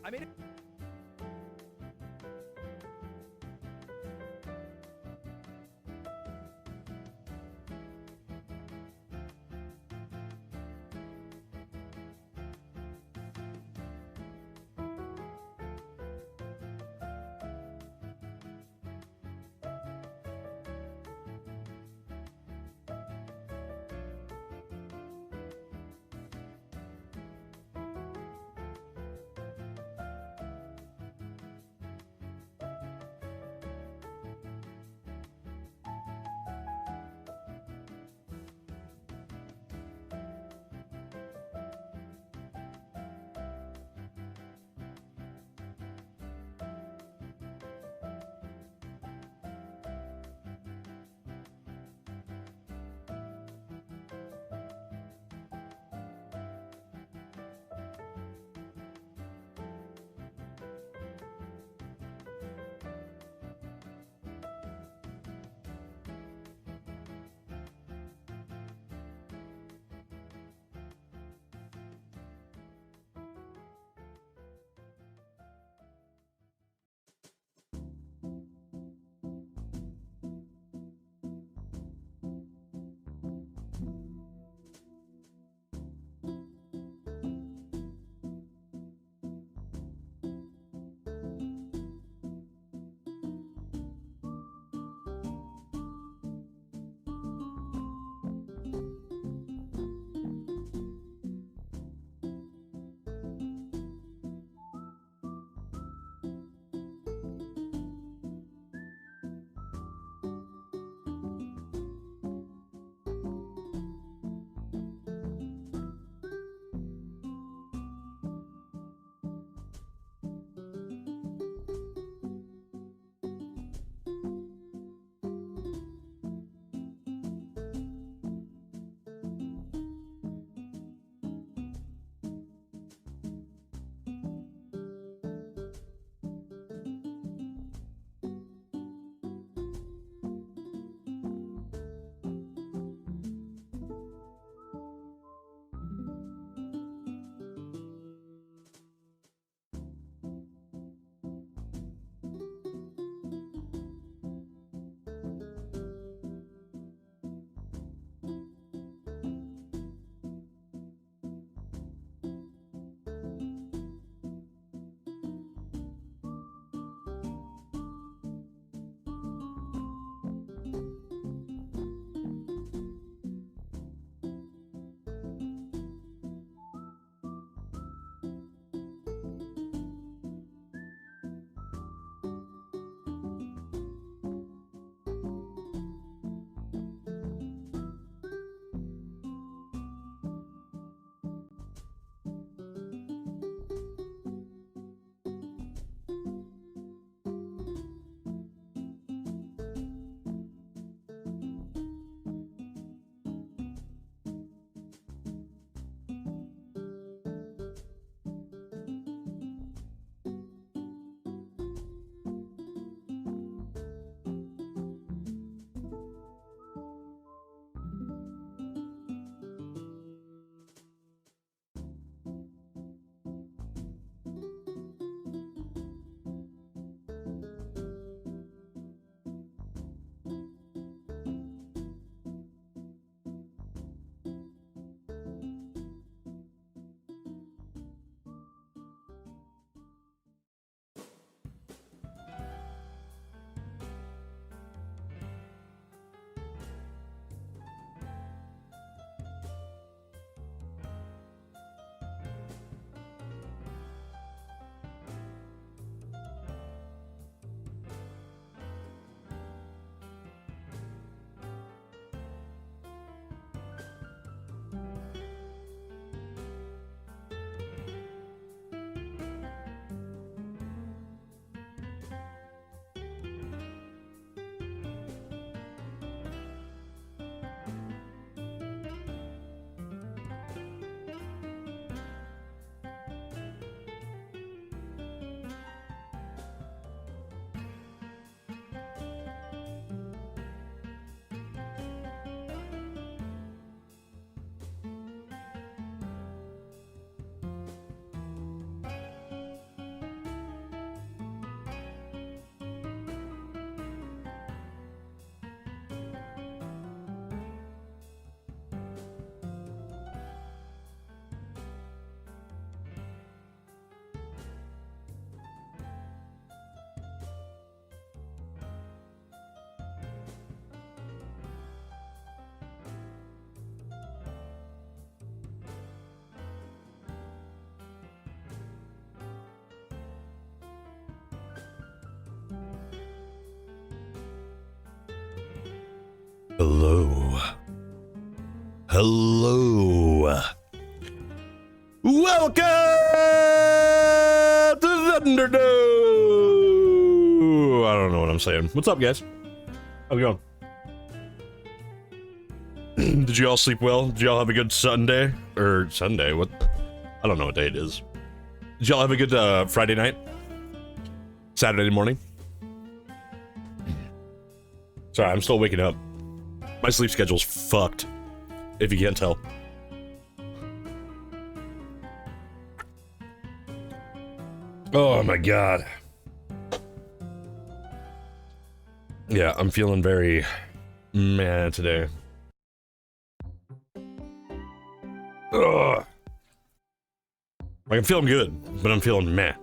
I mean, Hello. Hello. Welcome to Thunderdome. I don't know what I'm saying. What's up, guys? How's it going? Did you all sleep well? Did y'all have a good Sunday? Or Sunday? What? I don't know what day it is. Did y'all have a good Friday night? Saturday morning? Sorry, I'm still waking up. My sleep schedule's fucked, if you can't tell. Oh my god. Yeah, I'm feeling very meh today. Ugh. Like, I'm feeling good, but I'm feeling meh.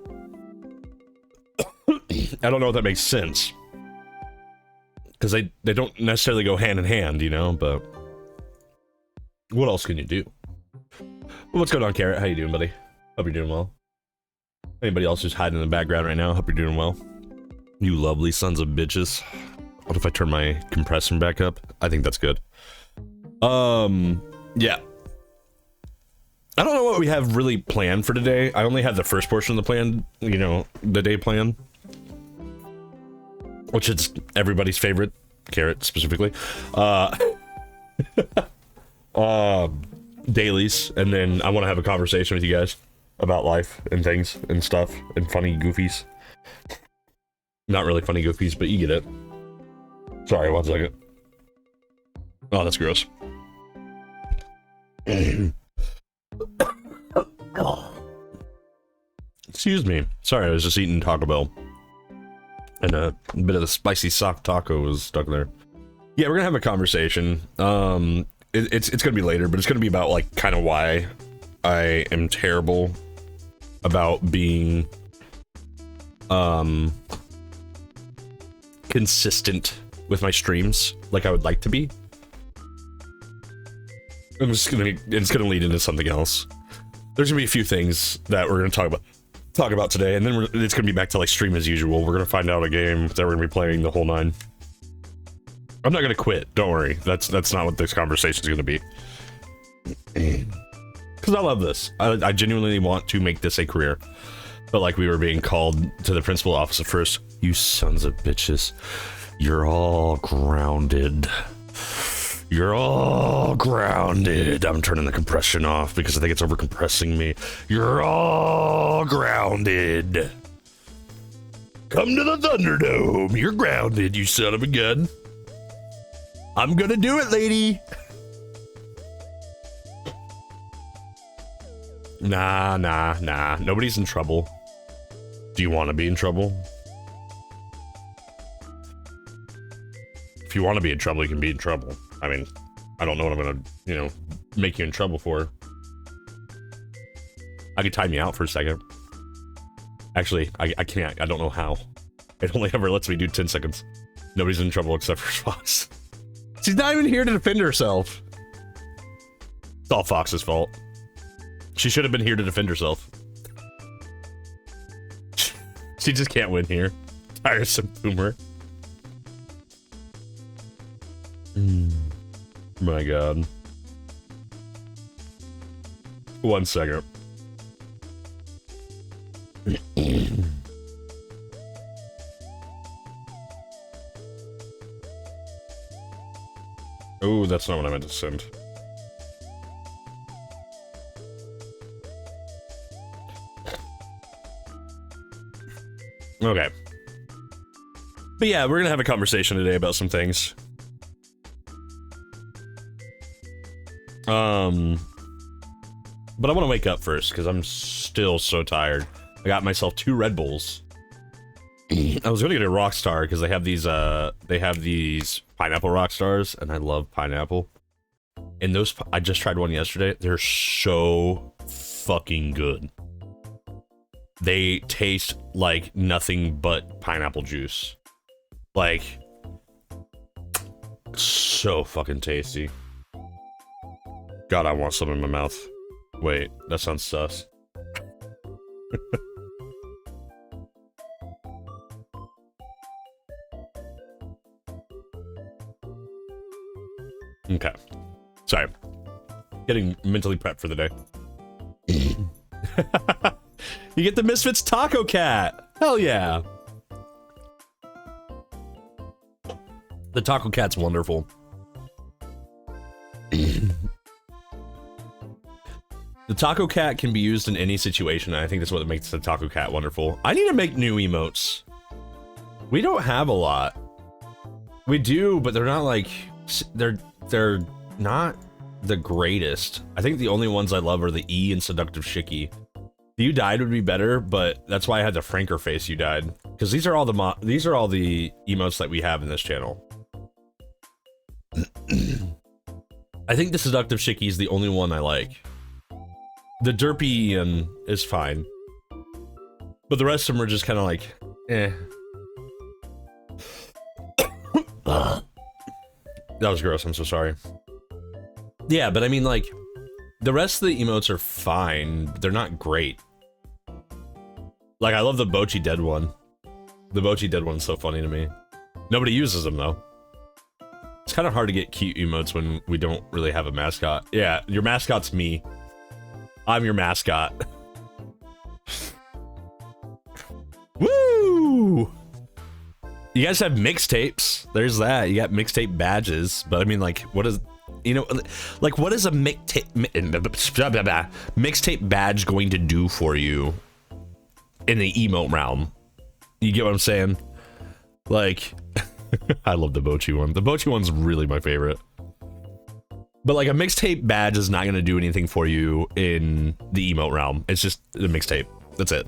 I don't know if that makes sense. Because they don't necessarily go hand in hand, you know, but what else can you do? What's going on, Carrot? How you doing, buddy? Hope you're doing well. Anybody else who's hiding in the background right now? Hope you're doing well. You lovely sons of bitches. What if I turn my compressor back up? I think that's good. Yeah. I don't know what we have really planned for today. I only had the first portion of the plan, you know, the day plan. Which is everybody's favorite, Carrot specifically. Dailies, and then I want to have a conversation with you guys about life and things and stuff and funny goofies. Not really funny goofies, but you get it. Sorry, 1 second. Oh, that's gross. Excuse me. Sorry, I was just eating Taco Bell. And a bit of the spicy soft taco was stuck there. Yeah, we're gonna have a conversation. It's gonna be later, but it's gonna be about, like, kind of why I am terrible about being consistent with my streams like I would like to be. It's gonna lead into something else. There's gonna be a few things that we're gonna talk about today, and then it's gonna be back to, like, stream as usual. We're gonna find out a game that we're gonna be playing the whole nine. I'm not gonna quit, don't worry. That's not what this conversation is gonna be. Because I love this. I genuinely want to make this a career. But like we were being called to the principal office at first. You sons of bitches. You're all grounded. You're all grounded. I'm turning the compression off because I think it's over compressing me. You're all grounded. Come to the Thunderdome. You're grounded, you son of a gun. I'm gonna do it, lady. Nah. Nobody's in trouble. Do you want to be in trouble? If you want to be in trouble, you can be in trouble. I mean, I don't know what I'm gonna, you know, make you in trouble for. I could time you out for a second. Actually, I can't. I don't know how. It only ever lets me do 10 seconds. Nobody's in trouble except for Fox. She's not even here to defend herself. It's all Fox's fault. She should have been here to defend herself. She just can't win here. Tiresome boomer. My god. 1 second. Oh, that's not what I meant to send. Okay. But yeah, we're gonna have a conversation today about some things. But I want to wake up first because I'm still so tired. I got myself 2 Red Bulls. I was gonna get a Rockstar because they have these pineapple Rockstars, and I love pineapple. And those, I just tried one yesterday. They're so fucking good. They taste like nothing but pineapple juice. Like, so fucking tasty. God, I want some in my mouth. Wait, that sounds sus. Sorry. Getting mentally prepped for the day. You get the Misfits Taco Cat. Hell yeah. The Taco Cat's wonderful. The Taco Cat can be used in any situation, and I think that's what makes the Taco Cat wonderful. I need to make new emotes. We don't have a lot. We do, but they're not like... They're not the greatest. I think the only ones I love are the E and Seductive Shiki. You Died would be better, but that's why I had the Franker face You Died. Because these are all the emotes that we have in this channel. I think the Seductive Shiki is the only one I like. The Derpy Ian is fine. But the rest of them are just kind of like, eh. That was gross, I'm so sorry. Yeah, but I mean, like, the rest of the emotes are fine. They're not great. Like, I love the Bochi Dead one. The Bochi Dead one's so funny to me. Nobody uses them, though. It's kind of hard to get cute emotes when we don't really have a mascot. Yeah, your mascot's me. I'm your mascot. Woo! You guys have mixtapes. There's that. You got mixtape badges. But I mean, like, what is... You know, like, what is a mixtape badge going to do for you in the emote realm? You get what I'm saying? Like, I love the Bochi one. The Bochi one's really my favorite. But like, a mixtape badge is not going to do anything for you in the emote realm. It's just the mixtape. That's it.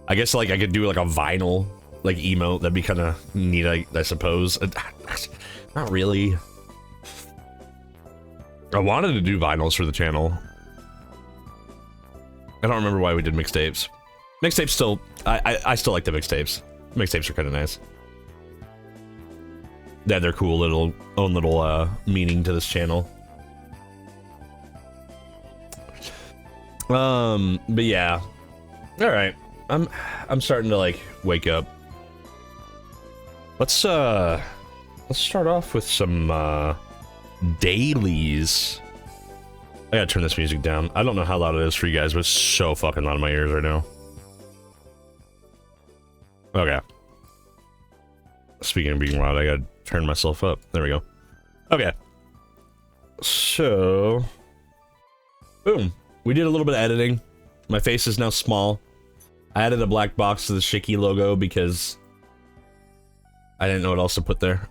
I guess, like, I could do like a vinyl, like, emote. That'd be kind of neat, I suppose. Not really. I wanted to do vinyls for the channel. I don't remember why we did mixtapes. Mixtapes still... I still like the mixtapes. Mixtapes are kind of nice. Yeah, they're cool own little meaning to this channel. But yeah. Alright. I'm starting to, like, wake up. Let's start off with some dailies. I gotta turn this music down. I don't know how loud it is for you guys, but it's so fucking loud in my ears right now. Okay. Speaking of being loud, I gotta turn myself up. There we go. Okay. So... Boom. We did a little bit of editing. My face is now small. I added a black box to the Shiki logo because I didn't know what else to put there.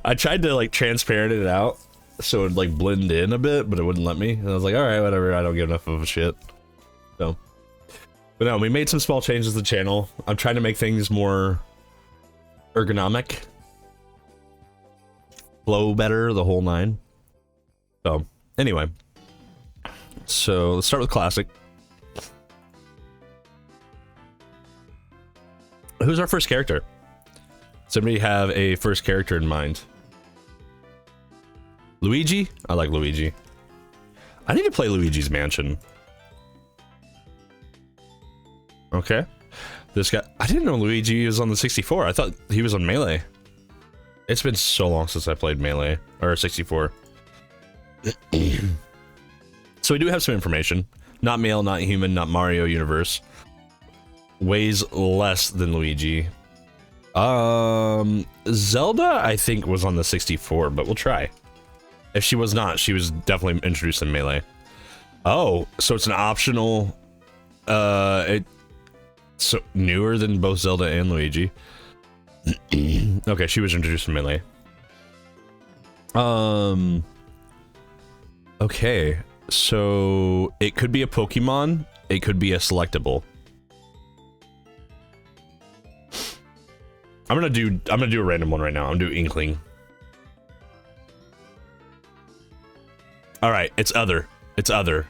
I tried to, like, transparent it out so it would, like, blend in a bit, but it wouldn't let me. And I was like, alright, whatever, I don't give enough of a shit. So. But no, we made some small changes to the channel. I'm trying to make things more ergonomic. Flow better, the whole nine. So, anyway. So, let's start with Classic. Who's our first character? Somebody have a first character in mind? Luigi? I like Luigi. I need to play Luigi's Mansion. Okay. This guy... I didn't know Luigi was on the 64. I thought he was on Melee. It's been so long since I played Melee. Or 64. So we do have some information. Not male, not human, not Mario Universe. Weighs less than Luigi. Zelda, I think, was on the 64, but we'll try. If she was not, she was definitely introduced in Melee. Oh, so it's an optional... So newer than both Zelda and Luigi. Okay, she was introduced in Melee. Okay, so it could be a Pokemon, it could be a selectable. I'm gonna do a random one right now. I'm gonna do Inkling. Alright, it's other. It's other.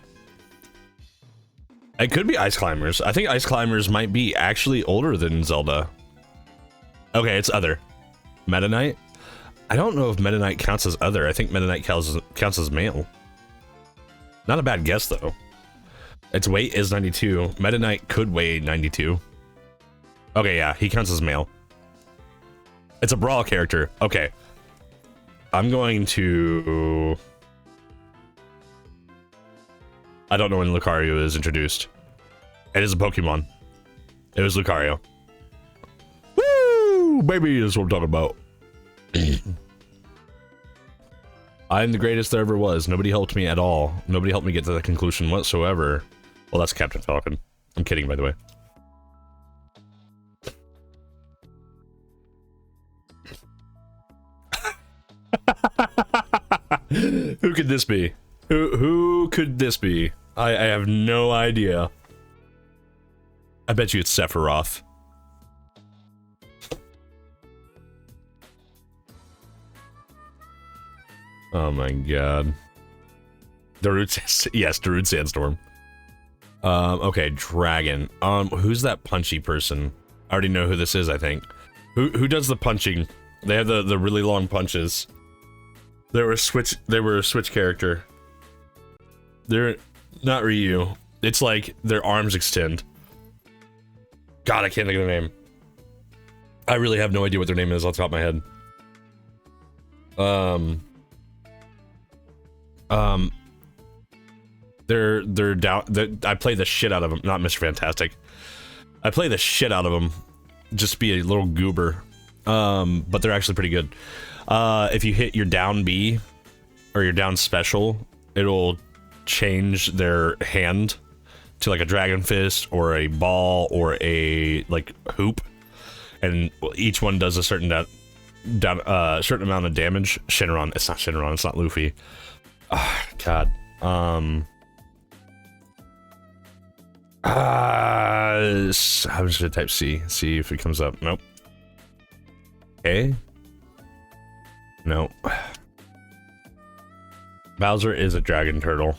It could be Ice Climbers. I think Ice Climbers might be actually older than Zelda. Okay, it's other. Meta Knight? I don't know if Meta Knight counts as other. I think Meta Knight counts as male. Not a bad guess, though. Its weight is 92. Meta Knight could weigh 92. Okay, yeah, he counts as male. It's a Brawl character. Okay. I'm going to... I don't know when Lucario is introduced. It is a Pokemon. It was Lucario. Woo! Baby, that's what I'm talking about. I'm the greatest there ever was. Nobody helped me at all. Nobody helped me get to that conclusion whatsoever. Well, that's Captain Falcon. I'm kidding, by the way. Who could this be? Who could this be? I have no idea. I bet you it's Sephiroth. Oh my god. Darude, yes, Darude Sandstorm. Okay, Dragon. Who's that punchy person? I already know who this is, I think. Who does the punching? They have the really long punches. They were a Switch character. They're not Ryu. It's like their arms extend. God, I can't think of their name. I really have no idea what their name is off the top of my head. They're down. I play the shit out of them. Not Mr. Fantastic. I play the shit out of them. Just be a little goober. But they're actually pretty good. If you hit your down B or your down special, it'll change their hand to like a dragon fist or a ball or a like hoop, and each one does a certain certain amount of damage. Shenron. It's not Shenron. It's not Luffy. Oh, God. I'm just gonna type C. See if it comes up. Nope. A. No. Bowser is a dragon turtle.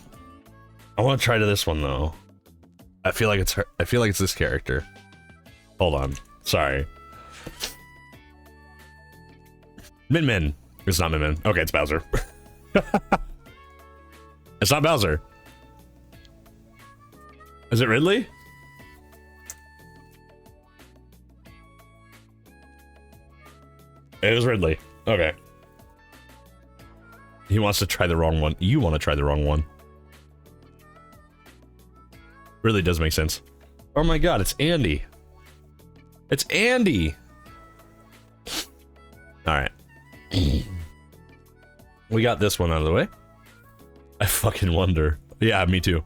I want to try to this one though. I feel like it's her. I feel like it's this character. Hold on. Sorry. Min Min. It's not Min Min. Okay, it's Bowser. It's not Bowser. Is it Ridley? It was Ridley. Okay. He wants to try the wrong one. You want to try the wrong one. Really does make sense. Oh my god, it's Andy. It's Andy! Alright. We got this one out of the way. I fucking wonder. Yeah, me too.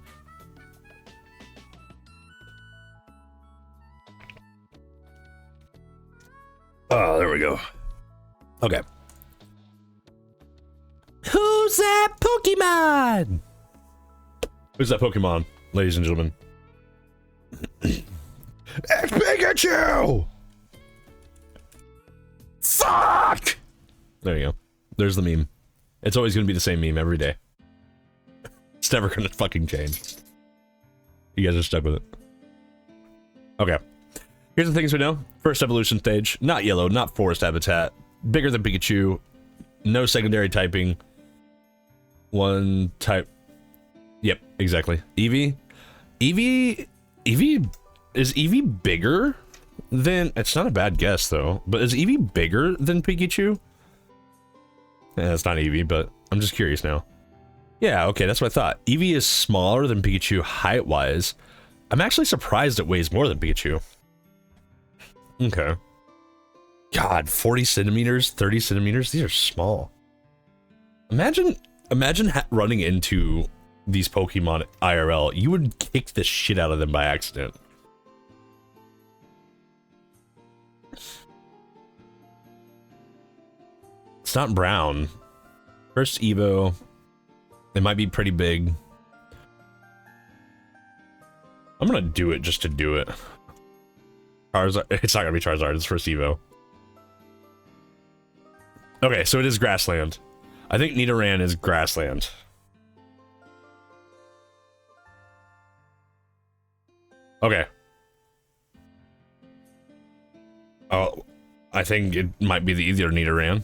Oh, there we go. Okay. Who's that Pokemon? Who's that Pokemon, ladies and gentlemen? It's Pikachu! Fuck! There you go. There's the meme. It's always gonna be the same meme every day. It's never gonna fucking change. You guys are stuck with it. Okay. Here's the things we know. First evolution stage. Not yellow, not forest habitat. Bigger than Pikachu. No secondary typing. One type. Yep, exactly. Eevee? Eevee? Is Eevee bigger than... It's not a bad guess, though. But is Eevee bigger than Pikachu? Yeah, it's not Eevee, but I'm just curious now. Yeah, okay, that's what I thought. Eevee is smaller than Pikachu height-wise. I'm actually surprised it weighs more than Pikachu. Okay. God, 40 centimeters, 30 centimeters, these are small. Imagine running into these Pokemon IRL. You would kick the shit out of them by accident. It's not brown. First Evo. They might be pretty big. I'm gonna do it just to do it. Charizard. It's not gonna be Charizard. It's first Evo. Okay, so it is grassland. I think Nidoran is grassland. Okay. Oh, I think it might be the easier Nidoran.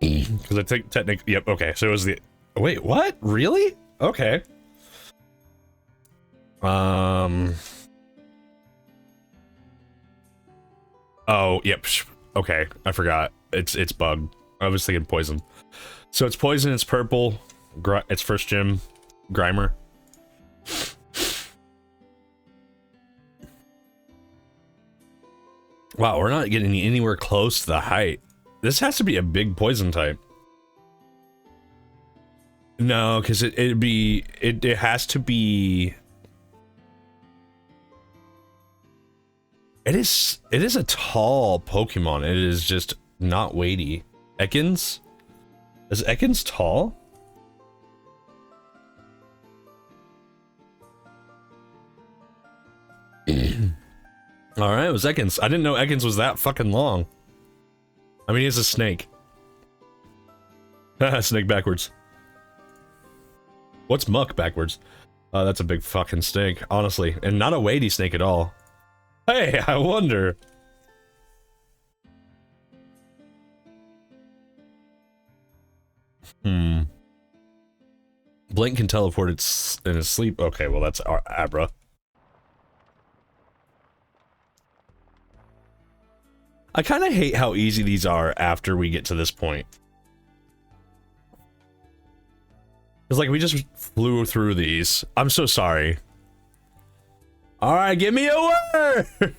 Because I think technically, yep, okay, so it was the... Wait, what? Really? Okay. Oh, yep. Okay, I forgot. It's bug. I was thinking poison. So it's poison, it's purple. It's first gym. Grimer. Wow, we're not getting anywhere close to the height. This has to be a big poison type. No, because it has to be. It is a tall Pokemon. It is just not weighty. Ekans? Is Ekans tall? Alright, it was Ekans. I didn't know Ekans was that fucking long. I mean, he's a snake. Snake backwards. What's muck backwards? That's a big fucking snake, honestly. And not a weighty snake at all. Hey, I wonder. Blink can teleport in his sleep. Okay, well that's our Abra. I kind of hate how easy these are after we get to this point. It's like we just flew through these. I'm so sorry. Alright, give me a word!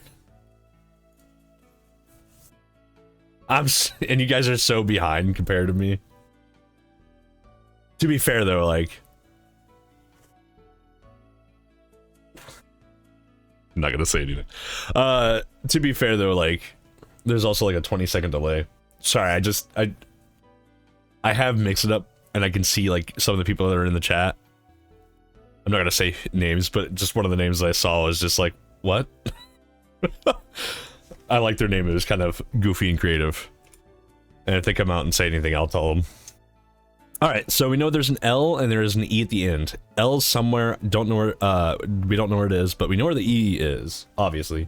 And you guys are so behind compared to me. To be fair though, like... I'm not gonna say anything. To be fair though, like... There's also like a 20-second delay. Sorry, I have mixed it up, and I can see like some of the people that are in the chat. I'm not gonna say names, but just one of the names that I saw was just like, what? I like their name. It was kind of goofy and creative. And if they come out and say anything, I'll tell them. Alright, so we know there's an L and there is an E at the end. L's somewhere, don't know where, we don't know where it is, but we know where the E is, obviously.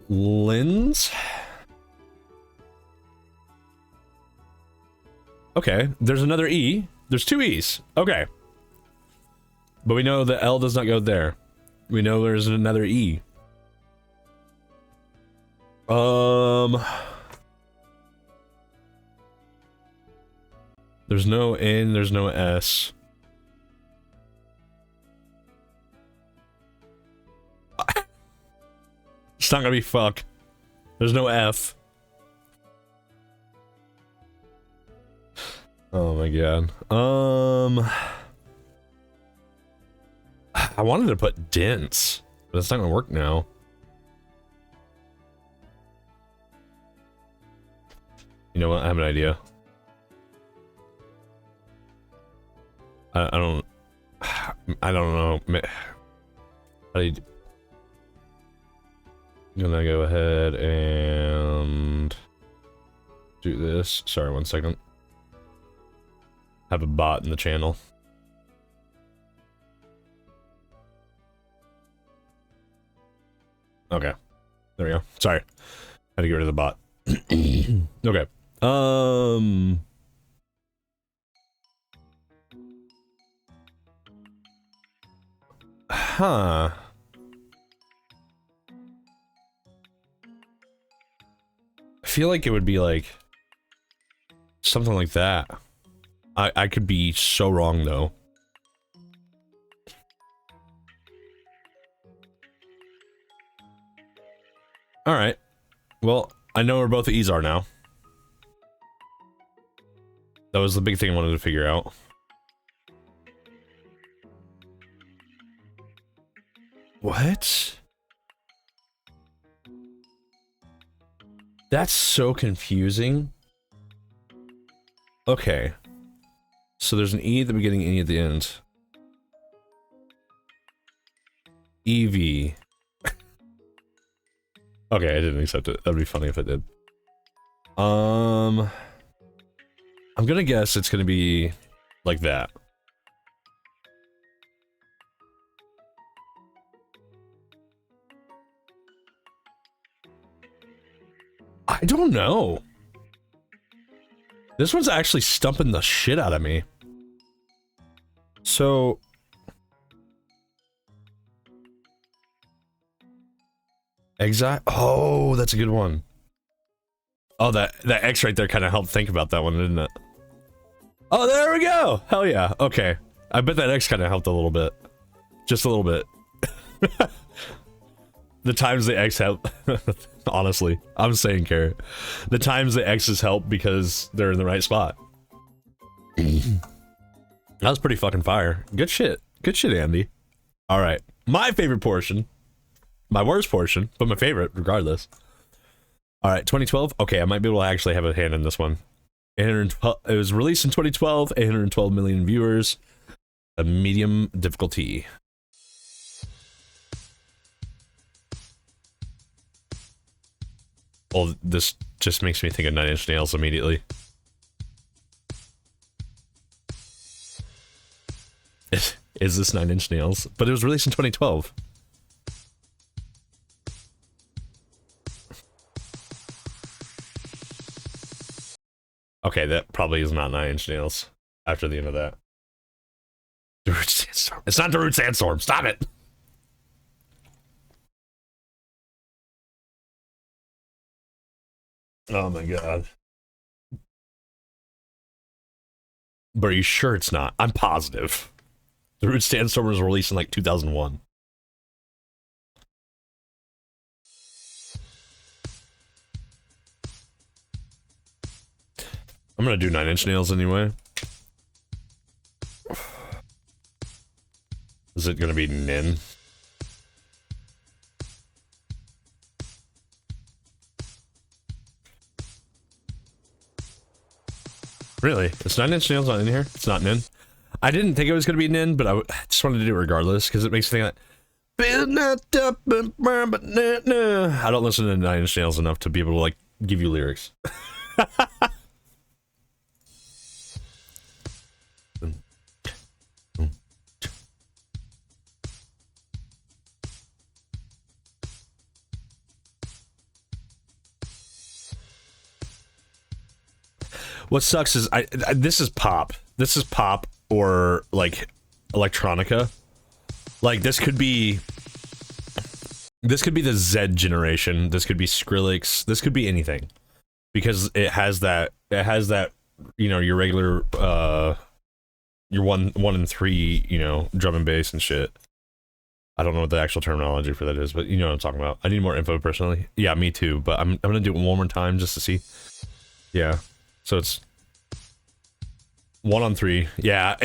Lens? Okay, there's another E. There's two E's. Okay. But we know the L does not go there. We know there's another E. There's no N, there's no S. It's not gonna be fuck. There's no F. Oh my god. I wanted to put dense, but it's not gonna work now. You know what? I have an idea. I don't know. How do you... I'm gonna go ahead and do this. Sorry, 1 second. Have a bot in the channel. Okay. There we go. Sorry. Had to get rid of the bot. Okay. Huh. I feel like it would be like something like that. I could be so wrong though. Alright. Well, I know where both the E's are now. That was the big thing I wanted to figure out. What? That's so confusing. Okay. So there's an E at the beginning, E at the end. EV. Okay, I didn't accept it. That'd be funny if I did. I'm gonna guess it's gonna be like that. I don't know. This one's actually stumping the shit out of me. So... Exile. Oh, that's a good one. Oh, that X right there kind of helped think about that one, didn't it? Oh, there we go. Hell yeah. Okay. I bet that X kind of helped a little bit. Just a little bit. The times the X help. Honestly, I'm saying Carrot. The times the X's help because they're in the right spot. That was pretty fucking fire. Good shit. Good shit, Andy. All right. My favorite portion. My worst portion, but my favorite regardless. All right, 2012. Okay, I might be able to actually have a hand in this one. 812. It was released in 2012. 812 million viewers. A medium difficulty. Well, this just makes me think of Nine Inch Nails immediately. Is this Nine Inch Nails? But it was released in 2012. Okay, that probably is not Nine Inch Nails after the end of that. Darude Sandstorm. It's not Darude Sandstorm. Stop it. Oh my god. But are you sure it's not? I'm positive. Darude Sandstorm was released in like 2001. I'm gonna do Nine Inch Nails anyway. Is it gonna be Nin? Really? Is Nine Inch Nails not in here? It's not Nin. I didn't think it was gonna be Nin, but I just wanted to do it regardless because it makes me think like. I don't listen to Nine Inch Nails enough to be able to like give you lyrics. What sucks is this is pop. This is pop or like electronica. Like this could be the Z generation. This could be Skrillex. This could be anything. Because it has that you know, your regular your one and three, you know, drum and bass and shit. I don't know what the actual terminology for that is, but you know what I'm talking about. I need more info personally. Yeah, me too, but I'm gonna do it one more time just to see. Yeah. So it's 1 on 3. Yeah,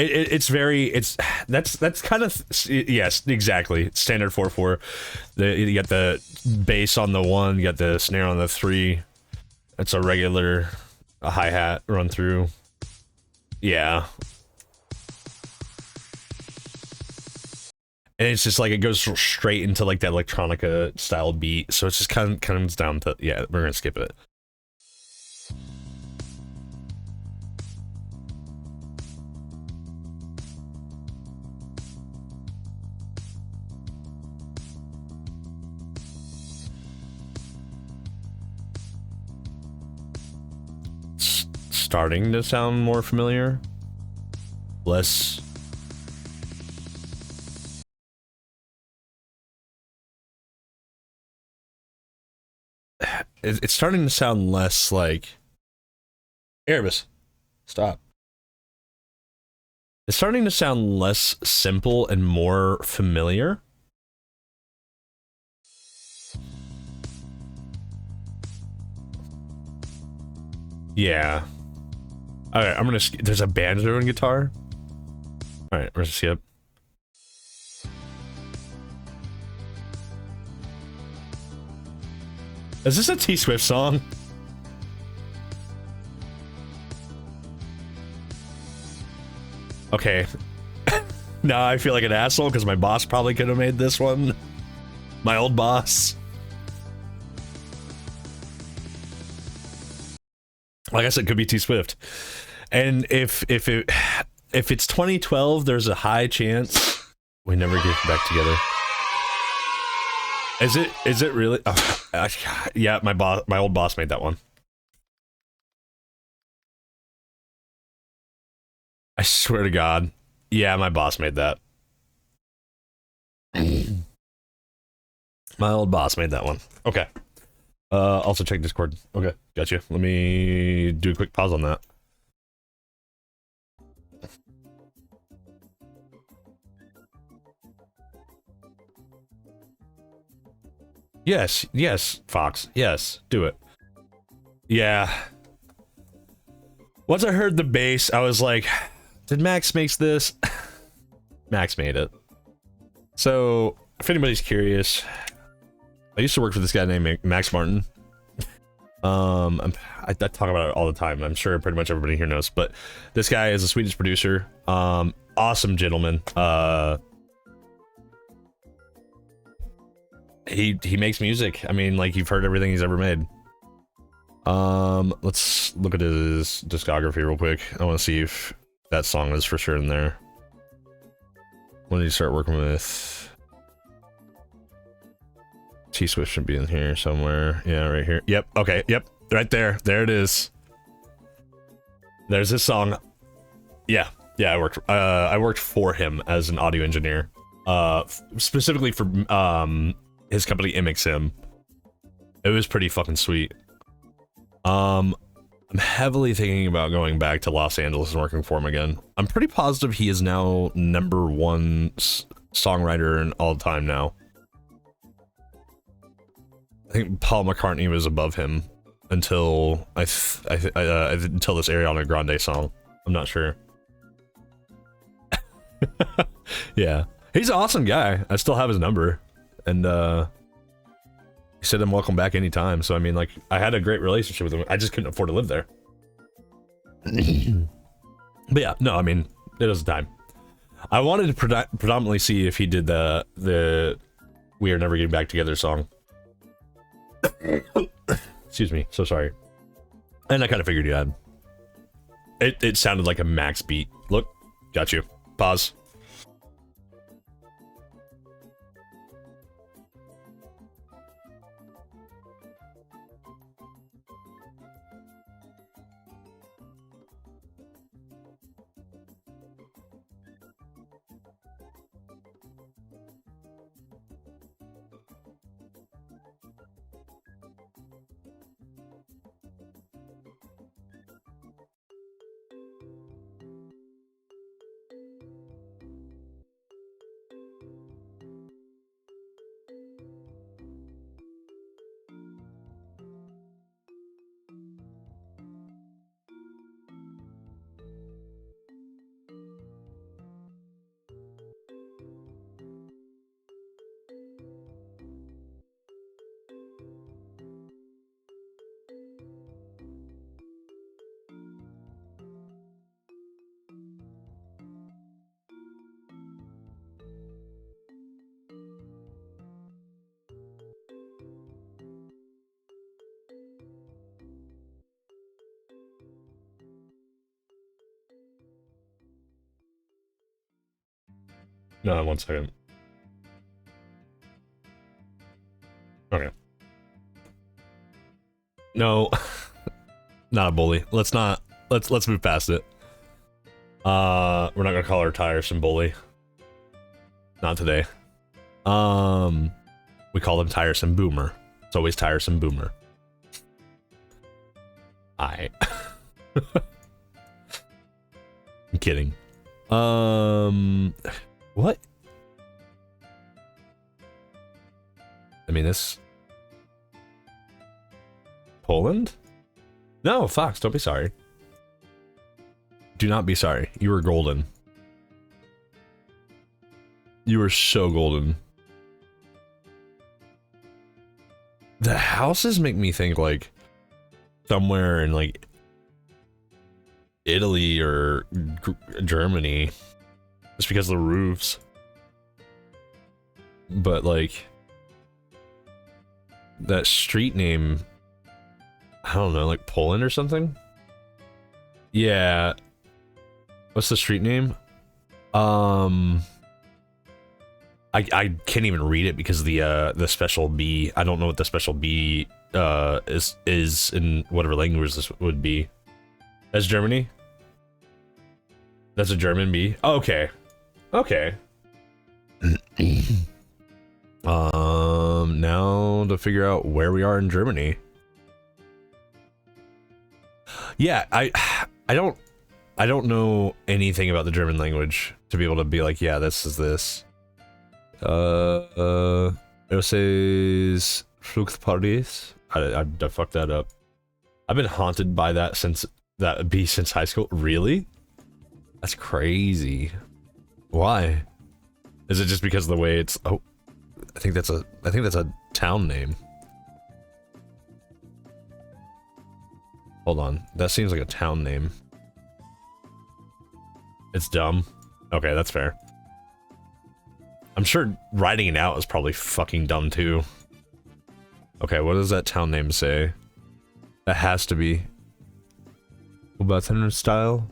that's kind of, yes, exactly. Standard 4/4. You got the bass on the 1, you got the snare on the 3. It's a regular hi-hat run through. Yeah. And it's just like it goes straight into like that electronica style beat, so it's just kind of comes down to, yeah, we're gonna skip it. Starting to sound more familiar. Less. It's starting to sound less like. Erebus, stop. It's starting to sound less simple and more familiar. Yeah. Alright, I'm gonna there's a banjo and guitar. Alright, we're gonna skip. Is this a T-Swift song? Okay. Now I feel like an asshole because my boss probably could have made this one. My old boss. Like I said, it could be T-Swift. And if it's 2012, there's a high chance we never get back together. Is it really? Oh, yeah, my old boss made that one. I swear to God. Yeah, my boss made that. My old boss made that one. Okay. Also check Discord. Okay, gotcha. Let me do a quick pause on that. Yes, yes, Fox. Yes, do it. Yeah. Once I heard the bass, I was like, did Max makes this? Max made it. So, if anybody's curious, I used to work for this guy named Max Martin. I talk about it all the time. I'm sure pretty much everybody here knows, but this guy is a Swedish producer. Awesome gentleman. He makes music. I mean, like, you've heard everything he's ever made. Let's look at his discography real quick. I want to see if that song is for sure in there. When did he start working with? T-Swift should be in here somewhere. Yeah, right here. Yep. Okay. Yep. Right there. There it is. There's his song. Yeah. Yeah. I worked for him as an audio engineer. Specifically for his company MXM. It was pretty fucking sweet. I'm heavily thinking about going back to Los Angeles and working for him again. I'm pretty positive he is now #1 songwriter in all time now. I think Paul McCartney was above him until until this Ariana Grande song. I'm not sure. Yeah, he's an awesome guy. I still have his number, and he said I'm welcome back anytime. So I mean, like, I had a great relationship with him. I just couldn't afford to live there. But yeah, no, I mean, it was time. I wanted to predominantly see if he did the "We Are Never Getting Back Together" song. Excuse me, so sorry. And I kind of figured you had. It sounded like a Max beat. Look, got you. Pause. No, 1 second. Okay. No, not a bully. Let's move past it. We're not gonna call her tiresome bully. Not today. We call him tiresome boomer. It's always tiresome boomer. I'm kidding. What? I mean, this... Poland? No, Fox, don't be sorry. Do not be sorry. You were golden. You were so golden. The houses make me think, like, somewhere in, like, Italy or Germany. Just because of the roofs. But, like, that street name, I don't know, like Poland or something? Yeah. What's the street name? I can't even read it because of the special B. I don't know what the special B is in whatever language this would be. That's Germany? That's a German B? Okay. Okay. Now to figure out where we are in Germany. Yeah, I don't know anything about the German language to be able to be like, yeah, this is this. It says Fluchtparis. I fucked that up. I've been haunted by that since high school. Really? That's crazy. Why? Is it just because of the way it's? Oh, I think that's a town name. Hold on, that seems like a town name. It's dumb. Okay, that's fair. I'm sure writing it out is probably fucking dumb too. Okay, what does that town name say? That has to be Ubaten style.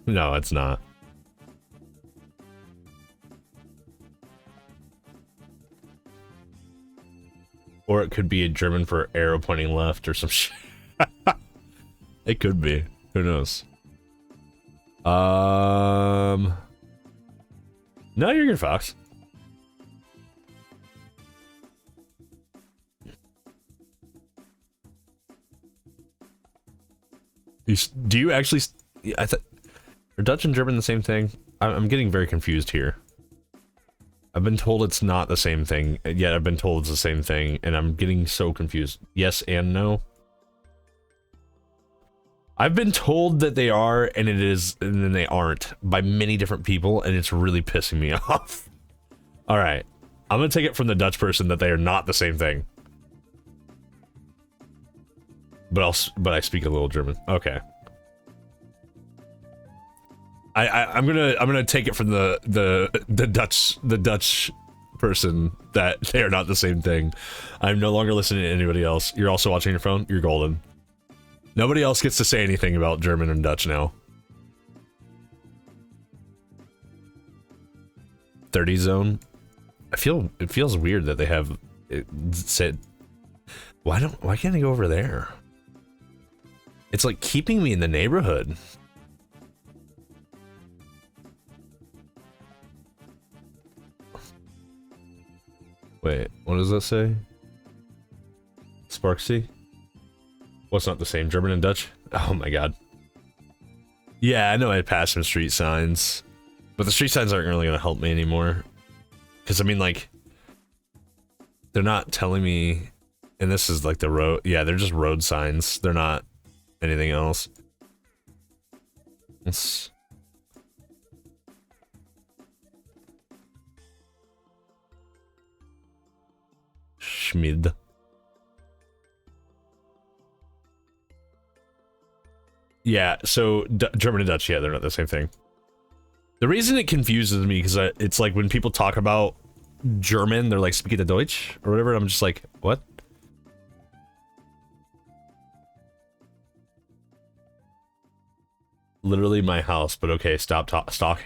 No, it's not. Or it could be a German for arrow pointing left or some shit. It could be. Who knows? No, you're good, Fox. Do you actually? I thought are Dutch and German the same thing? I'm getting very confused here. I've been told it's not the same thing, yet I've been told it's the same thing, and I'm getting so confused. Yes and no. I've been told that they are, and it is, and then they aren't, by many different people, and it's really pissing me off. Alright. I'm gonna take it from the Dutch person that they are not the same thing. But I speak a little German. Okay. I'm gonna take it from the Dutch person that they are not the same thing. I'm no longer listening to anybody else. You're also watching your phone. You're golden. Nobody else gets to say anything about German and Dutch now. 30 zone. It feels weird that they have it said. Why can't I go over there? It's like keeping me in the neighborhood. Wait, what does that say? Sparksy? What's not the same? German and Dutch? Oh my god. Yeah, I know I passed some street signs. But the street signs aren't really gonna help me anymore. Because, I mean, like... They're not telling me... And this is like the road... Yeah, they're just road signs. They're not anything else. Let's... Schmid. Yeah, so German and Dutch, yeah, they're not the same thing. The reason it confuses me, because it's like when people talk about German, they're like, speaking the Deutsch, or whatever, and I'm just like, what? Literally my house, but okay, stop stalking.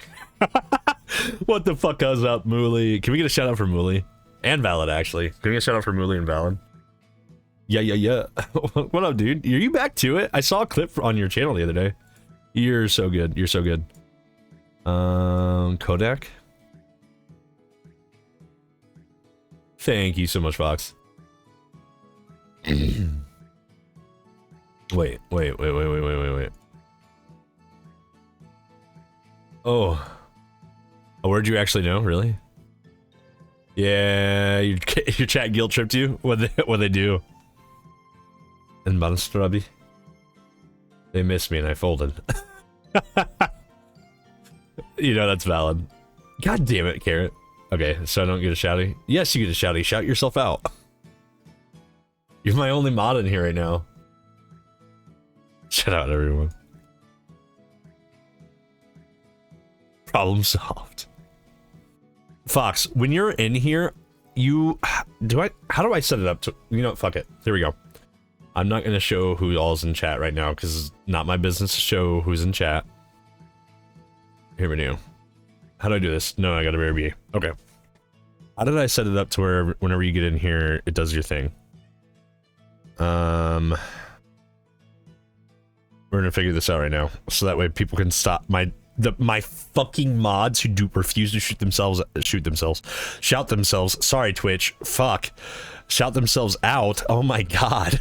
What the fuck is up, Mooley? Can we get a shout out for Mooley? And Valid, actually. Can we get a shout out for Mooley and Valid? Yeah. What up, dude? Are you back to it? I saw a clip on your channel the other day. You're so good. You're so good. Kodak? Thank you so much, Fox. Wait. Oh, where'd you actually know? Really? Yeah, your chat guilt tripped you? What they do? And Manstrabi? They missed me and I folded. You know, that's valid. God damn it, Carrot. Okay, so I don't get a shouty? Yes, you get a shouty. Shout yourself out. You're my only mod in here right now. Shout out, everyone. Problem solved. Fox, when you're in here, how do I set it up to, you know, fuck it. Here we go. I'm not gonna show who all's in chat right now, because it's not my business to show who's in chat. Here we go. How do I do this? No, I gotta be. Okay. How did I set it up to where whenever you get in here, it does your thing? Where We're gonna figure this out right now, so that way people can stop my fucking mods who refuse to shout themselves. Sorry, Twitch. Fuck. Shout themselves out. Oh my god.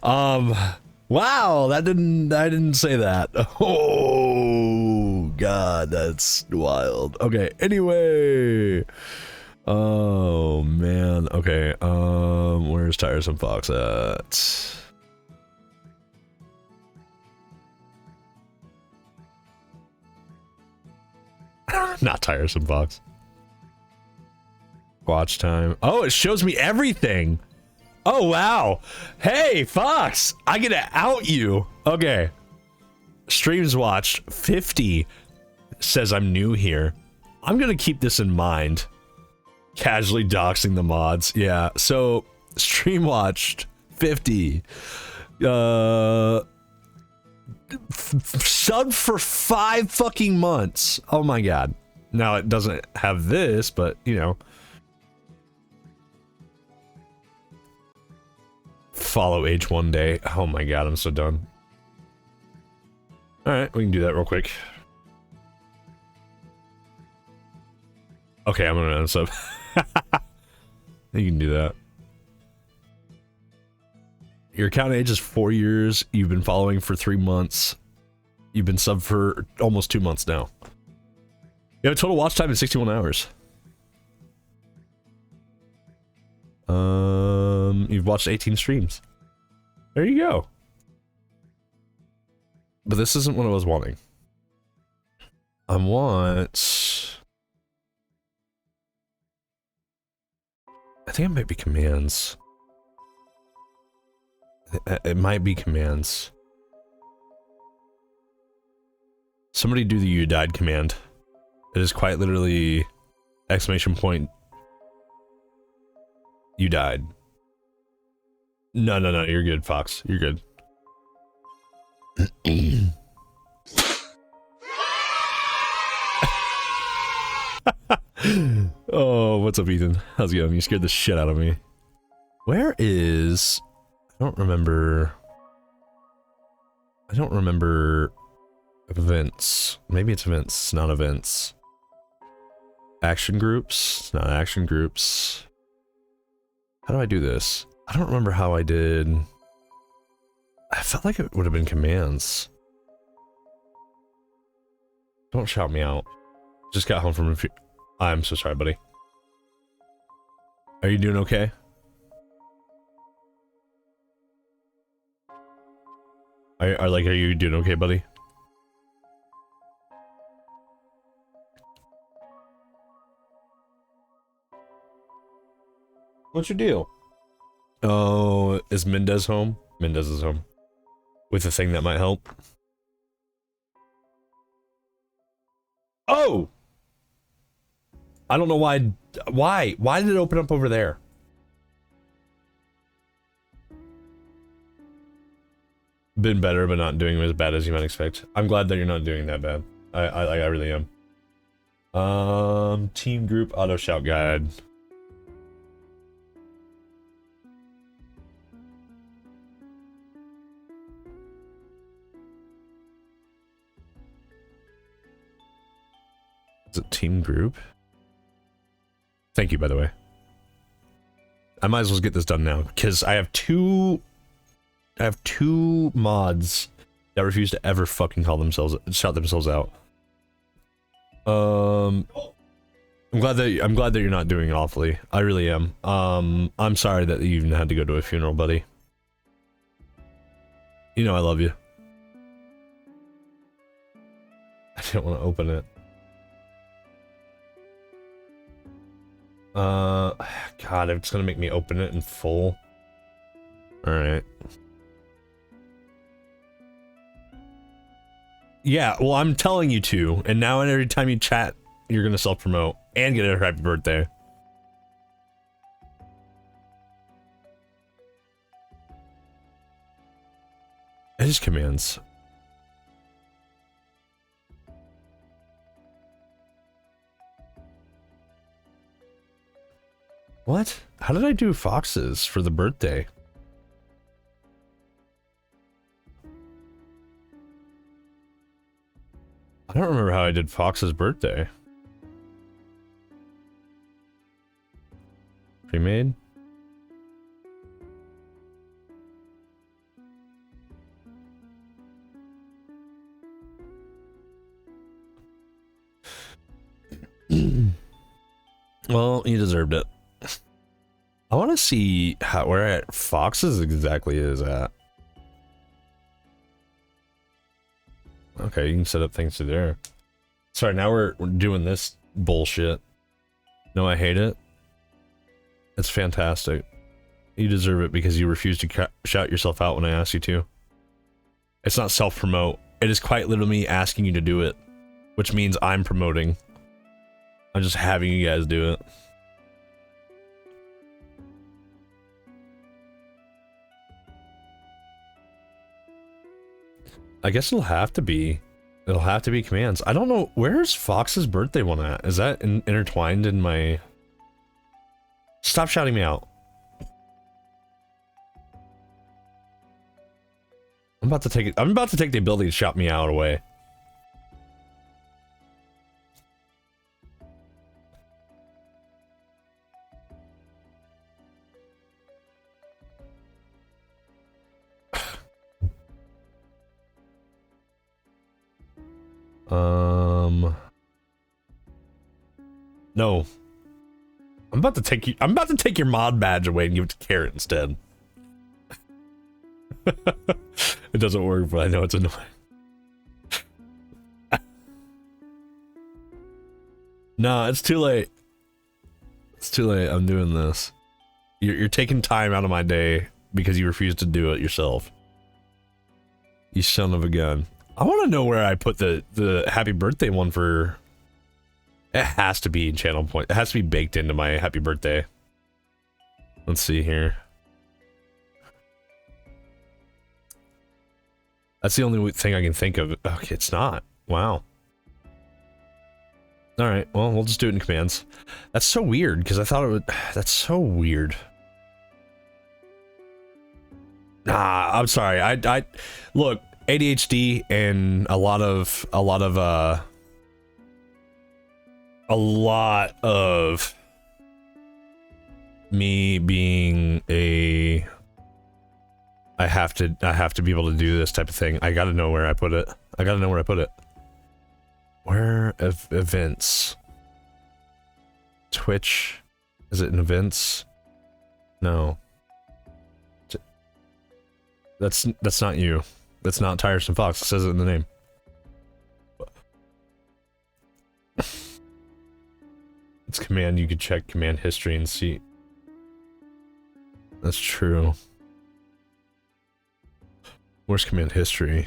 Wow, I didn't say that. Oh god, that's wild. Okay, anyway. Oh man. Okay, where's Tiresome Fox at? Not Tiresome Fox. Watch time. Oh, it shows me everything. Oh, wow. Hey, Fox. I get to out you. Okay. Streams watched 50 says I'm new here. I'm going to keep this in mind. Casually doxing the mods. Yeah. So stream watched 50. Sub for 5 fucking months. Oh my god. Now it doesn't have this, but you know. Follow H1 day. Oh my god, I'm so done. Alright, we can do that real quick. Okay, I'm gonna unsub. You can do that. Your account age is 4 years. You've been following for 3 months. You've been sub for almost 2 months now. You have a total watch time of 61 hours. You've watched 18 streams. There you go. But this isn't what I was wanting. I think it might be commands. It might be commands. Somebody do the "you died" command. It is quite literally exclamation point. You died. No, you're good, Fox. You're good. Oh, what's up, Ethan? How's it going? You scared the shit out of me. Where is... I don't remember events. Maybe it's events, it's not events. Action groups, not action groups. How do I do this? I don't remember how I did. I felt like it would have been commands. Don't shout me out. Just got home from a few... I'm so sorry, buddy. Are you doing okay? Are you doing okay, buddy? What's your deal? Oh, is Mendez home? Mendez is home. With a thing that might help. Oh! I don't know why. Why? Why did it open up over there? Been better, but not doing as bad as you might expect. I'm glad that you're not doing that bad. I really am. Team group auto shout guide. Is it team group? Thank you, by the way. I might as well get this done now, because I have two mods that refuse to ever fucking shout themselves out. I'm glad that you're not doing awfully. I really am. I'm sorry that you even had to go to a funeral, buddy. You know I love you. I didn't want to open it. God, it's gonna make me open it in full. Alright. Yeah, well, I'm telling you to, and now every time you chat, you're gonna self-promote and get a happy birthday. Edge commands. What? How did I do Foxes for the birthday? I don't remember how I did Fox's birthday. Pre-made? Well, you deserved it. I want to see where Fox's exactly is at. Okay, you can set up things to there. Sorry, now we're doing this bullshit. No, I hate it. It's fantastic. You deserve it because you refused to shout yourself out when I asked you to. It's not self-promote. It is quite literally me asking you to do it, which means I'm promoting. I'm just having you guys do it. I guess it'll have to be commands. I don't know, where's Fox's birthday one at? Is that intertwined in my... Stop shouting me out. I'm about to take the ability to shout me out away. No. I'm about to take your mod badge away and give it to Carrot instead. It doesn't work, but I know it's annoying. No, it's too late. It's too late. I'm doing this. You're taking time out of my day because you refuse to do it yourself. You son of a gun. I want to know where I put the happy birthday one for... It has to be in channel point. It has to be baked into my happy birthday. Let's see here. That's the only thing I can think of. Okay, it's not. Wow. Alright, well, we'll just do it in commands. That's so weird, because I thought it would... That's so weird. Nah, I'm sorry. I look, ADHD and a lot of me being a... I have to be able to do this type of thing. I gotta know where I put it. Where events? Twitch? Is it in events? No. That's not you. That's not Tiresome Fox. It says it in the name. It's command. You could check command history and see. That's true. Where's command history?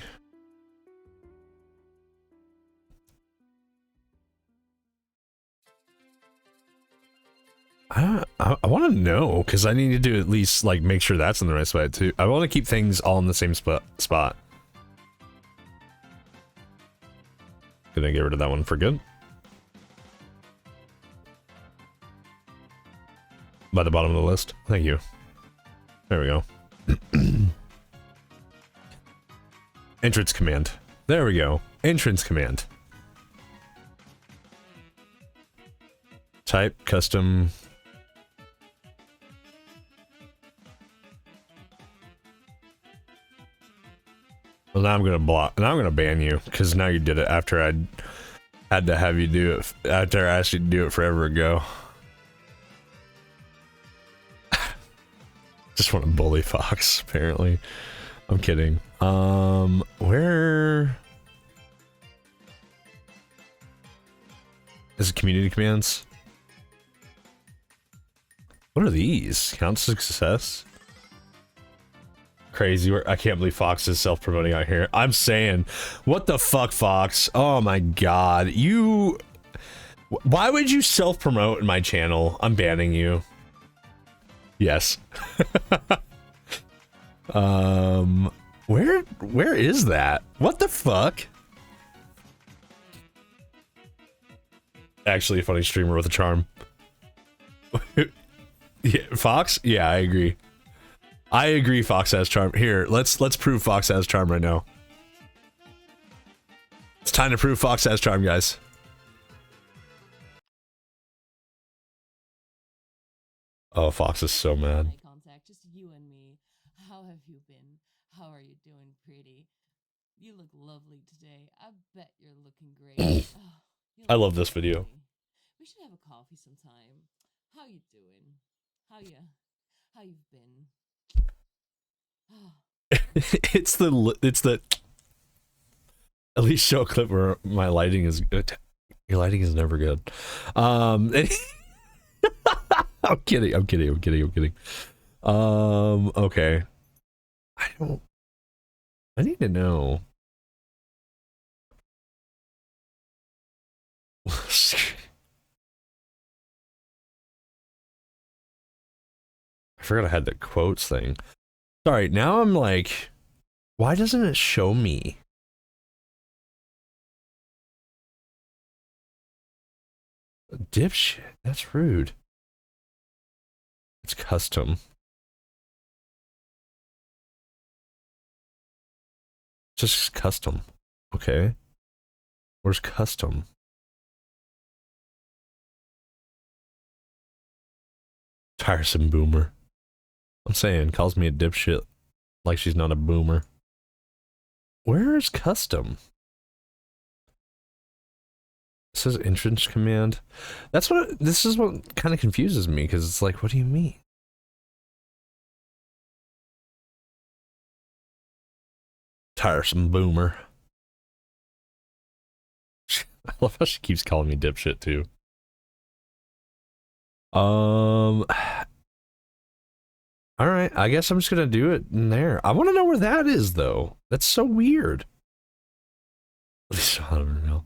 I want to know, because I need to at least, like, make sure that's in the right spot, too. I want to keep things all in the same spot. Gonna get rid of that one for good. By the bottom of the list. Thank you. There we go. Entrance command. There we go. Entrance command. Type, custom. Well, now I'm gonna block. Now I'm gonna ban you because now you did it after I had to have you do it. After I asked you to do it forever ago. Just want to bully Fox. Apparently, I'm kidding. Where is it? Community commands. What are these? Count success. Crazy. I can't believe Fox is self-promoting out here. I'm saying, what the fuck, Fox? Oh my god. You... Why would you self-promote in my channel? I'm banning you. Yes. Where is that? What the fuck? Actually a funny streamer with a charm. Yeah, Fox? Yeah, I agree. I agree Fox has charm. Here, let's prove Fox has charm right now. It's time to prove Fox has charm, guys. Oh, Fox is so mad. Contact, just you and me. How have you been? How are you doing, pretty? You look lovely today. I bet you're looking great. Oh, I love this video. Lovely. We should have a coffee sometime. How you doing? How you've been? It's the at least show a clip where my lighting is good. Your lighting is never good. I'm kidding. Okay. I need to know. I forgot I had the quotes thing. Sorry, now I'm like, why doesn't it show me? Dipshit, that's rude. It's custom. Just custom. Okay. Where's custom? Tiresome boomer. I'm saying, calls me a dipshit like she's not a boomer. Where is custom? It says entrance command. This is what kind of confuses me, because it's like, what do you mean? Tiresome boomer. I love how she keeps calling me dipshit too. Alright, I guess I'm just gonna do it in there. I want to know where that is, though. That's so weird. At least I don't know.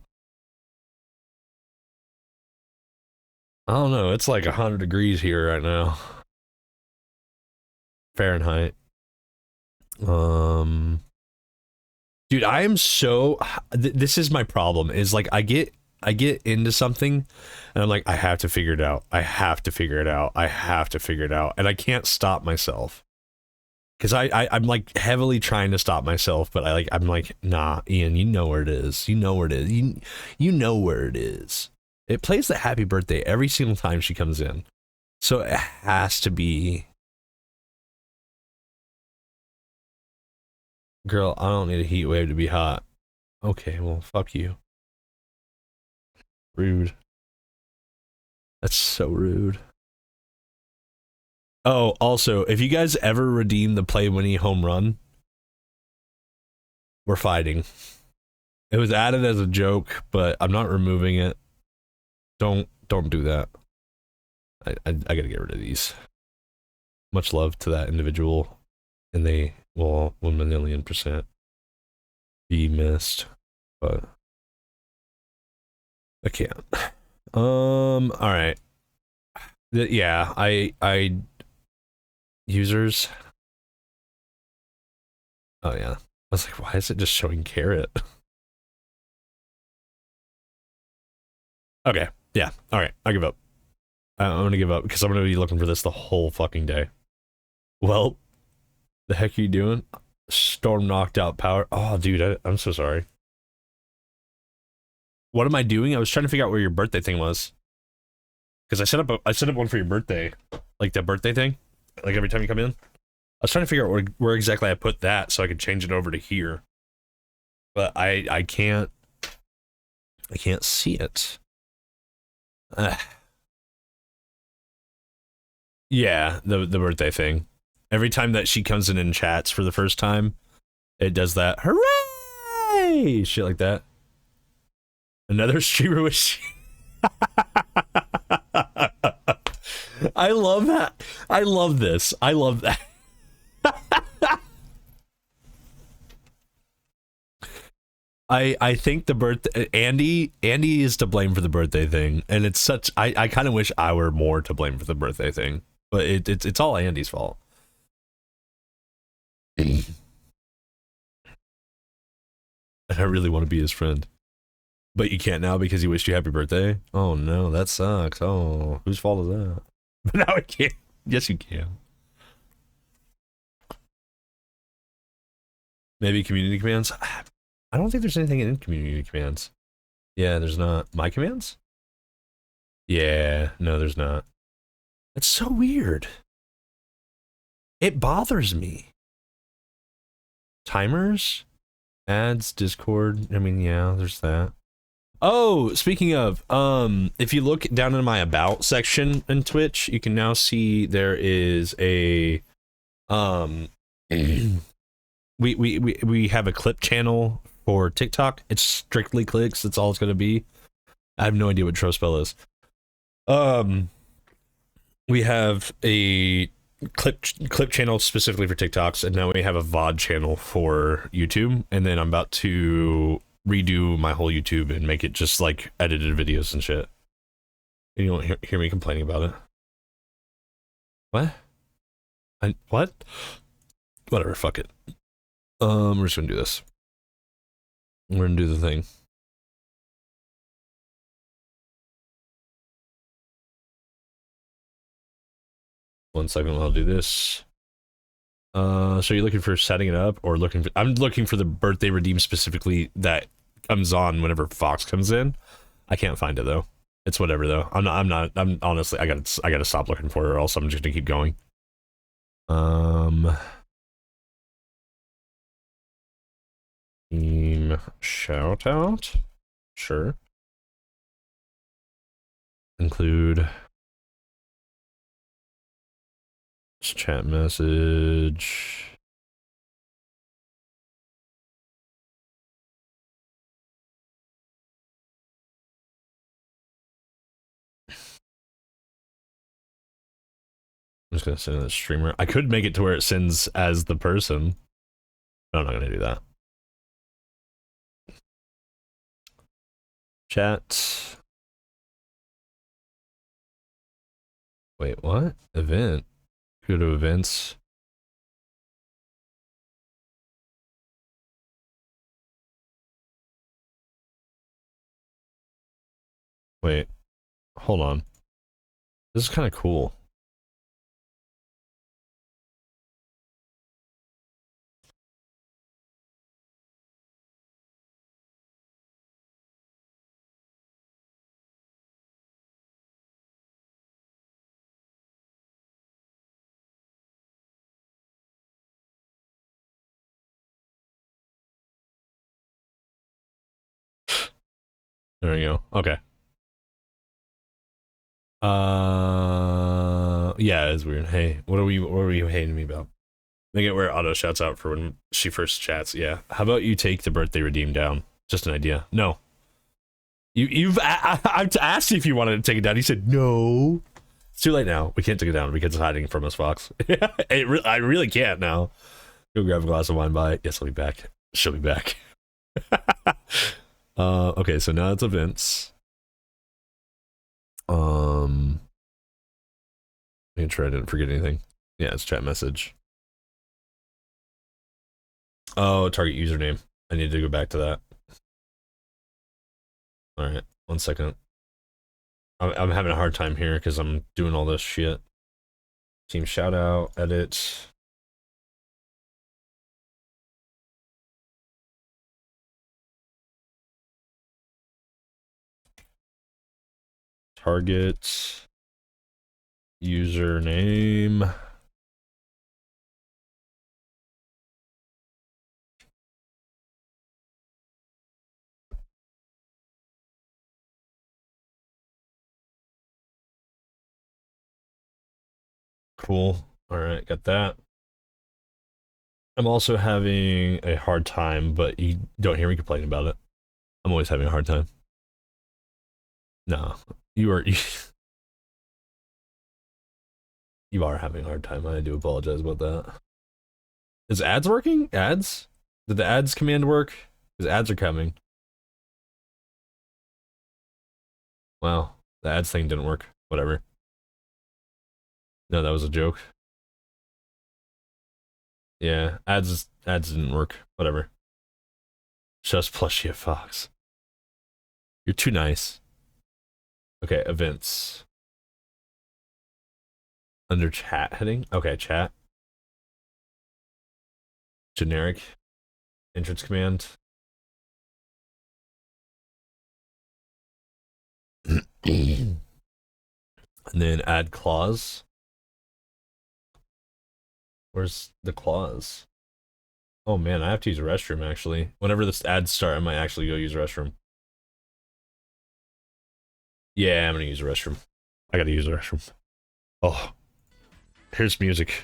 I don't know, it's like 100 degrees here right now. Fahrenheit. Dude, I am so... This is my problem, is like, I get into something, and I'm like, I have to figure it out. I have to figure it out. I have to figure it out. And I can't stop myself. Because I'm like heavily trying to stop myself, but I'm like, nah, Ian, you know where it is. You know where it is. You know where it is. It plays the happy birthday every single time she comes in. So it has to be... Girl, I don't need a heat wave to be hot. Okay, well, fuck you. Rude. That's so rude. Oh, also, if you guys ever redeem the Play Winnie home run, we're fighting. It was added as a joke, but I'm not removing it. Don't do that. I gotta get rid of these. Much love to that individual, and they will 1,000,000% be missed, but I can't. All right. Yeah, I users. Oh yeah. I was like, why is it just showing carrot? Okay. Yeah. All right. I give up. I'm gonna give up because I'm gonna be looking for this the whole fucking day. Well, the heck are you doing? Storm knocked out power. Oh, dude, I'm so sorry. What am I doing? I was trying to figure out where your birthday thing was. Because I set up one for your birthday, like that birthday thing, like every time you come in. I was trying to figure out where exactly I put that so I could change it over to here, but I can't see it. Yeah, the birthday thing. Every time that she comes in and chats for the first time, it does that hooray shit like that. Another streamer wish. I love that. I love this. I love that. I think the birthday Andy is to blame for the birthday thing, and it's such I kind of wish I were more to blame for the birthday thing, but it's all Andy's fault. And I really want to be his friend. But you can't now because he wished you happy birthday? Oh no, that sucks. Oh, whose fault is that? But now I can't. Yes, you can. Maybe community commands? I don't think there's anything in community commands. Yeah, there's not. My commands? Yeah, no, there's not. It's so weird. It bothers me. Timers? Ads, Discord. I mean, yeah, there's that. Oh, speaking of, if you look down in my about section in Twitch, you can now see there is a, we have a clip channel for TikTok. It's strictly clicks. That's all it's gonna be. I have no idea what Trospell is. We have a clip channel specifically for TikToks, and now we have a VOD channel for YouTube. And then I'm about to redo my whole YouTube and make it just like edited videos and shit. And you won't hear me complaining about it. What? What? Whatever, fuck it. We're just gonna do this. We're gonna do the thing. One second while I'll do this. So you're looking for setting it up or looking for, I'm looking for the birthday redeem specifically that comes on whenever Fox comes in. I can't find it though. It's whatever though. I'm honestly, I gotta stop looking for it or else I'm just gonna keep going. Team shout out. Sure. Include chat message. I'm just gonna send the streamer. I could make it to where it sends as the person, but I'm not gonna do that. Chat. Wait, what? Event. Go to events. Wait, hold on. This is kind of cool. There we go. Okay. Yeah, it's weird. Hey, what are you hating me about? They get where Auto shouts out for when she first chats. Yeah. How about you take the birthday redeem down? Just an idea. No. I've asked you if you wanted to take it down. You said no. It's too late now. We can't take it down because it's hiding from us, Fox. I really can't now. Go grab a glass of wine by it. Yes, I'll be back. She'll be back. Okay, so now it's events. Make sure I didn't forget anything. Yeah, it's chat message. Oh, target username. I need to go back to that. All right, 1 second. I'm having a hard time here because I'm doing all this shit. Team shout out, edit. Target username. Cool. All right, got that. I'm also having a hard time, but you don't hear me complaining about it. I'm always having a hard time. No, you are. You are having a hard time. I do apologize about that. Is ads working? Ads? Did the ads command work? Because ads are coming. Wow, the ads thing didn't work. Whatever. No, that was a joke. Yeah, ads didn't work. Whatever. Just plushie of Fox. You're too nice. Okay, events. Under chat heading? Okay, chat. Generic. Entrance command. And then add clause. Where's the clause? Oh man, I have to use a restroom actually. Whenever this ads start, I might actually go use a restroom. Yeah, I'm gonna use a restroom. I gotta use a restroom. Oh, here's music.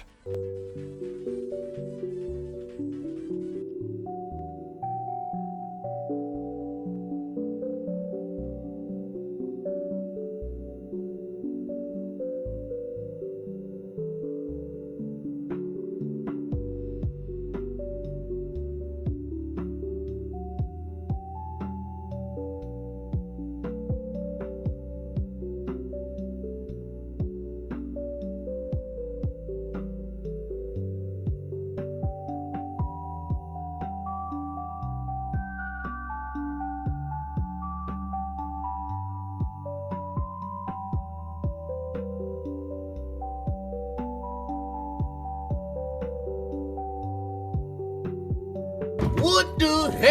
What the hell?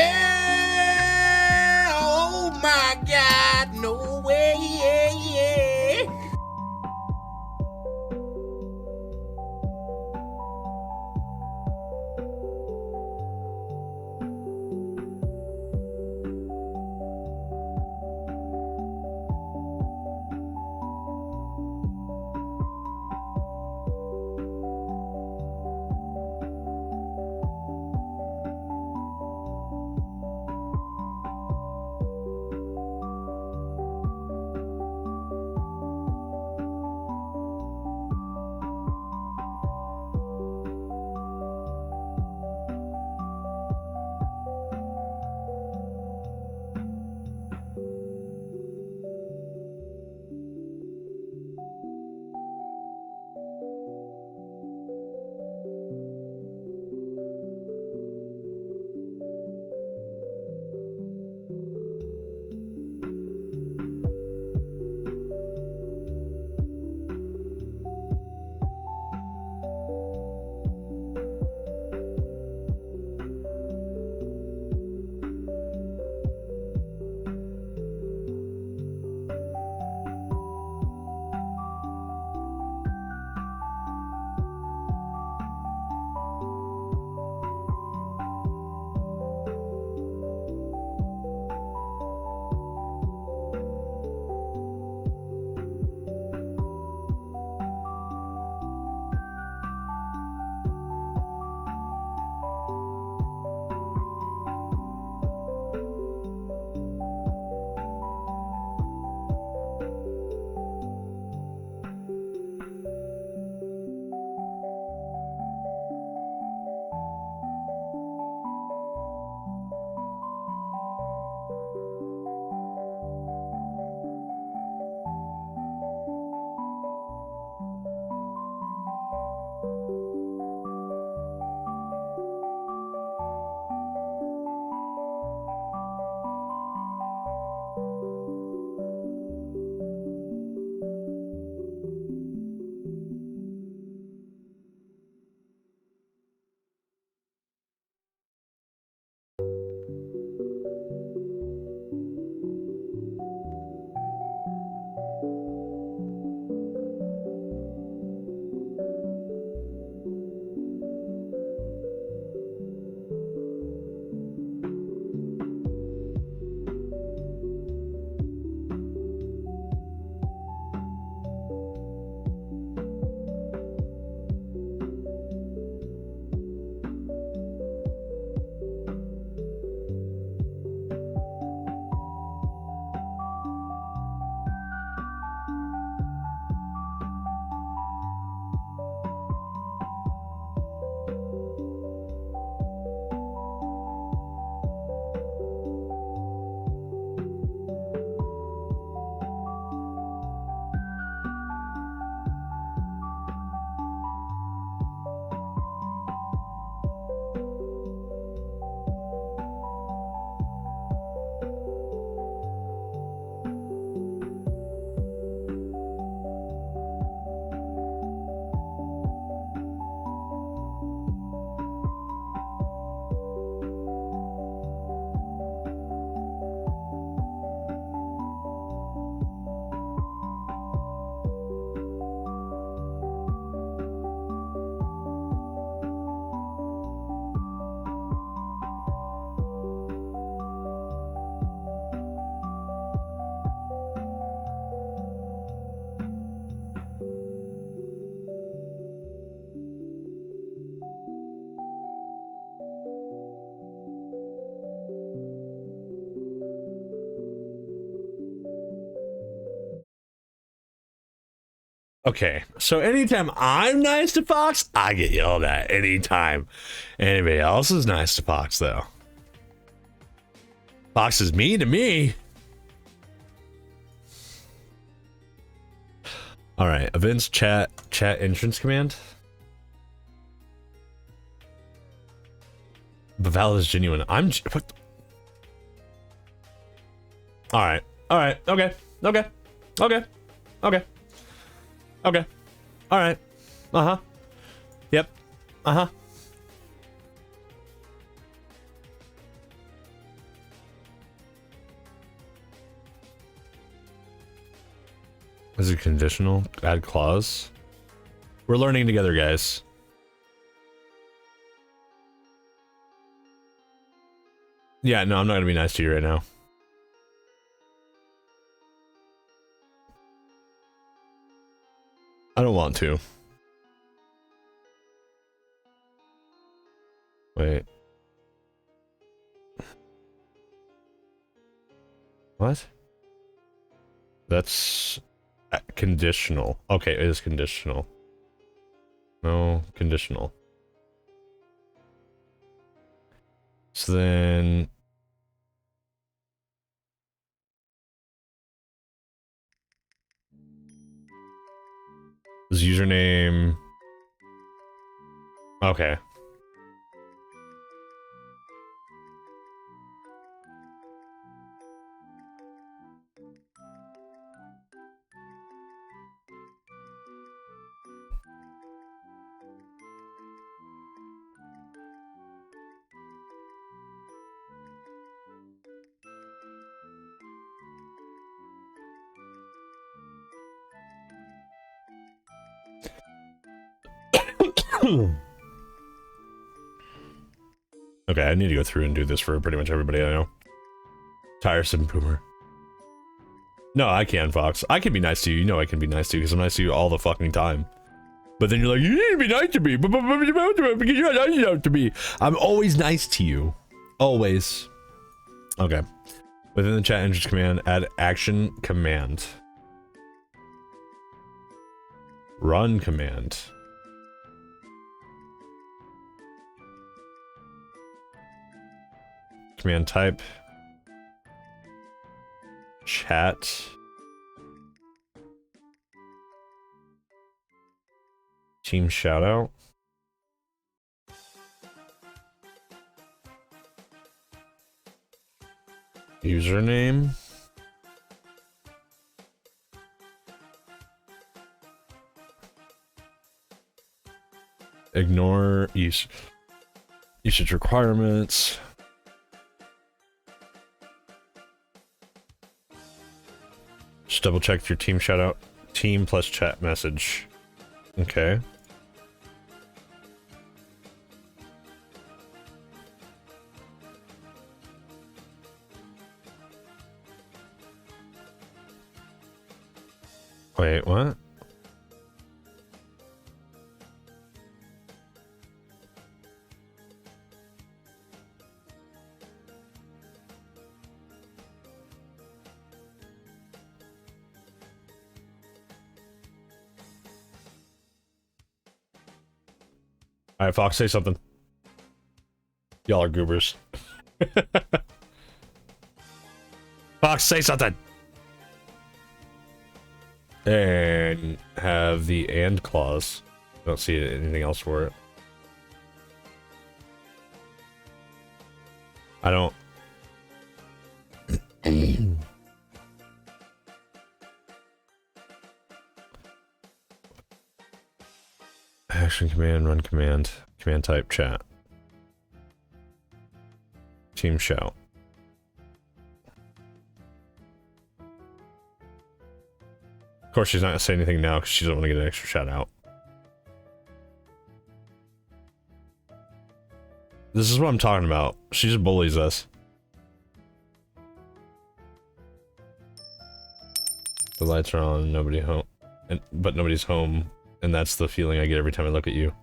Oh my God, no way, yeah, yeah. Okay, so anytime I'm nice to Fox, I get yelled at. Anytime anybody else is nice to Fox, though, Fox is mean to me. All right, events chat entrance command. But valid is genuine. What? All right. Okay. All right. Yep. Is it conditional? Add clause? We're learning together, guys. Yeah, no, I'm not gonna be nice to you right now. I don't want to. Wait. What? That's conditional. Okay, it is conditional. No, conditional. So then... Is username... Okay. Okay, I need to go through and do this for pretty much everybody I know. Tiresome boomer. No, I can, Fox. I can be nice to you. You know I can be nice to you because I'm nice to you all the fucking time. But then you're like, you need to be nice to me because you're not nice enough to me. I'm always nice to you. Always. Okay. Within the chat entrance command, add action command. Run command. Command type. Chat. Team shoutout. Username. Ignore usage requirements. Just double check your team shoutout. Team plus chat message. Okay. Wait, what? Alright, Fox, say something. Y'all are goobers. Fox, say something! And have the and clause. Don't see anything else for it. I don't... Action command, run command, command type, chat. Team shout. Of course, she's not gonna say anything now because she doesn't want to get an extra shout out. This is what I'm talking about. She just bullies us. The lights are on, nobody home, but nobody's home, and that's the feeling I get every time I look at you.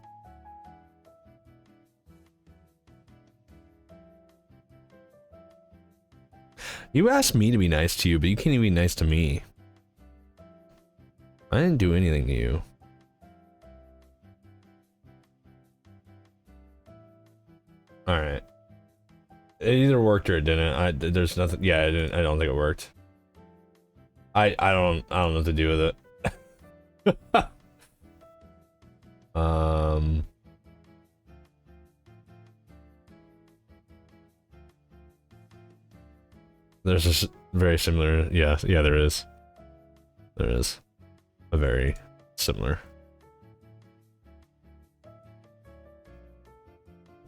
You asked me to be nice to you, but you can't even be nice to me. I didn't do anything to you. Alright. It either worked or it didn't. There's nothing. Yeah, it didn't. I don't think it worked. I don't know what to do with it. There's just very similar. Yeah, there is. There is a very similar.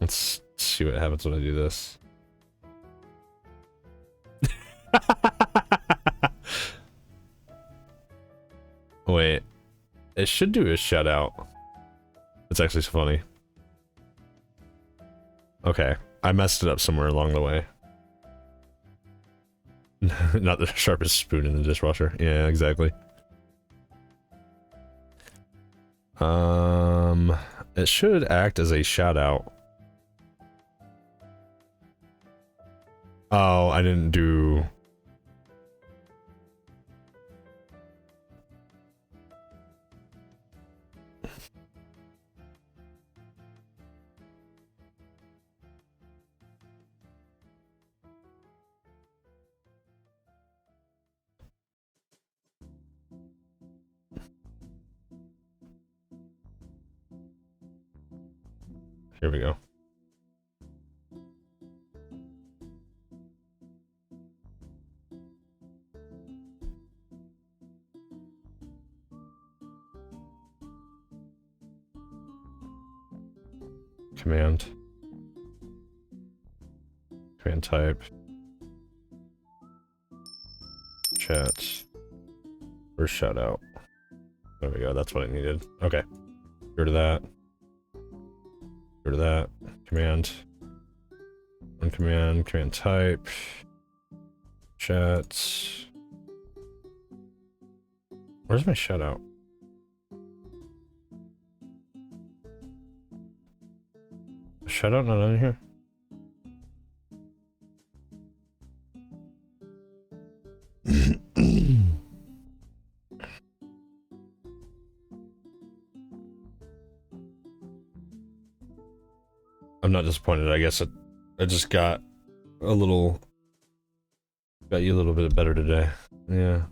Let's see what happens when I do this. Wait, it should do a shout out. It's actually so funny. Okay, I messed it up somewhere along the way. Not the sharpest spoon in the dishwasher. Yeah, exactly. It should act as a shout out. Oh, I didn't do... Here we go. Command type chat or shout out. There we go. That's what I needed. Okay. Get rid of that. Get rid of that. Command. Command type. Chat. Where's my shout out? Shout out not on here? I'm not disappointed. I guess I just got a little... Got you a little bit better today. Yeah.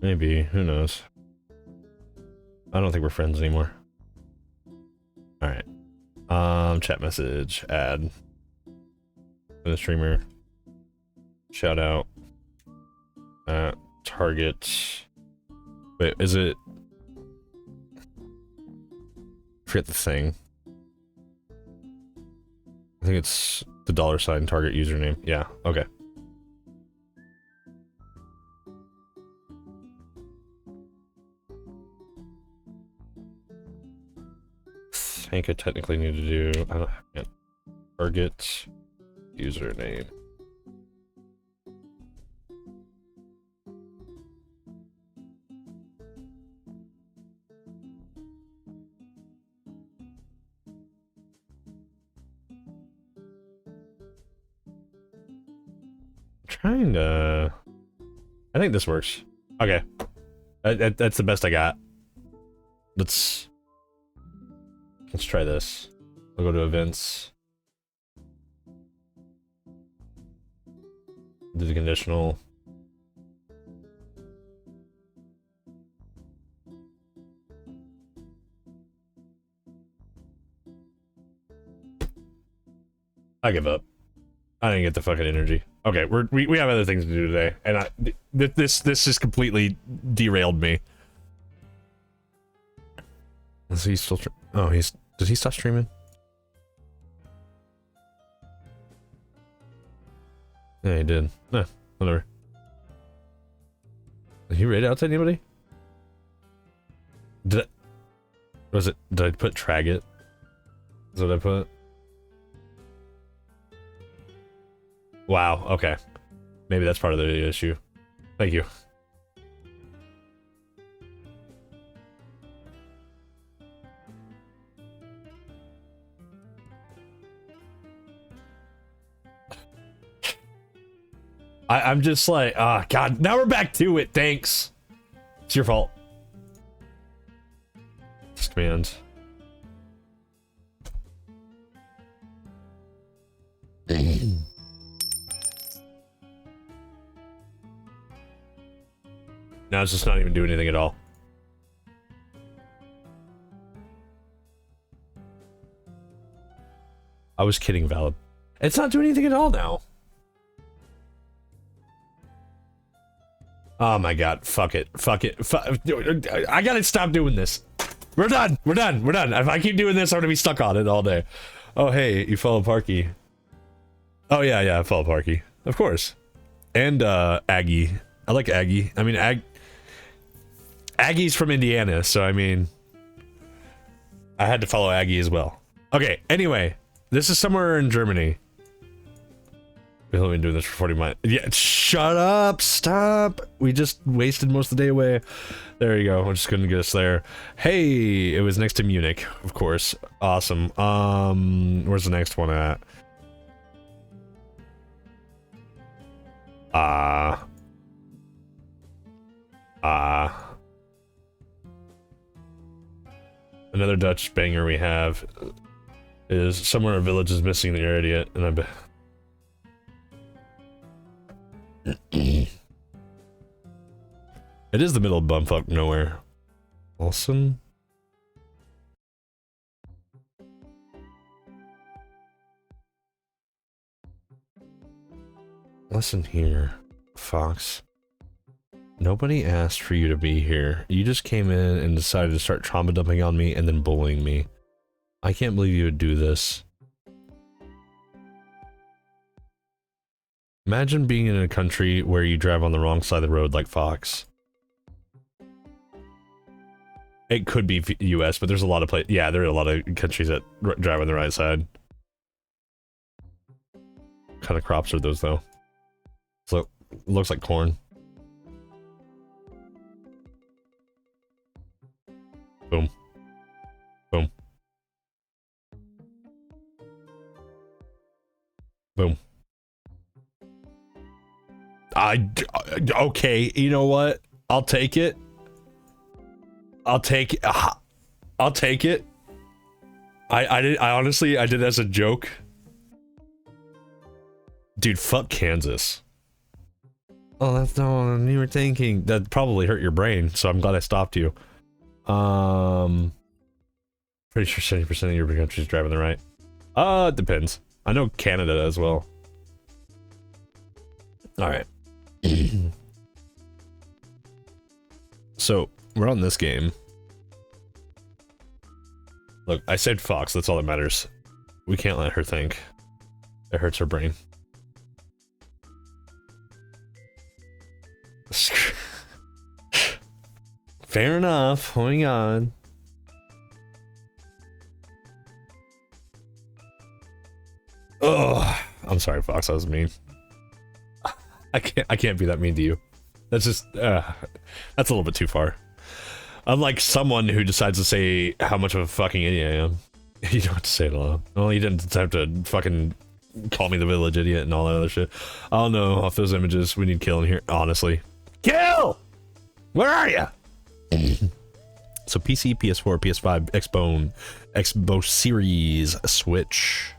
Maybe. Who knows? I don't think we're friends anymore. Alright. Chat message. Add. For the streamer. Shout out. Target. Wait, is it... Forget the thing. I think it's the $ target username. Yeah, okay. I think I technically need to do... I can't. Target username. I think this works. Okay. That's the best I got. Let's try this. I'll go to events. Do the conditional. I give up. I didn't get the fucking energy. Okay, we have other things to do today, and this just completely derailed me. Is he still? Oh, did he stop streaming? Yeah, he did. Nah, whatever. Did he raid out to anybody? Did I put Tragit? Is what I put? Wow, okay. Maybe that's part of the issue. Thank you. I'm just like, God, now we're back to it, thanks. It's your fault. This command. Now it's just not even doing anything at all. I was kidding, Valid. It's not doing anything at all now. Oh my god, fuck it. Fuck it. I gotta stop doing this. We're done. We're done. We're done. If I keep doing this, I'm gonna be stuck on it all day. Oh, hey, you follow Parky. Oh, yeah, I follow Parky. Of course. And, Aggie. I like Aggie. I mean, Aggie's from Indiana, so I mean... I had to follow Aggie as well. Okay, anyway. This is somewhere in Germany. We've only been doing this for 40 minutes. Yeah, shut up! Stop! We just wasted most of the day away. There you go. I'm just gonna get us there. Hey! It was next to Munich, of course. Awesome. Where's the next one at? Another Dutch banger we have is somewhere a village is missing the idiot, and I bet. It is the middle of bumfuck nowhere. Awesome. Listen here, Fox. Nobody asked for you to be here. You just came in and decided to start trauma dumping on me and then bullying me. I can't believe you would do this. Imagine being in a country where you drive on the wrong side of the road like Fox. It could be US, but there's a lot of places. Yeah, there are a lot of countries that drive on the right side. What kind of crops are those, though? So, looks like corn. Boom. Boom. Boom. Okay, you know what? I'll take it. I'll take it. I'll take it. I honestly, I did it as a joke. Dude, fuck Kansas. Oh, that's not what you were thinking. That probably hurt your brain, so I'm glad I stopped you. Pretty sure 70% of European countries drive on the right. It depends. I know Canada as well. Alright. So, we're on this game. Look, I said Fox, that's all that matters. We can't let her think. It hurts her brain. Fair enough, hang on. Oh, I'm sorry, Fox, that was mean. I can't be that mean to you. That's just, that's a little bit too far. Unlike someone who decides to say how much of a fucking idiot I am. You don't have to say it alone. Well, you didn't have to fucking call me the village idiot and all that other shit. Oh no, off those images, we need killing here, honestly. Kill! Where are you? So PC, PS4, PS5, Xbox Series, Switch.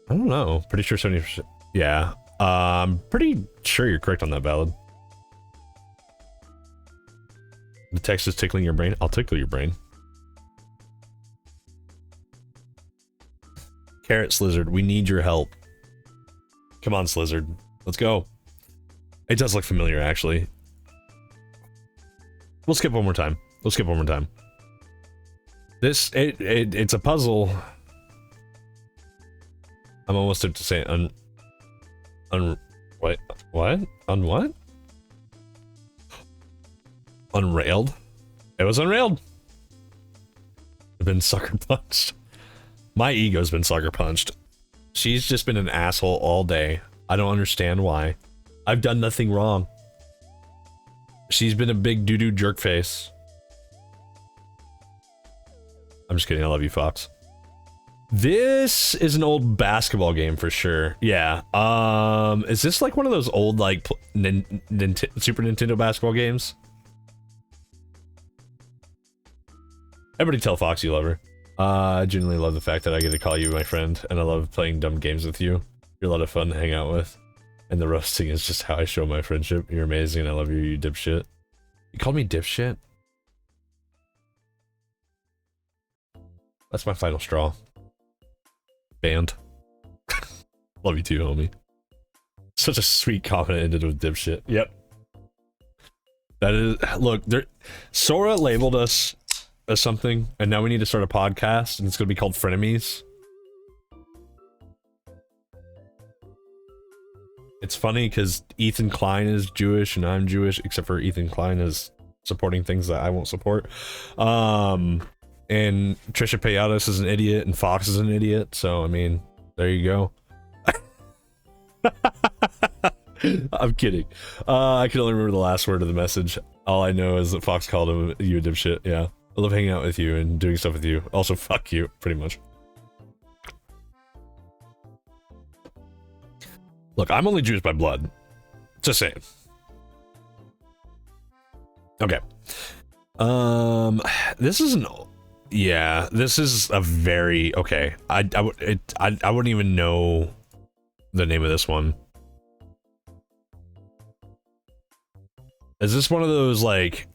I don't know. Pretty sure 70%. Yeah. I'm pretty sure you're correct on that, Ballad. The text is tickling your brain. I'll tickle your brain. Carrot Slizzard, we need your help. Come on, Slizzard. Let's go. It does look familiar, actually. We'll skip one more time. We'll skip one more time. This, it's a puzzle. I'm almost up to say what? On what? Unrailed? It was unrailed. I've been sucker punched. My ego's been sucker punched. She's just been an asshole all day. I don't understand why. I've done nothing wrong. She's been a big doo-doo jerk face. I'm just kidding, I love you, Fox. This is an old basketball game for sure. Yeah. Is this like one of those old like Super Nintendo basketball games? Everybody tell Fox you love her. I genuinely love the fact that I get to call you my friend, and I love playing dumb games with you. You're a lot of fun to hang out with. And the roasting is just how I show my friendship. You're amazing, and I love you, you dipshit. You called me dipshit? That's my final straw. Banned. Love you too, homie. Such a sweet comment ended with dipshit. Yep. That is, look, Sora labeled us as something, and now we need to start a podcast, and it's gonna be called Frenemies. It's funny because Ethan Klein is Jewish and I'm Jewish, except for Ethan Klein is supporting things that I won't support. And Trisha Paytas is an idiot and Fox is an idiot, so I mean, there you go. I'm kidding. I can only remember the last word of the message. All I know is that Fox called him you a dipshit. Yeah. I love hanging out with you and doing stuff with you. Also, fuck you, pretty much. Look, I'm only Jewish by blood. Just saying. Okay. This is an... Yeah, this is a very... Okay. I wouldn't even know the name of this one. Is this one of those, like,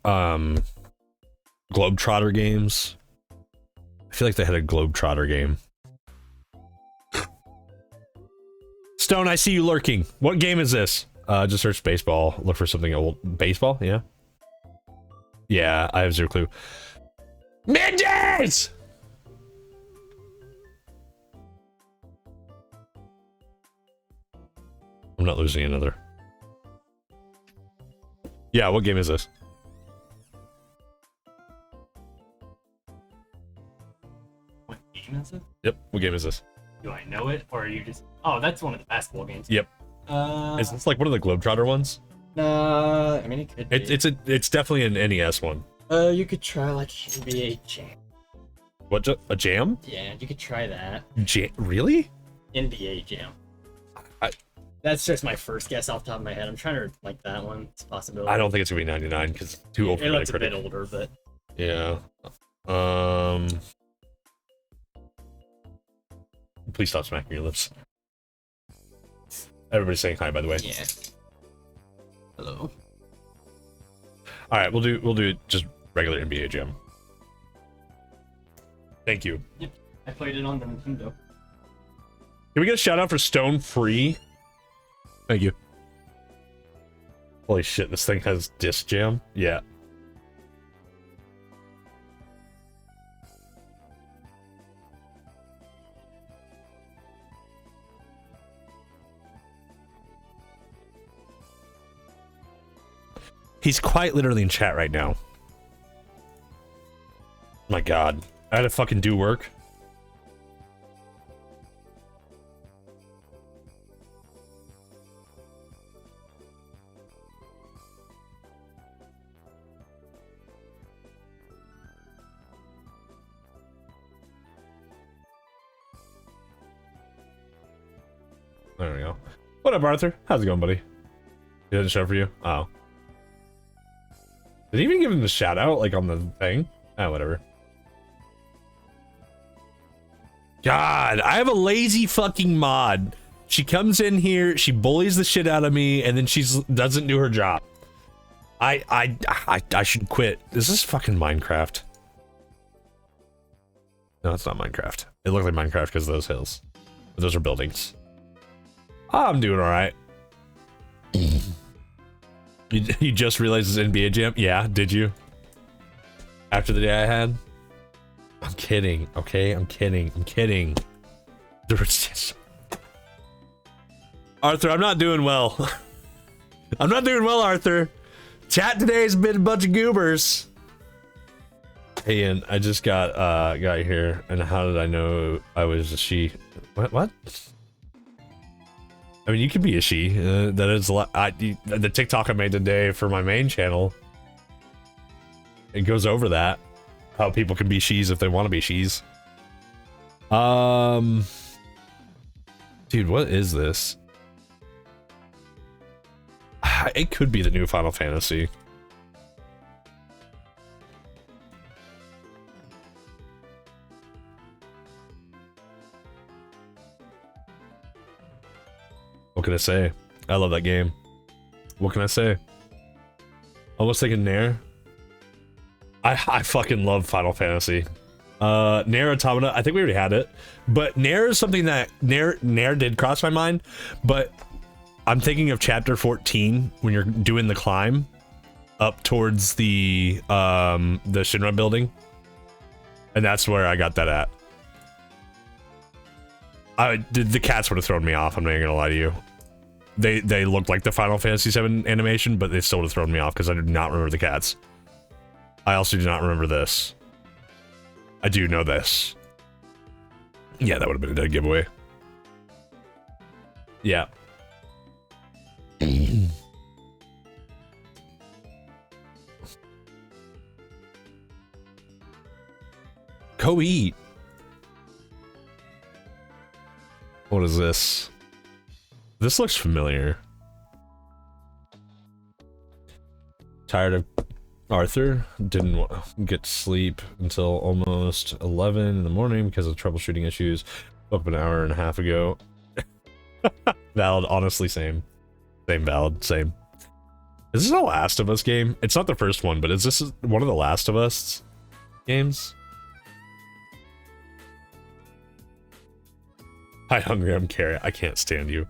Globetrotter games? I feel like they had a Globetrotter game. Stone, I see you lurking. What game is this? Just search baseball. Look for something old. Baseball? Yeah. Yeah, I have zero clue. Middays! I'm not losing another. Yeah, what game is this? What game is it? Yep, what game is this? Do I know it, or are you just... Oh, that's one of the basketball games. Yep. Is this like one of the Globetrotter ones? I mean, it could be. It's definitely an NES one. You could try, like, NBA Jam. What, a jam? Yeah, you could try that. Really? NBA Jam. That's just my first guess off the top of my head. I'm trying to like that one. It's a possibility. I don't think it's gonna be 99 because it's too old for It looks a Metacritic. bit older, but Yeah. Please stop smacking your lips. Everybody's saying hi, by the way. yeah. Hello. All right, we'll do just regular NBA Jam. Thank you. Yep. I played it on the Nintendo. Can we get a shout out for Stone Free? Thank you. Holy shit, this thing has disc jam? Yeah. He's quite literally in chat right now. My god. I had to fucking do work. There we go. What up, Arthur? How's it going, buddy? He didn't show for you? Oh. Did he even give him the shout out, like, on the thing? Ah, whatever. God, I have a lazy fucking mod. She comes in here, she bullies the shit out of me, and then she doesn't do her job. I should quit. Is this fucking Minecraft? No, it's not Minecraft. It looked like Minecraft because of those hills. But those are buildings. I'm doing alright. You just realized it's NBA Jam? Yeah, did you? After the day I had? I'm kidding, okay? I'm kidding. Arthur, I'm not doing well. I'm not doing well, Arthur. Chat today has been a bunch of goobers. Hey, Ian, I just got here, and how did I know I was a she? What? I mean, you could be a she. That is a lot. The TikTok I made today for my main channel, it goes over that. How people can be she's if they want to be she's. Dude, what is this? It could be the new Final Fantasy. What can I say? I love that game. What can I say? Almost thinking Nair. I fucking love Final Fantasy. Nair Automata, I think we already had it. But Nair is something that Nair did cross my mind, but I'm thinking of chapter 14 when you're doing the climb up towards the Shinra building. And that's where I got that at. The cats would have thrown me off, I'm not even gonna lie to you. They looked like the Final Fantasy VII animation, but they still would have thrown me off because I did not remember the cats. I also do not remember this. I do know this. Yeah, that would have been a dead giveaway. Yeah. Go eat. What is this? This looks familiar. Tired of Arthur. Didn't get to sleep until almost 11 in the morning because of troubleshooting issues. Woke up an hour and a half ago. Valid, honestly, same. Same, valid, same. Is this a Last of Us game? It's not the first one, but is this one of the Last of Us games? Hi, Hungry, I'm Carrie. I can't stand you.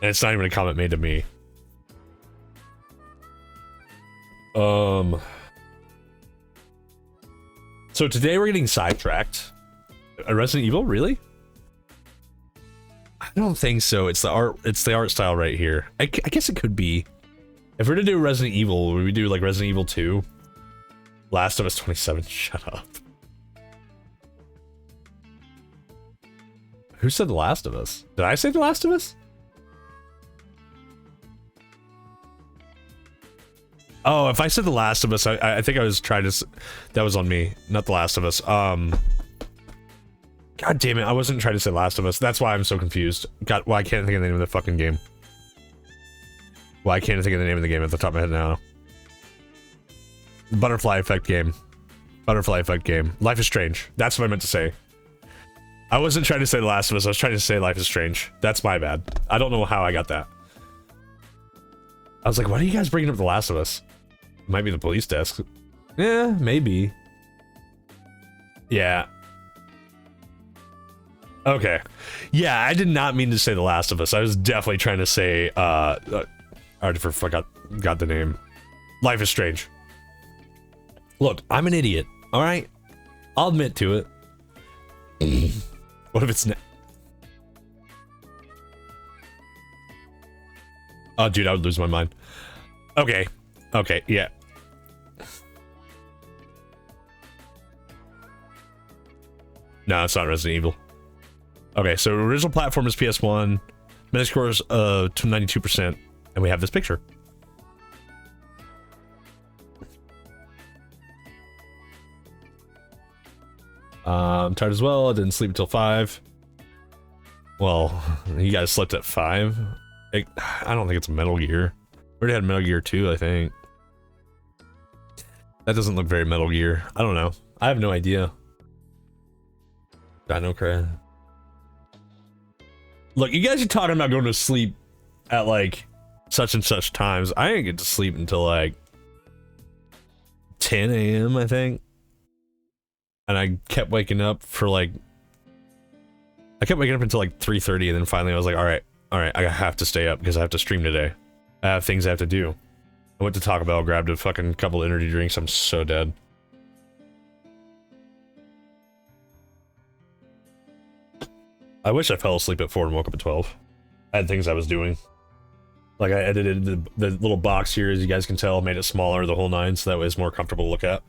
And it's not even a comment made to me. So today we're getting sidetracked. A Resident Evil, really? I don't think so. It's the art style right here. I guess it could be. If we're to do Resident Evil, would we do like Resident Evil 2? Last of Us 27, shut up. Who said The Last of Us? Did I say The Last of Us? Oh, if I said The Last of Us, I think I was trying to... That was on me, not The Last of Us. God damn it, I wasn't trying to say Last of Us. That's why I'm so confused. God, why can't I think of the name of the fucking game? Why can't I think of the name of the game at the top of my head now? Butterfly Effect game. Butterfly Effect game. Life is Strange. That's what I meant to say. I wasn't trying to say The Last of Us, I was trying to say Life is Strange. That's my bad. I don't know how I got that. I was like, why are you guys bringing up The Last of Us? It might be the police desk. Yeah, maybe. Yeah. Okay. Yeah, I did not mean to say The Last of Us. I was definitely trying to say, I forgot the name. Life is Strange. Look, I'm an idiot, alright? I'll admit to it. What if it's oh, dude, I would lose my mind. Okay. Okay, yeah. No, it's not Resident Evil. Okay, so original platform is PS1. Metascore is to 92%, and we have this picture. I'm tired as well. I didn't sleep until 5. Well, you guys slept at 5. I don't think it's Metal Gear. We already had Metal Gear 2, I think. That doesn't look very Metal Gear. I don't know. I have no idea. Dino Crash. Look, you guys are talking about going to sleep at like such and such times. I didn't get to sleep until like 10 a.m. I think. And I kept waking up for like... I kept waking up until like 3:30, and then finally I was like, alright, I have to stay up because I have to stream today. I have things I have to do. I went to Taco Bell, grabbed a fucking couple energy drinks, I'm so dead. I wish I fell asleep at 4 and woke up at 12. I had things I was doing. Like I edited the little box here, as you guys can tell, made it smaller, the whole 9, so that way it's more comfortable to look at.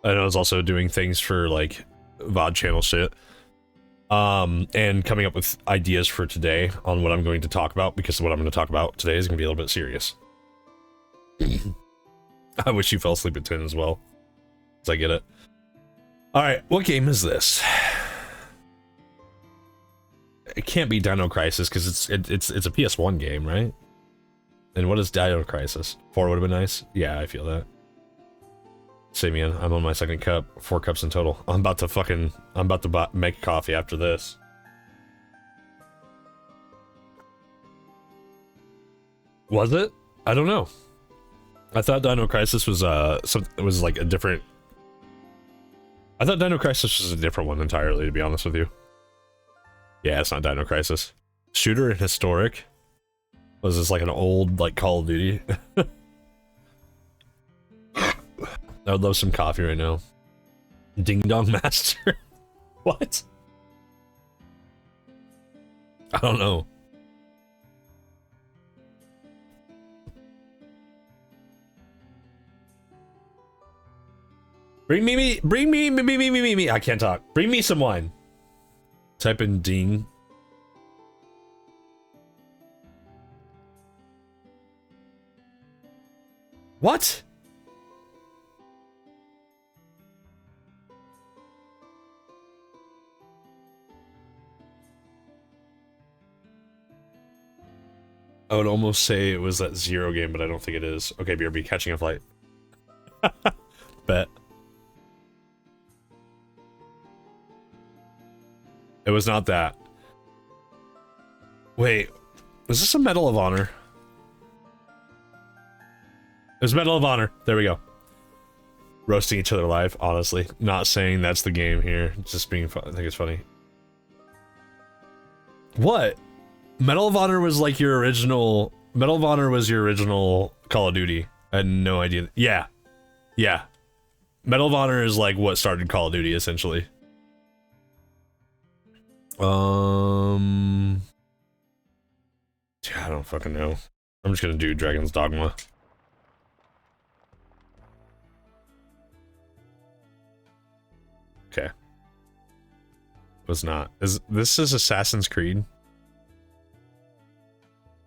And I was also doing things for like VOD channel shit. And coming up with ideas for today on what I'm going to talk about, because what I'm going to talk about today is going to be a little bit serious. I wish you fell asleep at 10 as well, as I get it. Alright, what game is this? It can't be Dino Crisis, because it's a PS1 game, right? And what is Dino Crisis? 4 would have been nice? Yeah, I feel that. Simeon, I'm on my second cup. 4 cups in total. I'm about to make coffee after this. Was it? I don't know. I thought Dino Crisis was it was like a different. I thought Dino Crisis was a different one entirely, to be honest with you. Yeah, it's not Dino Crisis. Shooter and Historic. Was this like an old like Call of Duty? I would love some coffee right now. Ding Dong Master. What? I don't know. Bring me. I can't talk. Bring me some wine. Type in ding. What? I would almost say it was that Zero game, but I don't think it is. Okay, BRB, catching a flight. Bet. It was not that. Wait, is this a Medal of Honor? It was Medal of Honor. There we go. Roasting each other live, honestly. Not saying that's the game here. Just being fun. I think it's funny. What? Medal of Honor was like your original... Medal of Honor was your original Call of Duty. I had no idea. Yeah. Yeah. Medal of Honor is like what started Call of Duty, essentially. Yeah, I don't fucking know. I'm just gonna do Dragon's Dogma. Okay. Was not. This is Assassin's Creed?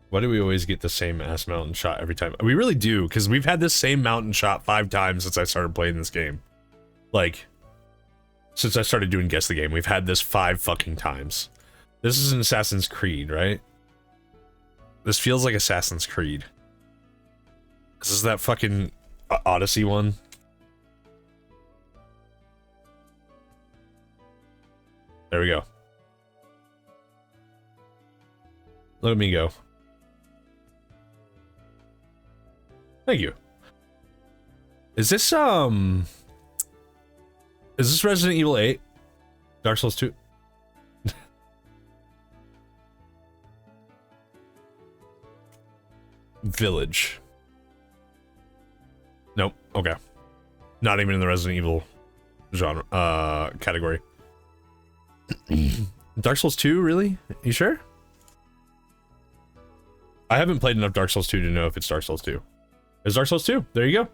Why do we always get the same ass mountain shot every time? We really do, because we've had this same mountain shot 5 times since I started playing this game. Like, since I started doing Guess the Game, we've had this 5 fucking times. This is an Assassin's Creed, right? This feels like Assassin's Creed. This is that fucking Odyssey one. There we go. Look at me go. Thank you. Is this Resident Evil 8? Dark Souls 2? Village. Nope. Okay. Not even in the Resident Evil genre category. Dark Souls 2, really? You sure? I haven't played enough Dark Souls 2 to know if it's Dark Souls 2. It's Dark Souls 2. There you go.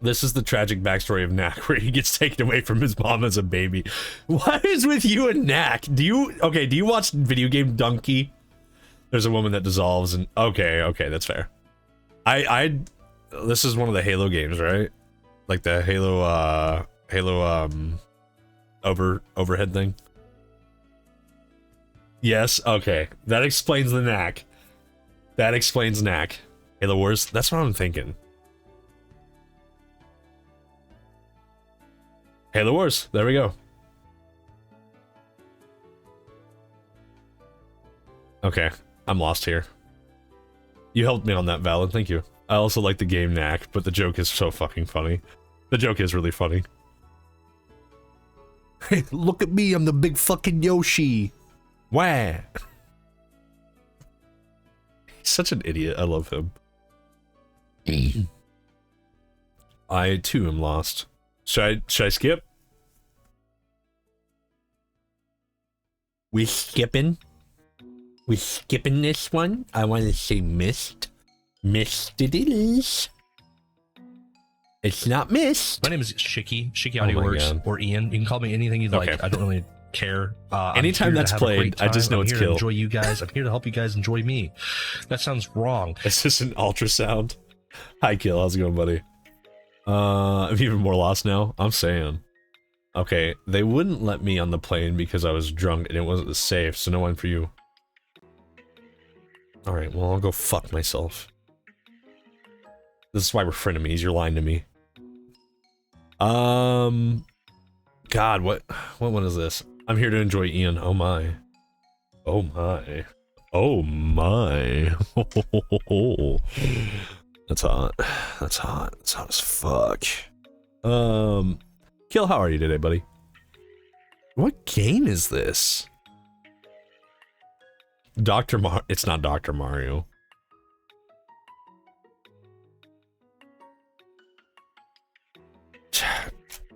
This is the tragic backstory of Knack, where he gets taken away from his mom as a baby. What is with you and Knack? Do you watch Video Game Donkey? There's a woman that dissolves and okay, that's fair. This is one of the Halo games, right? Like the Halo overhead thing. Yes, okay. That explains the Knack. That explains Knack. Halo Wars, that's what I'm thinking. Halo Wars, there we go. Okay, I'm lost here. You helped me on that, Valid, thank you. I also like the game Knack, but the joke is so fucking funny. The joke is really funny. Hey, look at me, I'm the big fucking Yoshi. Wah. He's such an idiot, I love him. I too am lost. Should I skip? We skipping this one? I want to say missed. Missed it is. It's not missed. My name is Shiki Audio Works, or Ian. You can call me anything you'd like. I don't really care. Anytime that's played, I just know it's Kill. Kill. To enjoy you guys. I'm here to help you guys enjoy me. That sounds wrong. It's just an ultrasound. Hi, Kill. How's it going, buddy? I'm even more lost now. I'm saying. Okay, they wouldn't let me on the plane because I was drunk and it wasn't safe, so no one for you. Alright, well, I'll go fuck myself. This is why we're frenemies. You're lying to me. God, what one is this? I'm here to enjoy Ian. Oh my. Oh my. Oh my. That's hot. That's hot. That's hot as fuck. Kill, how are you today, buddy? What game is this? It's not Dr. Mario.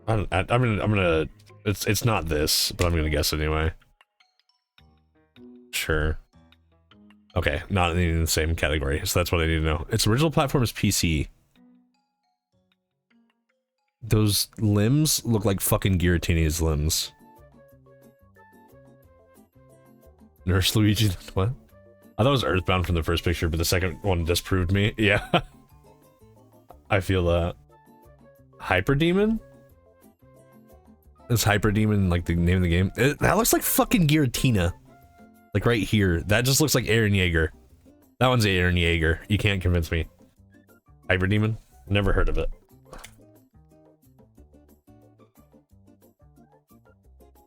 I'm gonna it's not this, but I'm gonna guess anyway. Sure. Okay, not in the same category, so that's what I need to know. Its original platform is PC. Those limbs look like fucking Giratini's limbs. Nurse Luigi, what? I thought it was Earthbound from the first picture, but the second one disproved me. Yeah. I feel that. Hyper Demon? Is Hyper Demon like the name of the game? That looks like fucking Giratina. Like right here. That just looks like Eren Yeager. That one's Eren Yeager. You can't convince me. Hyper Demon? Never heard of it.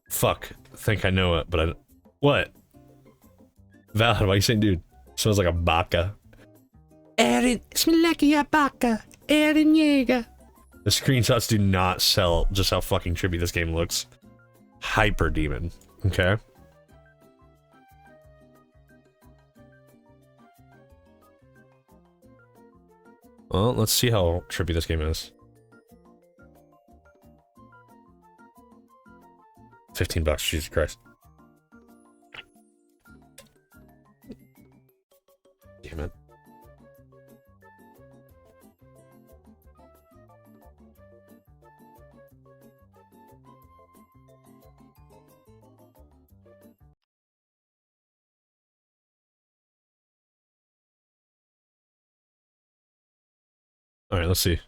Fuck. Think I know it, but I... What? Valid, why are you saying dude? Smells like a baka. Eren... Smells like a baka. Eren Yeager. The screenshots do not sell just how fucking trippy this game looks. Hyper Demon. Okay. Well, let's see how trippy this game is. $15, Jesus Christ. Damn it. All right, let's see.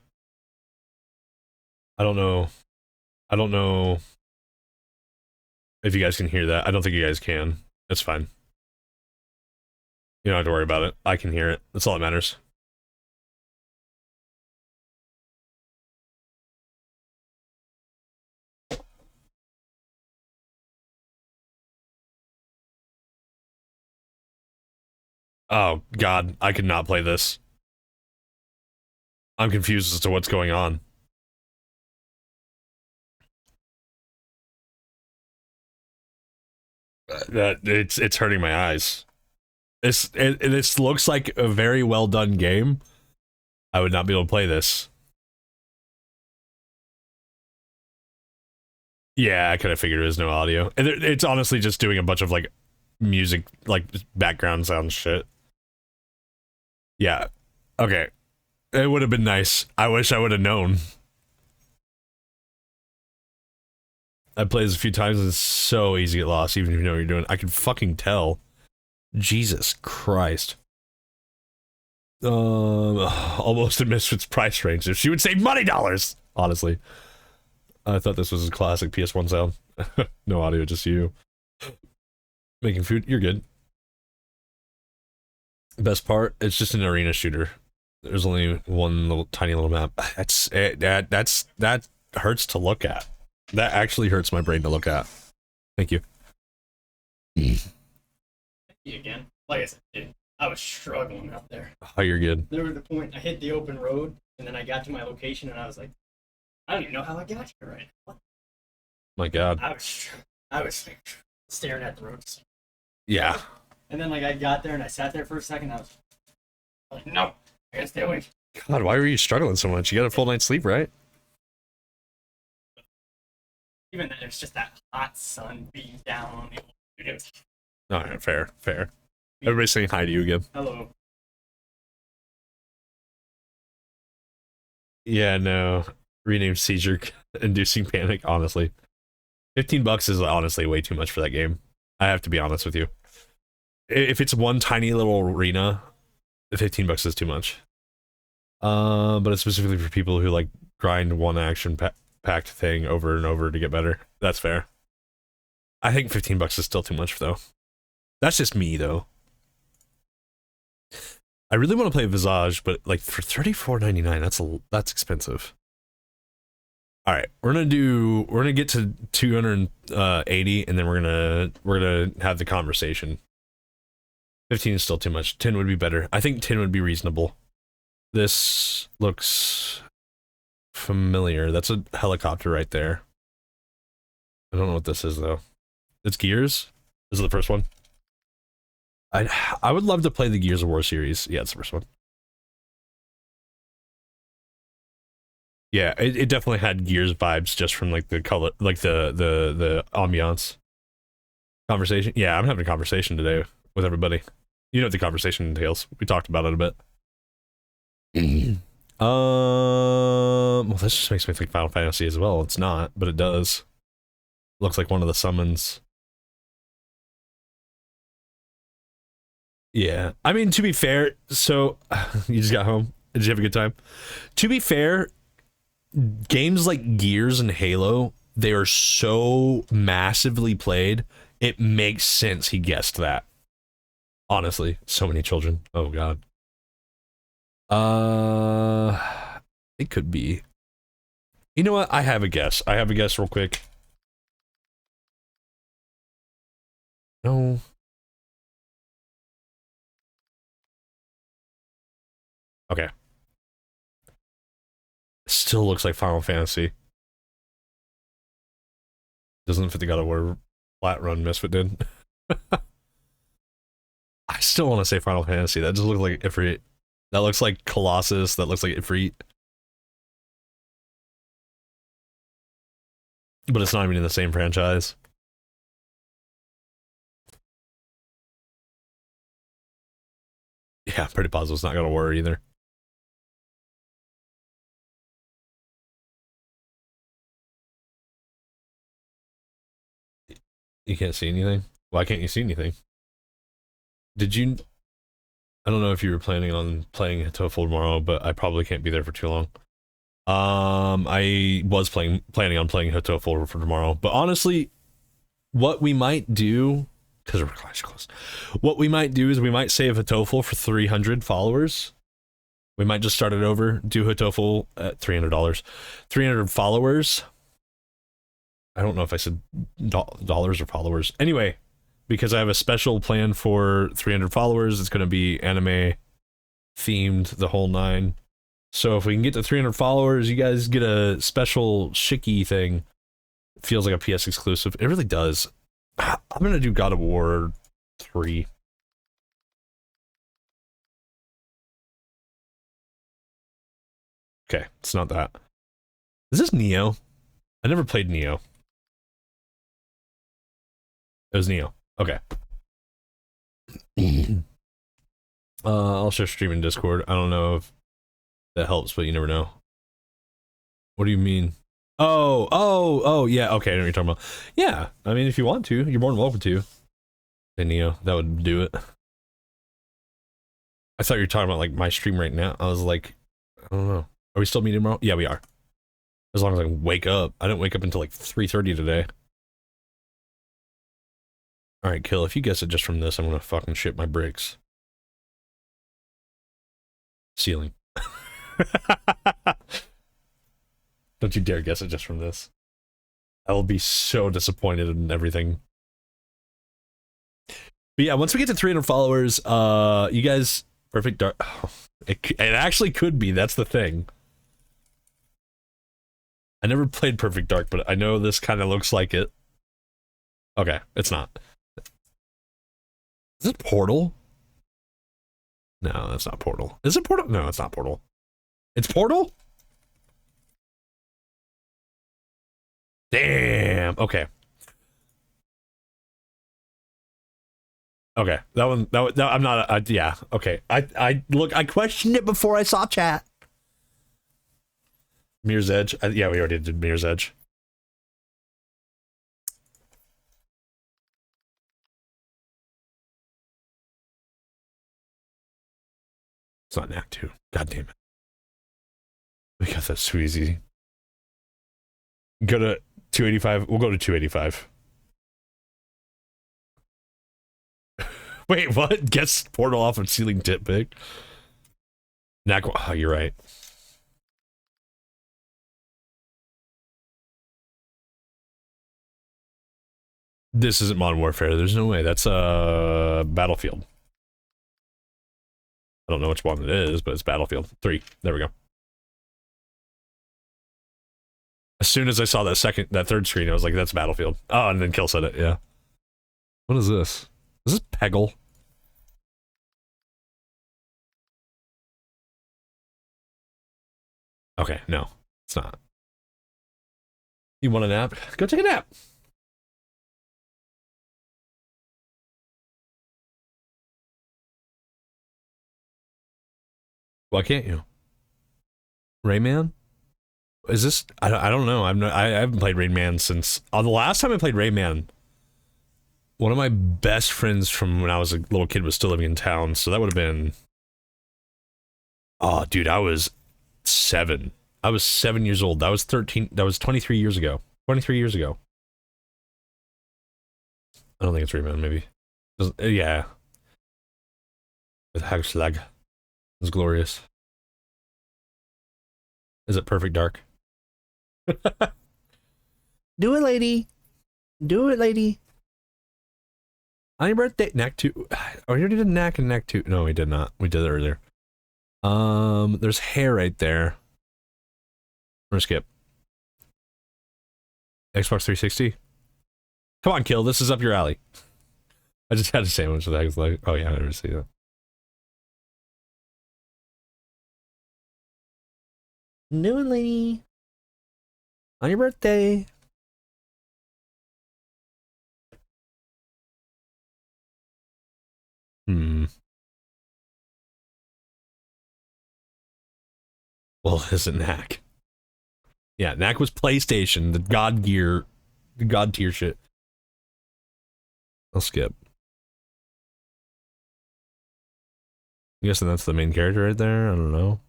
I don't know if you guys can hear that. I don't think you guys can. That's fine. You don't have to worry about it. I can hear it. That's all that matters. Oh, God. I could not play this. I'm confused as to what's going on. It's hurting my eyes. This looks like a very well done game. I would not be able to play this. Yeah, I kind of figured there's no audio. And it's honestly just doing a bunch of like music, like background sound shit. Yeah. Okay. It would have been nice. I wish I would have known. I played this a few times and it's so easy to get lost, even if you know what you're doing. I can fucking tell. Jesus Christ. Almost in Misfits price range. If she would save money dollars, honestly. I thought this was a classic PS1 sound. No audio, just you. Making food, you're good. Best part, it's just an arena shooter. There's only one little tiny little map. That hurts to look at. That actually hurts my brain to look at. Thank you. Thank you again. Like I said, dude, I was struggling out there. Oh, you're good. There was the point I hit the open road, and then I got to my location, and I was like, I don't even know how I got here right now. My God. I was like, staring at the road. Yeah. And then like I got there and I sat there for a second. I was like, no, I gotta stay awake. God, why were you struggling so much? You got a full night's sleep, right? Even then, there's just that hot sun beating down on me. Dude, it was... All right, fair, fair. Everybody's saying hi to you again. Hello. Yeah, no. Rename seizure inducing panic, honestly. $15 is honestly way too much for that game. I have to be honest with you. If it's one tiny little arena, $15 is too much. But it's specifically for people who like grind one action packed thing over and over to get better. That's fair. I think $15 is still too much though. That's just me though. I really want to play Visage, but like for $34.99, that's expensive. All right, we're gonna get to 280, and then we're gonna have the conversation. 15 is still too much. 10 would be better. I think 10 would be reasonable. This looks familiar. That's a helicopter right there. I don't know what this is though. It's Gears. This is the first one. I would love to play the Gears of War series. Yeah, it's the first one. Yeah, it definitely had Gears vibes just from like the color, like the ambiance. Conversation. Yeah, I'm having a conversation today with everybody. You know what the conversation entails. We talked about it a bit. Well, this just makes me think Final Fantasy as well. It's not, but it does. Looks like one of the summons. Yeah, I mean, to be fair, so you just got home. Did you have a good time? To be fair, games like Gears and Halo, they are so massively played, it makes sense he guessed that. Honestly, so many children. Oh god. It could be. You know what? I have a guess. I have a guess real quick. No. Okay. Still looks like Final Fantasy. Doesn't fit the God of War flat run Misfit did. I still want to say Final Fantasy. That just looks like Ifrit. That looks like Colossus. That looks like Ifrit. But it's not even in the same franchise. Yeah, pretty positive it's not God of War either. You can't see anything? Why can't you see anything? Did you... I don't know if you were planning on playing TOEFL tomorrow, but I probably can't be there for too long. I was planning on playing TOEFL for tomorrow, but honestly, what we might do, because we're close, what we might do is we might save TOEFL for 300 followers. We might just start it over, do TOEFL at $300. 300 followers. I don't know if I said dollars or followers. Anyway, because I have a special plan for 300 followers, it's going to be anime themed, the whole nine. So if we can get to 300 followers, you guys get a special Shiki thing. It feels like a PS exclusive. It really does. I'm going to do God of War 3. Okay, it's not that. Is this Neo? I never played Neo. It was Neo. Okay. I'll share stream in Discord. I don't know if that helps, but you never know. What do you mean? Oh, yeah, okay, I know what you're talking about. Yeah, I mean, if you want to, you're more than welcome to. Hey, Neo, that would do it. I thought you were talking about, like, my stream right now. I was like, I don't know. Are we still meeting tomorrow? Yeah, we are. As long as I wake up. I didn't wake up until, like, 3:30 today. Alright, Kill, if you guess it just from this, I'm gonna fucking shit my bricks. Ceiling. Don't you dare guess it just from this. I will be so disappointed in everything. But yeah, once we get to 300 followers, you guys, Perfect Dark... Oh, it actually could be, that's the thing. I never played Perfect Dark, but I know this kind of looks like it. Okay, it's not. Is it Portal? No, that's not Portal. Is it Portal? No, it's not Portal. It's Portal? Damn. Okay. Okay. That one, I'm not, yeah. Okay. Look, I questioned it before I saw chat. Mirror's Edge. Yeah, we already did Mirror's Edge. It's not an Act 2. God damn it. We got that too easy. Go to 285. We'll go to 285. Wait, what? Guess Portal off of Ceiling Tip Pick? Oh, you're right. This isn't Modern Warfare. There's no way. That's Battlefield. I don't know which one it is, but it's Battlefield 3. There we go. As soon as I saw that third screen, I was like, that's Battlefield. Oh, and then Kill said it, yeah. What is this? Is this Peggle? Okay, no, it's not. You want a nap? Go take a nap. Why can't you? Rayman? Is this? I don't know. I haven't played Rayman since the last time I played Rayman. One of my best friends from when I was a little kid was still living in town, so that would have been. Oh, dude, I was 7. I was 7 years old. That was 13. That was 23 years ago. 23 years ago. I don't think it's Rayman. Maybe. Yeah. With Hagslag. It's glorious. Is it Perfect Dark? Do it, lady. Do it, lady. On your birthday, Knack 2. Oh, you already did Knack and Knack 2. No, we did not. We did it earlier. There's hair right there. I'm gonna skip. Xbox 360. Come on, Kill. This is up your alley. I just had a sandwich with eggs. Like, oh yeah, I never see that. New lady. On your birthday. Well, isn't Knack? Yeah, Knack was PlayStation, the God Gear, the God tier shit. I'll skip. I'm guessing that's the main character right there. I don't know.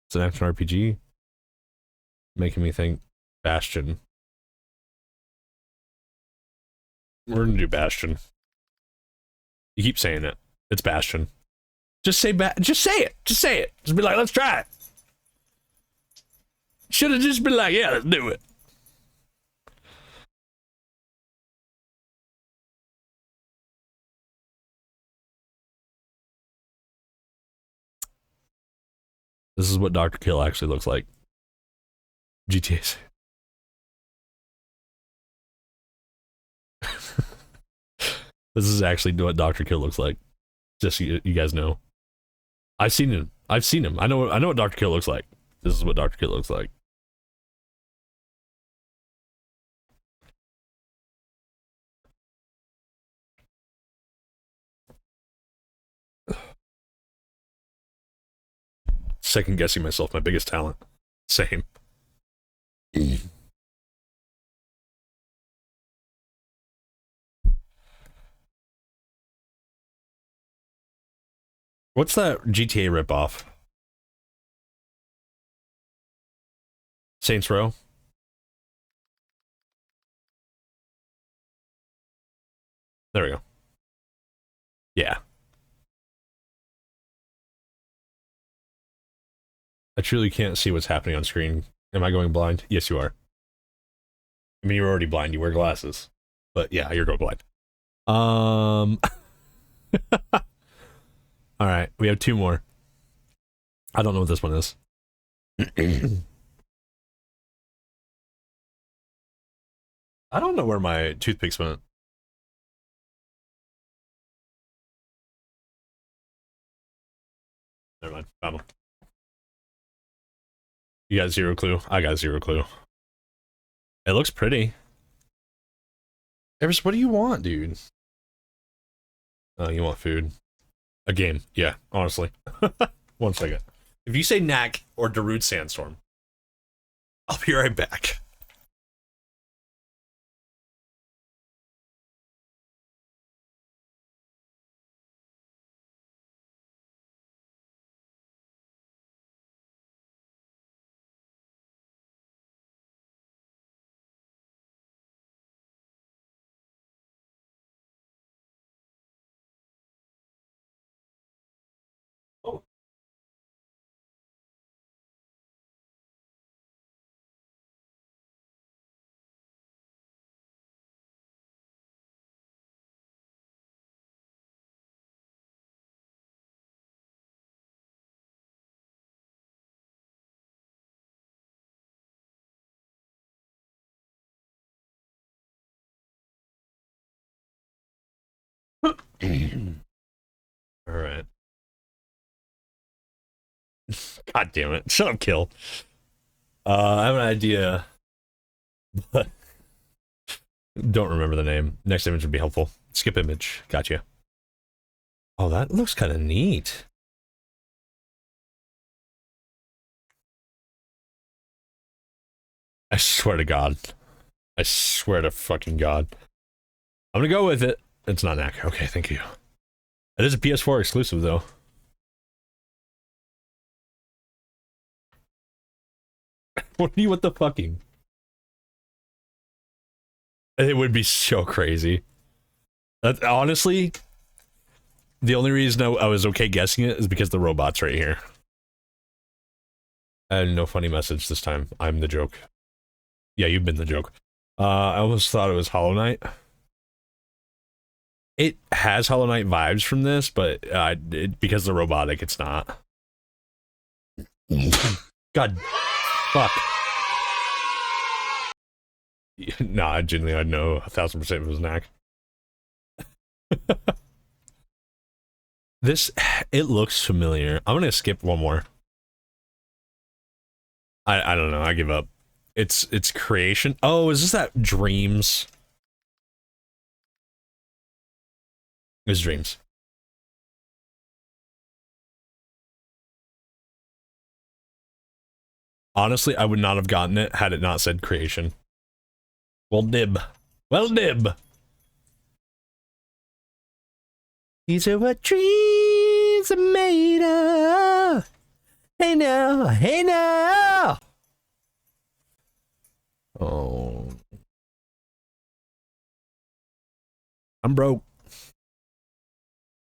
It's an action RPG. Making me think Bastion. We're gonna do Bastion. You keep saying it. It's Bastion. Just say just say it. Just say it. Just be like, let's try it. Should have just been like, yeah, let's do it. This is what Dr. Kill actually looks like. GTA. This is actually what Dr. Kill looks like. Just so you guys know. I've seen him. I've seen him. I know what Dr. Kill looks like. This is what Dr. Kill looks like. Second guessing myself, my biggest talent. Same. What's that GTA ripoff? Saints Row? There we go. Yeah. I truly can't see what's happening on screen. Am I going blind? Yes, you are. I mean, you're already blind. You wear glasses. But yeah, you're going blind. All right, we have 2 more. I don't know what this one is. I don't know where my toothpicks went. Never mind. Found them. You got 0 clue. I got 0 clue. It looks pretty. Everest, what do you want, dude? Oh, you want food. A game. Yeah, honestly. 1 second. If you say Knack or Darude Sandstorm, I'll be right back. All right. God damn it. Shut up, Kill. I have an idea, but don't remember the name. Next image would be helpful. Skip image. Gotcha. Oh, that looks kind of neat. I swear to God. I swear to fucking God. I'm gonna go with it. It's not Knack. Okay, thank you. It is a PS4 exclusive, though. What the fucking? It would be so crazy. That, honestly, the only reason I was okay guessing it is because the robot's right here. And no funny message this time. I'm the joke. Yeah, you've been the joke. I almost thought it was Hollow Knight. It has Hollow Knight vibes from this, but because the robotic, it's not. God, fuck. Nah, genuinely, I'd know 1000% if it was Knack. This, it looks familiar. I'm gonna skip one more. I don't know. I give up. It's creation. Oh, is this that Dreams? It's Dreams. Honestly, I would not have gotten it had it not said creation. Well, nib. Well, nib. These are what dreams are made of. Hey now, hey now. Oh. I'm broke.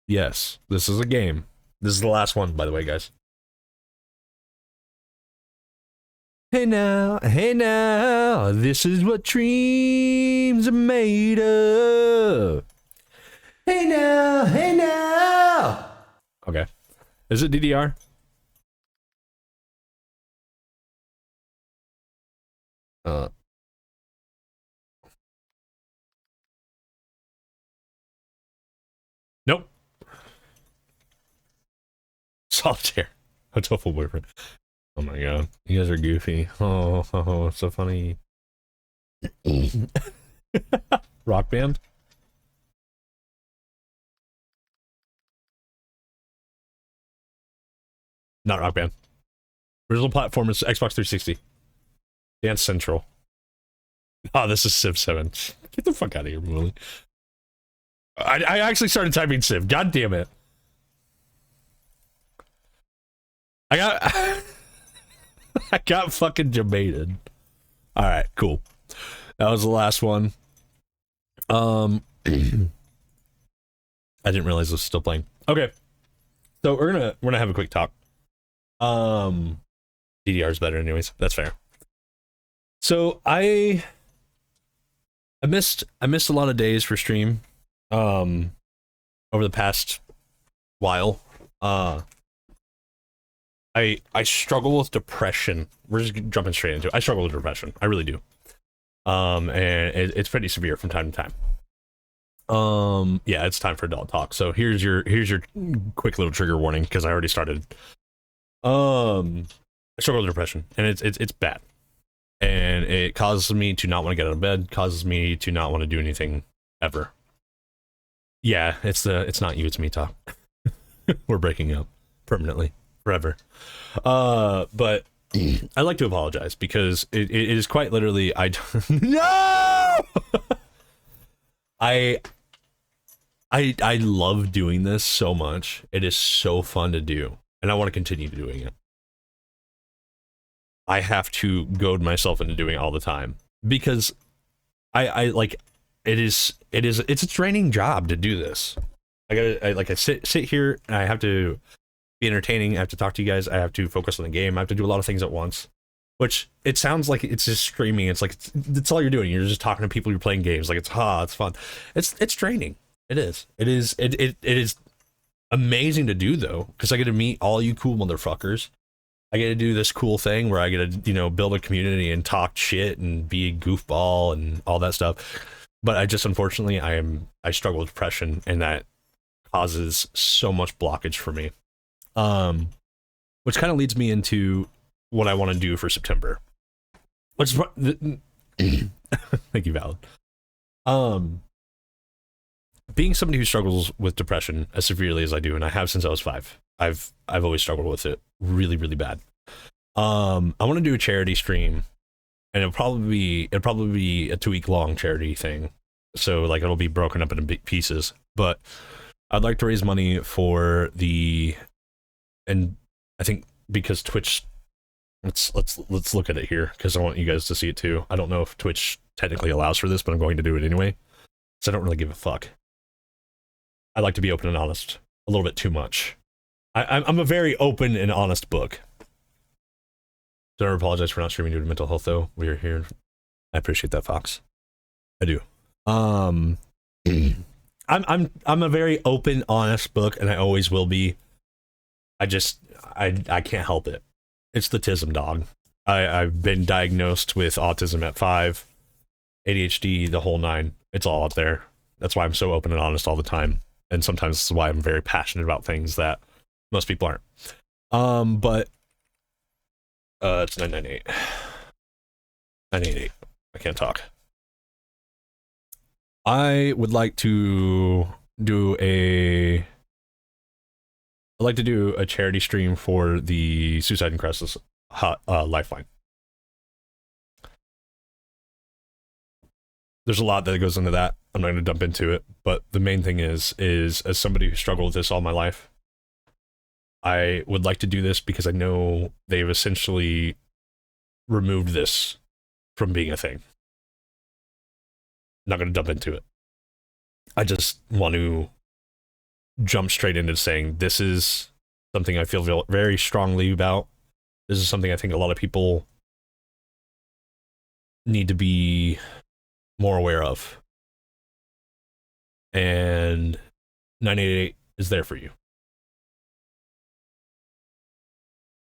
Yes, this is a game. This is the last one, by the way, guys. Hey now, this is what dreams are made of. Hey now. Okay. Is it DDR? Nope. Solitaire. A TOEFL boyfriend. Oh my god. You guys are goofy. Oh, so funny. Rock Band? Not Rock Band. Original platform is Xbox 360. Dance Central. Oh, this is Civ 7. Get the fuck out of here, Mooley. I actually started typing Civ. God damn it. I got fucking debated. Alright, cool. That was the last one. I didn't realize it was still playing. Okay. So we're gonna have a quick talk. DDR's better anyways. That's fair. So I missed a lot of days for stream over the past while. I struggle with depression. We're just jumping straight into it. I struggle with depression. I really do. And it's pretty severe from time to time. Yeah, it's time for adult talk. So here's your quick little trigger warning because I already started. I struggle with depression, and it's bad. And it causes me to not want to get out of bed, causes me to not want to do anything ever. Yeah, it's not you, it's me talk. We're breaking up permanently, forever. But I'd like to apologize because it is quite literally no. I love doing this so much. It is so fun to do, and I want to continue doing it. I have to goad myself into doing it all the time because I like it's a draining job to do this. I sit here and I have to be entertaining. I have to talk to you guys. I have to focus on the game. I have to do a lot of things at once, which it sounds like it's just streaming. It's like it's all you're doing. You're just talking to people. You're playing games. Like it's fun. It's draining. It is amazing to do though, because I get to meet all you cool motherfuckers. I get to do this cool thing where I get to, build a community and talk shit and be a goofball and all that stuff. But I just, unfortunately, I struggle with depression, and that causes so much blockage for me. Which kind of leads me into what I want to do for September. Which thank you, Valid. Being somebody who struggles with depression as severely as I do, and I have since I was 5, I've always struggled with it really, really bad. I want to do a charity stream, and it'll probably be a 2-week long charity thing. So like it'll be broken up into big pieces, but I'd like to raise money for and I think because Twitch, let's look at it here because I want you guys to see it too. I don't know if Twitch technically allows for this, but I'm going to do it anyway. So I don't really give a fuck. I like to be open and honest a little bit too much. I'm a very open and honest book. Don't apologize for not streaming due to mental health though. We are here. I appreciate that, Fox. I do. I'm a very open, honest book, and I always will be. I can't help it. It's the tism, dog. I've been diagnosed with autism at 5, ADHD, the whole 9. It's all out there. That's why I'm so open and honest all the time. And sometimes this is why I'm very passionate about things that most people aren't. But it's 998. 988. I can't talk. I would like to do a charity stream for the Suicide and Crisis Lifeline. There's a lot that goes into that. I'm not going to dump into it, but the main thing is as somebody who struggled with this all my life, I would like to do this because I know they've essentially removed this from being a thing. Not going to dump into it. I just want to jump straight into saying this is something I feel very strongly about. This is something I think a lot of people need to be more aware of. And 988 is there for you.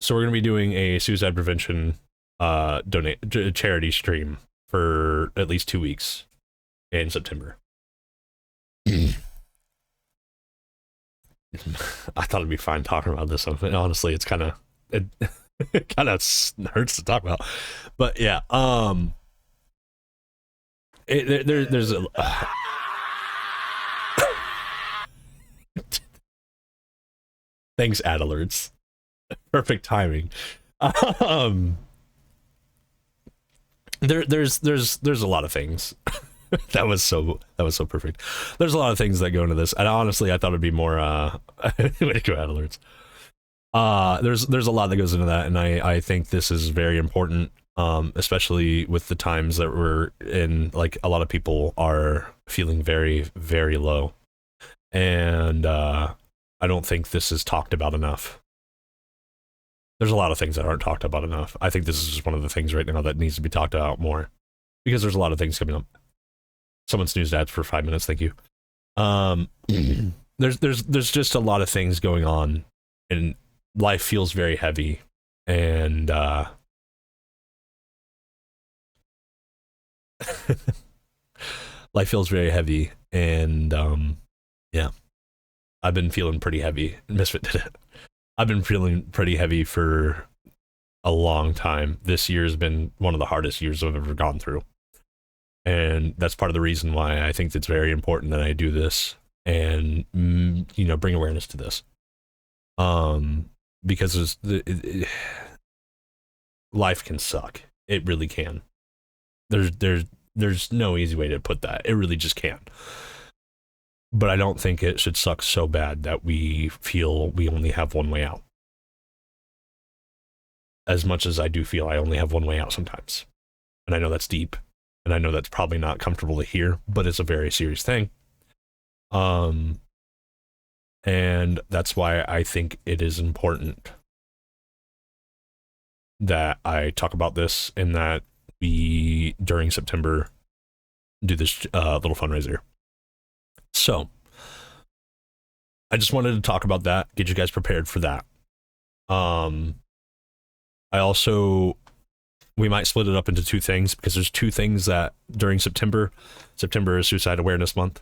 So we're going to be doing a suicide prevention charity stream for at least 2 weeks in September. I thought it'd be fine talking about this. Honestly, it's kind of it kind of hurts to talk about, but yeah. There's a thanks, ad alerts. Perfect timing. There's a lot of things. that was so perfect. There's a lot of things that go into this, and honestly, I thought it'd be more way to go, ad alerts. There's a lot that goes into that, and I think this is very important, especially with the times that we're in. Like, a lot of people are feeling very, very low, and I don't think this is talked about enough. There's a lot of things that aren't talked about enough. I think this is just one of the things right now that needs to be talked about more, because there's a lot of things coming up. Someone snoozed ads for 5 minutes. Thank you. There's just a lot of things going on, and life feels very heavy, and life feels very heavy, and yeah, I've been feeling pretty heavy. Misfit did it. I've been feeling pretty heavy for a long time. This year has been one of the hardest years I've ever gone through. And that's part of the reason why I think it's very important that I do this and, bring awareness to this. Because life can suck. It really can. There's no easy way to put that. It really just can. But I don't think it should suck so bad that we feel we only have one way out. As much as I do feel I only have one way out sometimes. And I know that's deep. And I know that's probably not comfortable to hear, but it's a very serious thing. And that's why I think it is important that I talk about this, and that we, during September, do this little fundraiser. So, I just wanted to talk about that, get you guys prepared for that. We might split it up into 2 things, because there's 2 things that during September is Suicide Awareness Month.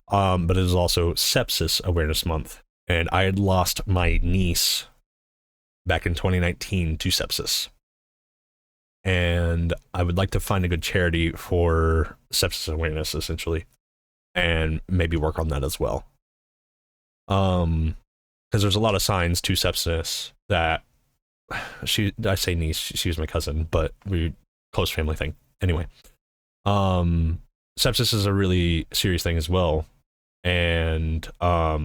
But it is also Sepsis Awareness Month. And I had lost my niece back in 2019 to sepsis. And I would like to find a good charity for sepsis awareness, essentially, and maybe work on that as well. Because there's a lot of signs to sepsis that I say niece, she was my cousin, but we close family thing. Anyway, sepsis is a really serious thing as well, and a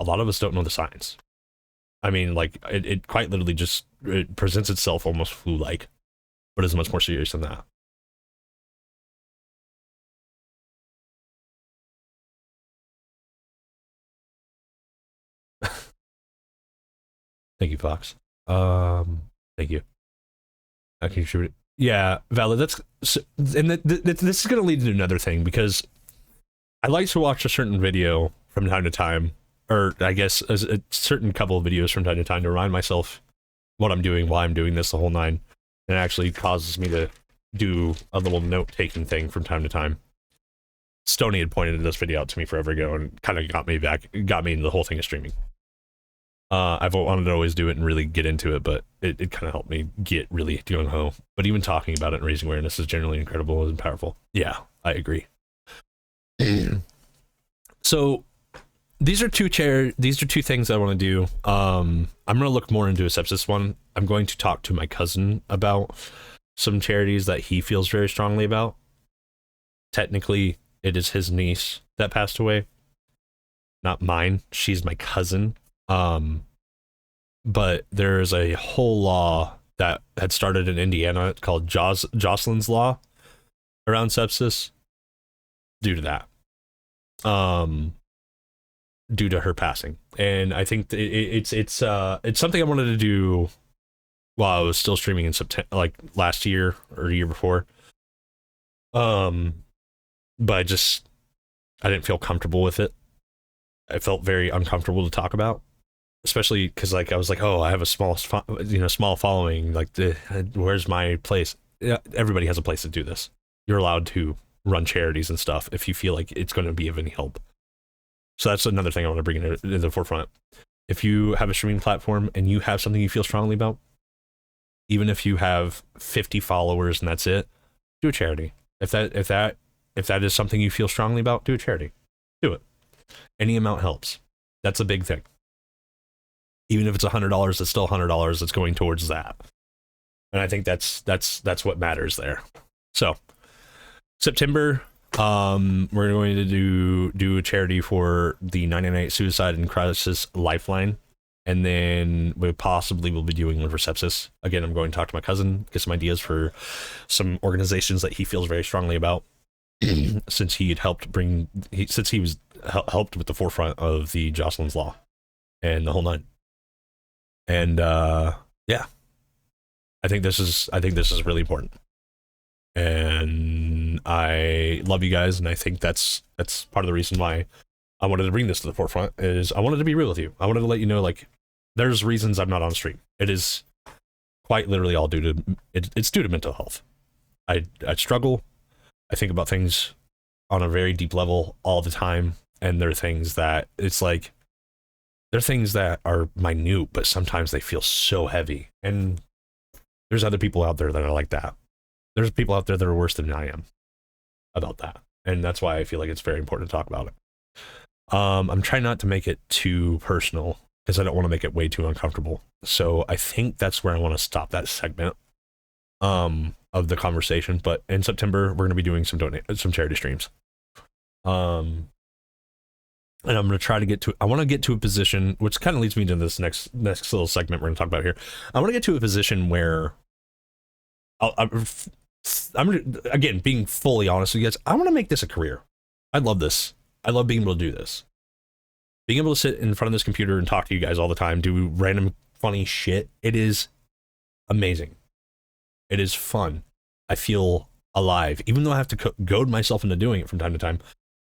lot of us don't know the signs. I mean, like, it quite literally just it presents itself almost flu-like, but is much more serious than that. Thank you, Fox. Thank you. I contributed. Yeah, valid. That's and this is going to lead to another thing, because I like to watch a certain video from time to time, or I guess a certain couple of videos from time to time to remind myself what I'm doing, why I'm doing this, the whole nine. And it actually causes me to do a little note-taking thing from time to time. Stoney had pointed this video out to me forever ago and kind of got me into the whole thing of streaming. I've wanted to always do it and really get into it, but it kind of helped me get really gung-ho. But even talking about it and raising awareness is generally incredible and powerful. Yeah, I agree. So these are two things I want to do. I'm going to look more into a sepsis one. I'm going to talk to my cousin about some charities that he feels very strongly about. Technically, it is his niece that passed away, not mine. She's my cousin. But there's a whole law that had started in Indiana called Jocelyn's Law around sepsis due to that. Due to her passing. And I think it's something I wanted to do while I was still streaming in September, like last year or the year before. But I didn't feel comfortable with it. I felt very uncomfortable to talk about, especially because like I was like, oh, I have a small following. Like, where's my place? Yeah, everybody has a place to do this. You're allowed to run charities and stuff if you feel like it's going to be of any help. So that's another thing I want to bring into the forefront. If you have a streaming platform and you have something you feel strongly about, even if you have 50 followers and that's it, do a charity. If that is something you feel strongly about, do a charity. Do it. Any amount helps. That's a big thing. Even if it's $100, it's still $100 that's going towards that. And I think that's what matters there. So September, we're going to do a charity for the 998 Suicide and Crisis Lifeline, and then we possibly will be doing one for sepsis. Again, I'm going to talk to my cousin, get some ideas for some organizations that he feels very strongly about, since he had helped since he was helped with the forefront of the Jocelyn's Law and the whole nine. And yeah, I think this is really important. And I love you guys, and I think that's part of the reason why I wanted to bring this to the forefront. Is I wanted to be real with you. I wanted to let you know, like, there's reasons I'm not on stream. It is quite literally all due to it's due to mental health. I struggle. I think about things on a very deep level all the time, and there are things that it's like they're things that are minute, but sometimes they feel so heavy. And there's other people out there that are like that. There's people out there that are worse than I am about that. And that's why I feel like it's very important to talk about it. I'm trying not to make it too personal because I don't want to make it way too uncomfortable. So I think that's where I want to stop that segment of the conversation. But in September, we're going to be doing some charity streams. And I'm going to try to I want to get to a position, which kind of leads me to this next little segment we're going to talk about here. I want to get to a position where I'm again, being fully honest with you guys, I want to make this a career. I love this. I love being able to do this. Being able to sit in front of this computer and talk to you guys all the time, do random funny shit. It is amazing. It is fun. I feel alive. Even though I have to goad myself into doing it from time to time,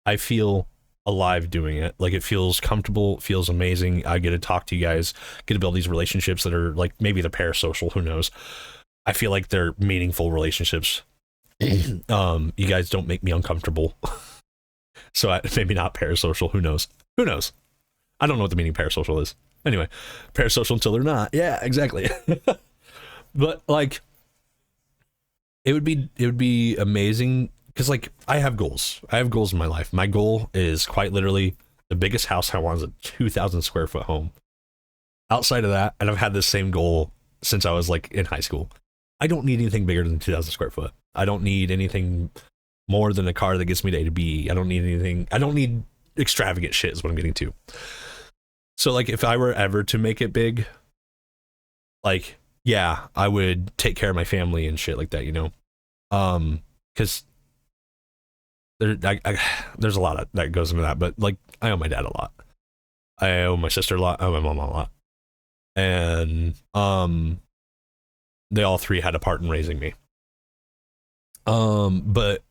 I feel alive doing it. Like, it feels comfortable, feels amazing. I get to talk to you guys, get to build these relationships that are like, maybe they're parasocial, who knows. I feel like they're meaningful relationships. You guys don't make me uncomfortable. So maybe not parasocial. Who knows? Who knows? I don't know what the meaning of parasocial is. Anyway, parasocial until they're not. Yeah, exactly. But like, it would be amazing because like I have goals. I have goals in my life. My goal is quite literally the biggest house I want is a 2,000 square foot home. Outside of that, and I've had this same goal since I was like in high school. I don't need anything bigger than 2,000 square foot. I don't need anything more than a car that gets me to A to B. I don't need extravagant shit is what I'm getting to. So like if I were ever to make it big, like, yeah, I would take care of my family and shit like that, you know? Cause there's a lot that goes into that, but like I owe my dad a lot. I owe my sister a lot. I owe my mom a lot. And, they all three had a part in raising me. But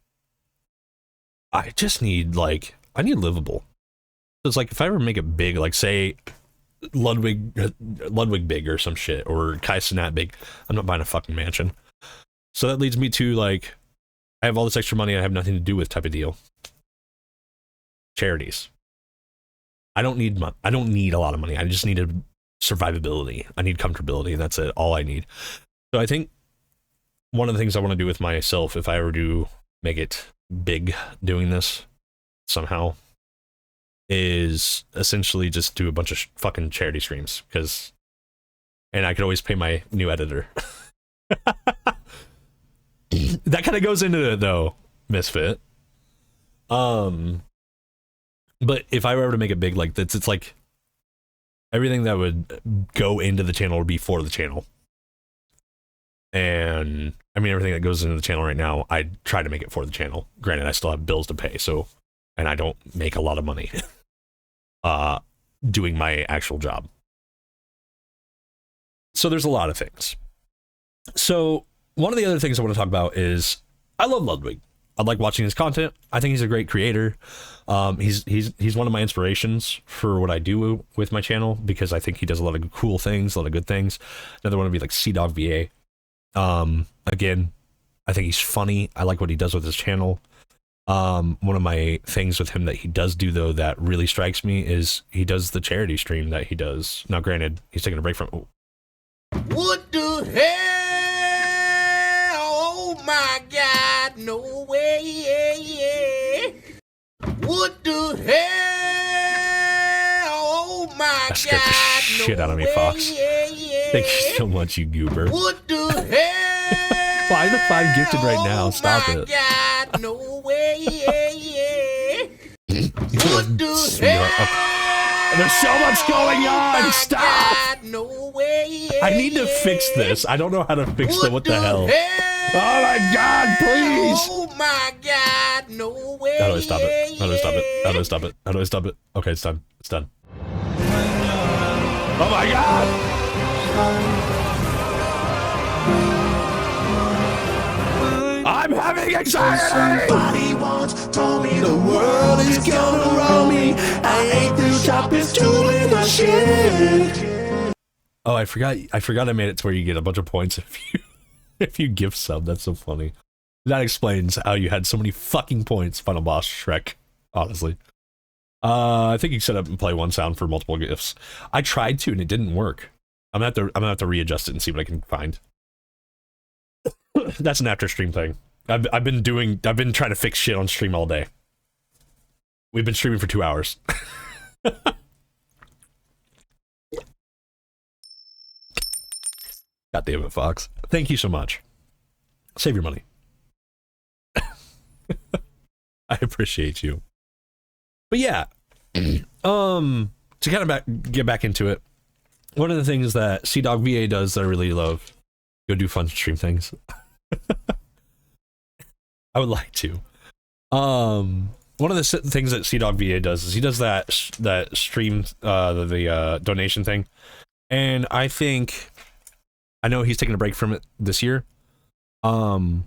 I just need I need livable. So it's like if I ever make it big, like say Ludwig big or some shit, or Kai Cenat big, I'm not buying a fucking mansion. So that leads me to like, I have all this extra money I have nothing to do with type of deal. Charities. I don't need a lot of money. I just need a survivability. I need comfortability, and that's it. All I need. So I think one of the things I want to do with myself, if I ever do make it big doing this somehow, is essentially just do a bunch of fucking charity streams, and I could always pay my new editor. That kind of goes into it though, Misfit. But if I were ever to make it big like this, it's like everything that would go into the channel would be for the channel. And I mean, everything that goes into the channel right now, I try to make it for the channel. Granted, I still have bills to pay, and I don't make a lot of money doing my actual job. So there's a lot of things. So one of the other things I want to talk about is I love Ludwig. I like watching his content. I think he's a great creator. He's one of my inspirations for what I do with my channel, because I think he does a lot of cool things, a lot of good things. Another one would be like CDog VA. Again, I think he's funny. I like what he does with his channel. One of my things with him that he does do though that really strikes me is he does the charity stream that he does. Now granted, he's taking a break from What the hell? Oh my God, no way. What the hell? Oh my that scared the shit out of me, Fox. Thank you so much, you goober. What the hell? Why the 5 gifted right now? Stop it. Oh my God, no way. What the hell? There's so much going on. Stop. God, no way. I need to fix this. I don't know how to fix it. What the hell? Oh my God, please. Oh my God, no way. How do I stop it? How do I stop it? How do I stop it? How do I stop it? Okay, it's done. It's done. Oh my God. I'm having anxiety! Somebody once told me the world is gonna roll me. I ain't the sharpest tool in the shed. Oh, I forgot I made it to where you get a bunch of points if you gift sub. That's so funny. That explains how you had so many fucking points, Final Boss Shrek, honestly. I think you set up and play one sound for multiple gifts. I tried to and it didn't work. I'm gonna have to readjust it and see what I can find. That's an after stream thing. I've been trying to fix shit on stream all day. We've been streaming for 2 hours. God damn it, Fox. Thank you so much. Save your money. I appreciate you. But yeah, to kind of get back into it, one of the things that CDog VA does that I really love, go do fun stream things. I would like to. One of the things that CDog VA does is he does that stream, the donation thing, and I know he's taking a break from it this year. I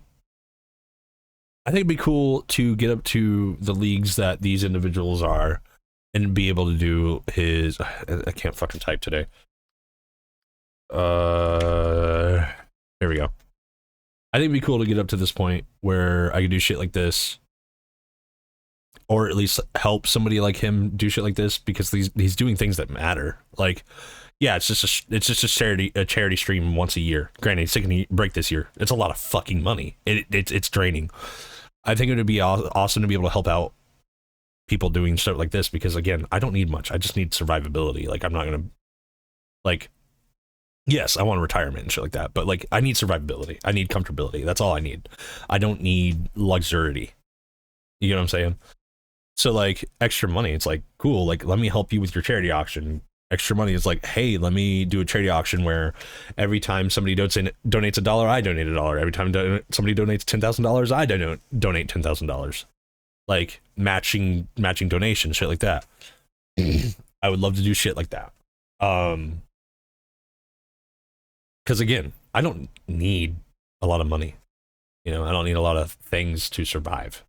think it'd be cool to get up to the leagues that these individuals are and be able to do his. I can't fucking type today. There we go. I think it'd be cool to get up to this point where I could do shit like this, or at least help somebody like him do shit like this, because he's doing things that matter. Like, yeah, it's just a charity stream once a year. Granted, he's taking a break this year. It's a lot of fucking money. It's draining. I think it would be awesome to be able to help out people doing stuff like this, because again, I don't need much. I just need survivability. Like, I'm not gonna, like, yes, I want retirement and shit like that, but like, I need survivability. I need comfortability. That's all I need. I don't need luxury. You know what I'm saying? So like, extra money, it's like, cool, like, let me help you with your charity auction. Extra money is like, hey, let me do a charity auction where every time somebody donates $1, I donate $1. Every time somebody donates $10,000, I donate $10,000. Like, matching donations, shit like that. I would love to do shit like that. Because again, I don't need a lot of money. You know, I don't need a lot of things to survive.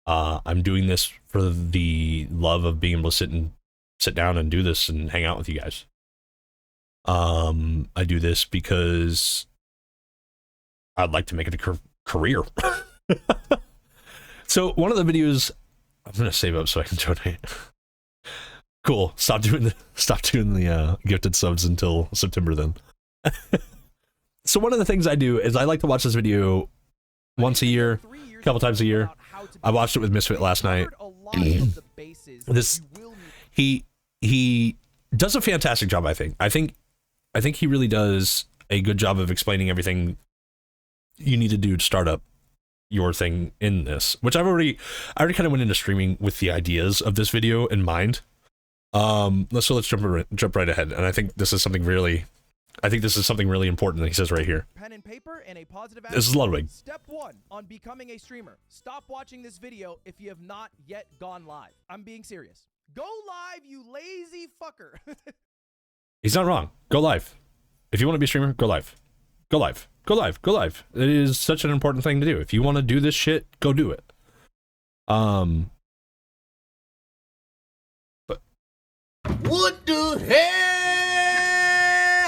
I'm doing this for the love of being able to sit down and do this and hang out with you guys. I do this because I'd like to make it a career. So one of the videos, I'm gonna save up so I can donate. Cool. Stop doing the gifted subs until September then. So one of the things I do is I like to watch this video once a year, a couple times a year. I watched it with Misfit last night. He does a fantastic job, I think. I think he really does a good job of explaining everything you need to do to start up your thing in this, which I already kind of went into streaming with the ideas of this video in mind. Let's jump right ahead. And I think this is something really important that he says right here. Pen and paper and a positive attitude. This is Ludwig. Step 1 on becoming a streamer. Stop watching this video if you have not yet gone live. I'm being serious. Go live, you lazy fucker. He's not wrong. Go live. If you want to be a streamer, go live. Go live. Go live. Go live. It is such an important thing to do. If you want to do this shit, go do it. What the hell?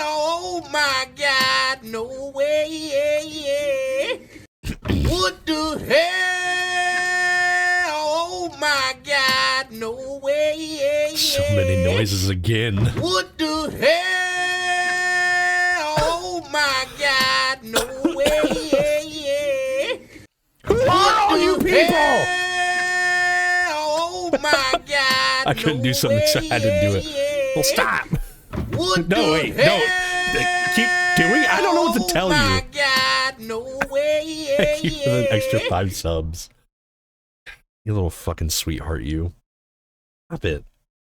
Oh my God, no way. What the hell? Oh my God, no way. So many noises again. What the hell? Oh my God, no way. Who are all you people? Oh my God. I couldn't do something, so I had to do it. Well, stop. No, wait, no. Keep doing it. I don't know what to tell you. God, no way. Thank you for the extra 5 subs. You little fucking sweetheart, you. Stop it.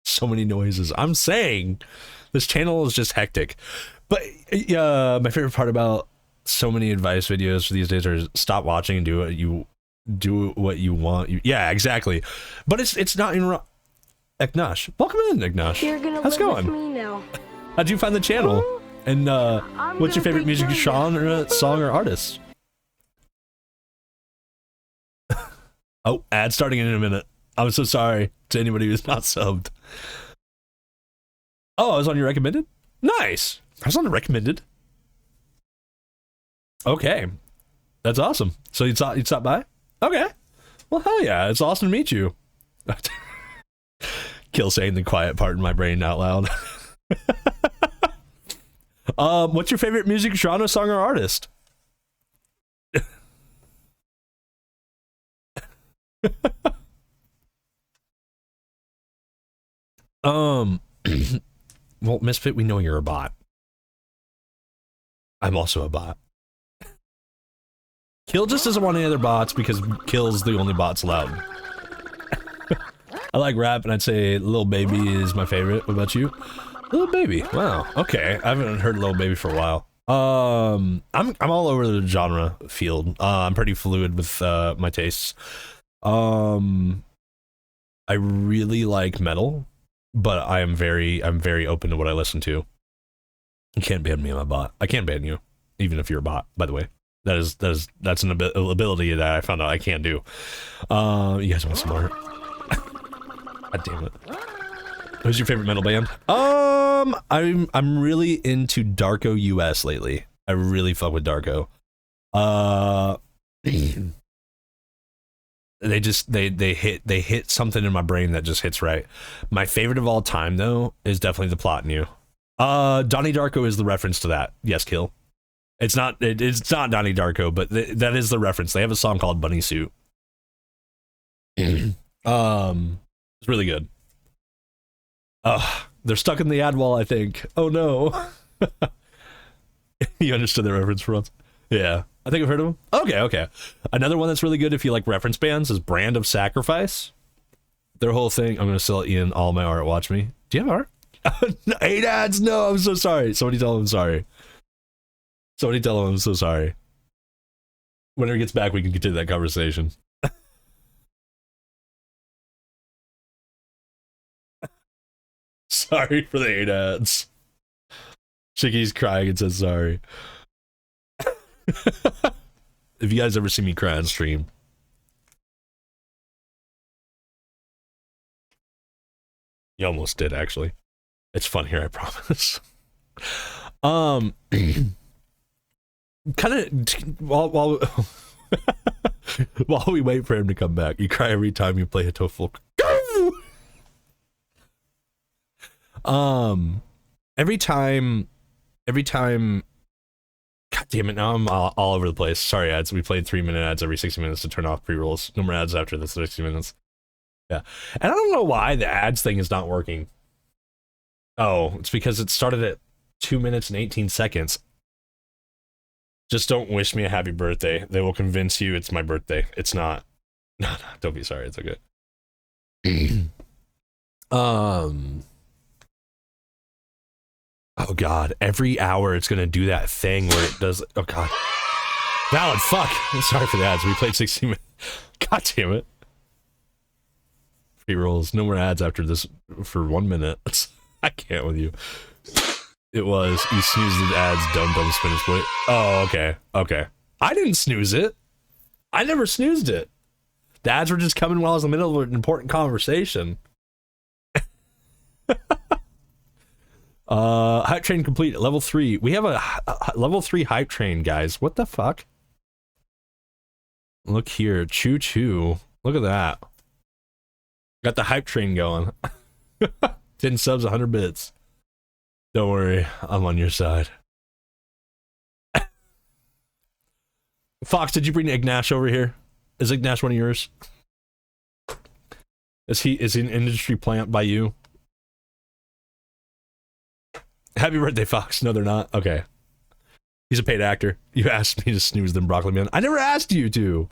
So many noises. I'm saying this channel is just hectic. But my favorite part about so many advice videos these days are stop watching and do what you want. Yeah, exactly. But it's not in. Ignash, welcome in, Ignash. How's it going? Me now. How'd you find the channel? And what's your favorite music genre, song, or artist? Oh, ad starting in a minute. I'm so sorry to anybody who's not subbed. Oh, I was on your recommended? Nice. I was on the recommended. Okay. That's awesome. So you'd stop by? Okay. Well, hell yeah. It's awesome to meet you. Kill saying the quiet part in my brain out loud. What's your favorite music genre, song, or artist? Well, Misfit, we know you're a bot. I'm also a bot. Kill just doesn't want any other bots because Kill's the only bots allowed. I like rap, and I'd say Lil Baby is my favorite. What about you? Lil Baby. Wow. Okay. I haven't heard Lil Baby for a while. I'm all over the genre field. I'm pretty fluid with my tastes. I really like metal, but I'm very open to what I listen to. You can't ban me on my bot. I can't ban you, even if you're a bot, by the way. That's an ability that I found out I can't do. You guys want some more? God damn it. Who's your favorite metal band? I'm really into Darko US lately. I really fuck with Darko. They hit something in my brain that just hits right. My favorite of all time though is definitely The Plot in You. Donnie Darko is the reference to that. Yes, Kill. It's not Donnie Darko, but that is the reference. They have a song called Bunny Suit. It's really good. They're stuck in the ad wall, I think. Oh no. You understood the reference for once? Yeah. I think I've heard of them. Okay. Another one that's really good if you like reference bands is Brand of Sacrifice. Their whole thing, I'm gonna sell Ian all my art, watch me. Do you have art? 8 ads? No, I'm so sorry. Somebody tell him I'm sorry. Somebody tell him I'm so sorry. Whenever he gets back, we can continue that conversation. Sorry for the 8 ads. Chicky's crying and says sorry. If you guys ever see me cry on stream, you almost did actually. It's fun here, I promise. Kind of while while we wait for him to come back, you cry every time you play a TOEFL. Every time. God damn it! Now I'm all over the place. Sorry, ads. We played 3-minute ads every 60 minutes to turn off pre-rolls. No more ads after the 60 minutes. Yeah, and I don't know why the ads thing is not working. Oh, it's because it started at 2 minutes and 18 seconds. Just don't wish me a happy birthday. They will convince you it's my birthday. It's not. No, don't be sorry. It's okay. Oh god, every hour it's gonna do that thing where it does. Oh god. Valid, fuck. Sorry for the ads. We played 16 minutes. God damn it. Pre-rolls. No more ads after this for 1 minute. I can't with you. It was. You snoozed the ads, dumb spinach plate. Oh, okay. I didn't snooze it. I never snoozed it. The ads were just coming while I was in the middle of an important conversation. Hype train complete at level 3. We have a level 3 hype train, guys. What the fuck? Look here. Choo choo. Look at that. Got the hype train going. 10 subs, 100 bits. Don't worry. I'm on your side. Fox, did you bring Ignash over here? Is Ignash one of yours? Is he an industry plant by you? Happy birthday, Fox. No, they're not. Okay. He's a paid actor. You asked me to snooze them, Broccoli Man. I never asked you to.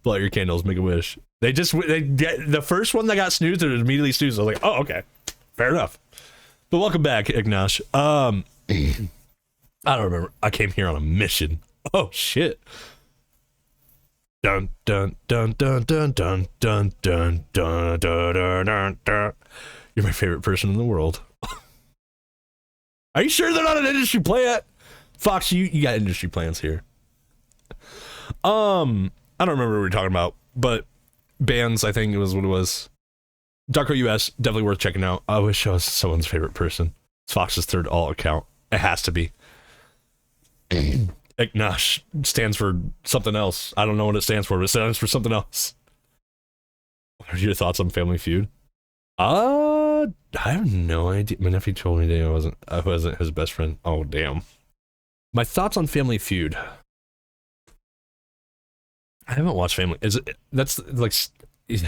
Blow out your candles, make a wish. The first one that got snoozed, it immediately snoozed. I was like, oh, okay. Fair enough. But welcome back, Ignash. I don't remember. I came here on a mission. Oh, shit. Dun dun dun dun dun dun dun dun dun dun dun dun. You're my favorite person in the world. Are you sure they're not an industry plant? Fox, you got industry plans here. I don't remember what we were talking about, but bands, I think it was what it was. Darko US, definitely worth checking out. I wish I was someone's favorite person. It's Fox's third alt account. It has to be. Ignash stands for something else. I don't know what it stands for, but it stands for something else. What are your thoughts on Family Feud? I have no idea. My nephew told me that I wasn't his best friend. Oh, damn. My thoughts on Family Feud. I haven't watched Family. That's like, you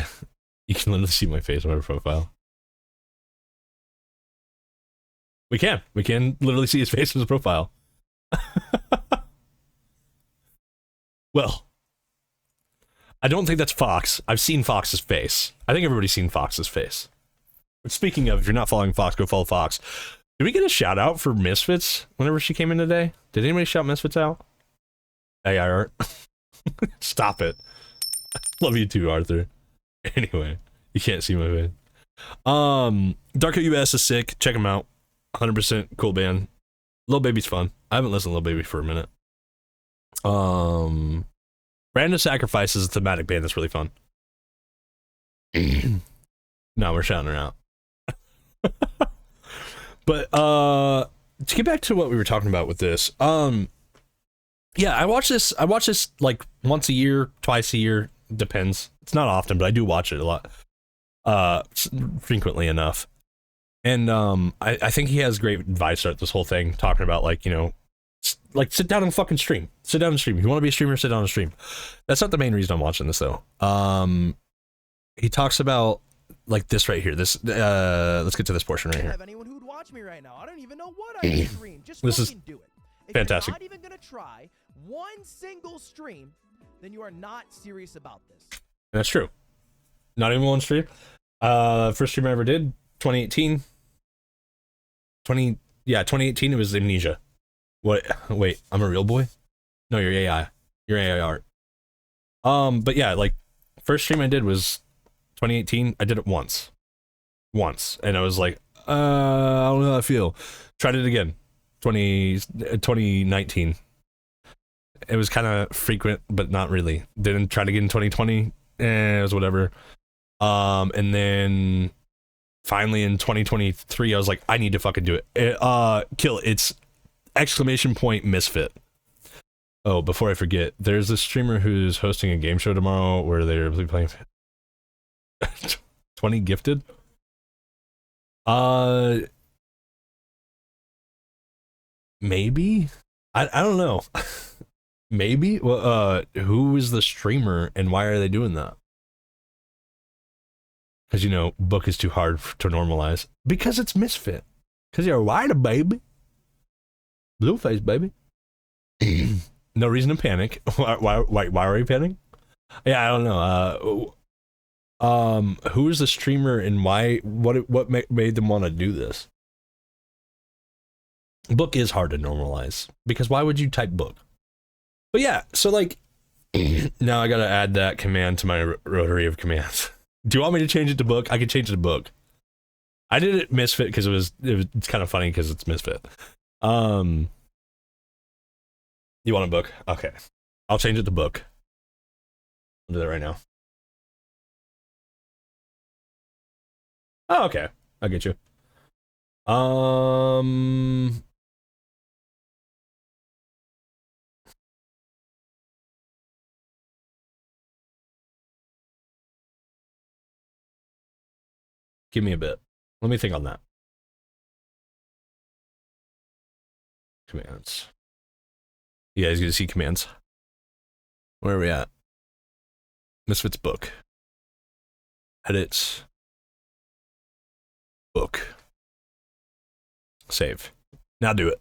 can literally see my face on my profile. We can literally see his face on his profile. Well, I don't think that's Fox. I've seen Fox's face. I think everybody's seen Fox's face. But speaking of, if you're not following Fox, go follow Fox. Did we get a shout out for Misfits whenever she came in today? Did anybody shout Misfits out? Hey, Art. Stop it. Love you too, Arthur. Anyway, you can't see my face. Darko US is sick. Check him out. 100% cool band. Lil Baby's fun. I haven't listened to Lil Baby for a minute. Brand of Sacrifice is a thematic band that's really fun. No, we're shouting her out. But to get back to what we were talking about with this, Yeah, I watch this like once a year, twice a year, depends. It's not often, but I do watch it a lot, frequently enough. And I think he has great advice throughout this whole thing, talking about like, you know, like sit down and fucking stream. Sit down and stream. If you want to be a streamer, sit down and stream. That's not the main reason I'm watching this though. He talks about like this right here. This let's get to this portion right here. Have anyone who'd watch me right now? I don't even know what I stream. Just This is fucking do it. If fantastic. you're not even gonna try one single stream, then you are not serious about this. That's true. Not even one stream. First stream I ever did, 2018. 2018. It was Amnesia. What? Wait, I'm a real boy? No, you're AI. You're AI art. But yeah, like first stream I did was 2018. I did it once, and I was like, I don't know how I feel. Tried it again, 2019. It was kind of frequent, but not really. Didn't try to get in 2020. It was whatever. And then finally in 2023, I was like, I need to fucking do it. Kill it. It's !misfit. Oh, before I forget, there's a streamer who's hosting a game show tomorrow where they're playing 20 gifted. Maybe. I don't know. Maybe. Well, who is the streamer and why are they doing that? Because, you know, book is too hard to normalize. Because it's Misfit. Because you're white, baby. Blueface, baby. No reason to panic. Why are you panicking? Yeah, I don't know. Who is the streamer and why? What made them want to do this? Book is hard to normalize because why would you type book? But yeah, so like now I gotta add that command to my rotary of commands. Do you want me to change it to book? I can change it to book. I did it Misfit because it's kind of funny because it's Misfit. You want a book? Okay, I'll change it to book. I'll do that right now. Oh, okay, I get you. Give me a bit. Let me think on that. Commands. You guys get to see commands. Where are we at? Misfits book. Edit. Book. Save. Now do it.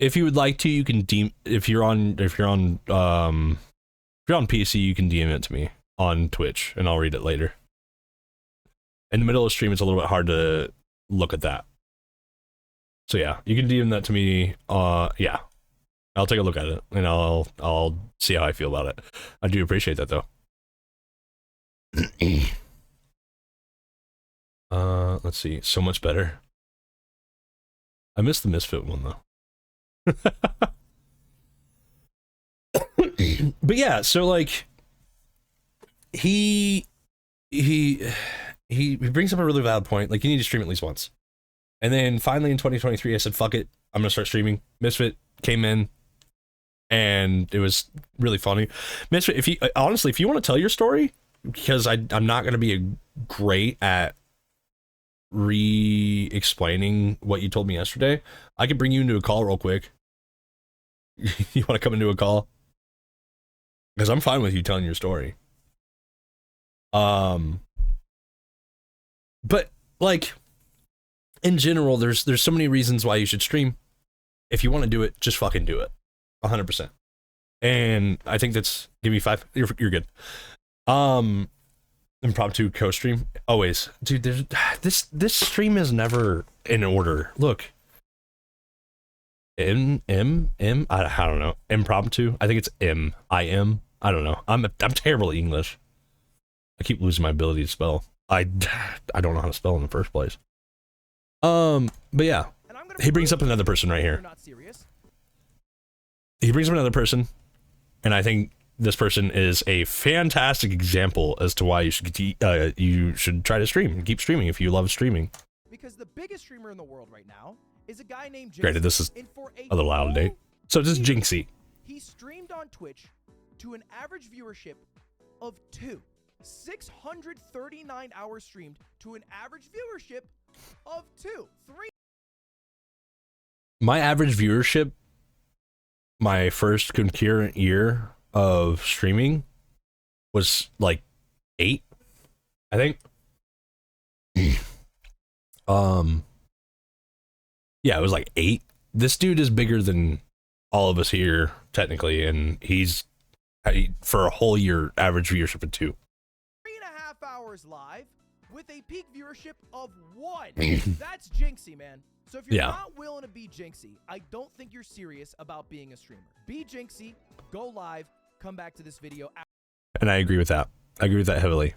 If you would like to, you can if you're on PC, you can DM it to me on Twitch and I'll read it later. In the middle of the stream, it's a little bit hard to look at that. So yeah, you can DM that to me. Yeah, I'll take a look at it and I'll see how I feel about it. I do appreciate that though. Let's see. So much better. I missed the Misfit one though. But yeah, so like he brings up a really valid point. Like you need to stream at least once. And then finally in 2023 I said fuck it, I'm gonna start streaming. Misfit came in and it was really funny. Misfit, if you honestly, if you want to tell your story, because I'm not gonna be great at re-explaining what you told me yesterday, I could bring you into a call real quick. You want to come into a call? Because I'm fine with you telling your story. But like in general, there's so many reasons why you should stream. If you want to do it, just fucking do it. 100%. And I think that's, give me 5. You're good. Impromptu co-stream always, dude. There's this stream is never in order. Look, I don't know. Impromptu. I think it's I don't know. I'm terrible at English. I keep losing my ability to spell. I don't know how to spell in the first place. But yeah, he brings up another person right here. He brings up another person, and I think this person is a fantastic example as to why you should try to stream and keep streaming if you love streaming. Because the biggest streamer in the world right now is a guy named Jinxie. Granted, this is And for a little out of date. So this is Jinxie. He streamed on Twitch to an average viewership of 639 hours streamed to an average viewership of 3. My average viewership, my first concurrent year of streaming, was like 8, I think. Yeah, it was like 8. This dude is bigger than all of us here, technically, and he's, for a whole year, average viewership of 2. 3.5 hours live with a peak viewership of 1. That's Jinxie, man. So if you're not willing to be Jinxie, I don't think you're serious about being a streamer. Be Jinxie, go live, come back to this video. And I agree with that. I agree with that heavily.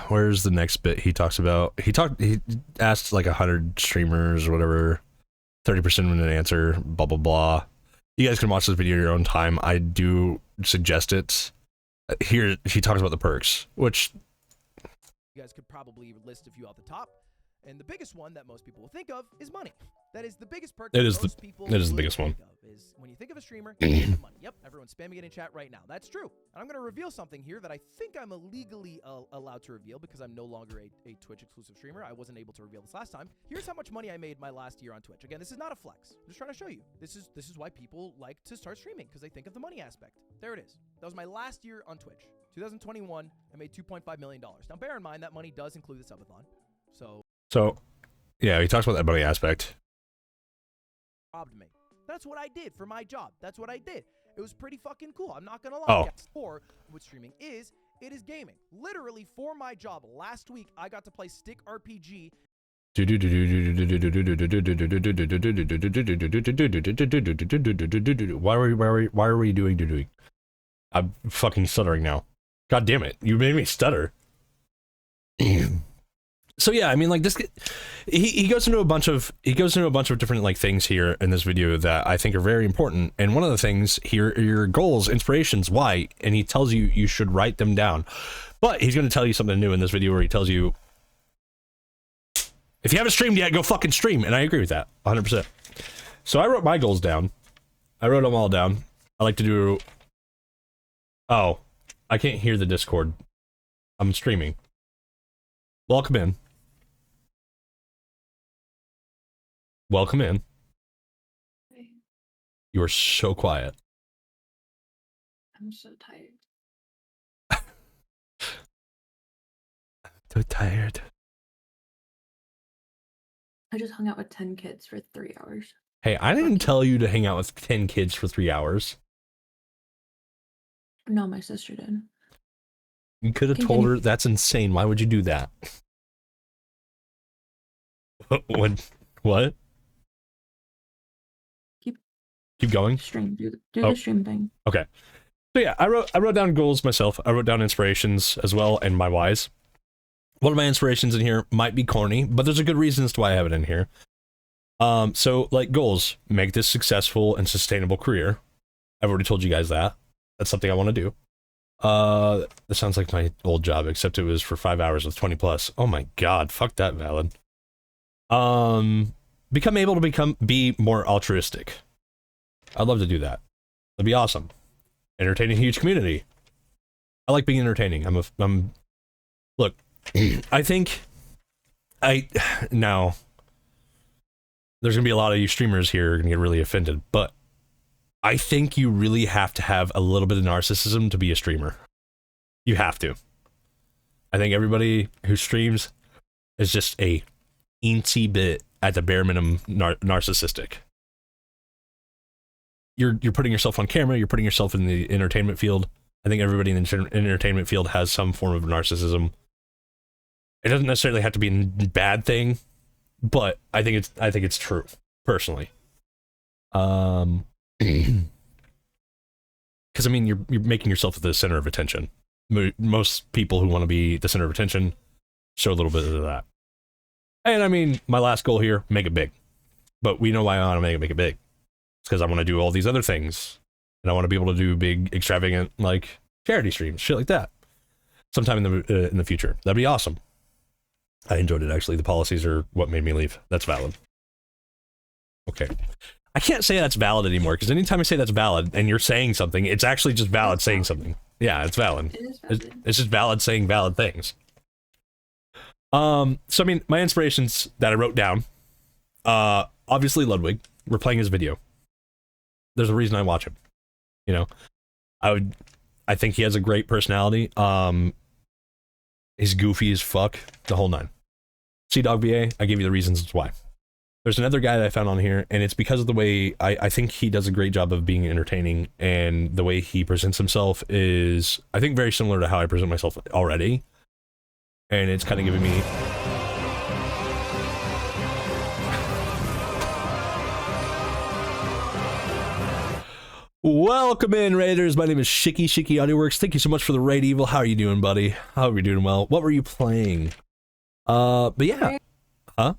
Where's the next bit he talks about? He asked like 100 streamers or whatever. 30% wouldn't answer, blah, blah, blah. You guys can watch this video at your own time. I do suggest it. Here, he talks about the perks, which... You guys could probably list a few off the top. And the biggest one that most people will think of is money. That is the biggest perk. It is the biggest one. Is when you think of a streamer, you think of money. Yep, everyone's spamming it in chat right now. That's true. And I'm going to reveal something here that I think I'm illegally allowed to reveal because I'm no longer a Twitch exclusive streamer. I wasn't able to reveal this last time. Here's how much money I made my last year on Twitch. Again, this is not a flex. I'm just trying to show you. This is why people like to start streaming, because they think of the money aspect. There it is. That was my last year on Twitch. 2021, I made $2.5 million. Now, bear in mind that money does include the subathon. So, yeah, he talks about that money aspect. Robbed me. That's what I did for my job. That's what I did. It was pretty fucking cool. I'm not gonna lie. Oh. Or what streaming is, it is gaming. Literally, for my job, last week, I got to play Stick RPG. Why are we doing? I'm fucking stuttering now. God damn it. You made me stutter. So yeah, I mean, like this, he goes into a bunch of different like things here in this video that I think are very important. And one of the things here are your goals, inspirations, why, and he tells you you should write them down. But he's going to tell you something new in this video where he tells you, if you haven't streamed yet, go fucking stream. And I agree with that 100%. So I wrote my goals down. I wrote them all down. I like to do. Oh, I can't hear the Discord. I'm streaming. Welcome in. Welcome in. Hey, You are so quiet. I'm so tired. So tired. I just hung out with 10 kids for 3 hours. Hey, I didn't tell you to hang out with 10 kids for 3 hours. No, my sister did. You could have told her that's insane. Why would you do that? What? Keep going. Stream. Do the stream thing. Okay. So yeah, I wrote down goals myself. I wrote down inspirations as well and my whys. One of my inspirations in here might be corny, but there's a good reason as to why I have it in here. So like goals, make this successful and sustainable career. I've already told you guys that. That's something I want to do. This sounds like my old job, except it was for 5 hours with 20 plus. Oh my god, fuck that, Valid. Become able to be more altruistic. I'd love to do that. That'd be awesome. Entertain a huge community. I like being entertaining. Look, I think now there's gonna be a lot of you streamers here who are gonna get really offended, but I think you really have to have a little bit of narcissism to be a streamer. You have to. I think everybody who streams is just a teensy bit at the bare minimum narcissistic. You're putting yourself on camera, you're putting yourself in the entertainment field. I think everybody in the entertainment field has some form of narcissism. It doesn't necessarily have to be a bad thing, but I think it's true, personally. Because I mean, you're making yourself the center of attention. Most people who want to be the center of attention show a little bit of that. And I mean, my last goal here, make it big. But we know why I want to make it big. It's because I want to do all these other things and I want to be able to do big, extravagant like charity streams, shit like that, sometime in the future. That'd be awesome. I enjoyed it actually. The policies are what made me leave. That's valid. Okay. I can't say that's valid anymore because anytime I say that's valid and you're saying something, it's actually just valid saying something. Yeah, it's valid. It is valid. It's just valid saying valid things. So I mean, my inspirations that I wrote down, obviously Ludwig. We're playing his video. There's a reason I watch him. You know, I think he has a great personality. He's goofy as fuck, the whole nine. C-Dog VA, I gave you the reasons why. There's another guy that I found on here, and it's because of the way I think he does a great job of being entertaining, and the way he presents himself is, I think, very similar to how I present myself already. And it's kind of giving me... Welcome in, Raiders. My name is Shiki Audioworks. Thank you so much for the raid, Evil. How are you doing, buddy? I hope you're doing well. What were you playing? But yeah. Huh?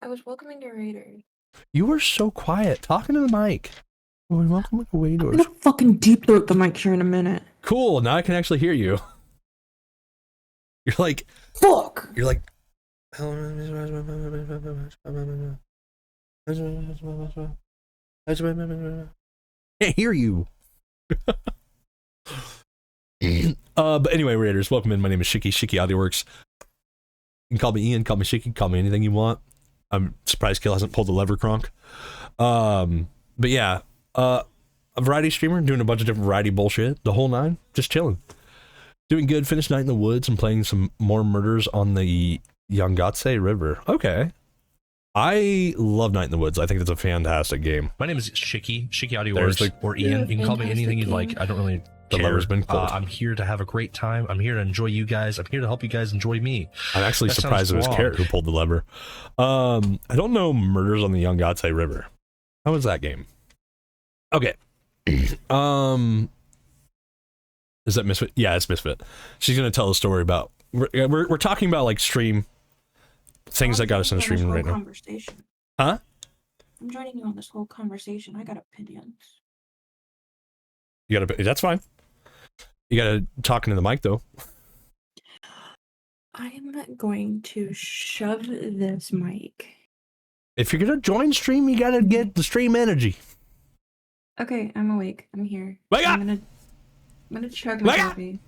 I was welcoming your raiders. You were so quiet, talking to the mic. Oh, we welcome the I'm Raiders. gonna fucking deep throat the mic here in a minute. Cool, now I can actually hear you. You're like... Fuck! You're like... Can't hear you. But anyway, Raiders, welcome in. My name is Shiki Audioworks. You can call me Ian, call me Shiki, call me anything you want. I'm surprised Kill hasn't pulled the lever, Kronk. But yeah, a variety streamer, doing a bunch of different variety bullshit, the whole nine, just chilling. Doing good, finished Night in the Woods and playing some more murders on the Yangatse River. Okay. I love Night in the Woods. I think it's a fantastic game. My name is Shiki Audioworks, or Ian. You can call me anything you'd like. I don't really The care. lever's been pulled. I'm here to have a great time. I'm here to enjoy you guys. I'm here to help you guys enjoy me. I'm actually That surprised it sounds was wrong. Carrot who pulled the lever. I don't know murders on the Yangatse River. How was that game? Okay. Is that Misfit? Yeah, it's Misfit. She's gonna tell a story about. We're talking about like stream things that got us in the stream right now. Conversation. Huh? I'm joining you on this whole conversation. I got opinions. You gotta. That's fine. You gotta talk into the mic though. I'm going to shove this mic. If you're gonna join stream, you gotta get the stream energy. Okay, I'm awake. I'm here. Wake up! I'm gonna chug my Wake up! coffee.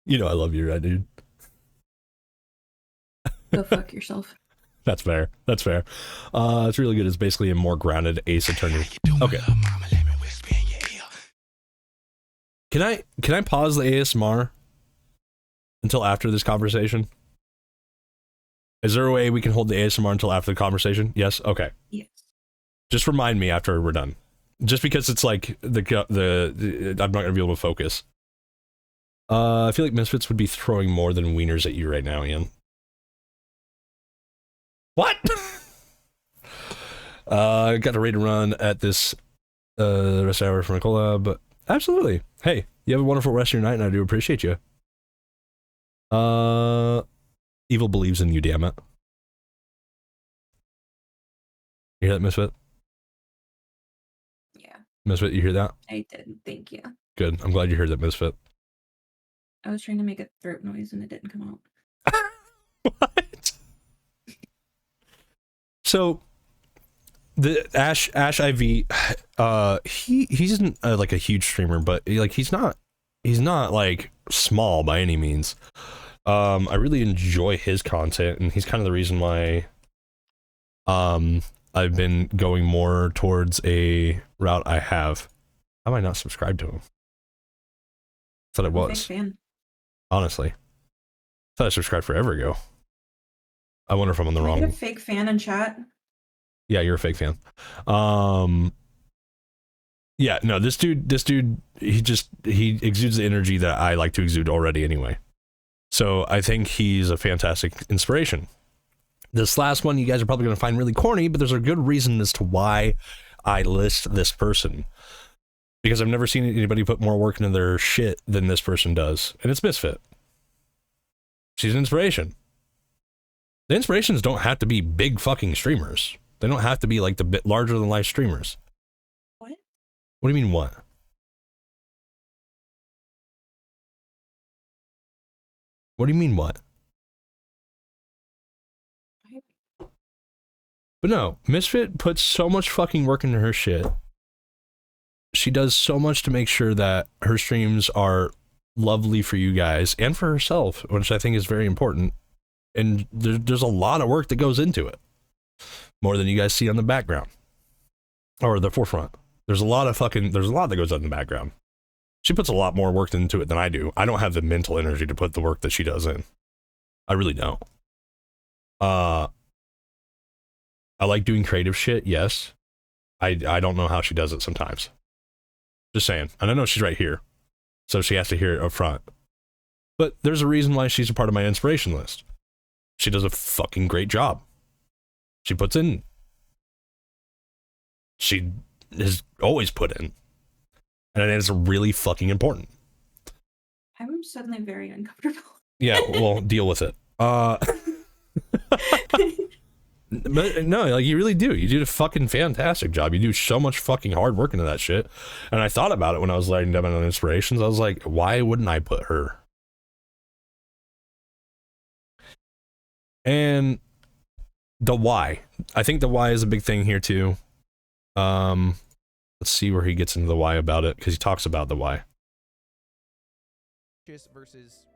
You know I love you, right, dude? Go fuck yourself. That's fair. That's fair. It's really good. It's basically a more grounded Ace Attorney. Okay. Can I pause the ASMR until after this conversation? Is there a way we can hold the ASMR until after the conversation? Yes. Okay. Yes. Just remind me after we're done. Just because it's like the I'm not gonna be able to focus. I feel like Misfits would be throwing more than wieners at you right now, Ian. What? Got a ready to run at this rest hour from a collab. Absolutely. Hey, you have a wonderful rest of your night, and I do appreciate you. Evil believes in you, damn it. You hear that, Misfit? Yeah, Misfit, you hear that? I did. Thank you. Good. I'm glad you heard that, Misfit. I was trying to make a throat noise and it didn't come out. What? So the Ash IV, he isn't like a huge streamer, but he's not like small by any means. I really enjoy his content, and he's kind of the reason why I've been going more towards a route I have. How am I not subscribed to him? Thought I I'm a was. big fan. Honestly, thought I subscribed forever ago. I wonder if I'm on the Can I wrong. get a fake fan in chat? Yeah, you're a fake fan. Yeah, no, this dude, he exudes the energy that I like to exude already anyway. So I think he's a fantastic inspiration. This last one you guys are probably going to find really corny, but there's a good reason as to why I list this person. Because I've never seen anybody put more work into their shit than this person does. And it's Misfit. She's an inspiration. The inspirations don't have to be big fucking streamers. They don't have to be like the bit larger than life streamers. What? What do you mean what? What do you mean what? But no, Misfit puts so much fucking work into her shit. She does so much to make sure that her streams are lovely for you guys and for herself, which I think is very important. And there's a lot of work that goes into it. More than you guys see on the background. Or the forefront. There's a lot that goes on in the background. She puts a lot more work into it than I do. I don't have the mental energy to put the work that she does in. I really don't. I like doing creative shit, yes. I don't know how she does it sometimes. Just saying. And I know she's right here. So she has to hear it up front. But there's a reason why she's a part of my inspiration list. She does a fucking great job. She puts in. She has always put in. And it is really fucking important. I'm suddenly very uncomfortable. Yeah, well, deal with it. But no, like you really do. You do a fucking fantastic job. You do so much fucking hard work into that shit. And I thought about it when I was writing down on inspirations. I was like, why wouldn't I put her? And the why. I think the why is a big thing here too. Let's see where he gets into the why about it, because he talks about the why. Versus,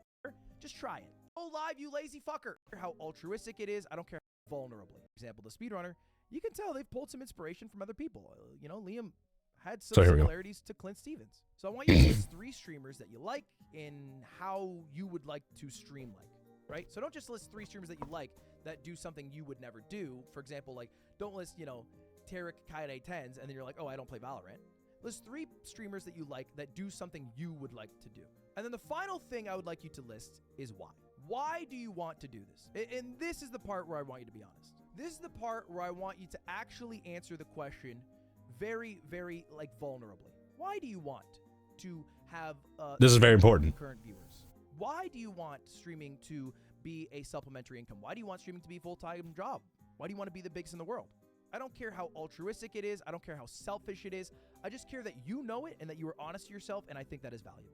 just try it. Oh, live, you lazy fucker. How altruistic it is. I don't care. Vulnerably. For example, the speedrunner, you can tell they've pulled some inspiration from other people. You know, Liam had some similarities to Clint Stevens. So I want you to list 3 streamers that you like and how you would like to stream like, right? So don't just list 3 streamers that you like that do something you would never do. For example, like, don't list, you know, Tarek Kaede 10s and then you're like, oh, I don't play Valorant. List 3 streamers that you like that do something you would like to do. And then the final thing I would like you to list is why. Why do you want to do this? And this is the part where I want you to be honest. This is the part where I want you to actually answer the question very, very, like, vulnerably. Why do you want to have this is very important. Current viewers? Why do you want streaming to be a supplementary income? Why do you want streaming to be a full-time job? Why do you want to be the biggest in the world? I don't care how altruistic it is. I don't care how selfish it is. I just care that you know it and that you are honest to yourself, and I think that is valuable.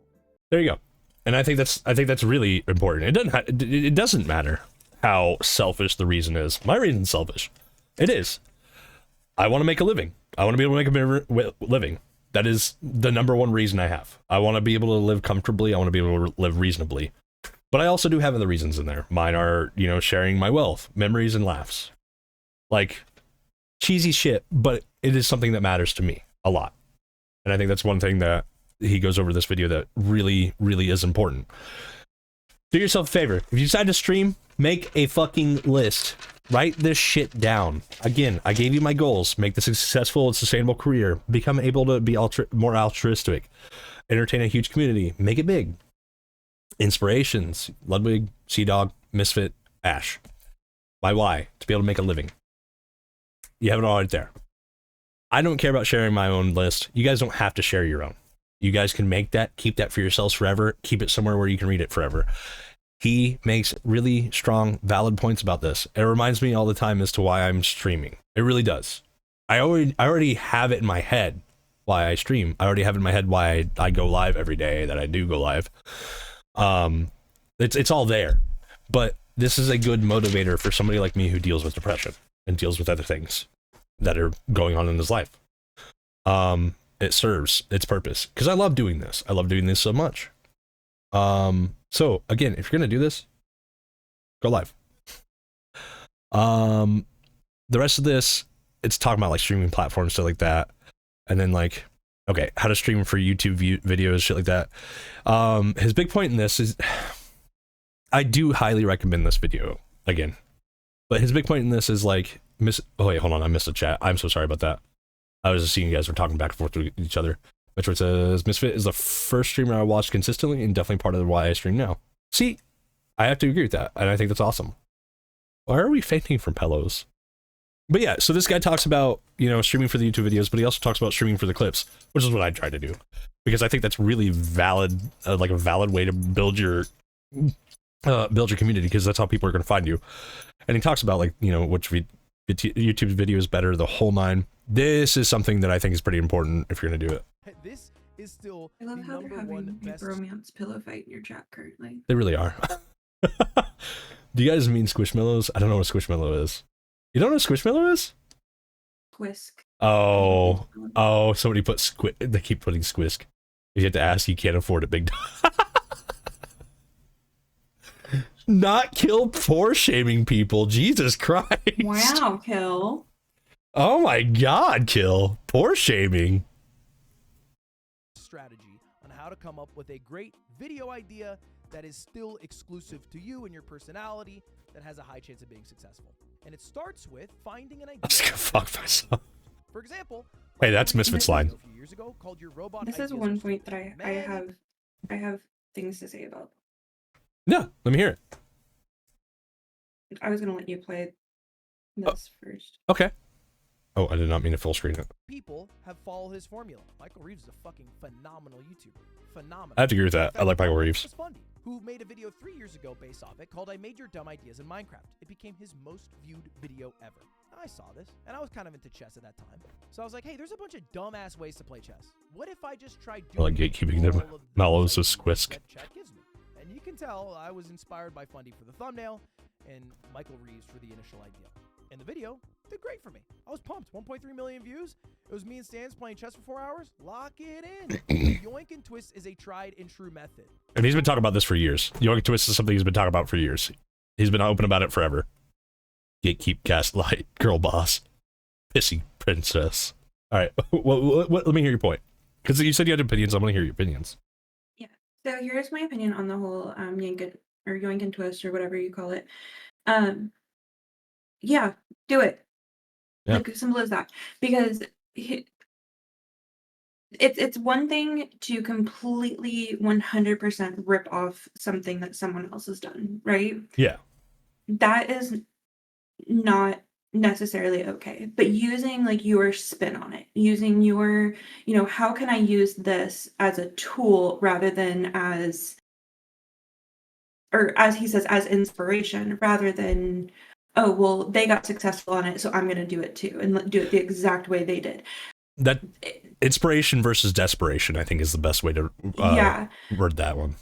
There you go. And I think that's really important. It doesn't matter how selfish the reason is. My reason's selfish. It is. I want to make a living. I want to be able to make a living. That is the number one reason I have. I want to be able to live comfortably. I want to be able to live reasonably. But I also do have other reasons in there. Mine are, you know, sharing my wealth, memories, and laughs. Like, cheesy shit, but it is something that matters to me a lot. And I think that's one thing that he goes over this video that really, really is important. Do yourself a favor. If you decide to stream, make a fucking list. Write this shit down. Again, I gave you my goals. Make this a successful and sustainable career. Become able to be more altruistic. Entertain a huge community. Make it big. Inspirations. Ludwig, Sea-Dog, Misfit, Ash. My why. To be able to make a living. You have it all right there. I don't care about sharing my own list. You guys don't have to share your own. You guys can make that, keep that for yourselves forever, keep it somewhere where you can read it forever. He makes really strong, valid points about this. It reminds me all the time as to why I'm streaming. It really does. I already have it in my head why I stream. I already have it in my head why I go live every day, that I do go live. It's all there. But this is a good motivator for somebody like me who deals with depression and deals with other things that are going on in his life. It serves its purpose because I love doing this. I love doing this so much. So again, if you're gonna do this, go live. The rest of this, it's talking about like streaming platforms, stuff like that, and then like, okay, how to stream for YouTube videos, shit like that. His big point in this is, I do highly recommend this video again, but his big point in this is like, oh wait, hold on, I missed a chat. I'm so sorry about that. I was just seeing you guys were talking back and forth with each other. Metroid says, Misfit is the first streamer I watched consistently and definitely part of why I stream now. See, I have to agree with that, and I think that's awesome. Why are we fainting from pillows? But yeah, so this guy talks about, you know, streaming for the YouTube videos, but he also talks about streaming for the clips, which is what I try to do. Because I think that's really valid, like a valid way to build your build your community, because that's how people are going to find you. And he talks about, like, you know, which YouTube video is better, the whole nine. This is something that I think is pretty important if you're going to do it. This is still I love the how they're number one having a best. romance pillow fight in your chat currently. They really are. Do you guys mean Squishmallows? I don't know what a Squishmallow is. You don't know what a Squishmallow is? Whisk. Oh, somebody put they keep putting Squisk. If you have to ask, you can't afford it, big dog. Not kill poor shaming people. Jesus Christ. Wow, Kill. Oh my God, Kill. Poor shaming. Strategy on how to come up with a great video idea that is still exclusive to you and your personality, that has a high chance of being successful. And it starts with finding an idea. Let's go fuck myself. For example, Hey, that's Misfits line. a few years ago called Your Robot This is Ideas one Are point Stupid. that I have things to say about. No, let me hear it. I was gonna let you play this first. Okay. Oh, I did not mean to full screen it. People have followed his formula. Michael Reeves is a fucking phenomenal YouTuber. Phenomenal. I have to agree with that. I like Michael Reeves. Fundy, who made a video 3 years ago based off it called I Made Your Dumb Ideas in Minecraft. It became his most viewed video ever. Now, I saw this, and I was kind of into chess at that time. So I was like, hey, there's a bunch of dumbass ways to play chess. What if I just tried doing I like gatekeeping them. all of the Mallows things is Squisk. that chat gives me? And you can tell I was inspired by Fundy for the thumbnail and Michael Reeves for the initial idea. And the video did great for me. I was pumped. 1.3 million views. It was me and Stans playing chess for 4 hours. Lock it in. Yoink and Twist is a tried and true method. And he's been talking about this for years. Yoink Twist is something he's been talking about for years. He's been open about it forever. Gatekeep, Gaslight, Girl Boss, Pissy Princess. All right, let me hear your point. Because you said you had opinions. I'm going to hear your opinions. Yeah. So here's my opinion on the whole Yoink and Twist or whatever you call it. Yeah, do it. Yeah. Like, simple as that. Because it's one thing to completely 100% rip off something that someone else has done, right? Yeah. That is not necessarily okay. But using like your spin on it, using your, how can I use this as a tool rather than as he says, as inspiration, rather than, oh, well, they got successful on it, so I'm going to do it too, and do it the exact way they did. That inspiration versus desperation, I think, is the best way to word that one.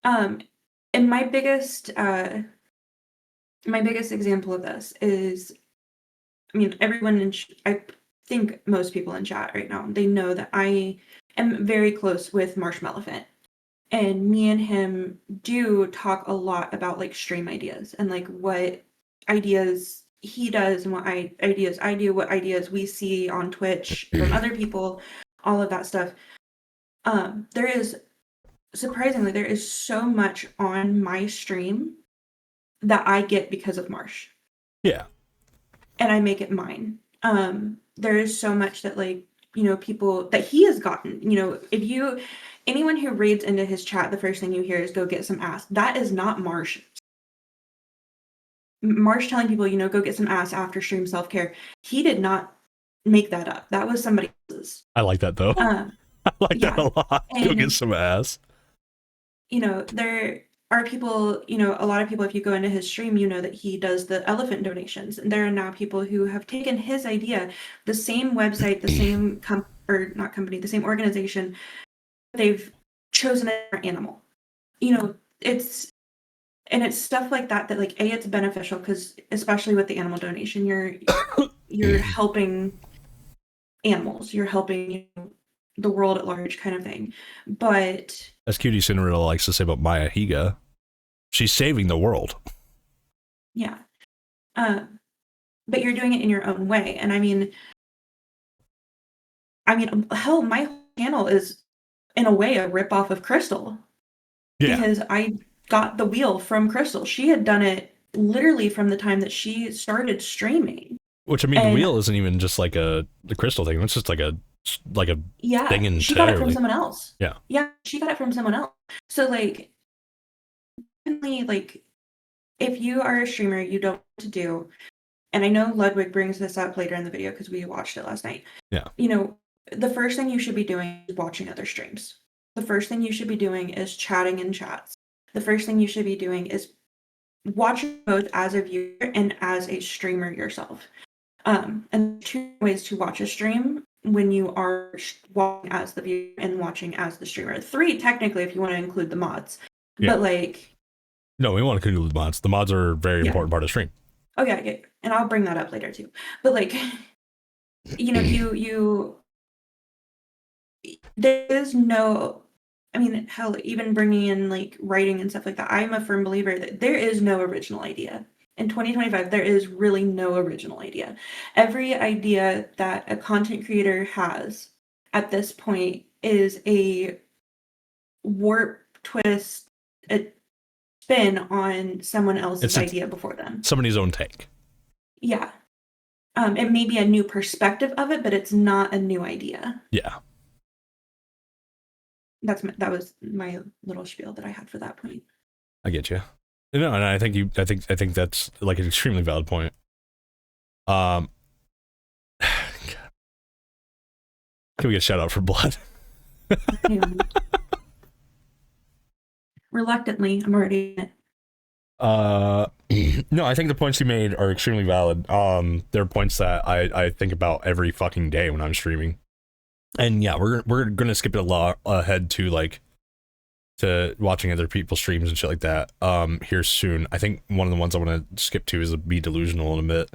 And my biggest example of this is, I mean, everyone I think most people in chat right now, they know that I am very close with Marshmallow. And me and him do talk a lot about like stream ideas and like what ideas he does and what ideas I do, what ideas we see on Twitch from other people, all of that stuff. There is so much on my stream that I get because of Marsh. Yeah. And I make it mine. There is so much that people that he has gotten, anyone who raids into his chat, the first thing you hear is go get some ass. That is not Marsh. Marsh telling people, go get some ass after stream self-care. He did not make that up. That was somebody else's. I like that though. I like that a lot. Go get some ass. There are people, a lot of people, if you go into his stream, that he does the elephant donations. And there are now people who have taken his idea, the same website, the same the same organization, they've chosen an animal. It's stuff like that like it's beneficial because especially with the animal donation, you're helping animals, you're helping the world at large kind of thing. But as Cutie Cinderella likes to say about Maya Higa, she's saving the world. Yeah. But you're doing it in your own way. And I mean, hell, my channel is in a way a ripoff of Crystal. Yeah. Because I got the wheel from Crystal. She had done it literally from the time that she started streaming. Which, I mean, the wheel isn't even just like the Crystal thing. It's just like a thing in she got it from someone else. Yeah. Yeah, she got it from someone else. So definitely if you are a streamer, you don't know what to do. And I know Ludwig brings this up later in the video because we watched it last night. Yeah. The first thing you should be doing is watching other streams. The first thing you should be doing is chatting in chats. the first thing you should be doing is watching both as a viewer and as a streamer yourself. And 2 ways to watch a stream when you are watching as the viewer and watching as the streamer. 3 technically if you want to include the mods. Yeah. But like, no, we want to include the mods. The mods are a very important part of the stream. Okay, and I'll bring that up later too. But like, you know, there is no, I mean, hell, even bringing in like writing and stuff like that, I'm a firm believer that there is no original idea. In 2025, there is really no original idea. Every idea that a content creator has at this point is a warp, twist, a spin on someone else's idea before them. Somebody's own take. Yeah. It may be a new perspective of it, but it's not a new idea. Yeah. That was my little spiel that I had for that point. I get you. No, and I think that's like an extremely valid point. Can we get a shout out for Blood? Reluctantly, I'm already in it. No, I think the points you made are extremely valid. There are points that I think about every fucking day when I'm streaming. And yeah, we're gonna skip it a lot ahead to like to watching other people's streams and shit like that here soon. I think one of the ones I want to skip to is Be Delusional in a bit.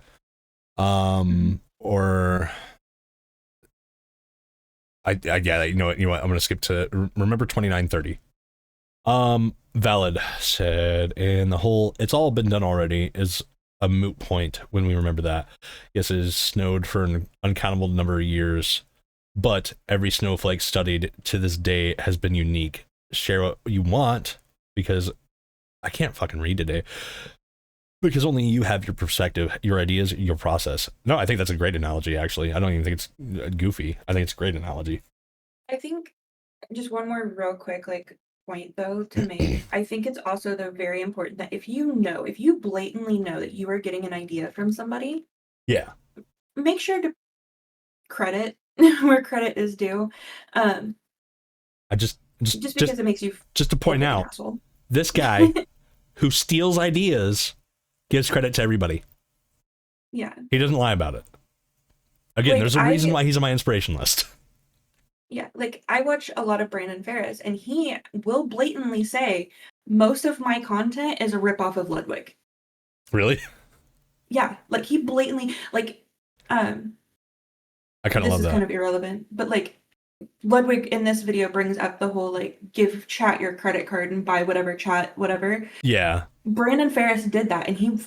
Or yeah, you know what, I'm gonna skip to Remember 2930. Valid said, and the whole it's all been done already is a moot point when we remember that. Yes, it has snowed for an uncountable number of years, but every snowflake studied to this day has been unique. Share what you want, because I can't fucking read today, because only you have your perspective, your ideas, your process. No, I think that's a great analogy, actually. I don't even think it's goofy. I think it's a great analogy. I think just one more real quick like point though to make. I think it's also though very important that if you blatantly know that you are getting an idea from somebody, yeah, make sure to credit where credit is due. Just because it makes you just to point out, this guy who steals ideas gives credit to everybody. Yeah, he doesn't lie about it. Again, there's a reason why he's on my inspiration list. Yeah, like I watch a lot of Brandon Ferris, and he will blatantly say most of my content is a ripoff of Ludwig. Really? Yeah, like he blatantly like I kind of love that. This is kind of irrelevant, but like Ludwig in this video brings up the whole like give chat your credit card and buy whatever chat whatever. Yeah. Brandon Ferris did that, and he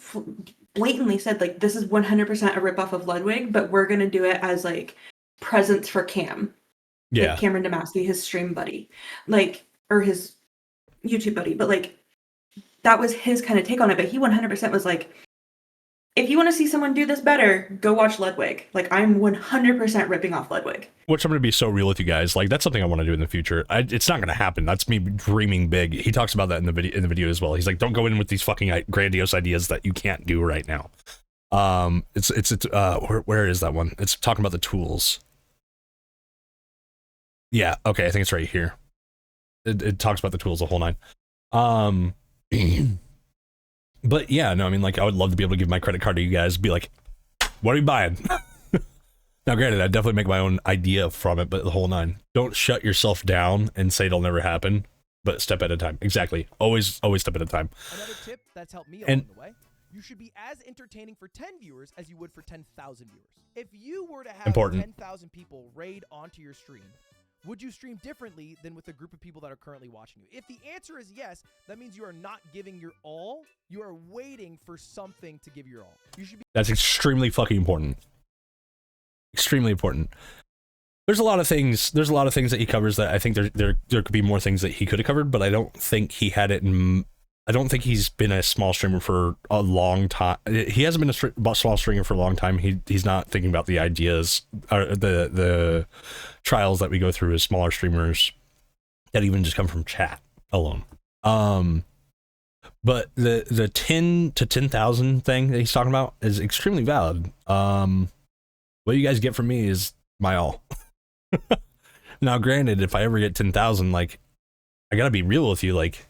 blatantly said like this is 100% a ripoff of Ludwig, but we're gonna do it as like presents for Cam. Yeah. Like Cameron Damaski, his stream buddy, like or his YouTube buddy, but like that was his kind of take on it. But he 100% was like, if you want to see someone do this better, go watch Ludwig. Like I'm 100% ripping off Ludwig. Which I'm going to be so real with you guys. Like that's something I want to do in the future. It's not going to happen. That's me dreaming big. He talks about that in the video as well. He's like, don't go in with these fucking grandiose ideas that you can't do right now. Where is that one? It's talking about the tools. Yeah. Okay. I think it's right here. It talks about the tools, the whole nine. But yeah, no, I mean, like, I would love to be able to give my credit card to you guys, be like, what are you buying? Now, granted, I'd definitely make my own idea from it, but the whole nine. Don't shut yourself down and say it'll never happen, but step at a time. Exactly. Always step at a time. Another tip that's helped me along the way, you should be as entertaining for 10 viewers as you would for 10,000 viewers. If you were to have 10,000 people raid onto your stream, would you stream differently than with a group of people that are currently watching you? If the answer is yes, that means you are not giving your all. You are waiting for something to give your all. You should be. That's extremely fucking important. Extremely important. There's a lot of things that he covers that I think there could be more things that he could have covered, but I don't think he had it in. I don't think he's been a small streamer for a long time. He hasn't been a small streamer for a long time. He's not thinking about the ideas or the trials that we go through as smaller streamers that even just come from chat alone. But the 10 to 10,000 thing that he's talking about is extremely valid. What you guys get from me is my all. Now, granted, if I ever get 10,000, like, I gotta be real with you, like,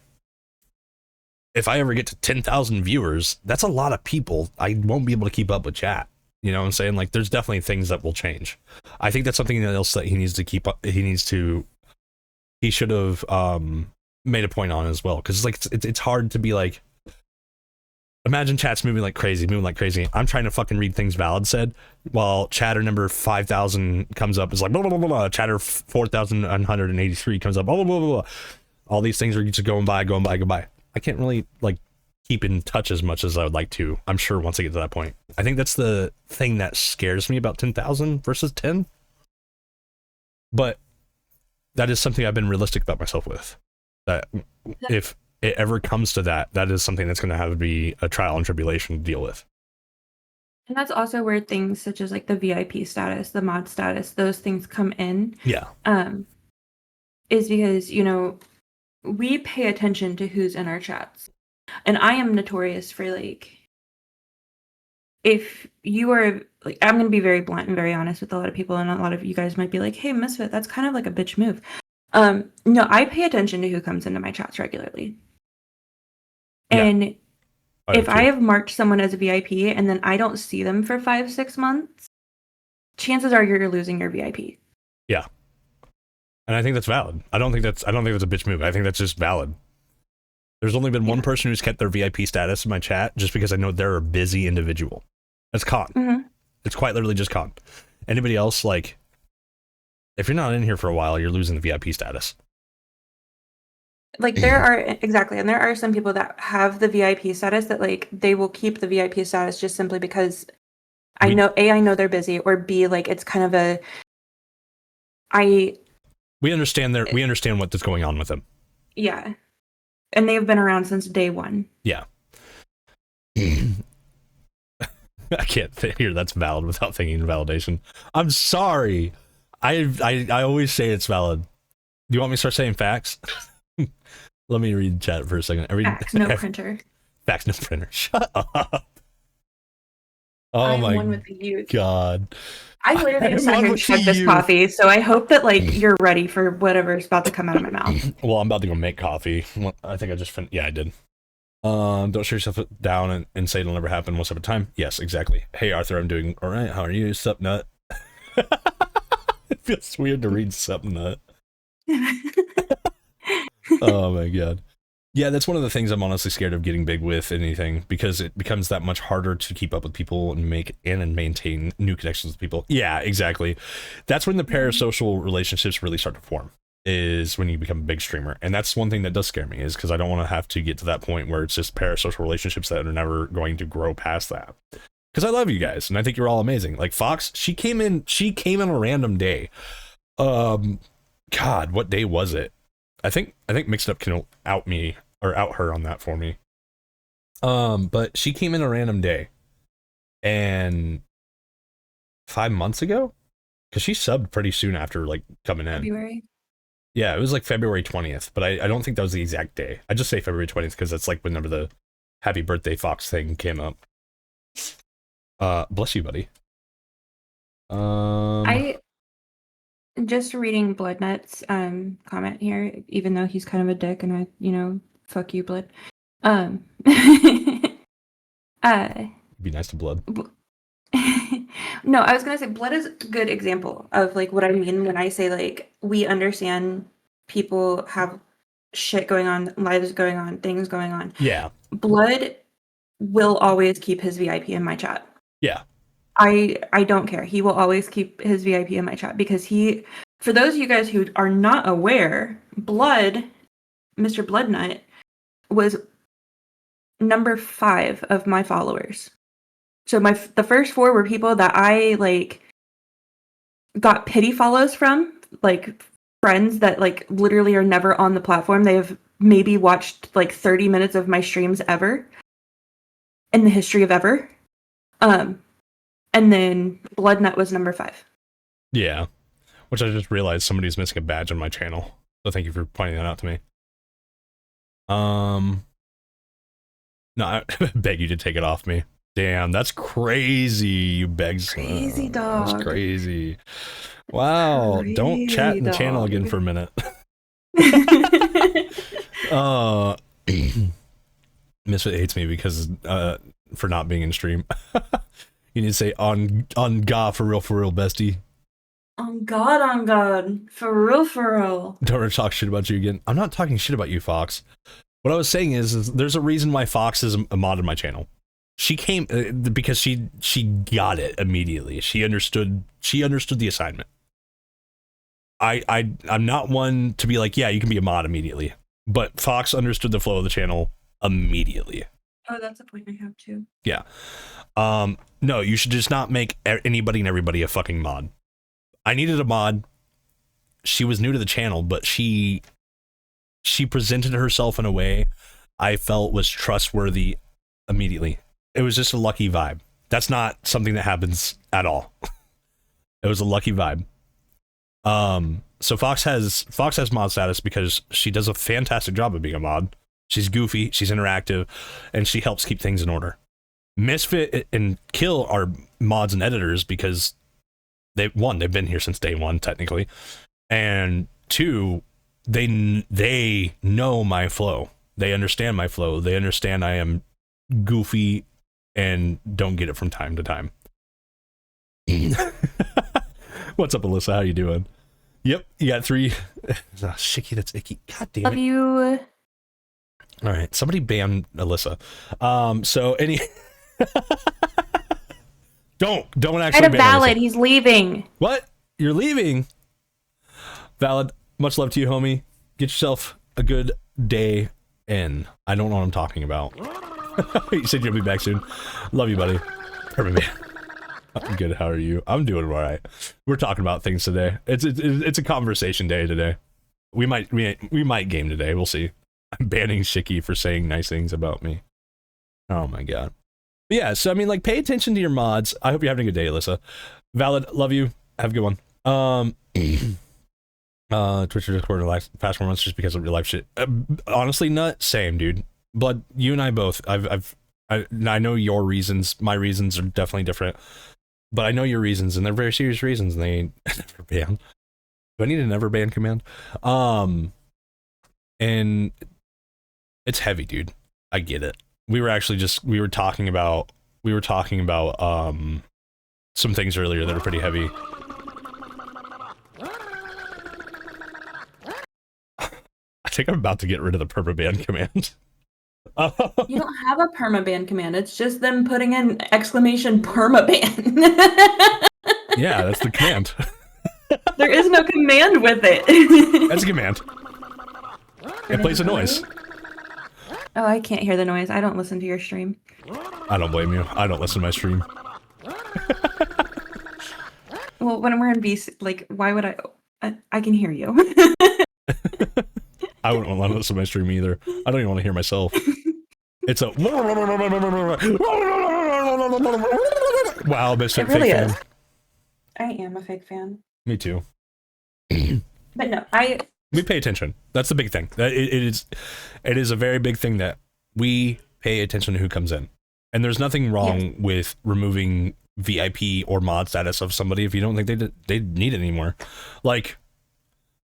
if I ever get to 10,000 viewers, that's a lot of people. I won't be able to keep up with chat. You know what I'm saying? Like, there's definitely things that will change. I think that's something else that he needs to keep up. He should have made a point on as well. Because it's hard to be like, imagine chat's moving like crazy. I'm trying to fucking read things Valid said, while chatter number 5,000 comes up. It's like, blah, blah, blah, blah. Chatter 4,183 comes up, blah, blah, blah, blah. All these things are just going by. I can't really, like, keep in touch as much as I would like to. I'm sure once I get to that point. I think that's the thing that scares me about 10,000 versus 10. But that is something I've been realistic about myself with. That if it ever comes to that, that is something that's going to have to be a trial and tribulation to deal with. And that's also where things such as like the VIP status, the mod status, those things come in. Yeah. Is because, you know, we pay attention to who's in our chats. And I am notorious for, like, if you are, like, I'm going to be very blunt and very honest with a lot of people, and a lot of you guys might be like, hey, Misfit, that's kind of like a bitch move. No, I pay attention to who comes into my chats regularly. Yeah, and if I have marked someone as a VIP and then I don't see them for 5-6 months, chances are you're losing your VIP. Yeah. And I think that's valid. I don't think that's a bitch move. I think that's just valid. There's only been one person who's kept their VIP status in my chat just because I know they're a busy individual. That's Con. Mm-hmm. It's quite literally just Con. Anybody else, like, if you're not in here for a while, you're losing the VIP status. Like, there are, exactly, and there are some people that have the VIP status that, like, they will keep the VIP status just simply because I know they're busy, or B, like, it's kind of we understand what's going on with them. Yeah. And they've been around since day one. Yeah. I can't hear that's valid without thinking validation. I'm sorry. I always say it's valid. Do you want me to start saying facts? Let me read chat for a second. Facts, no printer. Facts, no printer. Shut up. Oh my God. I literally just sat here and chugged this coffee, so I hope that, like, you're ready for whatever's about to come out of my mouth. Well, I'm about to go make coffee. I think I just finished. Yeah, I did. Don't shut yourself down and say it'll never happen. One step at a time. Yes, exactly. Hey, Arthur, I'm doing all right. How are you? Sup, nut? It feels weird to read sup, nut. Oh my God. Yeah, that's one of the things I'm honestly scared of getting big with anything, because it becomes that much harder to keep up with people and maintain new connections with people. Yeah, exactly. That's when the parasocial relationships really start to form, is when you become a big streamer. And that's one thing that does scare me, is because I don't want to have to get to that point where it's just parasocial relationships that are never going to grow past that. Because I love you guys, and I think you're all amazing. Like Fox, she came in on a random day. God, what day was it? I think Mixed Up can out her on that for me. But she came in a random day, and 5 months ago, because she subbed pretty soon after, like, coming in. February. Yeah, it was like February 20th, but I don't think that was the exact day. I just say February 20th because that's like whenever the Happy Birthday Fox thing came up. Bless you, buddy. I just reading Bloodnut's comment here, even though he's kind of a dick, and fuck you, Blood. Be nice to Blood. No, I was gonna say Blood is a good example of, like, what I mean when I say, like, we understand people have shit going on, lives going on, things going on. Yeah. Blood will always keep his VIP in my chat. Yeah. I don't care. He will always keep his VIP in my chat because for those of you guys who are not aware, Blood, Mr. Bloodnut, was number 5 of my followers. So the first 4 were people that I, like, got pity follows from, like, friends that, like, literally are never on the platform. They have maybe watched, like, 30 minutes of my streams ever in the history of ever. And then Bloodnut was number 5. Yeah, which I just realized somebody's missing a badge on my channel. So thank you for pointing that out to me. No, I beg you to take it off me. Damn, that's crazy, you begs. Crazy dog. That's crazy. Wow, crazy don't chat in the channel again for a minute. Misfit hates me because for not being in stream. You need to say on God for real, bestie. On God, for real. Don't ever talk shit about you again. I'm not talking shit about you, Fox. What I was saying is there's a reason why Fox is a mod in my channel. She came because she got it immediately. She understood the assignment. I'm not one to be like, yeah, you can be a mod immediately. But Fox understood the flow of the channel immediately. Oh, that's a point I have too. Yeah. No, you should just not make anybody and everybody a fucking mod. I needed a mod. She was new to the channel, but she presented herself in a way I felt was trustworthy immediately. It was just a lucky vibe. That's not something that happens at all. It was a lucky vibe. So Fox has mod status because she does a fantastic job of being a mod. She's goofy, she's interactive, and she helps keep things in order. Misfit and Kill are mods and editors because they've been here since day one, technically. And two, they know my flow. They understand my flow. They understand I am goofy and don't get it from time to time. What's up, Alyssa? How you doing? Yep, you got 3. Shicky, that's icky. God damn it. Love you. All right, somebody ban Alyssa. So any don't actually ban Valid. Alyssa. He's leaving. What? You're leaving? Valid. Much love to you, homie. Get yourself a good day in. I don't know what I'm talking about. You said you'll be back soon. Love you, buddy. Perfect, man. I'm good. How are you? I'm doing all right. We're talking about things today. It's a conversation day today. We might game today. We'll see. I'm banning Shicky for saying nice things about me. Oh my god. But yeah, so I mean, like, pay attention to your mods. I hope you're having a good day, Alyssa. Valid, love you. Have a good one. Twitch or Discord or past 4 months just because of real life shit. Honestly, nut. Same, dude. Blood, you and I both. I know your reasons. My reasons are definitely different. But I know your reasons, and they're very serious reasons, and they ain't never ban. Do I need a never ban command? And it's heavy, dude. I get it. We were talking about some things earlier that are pretty heavy. I think I'm about to get rid of the permaban command. You don't have a permaban command. It's just them putting in exclamation permaban. Yeah, that's the command. There is no command with it. That's a command. It plays a noise. Oh, I can't hear the noise. I don't listen to your stream. I don't blame you. I don't listen to my stream. Well, when we're in VC, like, why would I can hear you. I wouldn't want to listen to my stream either. I don't even want to hear myself. It's a wow, Misfit, it really fake is. fan. I am a fake fan. Me too. But no, we pay attention. That's the big thing. It is a very big thing that we pay attention to who comes in. And there's nothing wrong with removing VIP or mod status of somebody if you don't think they need it anymore. Like,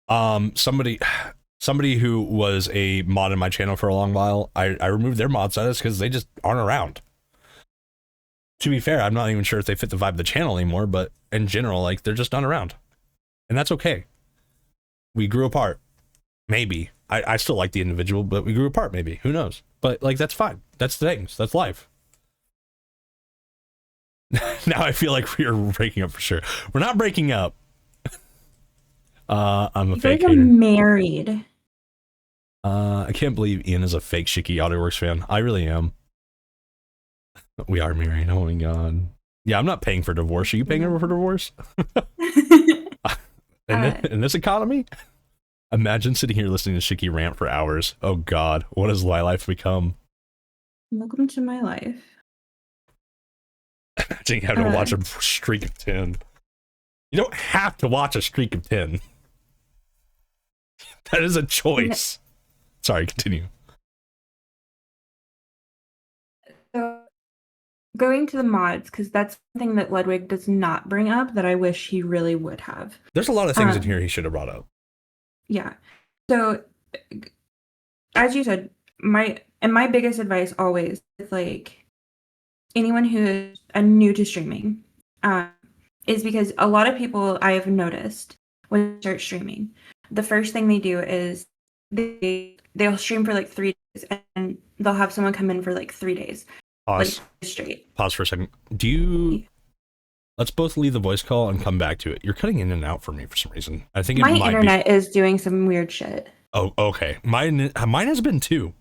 somebody who was a mod in my channel for a long while, I removed their mod status because they just aren't around. To be fair, I'm not even sure if they fit the vibe of the channel anymore, but in general, like, they're just not around. And that's okay. We grew apart. Maybe. I still like the individual, but we grew apart, maybe. Who knows? But, like, that's fine. That's things. That's life. Now I feel like we are breaking up for sure. We're not breaking up. I'm a fake hater. Married. I can't believe Ian is a fake Shicky AudioWorks fan. I really am. We are married. Oh my god. Yeah, I'm not paying for divorce. Are you paying for divorce? In this economy? Imagine sitting here listening to Shicky rant for hours. Oh god, what has my life become? Welcome to my life. Imagine having to watch a streak of 10. You don't have to watch a streak of 10. That is a choice. Sorry, continue. So, going to the mods, because that's something that Ludwig does not bring up that I wish he really would have. There's a lot of things in here he should have brought up. Yeah. So, as you said, my biggest advice always is like anyone who is new to streaming, is because a lot of people I have noticed when they start streaming, the first thing they do is they'll stream for like 3 days and they'll have someone come in for like 3 days. Pause. Like straight. Pause for a second. Let's both leave the voice call and come back to it. You're cutting in and out for me for some reason. I think my internet is doing some weird shit. Oh, okay. Mine has been too.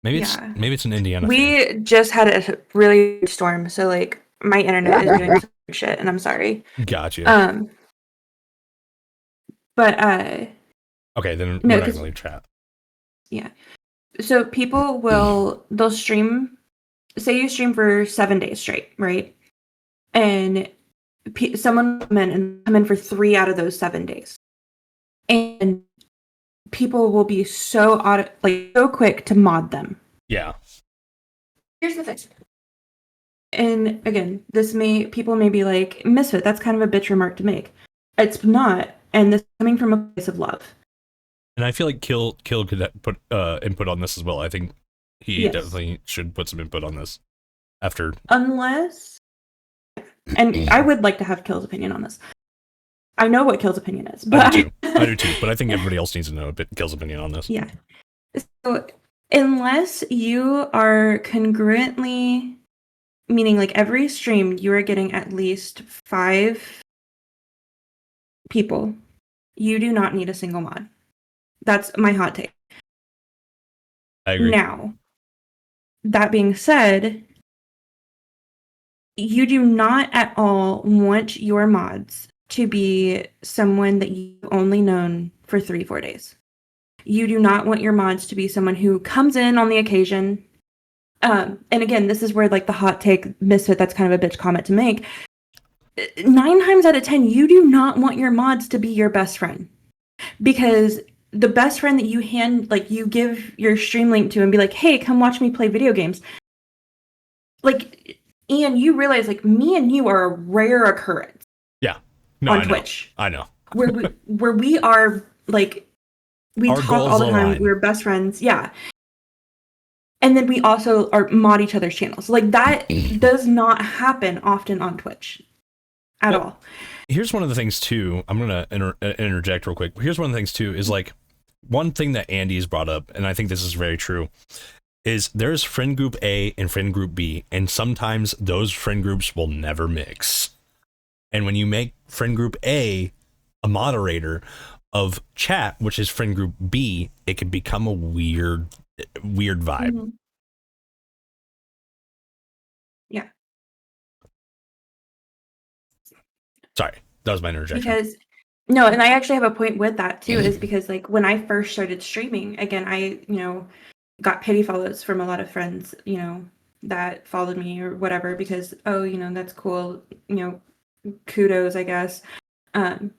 Maybe it's an Indiana We thing. just had a really huge storm, so like my internet is doing some weird shit, and I'm sorry. Gotcha. But okay, then no, we're not gonna leave chat. Yeah. So people they'll stream. Say you stream for 7 days straight, right? And someone will come in for 3 out of those 7 days, and people will be so quick to mod them. Yeah. Here's the thing. And again, people may be like, Misfit, that's kind of a bitch remark to make. It's not, and this is coming from a place of love. And I feel like Kill could put input on this as well. I think he definitely should put some input on this after. Unless, and I would like to have Kill's opinion on this. I know what Kill's opinion is, but I do too. But I think everybody else needs to know Kill's opinion on this. Yeah. So unless you are congruently, meaning like every stream you are getting at least 5 people, you do not need a single mod. That's my hot take. I agree. Now, that being said, you do not at all want your mods to be someone that you've only known for 3-4 days. You do not want your mods to be someone who comes in on the occasion. And again, this is where like the hot take Misfit, that's kind of a bitch comment to make. 9 times out of 10, you do not want your mods to be your best friend. Because the best friend that you give your stream link to and be like, hey, come watch me play video games. Like, Ian, you realize like me and you are a rare occurrence. Yeah. No, on Twitch. I know. where we are like, we our talk all the time. align. We're best friends. Yeah. And then we also mod each other's channels. Like that does not happen often on Twitch at all. Here's one of the things too. I'm gonna interject real quick. Here's one of the things too is like one thing that Andy's brought up, and I think this is very true, is there's friend group A and friend group B, and sometimes those friend groups will never mix. And when you make friend group A a moderator of chat, which is friend group B, it can become a weird vibe. Mm-hmm. Yeah. Sorry, that was my interjection. Because no, and I actually have a point with that too, is because like when I first started streaming, again, I, got pity follows from a lot of friends, that followed me or whatever, because, that's cool, kudos, I guess. And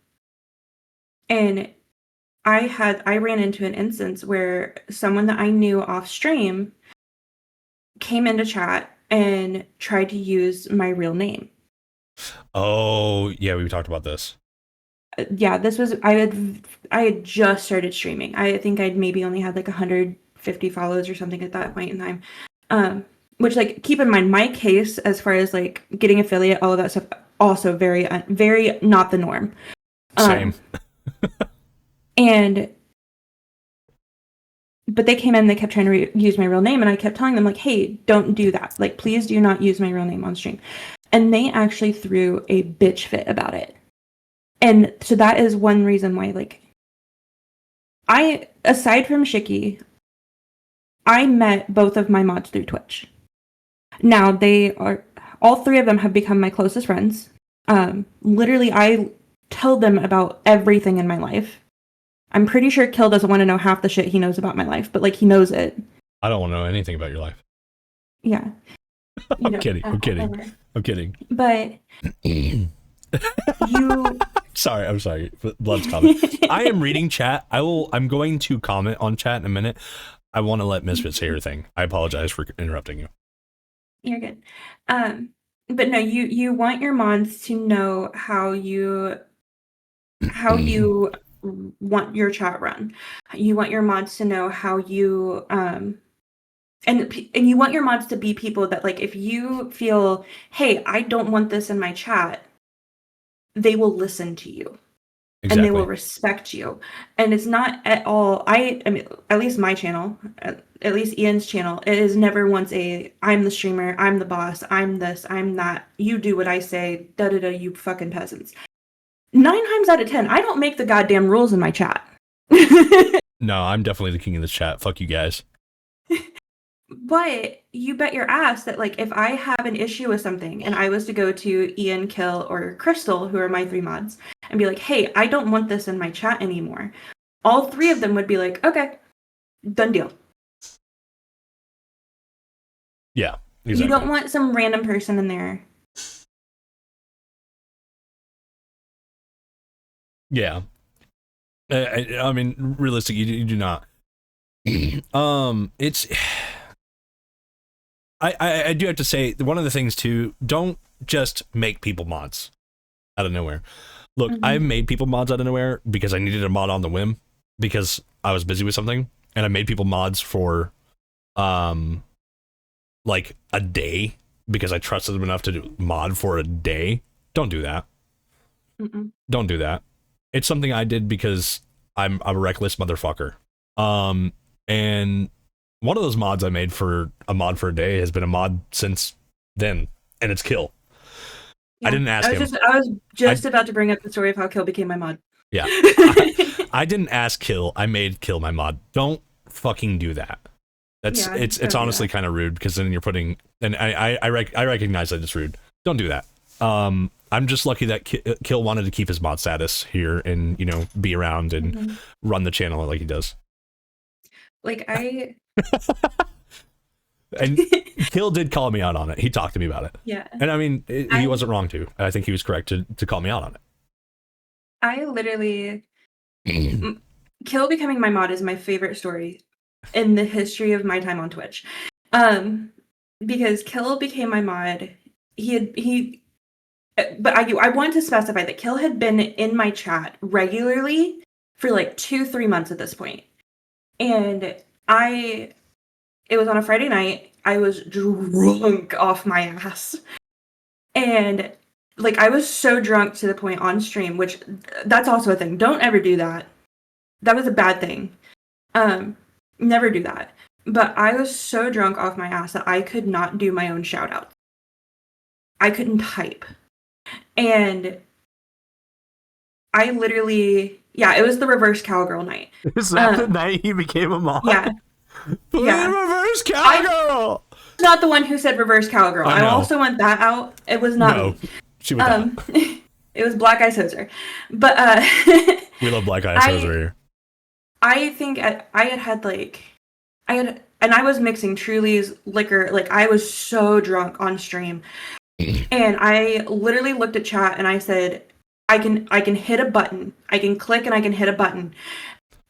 I ran into an instance where someone that I knew off stream came into chat and tried to use my real name. Oh, yeah, we talked about this. Yeah, this was I had just started streaming. I think I'd maybe only had like 150 follows or something at that point in time. Which, like, keep in mind, my case as far as like getting affiliate, all of that stuff, also very very not the norm. Same. But they came in, they kept trying to use my real name, and I kept telling them like, hey, don't do that. Like, please do not use my real name on stream. And they actually threw a bitch fit about it. And so that is one reason why, like, aside from Shiki, I met both of my mods through Twitch. Now all 3 of them have become my closest friends. Literally, I tell them about everything in my life. I'm pretty sure Kill doesn't want to know half the shit he knows about my life, but like he knows it. I don't want to know anything about your life. Yeah. I'm kidding. But you I'm sorry. Blood's comment. I am reading chat. I'm going to comment on chat in a minute. I want to let Misfit say her thing. I apologize for interrupting you. You're good. But no, you want your mods to know how you want your chat run. You want your mods to know how you and you want your mods to be people that, like, if you feel, hey, I don't want this in my chat, they will listen to you. Exactly. And they will respect you. And it's not at all, I mean, at least my channel, at least Ian's channel, it is never once I'm the streamer, I'm the boss, I'm this, I'm that, you do what I say, da-da-da, you fucking peasants. 9 times out of 10, I don't make the goddamn rules in my chat. No, I'm definitely the king of the chat. Fuck you guys. But you bet your ass that, like, if I have an issue with something and I was to go to Ian, Kill, or Crystal, who are my 3 mods, and be like, hey, I don't want this in my chat anymore, all 3 of them would be like, okay, done deal. Yeah, exactly. You don't want some random person in there. Yeah. I mean, realistic, you do not. It's... I do have to say, one of the things too, don't just make people mods out of nowhere. Look, I've made people mods out of nowhere because I needed a mod on the whim because I was busy with something, and I made people mods for like a day because I trusted them enough to do mod for a day. Don't do that. Don't do that. It's something I did because I'm a reckless motherfucker. And one of those mods I made for a mod for a day has been a mod since then, and it's Kill. Yeah, I didn't ask him. I was just about to bring up the story of how Kill became my mod. Yeah. I didn't ask Kill. I made Kill my mod. Don't fucking do that. That's it's honestly kind of rude because then you're putting, and I recognize that it's rude. Don't do that. I'm just lucky that Kill wanted to keep his mod status here and, you know, be around and run the channel like he does. Like and Kill did call me out on it. He talked to me about it. Yeah. And I mean, he wasn't wrong to. I think he was correct to call me out on it. I literally... Kill becoming my mod is my favorite story in the history of my time on Twitch. Because Kill became my mod. But I want to specify that Kill had been in my chat regularly for like 2-3 months at this point. And it was on a Friday night. I was drunk off my ass. And like, I was so drunk to the point on stream, which that's also a thing. Don't ever do that. That was a bad thing. Never do that. But I was so drunk off my ass that I could not do my own shout outs. I couldn't type. And I literally, it was the reverse cowgirl night. Is that the night he became a mod? Yeah. Reverse cowgirl! I'm not the one who said reverse cowgirl. I also want that out. It was not me. She was not. It was Black Ice Hoser. But we love Black Ice Hoser here. I think and I was mixing Truly's liquor. Like, I was so drunk on stream. And I literally looked at chat and I said, I can hit a button. I can click and I can hit a button.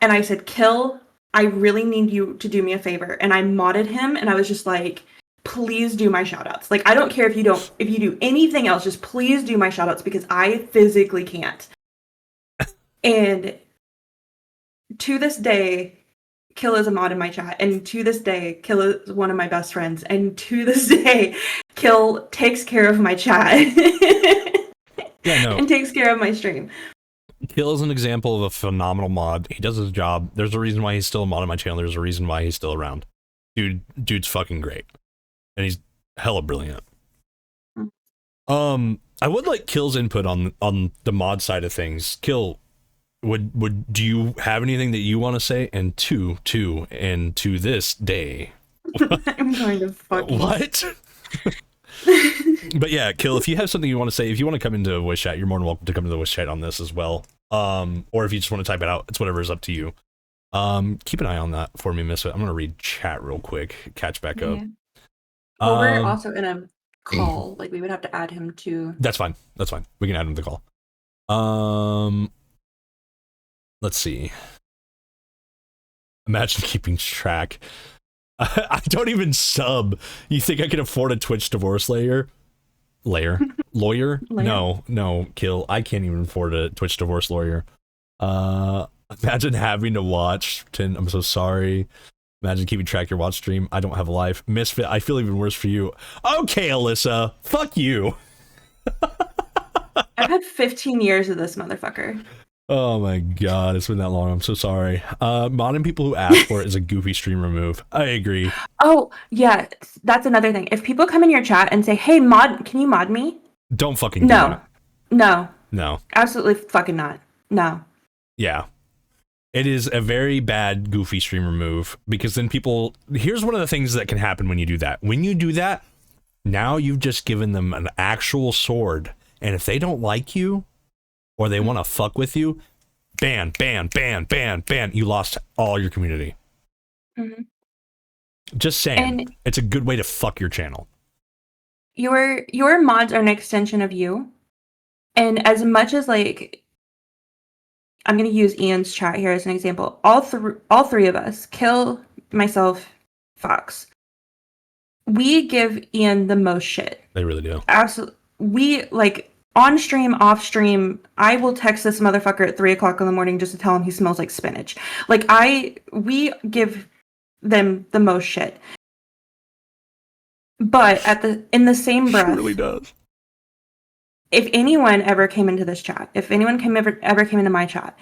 And I said, Kill, I really need you to do me a favor. And I modded him and I was just like, please do my shoutouts. Like, I don't care if you do anything else, just please do my shoutouts because I physically can't. And to this day, Kill is a mod in my chat, and to this day, Kill is one of my best friends, and to this day, Kill takes care of my chat. And takes care of my stream. Kill is an example of a phenomenal mod. He does his job. There's a reason why he's still a mod on my channel. There's a reason why he's still around. Dude's fucking great. And he's hella brilliant. I would like Kill's input on the mod side of things. Kill, do you have anything that you want to say? And to this day. I'm going to fuck you. What? But yeah, Kill, if you have something you want to say, if you want to come into voice chat, you're more than welcome to come to the voice chat on this as well. Or if you just want to type it out, it's whatever is up to you. Keep an eye on that for me, Misfit. I'm gonna read chat real quick, catch back up. Well, we're also in a call. Like, we would have to add him to. That's fine. We can add him to the call. Let's see. Imagine keeping track. I don't even sub. You think I can afford a Twitch divorce lawyer? Lawyer? No, Kill. I can't even afford a Twitch divorce lawyer. Imagine having to watch. Tin, I'm so sorry. Imagine keeping track of your watch stream. I don't have a life. Misfit, I feel even worse for you. Okay, Alyssa. Fuck you. I've had 15 years of this motherfucker. Oh my god, it's been that long. I'm so sorry. Modding people who ask for it is a goofy streamer move. I agree. Oh, yeah. That's another thing. If people come in your chat and say, hey, can you mod me? Don't fucking do that. No. No. Absolutely fucking not. No. Yeah. It is a very bad, goofy streamer move because then people... Here's one of the things that can happen when you do that. When you do that, now you've just given them an actual sword. And if they don't like you, or they want to fuck with you, ban. You lost all your community. Mm-hmm. Just saying. And it's a good way to fuck your channel. Your mods are an extension of you. And as much as, like... I'm going to use Ian's chat here as an example. All three of us, Kill, myself, Fox, we give Ian the most shit. They really do. Absolutely. We, like, on stream, off stream, I will text this motherfucker at 3 o'clock in the morning just to tell him he smells like spinach. Like, we give them the most shit. But in the same breath... It really does. If anyone ever came into this chat, if anyone ever came into my chat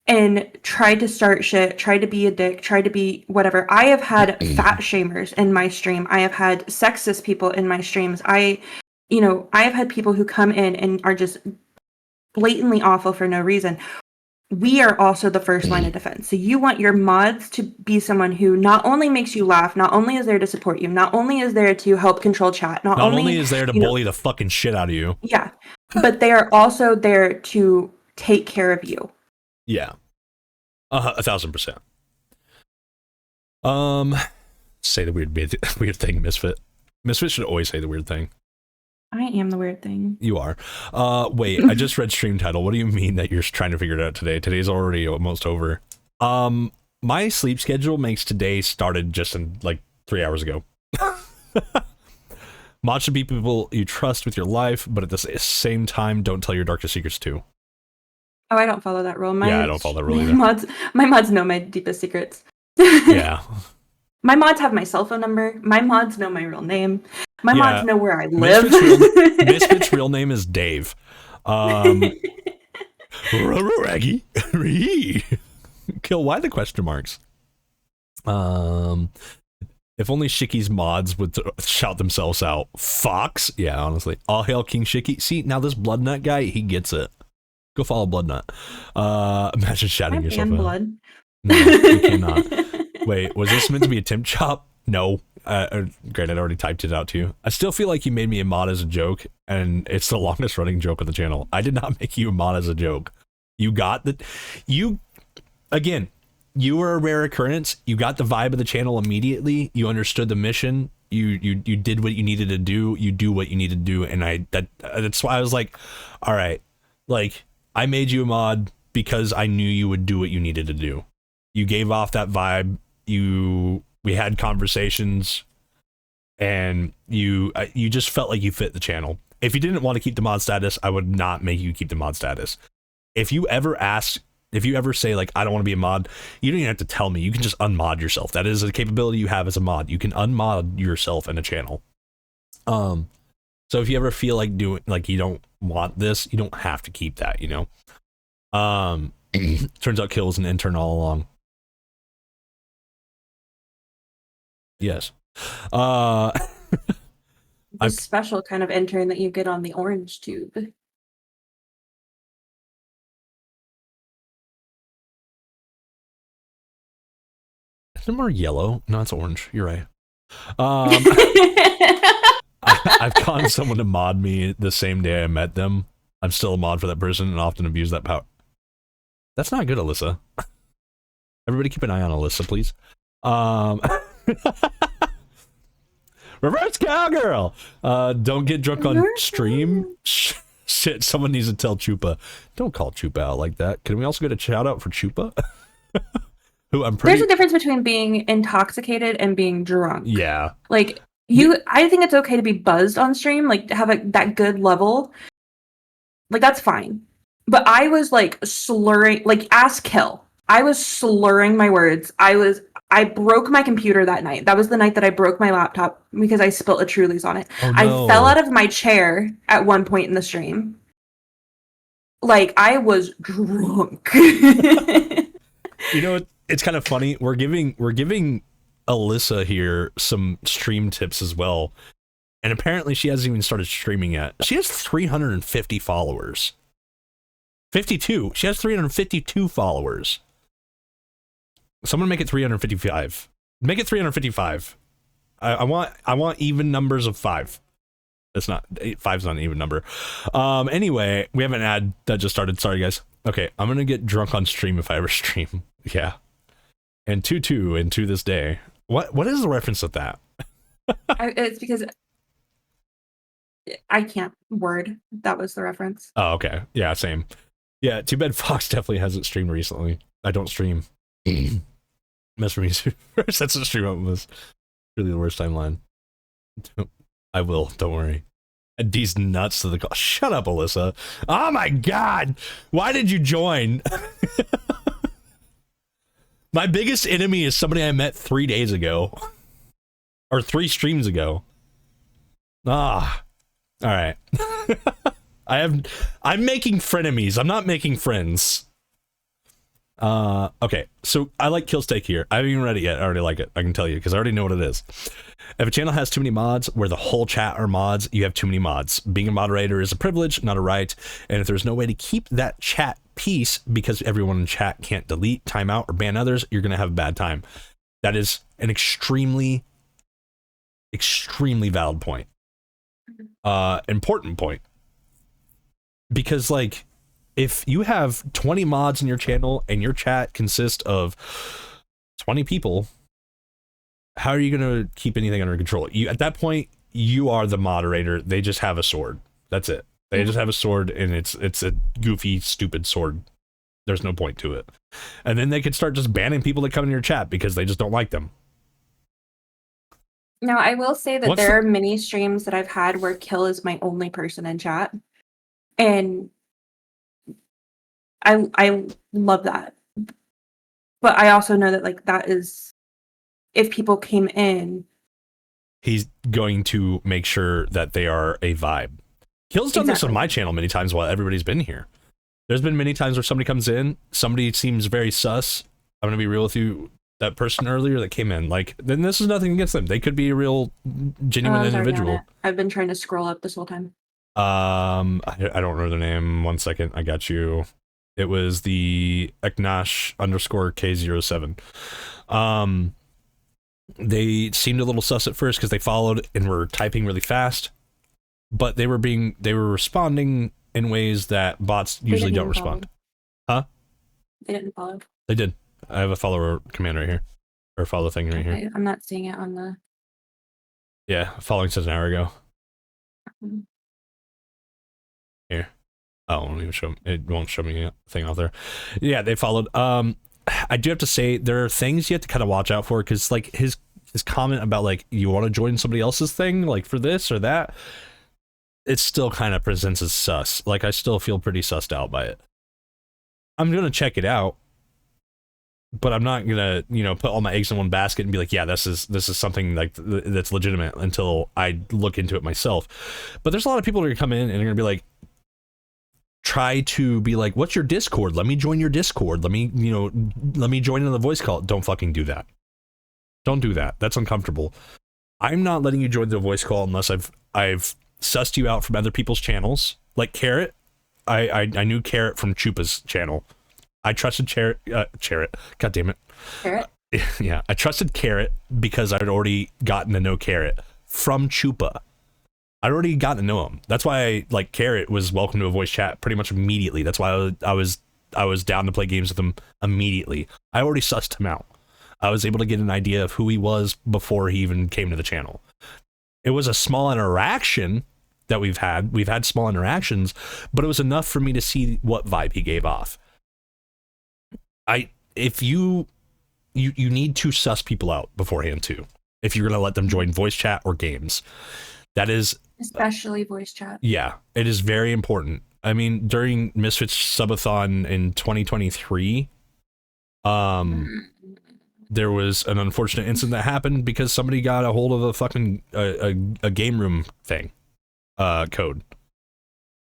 and tried to start shit, tried to be a dick, tried to be whatever, I have had fat shamers in my stream. I have had sexist people in my streams. I have had people who come in and are just blatantly awful for no reason. We are also the first line of defense. So you want your mods to be someone who not only makes you laugh, not only is there to support you, not only is there to help control chat, not only is there to bully the fucking shit out of you. Yeah, but they are also there to take care of you. Yeah. 1,000%. Say the weird thing, Misfit. Misfit should always say the weird thing. I am the weird thing. You are. Wait, I just read stream title. What do you mean that you're trying to figure it out today? Today's already almost over. My sleep schedule makes today started just in like 3 hours ago. Mods should be people you trust with your life, but at the same time, don't tell your darkest secrets too. Oh, I don't follow that rule. I don't follow that rule either. My mods know my deepest secrets. Yeah. My mods have my cell phone number. My mods know my real name. My mods know where I live. Misfit's real name is Dave. Raggy. Kill, why the question marks? If only Shicky's mods would shout themselves out. Fox? Yeah, honestly. All hail King Shicky. See, now this Bloodnut guy, he gets it. Go follow Bloodnut. Imagine shouting yourself out. Blood. No, you cannot. Wait, was this meant to be a Tim chop? No. Great, I'd already typed it out to you. I still feel like you made me a mod as a joke, and it's the longest running joke on the channel. I did not make you a mod as a joke. You got the... Again, you were a rare occurrence. You got the vibe of the channel immediately. You understood the mission. You did what you needed to do. You do what you need to do, and that's why I was like, all right, like, I made you a mod because I knew you would do what you needed to do. You gave off that vibe. We had conversations, and you just felt like you fit the channel. If you didn't want to keep the mod status, I would not make you keep the mod status. If you ever say like, I don't want to be a mod, you don't even have to tell me. You can just unmod yourself. That is a capability you have as a mod. You can unmod yourself in a channel. So if you ever feel like you don't want this, you don't have to keep that, you know? Turns out Kill was an intern all along. Yes. The special kind of intern that you get on the orange tube. Is it more yellow? No, it's orange. You're right. I've gotten someone to mod me the same day I met them. I'm still a mod for that person and often abuse that power. That's not good, Alyssa. Everybody keep an eye on Alyssa, please. Reverse cowgirl. Don't get drunk on stream. Shit, someone needs to tell Chupa. Don't call Chupa out like that. Can we also get a shout out for Chupa? Who I'm pretty... There's a difference between being intoxicated and being drunk. Yeah. Like, I think it's okay to be buzzed on stream, like to have that good level. Like, that's fine. but I was like slurring, like ask kill. I was slurring my words. I broke my computer that night. That was the night that I broke my laptop because I spilled a Truly's on it. Oh, I no. fell out of my chair at one point in the stream. Like I was drunk. You know, it's kind of funny. We're giving Alyssa here some stream tips as well. And apparently she hasn't even started streaming yet. She has 350 followers. 52. She has 352 followers. Someone make it 355. Make it 355. I want even numbers of 5. It's not 5's not an even number. Anyway, we have an ad that just started. Sorry guys. Okay, I'm gonna get drunk on stream if I ever stream. Yeah. And 2-2 and to this day. What is the reference with that? It's because I can't word. That was the reference. Oh, okay. Yeah, same. Yeah, too bad Fox definitely hasn't streamed recently. I don't stream. Mess for me. That's a stream up was really the worst timeline. I will, don't worry. And D's nuts to the call. Shut up, Alyssa. Oh my god! Why did you join? My biggest enemy is somebody I met 3 days ago. Or 3 streams ago. Ah. Alright. I'm making frenemies. I'm not making friends. Okay, so I like Killsteak here. I haven't even read it yet. I already like it. I can tell you because I already know what it is. If a channel has too many mods where the whole chat are mods, you have too many mods. Being a moderator is a privilege, not a right. And if there's no way to keep that chat peace because everyone in chat can't delete, time out, or ban others, you're going to have a bad time. That is an extremely, extremely valid point. Important point. Because, like, if you have 20 mods in your channel and your chat consists of 20 people, how are you going to keep anything under control? You, at that point, you are the moderator. They just have a sword. That's it. They just have a sword, and it's a goofy, stupid sword. There's no point to it. And then they could start just banning people that come in your chat because they just don't like them. Now, I will say that there are many streams that I've had where Kill is my only person in chat. And I love that. But I also know that, like, that is, if people came in, he's going to make sure that they are a vibe. Kill's done this on my channel many times while everybody's been here. There's been many times where somebody comes in, somebody seems very sus. I'm gonna be real with you. That person earlier that came in, like, then this is nothing against them. They could be a real, genuine individual. I've been trying to scroll up this whole time. I don't remember their name. 1 second, I got you. It was the Eknash_K07. They seemed a little sus at first because they followed and were typing really fast, but they were responding in ways that bots usually don't respond. Huh? They didn't follow. They did. I have a follower command right here, or follow thing right here. I'm not seeing it on the. Yeah, following says an hour ago. Here. Oh, it won't even show. It won't show me a thing out there. Yeah, they followed. I do have to say there are things you have to kind of watch out for because, like, his comment about, like, you want to join somebody else's thing, like for this or that, it still kind of presents as sus. Like, I still feel pretty sussed out by it. I'm gonna check it out, but I'm not gonna, you know, put all my eggs in one basket and be like, yeah, this is something like that's legitimate until I look into it myself. But there's a lot of people that are gonna come in and they're gonna be like, try to be like, what's your Discord? Let me join your Discord. Let me join in the voice call. Don't fucking do that. Don't do that. That's uncomfortable. I'm not letting you join the voice call unless I've sussed you out from other people's channels. Like Carrot. I knew Carrot from Chupa's channel. I trusted Carrot. God damn it. Carrot? Yeah, I trusted Carrot because I'd already gotten to know Carrot from Chupa. I'd already gotten to know him. That's why Carrot was welcome to a voice chat pretty much immediately. That's why I was down to play games with him immediately. I already sussed him out. I was able to get an idea of who he was before he even came to the channel. It was a small interaction that we've had small interactions, but it was enough for me to see what vibe he gave off. If you need to suss people out beforehand too, if you're gonna let them join voice chat or games. That is especially voice chat. Yeah, it is very important. I mean, during Misfits Subathon in 2023, there was an unfortunate incident that happened because somebody got a hold of a fucking a game room thing, code.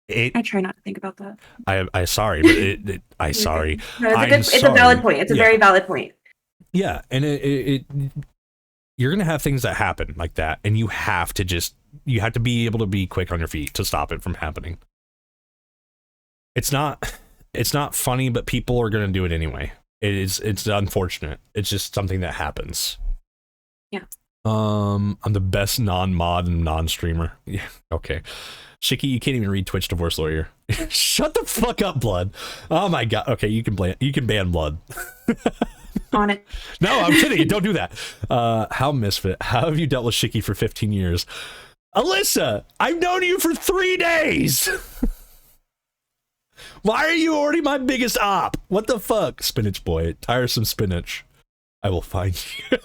I try not to think about that. I sorry, but I sorry. No, it's a valid point. It's a very valid point. Yeah, and it you're gonna have things that happen like that, and you have to be able to be quick on your feet to stop it from happening. It's not funny, but people are gonna do it anyway. It's unfortunate. It's just something that happens. Yeah. I'm the best non-mod and non-streamer. Yeah. Okay. Shiki, you can't even read Twitch Divorce Lawyer. Shut the fuck up, Blood. Oh my god. Okay, you can ban Blood. On it. No, I'm kidding. Don't do that. How Misfit? How have you dealt with Shiki for 15 years? Alyssa, I've known you for 3 days. Why are you already my biggest op? What the fuck? Spinach boy. Tiresome spinach. I will find you.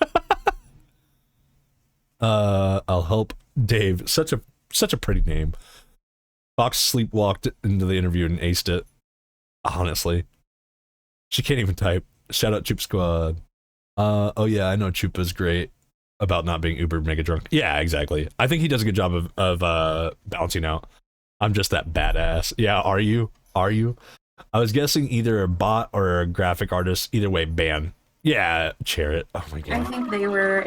I'll help Dave. Such a pretty name. Fox sleepwalked into the interview and aced it. Honestly. She can't even type. Shout out Choop Squad. Oh yeah, I know Chupa's great about not being uber mega drunk. Yeah, exactly. I think he does a good job of balancing out. I'm just that badass. Yeah, are you? Are you? I was guessing either a bot or a graphic artist. Either way, ban. Yeah, Chariot. Oh my god. I think they were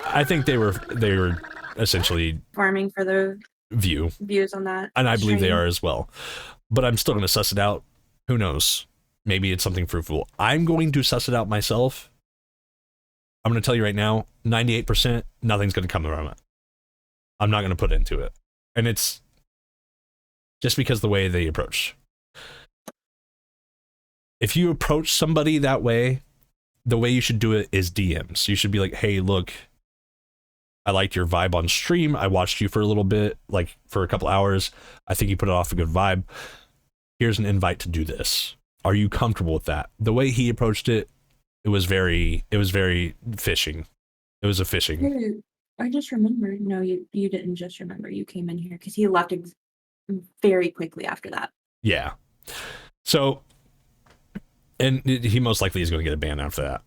I think they were essentially farming for the views on that. And I believe they are as well. But I'm still gonna suss it out. Who knows? Maybe it's something fruitful. I'm going to suss it out myself. I'm going to tell you right now, 98%, nothing's going to come around it. I'm not going to put into it. And it's just because the way they approach. If you approach somebody that way, the way you should do it is DMs. You should be like, hey, look, I liked your vibe on stream. I watched you for a little bit, like for a couple hours. I think you put off a good vibe. Here's an invite to do this. Are you comfortable with that? The way he approached it, it was very fishing. It was a fishing. I just remembered. No, you didn't just remember. You came in here because he left very quickly after that. Yeah. So, and he most likely is going to get a ban after that.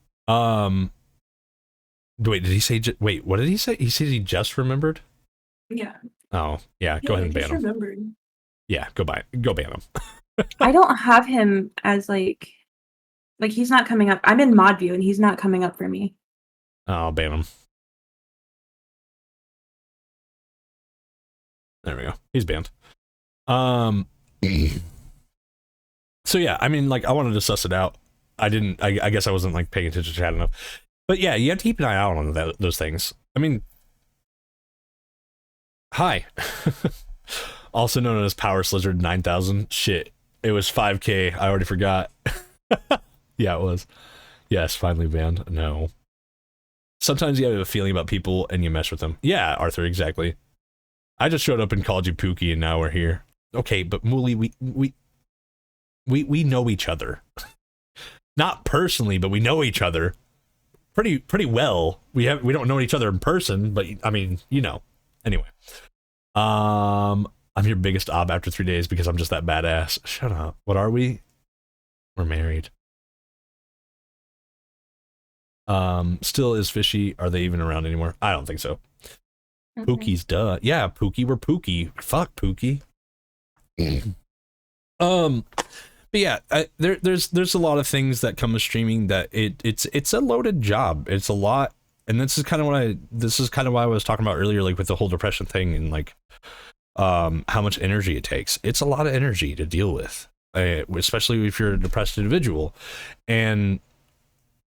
Wait, did he say? Wait, what did he say? He said he just remembered. Yeah. Oh, yeah. Go ahead and ban him. Remembered. Yeah, go ban him. I don't have him as like he's not coming up. I'm in mod view and he's not coming up for me. I'll ban him. There we go. He's banned. So yeah, I mean, like, I wanted to suss it out. I guess I wasn't like paying attention to chat enough. But yeah, you have to keep an eye out on those things. I mean, hi. Also known as Power Slizzard 9000. Shit. It was 5K. I already forgot. Yeah, it was. Yes, finally banned. No. Sometimes you have a feeling about people and you mess with them. Yeah, Arthur, exactly. I just showed up and called you Pookie and now we're here. Okay, but Mooly, we know each other. Not personally, but we know each other pretty well. We don't know each other in person, but I mean, you know. Anyway. I'm your biggest ob after 3 days because I'm just that badass. Shut up. What are we? We're married. Still is fishy. Are they even around anymore? I don't think so. Okay. Pookie's duh. Yeah, Pookie. We're Pookie. Fuck Pookie. But yeah, there's a lot of things that come with streaming that it's a loaded job. It's a lot, and this is kind of why I was talking about earlier, like with the whole depression thing and like how much energy it takes. It's a lot of energy to deal with, especially if you're a depressed individual, and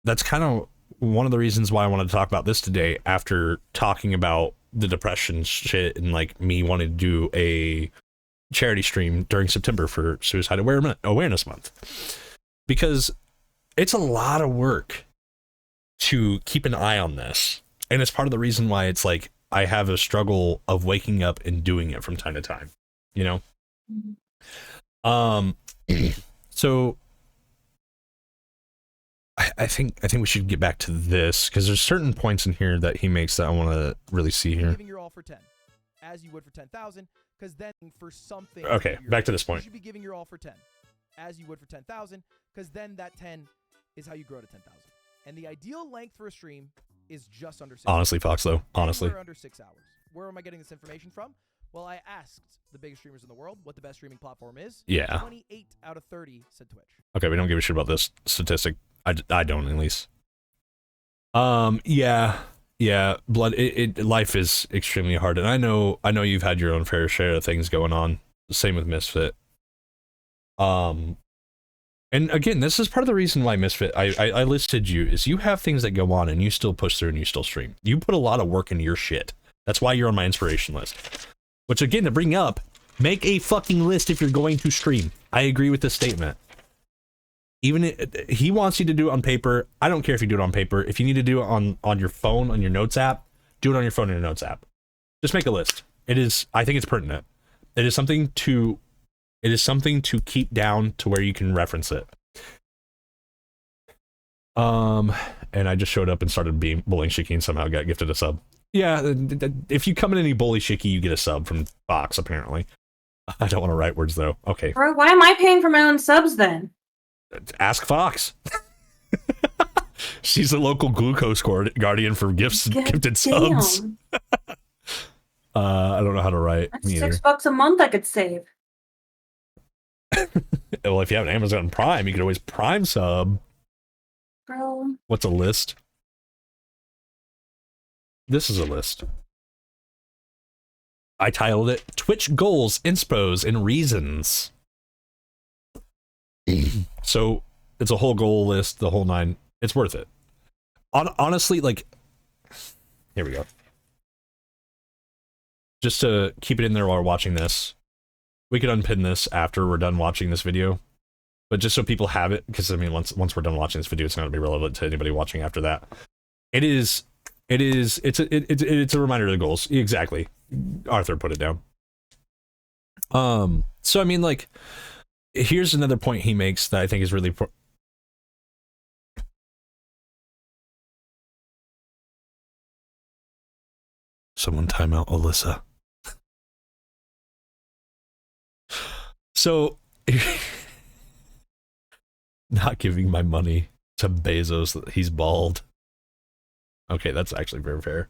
that's kind of one of the reasons why I wanted to talk about this today. After talking about the depression shit and like me wanting to do a charity stream during September for Suicide Awareness Month, because it's a lot of work to keep an eye on this, and it's part of the reason why it's like I have a struggle of waking up and doing it from time to time, you know. So I think we should get back to this because there's certain points in here that he makes that I want to really see here. Giving your all for 10. as you would for 10,000, because then for something. Okay, back to this point. You should be giving your all for 10, as you would for 10,000, because then that 10 is how you grow to 10,000. And the ideal length for a stream is just under 6 Honestly, Fox, though. Honestly. Anywhere under 6 hours. Where am I getting this information from? Well, I asked the biggest streamers in the world what the best streaming platform is. Yeah. 28 out of 30 said Twitch. Okay, we don't give a shit about this statistic. I don't, at least. Yeah, Blood. Life is extremely hard, and I know you've had your own fair share of things going on. Same with Misfit. And again, this is part of the reason why Misfit, I listed you, is you have things that go on, and you still push through, and you still stream. You put a lot of work into your shit. That's why you're on my inspiration list. Which, again, to bring up, make a fucking list if you're going to stream. I agree with this statement. Even he wants you to do it on paper. I don't care if you do it on paper. If you need to do it on your phone, on your notes app, do it on your phone in your notes app. Just make a list. I think it's pertinent. It is something to keep down to where you can reference it. And I just showed up and started bullying Shiki and somehow got gifted a sub. Yeah, if you come in any bully Shiki, you get a sub from Fox, apparently. I don't want to write words, though. Okay. Bro, why am I paying for my own subs, then? Ask Fox. She's the local glucose guardian for gifted subs. I don't know how to write. That's $6 a month I could save. Well, if you have an Amazon Prime, you could always Prime sub. Bro. What's a list? This is a list. I titled it Twitch Goals, Inspos, and Reasons. So it's a whole goal list, the whole 9. It's worth it. Honestly, like, here we go. Just to keep it in there while we're watching this, we could unpin this after we're done watching this video. But just so people have it, because I mean, once we're done watching this video, it's not going to be relevant to anybody watching after that. It's a reminder of the goals. Exactly. Arthur put it down. So I mean, like, here's another point he makes that I think is really someone time out Alyssa. So not giving my money to Bezos, he's bald. Okay, that's actually very fair.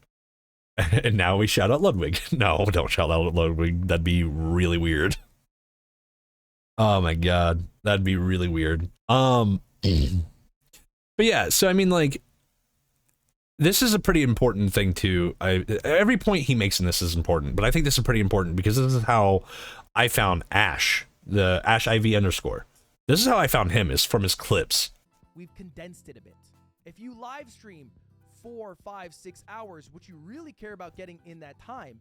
And now we shout out Ludwig. No, don't shout out Ludwig. That'd be really weird. Oh my god, that'd be really weird. But yeah, so I mean, like, this is a pretty important thing too. Every point he makes in this is important, but I think this is pretty important because this is how I found Ash, the Ash IV _. This is how I found him, is from his clips. We've condensed it a bit. If you live stream 4, 5, 6 hours, what you really care about getting in that time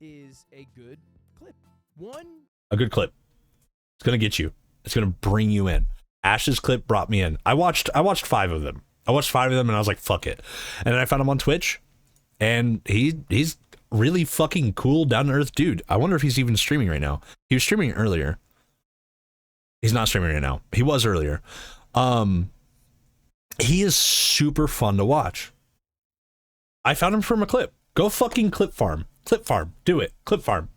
is a good clip. A good clip. It's gonna get you. It's gonna bring you in. Ash's clip brought me in. I watched 5 of them. And I was like, fuck it. And then I found him on Twitch, and he's really fucking cool, down to earth dude. I wonder if he's even streaming right now. He was streaming earlier. He's not streaming right now. He was earlier. He is super fun to watch. I found him from a clip. Go fucking clip farm. Clip farm. Do it. Clip farm.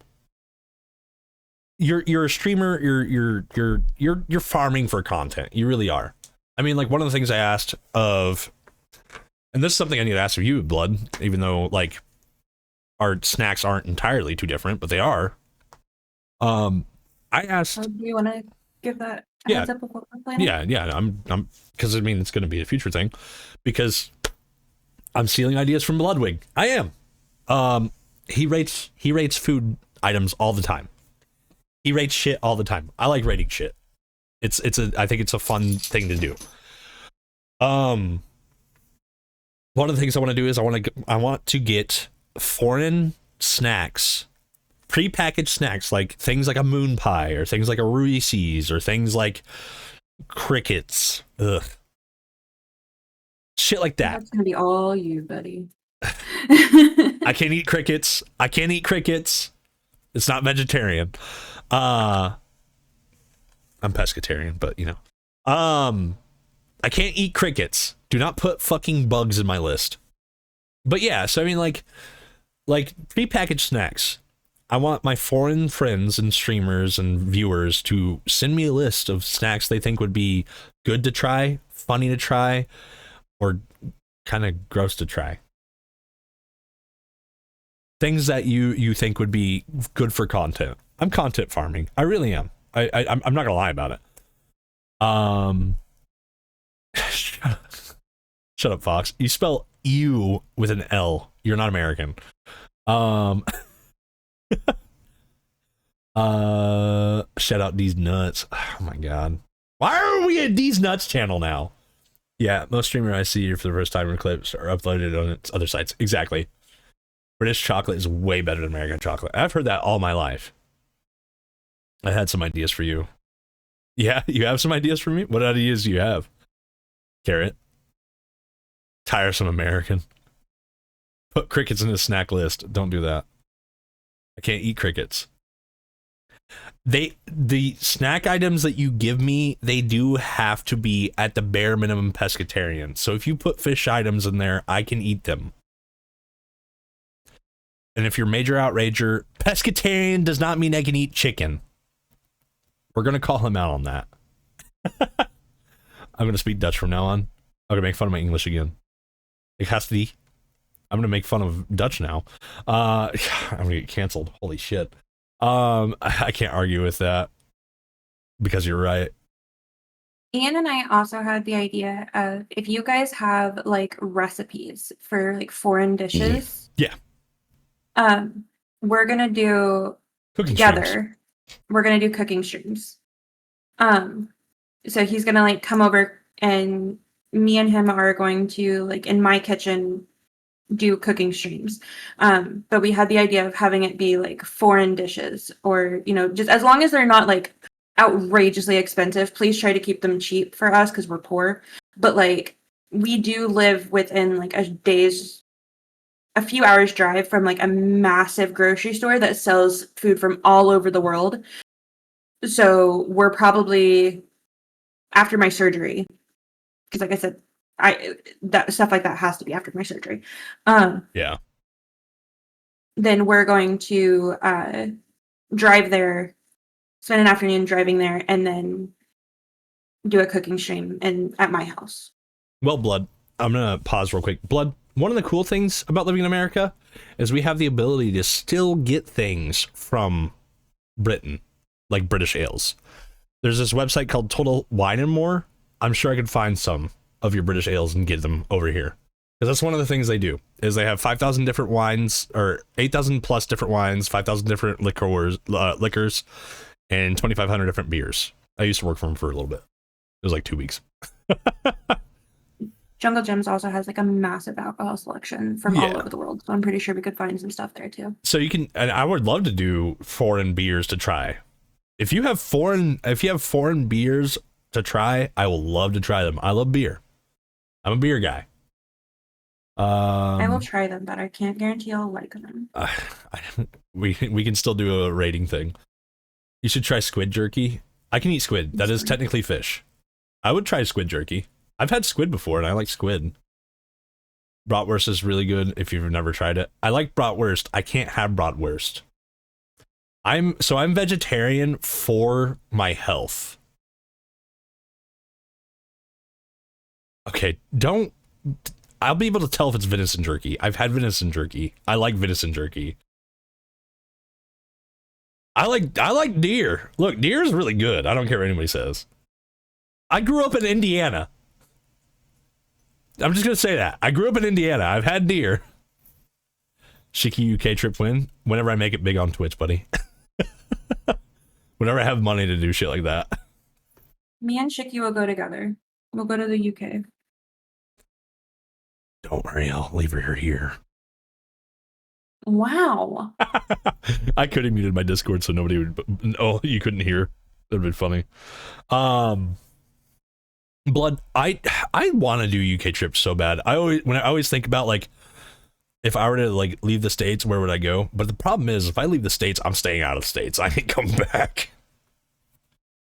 You're a streamer. You're farming for content. You really are. I mean, like, one of the things I asked of, and this is something I need to ask of you, Blood, even though, like, our snacks aren't entirely too different, but they are. I asked. Do you want to give that heads up of what we're planning? Yeah. I'm because I mean it's going to be a future thing, because I'm stealing ideas from Ludwig. I am. He rates food items all the time. He rates shit all the time. I like rating shit. I think it's a fun thing to do. One of the things I want to do is I want to get foreign snacks, pre-packaged snacks, like things like a moon pie or things like a Reese's or things like crickets. Ugh. Shit like that. That's gonna be all you, buddy. I can't eat crickets. It's not vegetarian. I'm pescatarian, but you know. I can't eat crickets. Do not put fucking bugs in my list. But yeah, so I mean, like prepackaged snacks. I want my foreign friends and streamers and viewers to send me a list of snacks they think would be good to try, funny to try, or kind of gross to try. Things that you think would be good for content. I'm content farming. I really am. I'm not gonna lie about it. Shut up, Fox. You spell "you" with an L. You're not American. Shout out These Nuts. Oh my god. Why are we at These Nuts channel now? Yeah, most streamer I see for the first time in clips are uploaded on its other sites. Exactly. British chocolate is way better than American chocolate. I've heard that all my life. I had some ideas for you. Yeah, you have some ideas for me? What ideas do you have? Carrot. Tiresome American. Put crickets in the snack list. Don't do that. I can't eat crickets. The snack items that you give me, they do have to be at the bare minimum pescatarian. So if you put fish items in there, I can eat them. And if you're Major Outrager, pescatarian does not mean I can eat chicken. We're going to call him out on that. I'm going to speak Dutch from now on. I'm going to make fun of my English again. Ik haast die. I'm going to make fun of Dutch now. I'm going to get canceled. Holy shit. I can't argue with that. Because you're right. Ian and I also had the idea of if you guys have like recipes for like foreign dishes. Yeah. We're gonna do Cooking together. streams. We're gonna do cooking streams. So he's gonna like come over and me and him are going to like in my kitchen do cooking streams. But we had the idea of having it be like foreign dishes or, you know, just as long as they're not like outrageously expensive, please try to keep them cheap for us because we're poor. But like we do live within like a few hours drive from like a massive grocery store that sells food from all over the world. So we're probably after my surgery, because like I said, that stuff like that has to be after my surgery. Yeah. Then we're going to drive there, spend an afternoon driving there, and then do a cooking stream at my house. Well, Blood, I'm going to pause real quick. Blood, one of the cool things about living in America is we have the ability to still get things from Britain, like British ales. There's this website called Total Wine and More. I'm sure I could find some of your British ales and get them over here. Because that's one of the things they do, is they have 5,000 different wines, or 8,000 plus different wines, 5,000 different liquors, and 2,500 different beers. I used to work for them for a little bit. It was like 2 weeks. Jungle Gems also has like a massive alcohol selection from all over the world, so I'm pretty sure we could find some stuff there too. So you can, and I would love to do foreign beers to try. If you have foreign beers to try, I will love to try them. I love beer. I'm a beer guy. I will try them, but I can't guarantee I'll like them. We can still do a rating thing. You should try squid jerky. I can eat squid. That is technically fish. I would try squid jerky. I've had squid before, and I like squid. Bratwurst is really good if you've never tried it. I like bratwurst. I can't have bratwurst. I'm vegetarian for my health. Okay, I'll be able to tell if it's venison jerky. I've had venison jerky. I like venison jerky. I like deer. Look, deer is really good. I don't care what anybody says. I grew up in Indiana. I'm just going to say that. I grew up in Indiana. I've had deer. Shiki UK trip win. Whenever I make it big on Twitch, buddy. Whenever I have money to do shit like that. Me and Shiki will go together. We'll go to the UK. Don't worry, I'll leave her here. Wow. I could have muted my Discord so nobody would. Oh, you couldn't hear. That'd been funny. Blood, I want to do UK trips so bad. I always think about like if I were to like leave the States, where would I go? But the problem is if I leave the States, I'm staying out of the States. I ain't come back.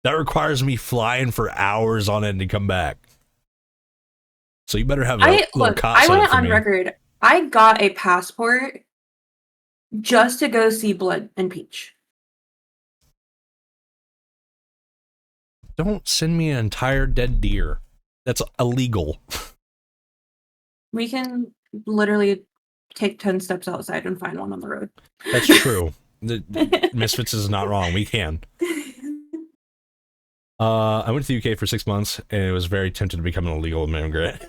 That requires me flying for hours on end to come back. So you better have a little cot I set up went for on me. record. I got a passport just to go see Blood and Peach. Don't send me an entire dead deer. That's illegal. We can literally take 10 steps outside and find one on the road. That's true. The Misfits is not wrong. We can. I went to the UK for 6 months and it was very tempted to become an illegal immigrant.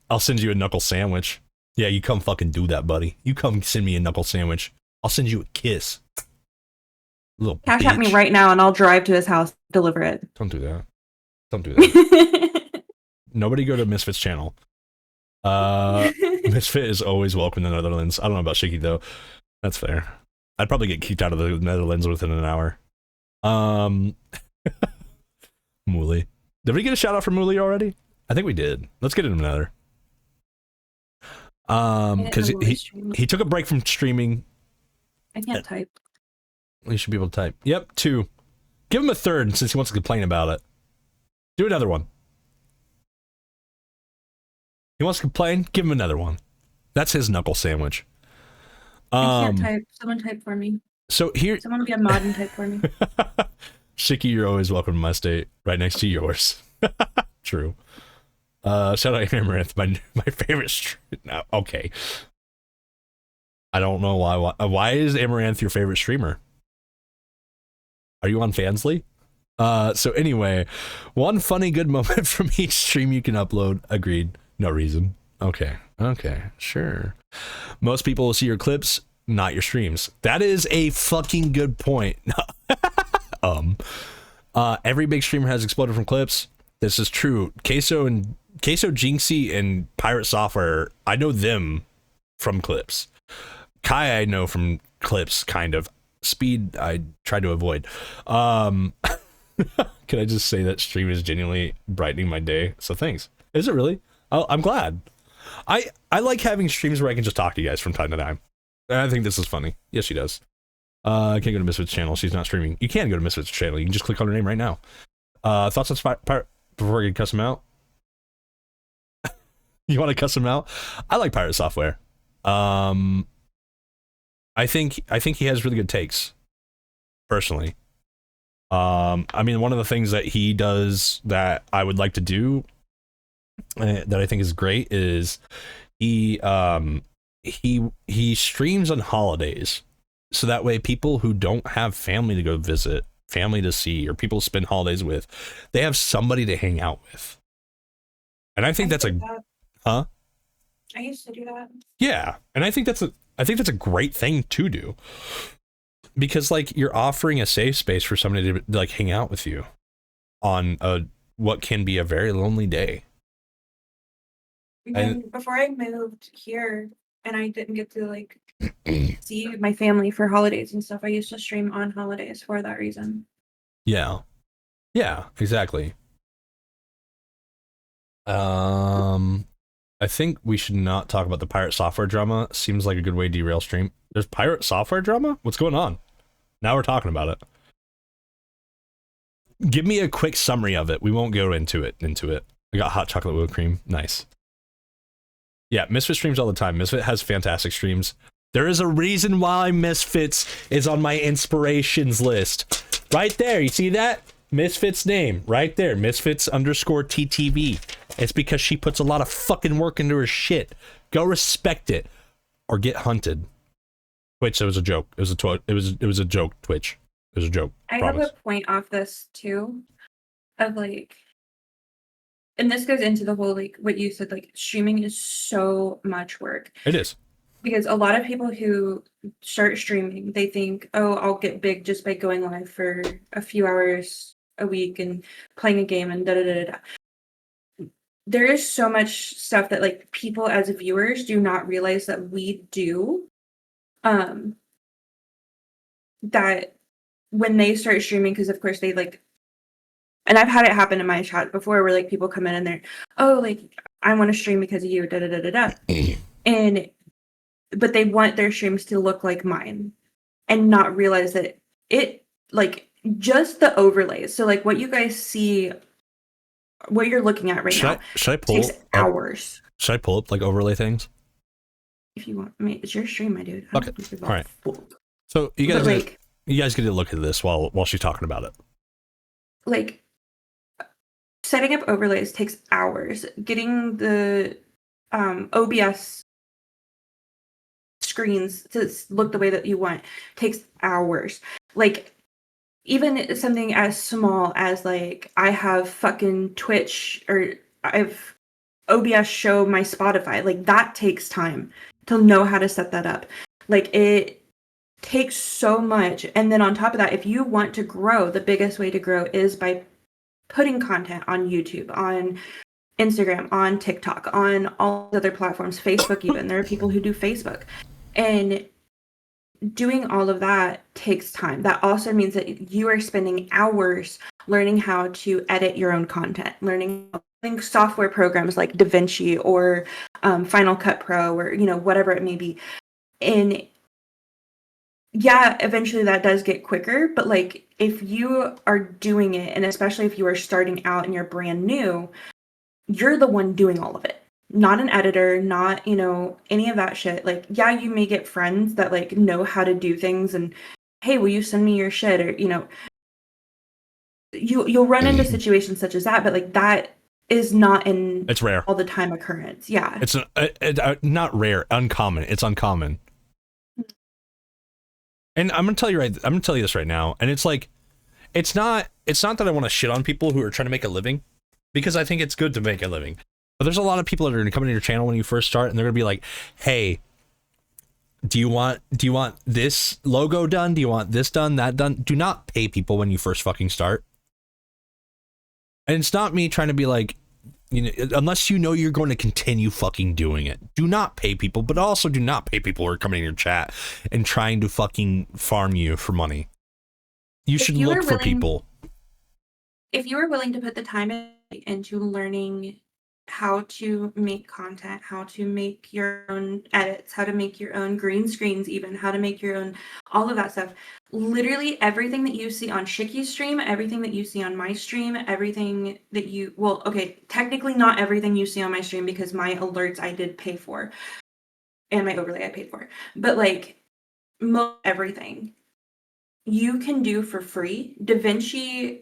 I'll send you a knuckle sandwich. Yeah, you come fucking do that, buddy. You come send me a knuckle sandwich. I'll send you a kiss. Little Cash bitch. at me right now and I'll drive to his house, deliver it. Don't do that. Don't do that. Nobody go to Misfits channel. Misfit is always welcome in the Netherlands. I don't know about Shiki though. That's fair. I'd probably get kicked out of the Netherlands within an hour. Mooley. Did we get a shout out from Mooley already? I think we did. Let's get him another. Because he took a break from streaming. I can't type. You should be able to type. Yep, 2. Give him a 3rd since he wants to complain about it. Do another one. He wants to complain? Give him another one. That's his knuckle sandwich. I can't type. Someone type for me. So here... Someone be a mod and type for me. Shiki, you're always welcome to my state. Right next to yours. True. Shout out Amaranth, my favorite no, okay. I don't know why is Amaranth your favorite streamer? Are you on Fansly? So anyway, one funny good moment from each stream you can upload. Agreed. No reason. Okay, sure. Most people will see your clips, not your streams. That is a fucking good point. Every big streamer has exploded from clips. This is true. Queso, Jinxie, and Pirate Software, I know them from clips. Kai I know from clips, kind of. Speed I try to avoid. Can I just say that stream is genuinely brightening my day? So thanks. Is it really? Oh, I'm glad. I like having streams where I can just talk to you guys from time to time. I think this is funny. Yes, she does. I can't go to Misfits channel. She's not streaming. You can go to Misfits channel. You can just click on her name right now. Thoughts on Pirate before you cuss him out? You want to cuss him out? I like Pirate Software. I think he has really good takes, personally. I mean, one of the things that he does that I would like to do, that I think is great, is he streams on holidays, so that way people who don't have family to go visit, family to see, or people to spend holidays with, they have somebody to hang out with. And I think that's a huh? I used to do that. Yeah, and I think that's a great thing to do, because like you're offering a safe space for somebody to like hang out with you on what can be a very lonely day. And before I moved here and I didn't get to like see my family for holidays and stuff, I used to stream on holidays for that reason. Yeah, exactly. I think we should not talk about the Pirate Software drama. Seems like a good way to derail stream. There's Pirate Software drama? What's going on? Now we're talking about it. Give me a quick summary of it. We won't go into it. I got hot chocolate whipped cream. Nice. Yeah, Misfit streams all the time. Misfit has fantastic streams. There is a reason why Misfits is on my inspirations list. Right there, you see that? Misfits name, right there. Misfits_TTV. It's because she puts a lot of fucking work into her shit. Go respect it, or get hunted. Twitch, it was a joke. It was a joke. Twitch, it was a joke. I have a point off this too, of like, and this goes into the whole like what you said. Like, streaming is so much work. It is. Because a lot of people who start streaming, they think, oh, I'll get big just by going live for a few hours a week and playing a game and da-da-da-da. There is so much stuff that like people as viewers do not realize that we do. That when they start streaming, because of course they like, and I've had it happen in my chat before where like people come in and they're, oh, like I want to stream because of you, da-da-da-da-da. But they want their streams to look like mine and not realize that it, like, just the overlays. So, like, what you guys see, what you're looking at right now, should I pull takes hours. Should I pull up, like, overlay things? if you want. I mean, it's your stream, my dude. Okay. All right. So you guys, like, you guys get to look at this while she's talking about it. Like, setting up overlays takes hours. Getting the OBS screens to look the way that you want takes hours. Like, even something as small as, like, I have fucking Twitch, or I've OBS show my Spotify. Like, that takes time to know how to set that up. Like, it takes so much. And then on top of that, if you want to grow, the biggest way to grow is by putting content on YouTube, on Instagram, on TikTok, on all other platforms, Facebook even. There are people who do Facebook. And doing all of that takes time. That also means that you are spending hours learning how to edit your own content, learning software programs like DaVinci or Final Cut Pro, or, you know, whatever it may be. And yeah, eventually that does get quicker, but like, if you are doing it, and especially if you are starting out and you're brand new, you're the one doing all of it. Not an editor, not, you know, any of that shit. Like, yeah, you may get friends that like know how to do things, and hey, will you send me your shit? Or, you know, you'll run into situations such as that, but like, that is not it's rare all the time occurrence. Yeah, it's not rare, uncommon. It's uncommon. And I'm gonna tell you this right now, and it's like, it's not that I want to shit on people who are trying to make a living, because I think it's good to make a living. But there's a lot of people that are gonna come into your channel when you first start, and they're gonna be like, hey, do you want this logo done? Do you want this done, that done? Do not pay people when you first fucking start. And it's not me trying to be like, you know, unless you know you're going to continue fucking doing it, do not pay people, but also do not pay people who are coming in your chat and trying to fucking farm you for money. You should look for people. If you are willing to put the time into learning how to make content, how to make your own edits, how to make your own green screens, even how to make your own, all of that stuff. Literally everything that you see on Shicky's stream, everything that you see on my stream, everything that you, well, okay, technically not everything you see on my stream, because my alerts I did pay for, and my overlay I paid for, but like everything you can do for free. DaVinci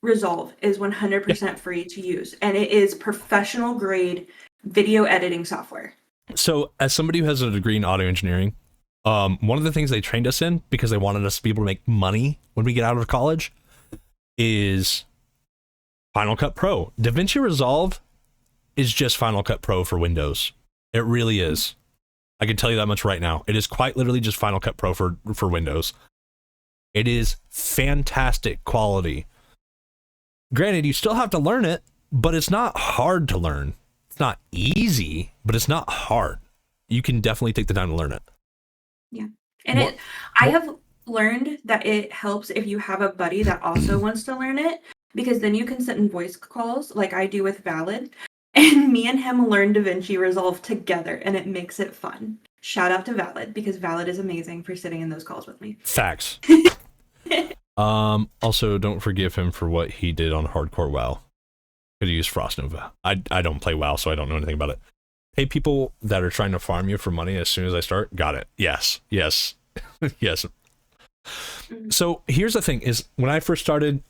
Resolve is 100% free to use, and it is professional grade video editing software. So as somebody who has a degree in audio engineering, one of the things they trained us in, because they wanted us to be able to make money when we get out of college, is Final Cut Pro. DaVinci Resolve is just Final Cut Pro for Windows. It really is. I can tell you that much right now. It is quite literally just Final Cut Pro for Windows. It is fantastic quality. Granted, you still have to learn it, but it's not hard to learn. It's not easy, but it's not hard. You can definitely take the time to learn it. Yeah. And I have learned that it helps if you have a buddy that also wants to learn it, because then you can sit in voice calls like I do with Valid, and me and him learn DaVinci Resolve together, and it makes it fun. Shout out to Valid, because Valid is amazing for sitting in those calls with me. Facts. Also, don't forgive him for what he did on Hardcore WoW. Could use Frost Nova. I don't play WoW, so I don't know anything about it. Pay people that are trying to farm you for money as soon as I start. Got it. Yes. Yes. Yes. So here's the thing: is when I first started,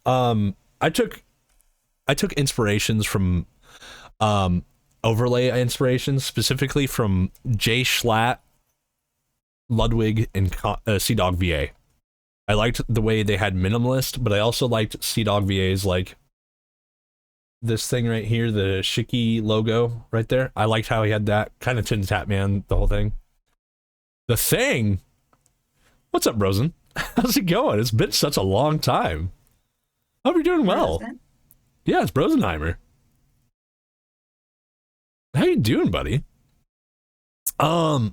I took inspirations from overlay inspirations, specifically from Jay Schlatt, Ludwig, and CDawg VA. I liked the way they had minimalist, but I also liked CDawg VA's like this thing right here, the Shicky logo right there. I liked how he had that kind of TinTatman, the whole thing. The Thing? What's up, Rosen? How's it going? It's been such a long time. Hope you're doing well. Yeah, it's Brosenheimer. How you doing, buddy? But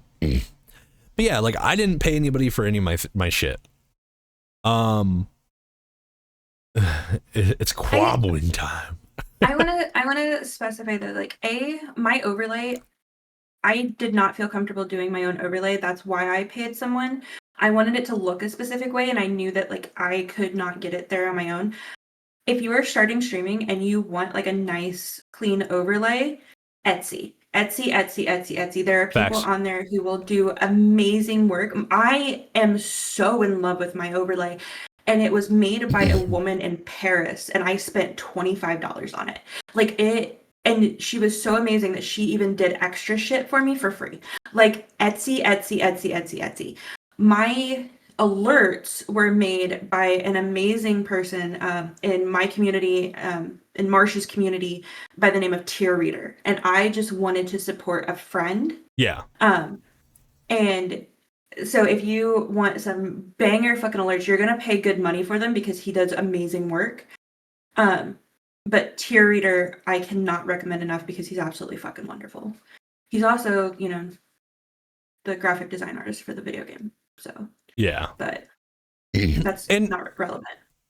yeah, like I didn't pay anybody for any of my shit. It's quabbling time. I want to specify that, like, my overlay, I did not feel comfortable doing my own overlay. That's why I paid someone. I wanted it to look a specific way, and I knew that like I could not get it there on my own. If you are starting streaming and you want like a nice clean overlay, Etsy. Etsy. There are people Facts. on there who will do amazing work. I am so in love with my overlay, and it was made by a woman in Paris, and I spent $25 on it. Like it, and she was so amazing that she even did extra shit for me for free. Like Etsy. My alerts were made by an amazing person in my community, in Marsh's community, by the name of Tier Reader, and I just wanted to support a friend. Yeah. And so if you want some banger fucking alerts, you're gonna pay good money for them because he does amazing work. But Tier Reader, I cannot recommend enough because he's absolutely fucking wonderful. He's also, you know, the graphic design artist for the video game. So Yeah. but that's not relevant.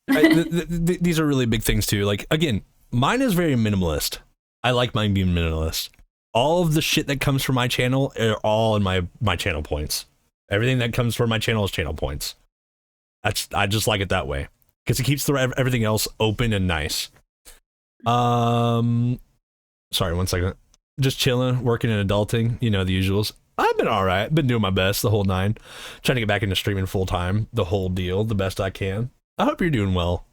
These are really big things too. Like, again, mine is very minimalist. I like mine being minimalist. All of the shit that comes from my channel are all in my channel points. Everything that comes from my channel is channel points. I just like it that way because it keeps everything else open and nice. Sorry, 1 second. Just chilling, working and adulting. You know, the usuals. I've been all right. Been doing my best the whole 9. Trying to get back into streaming full time. The whole deal, the best I can. I hope you're doing well.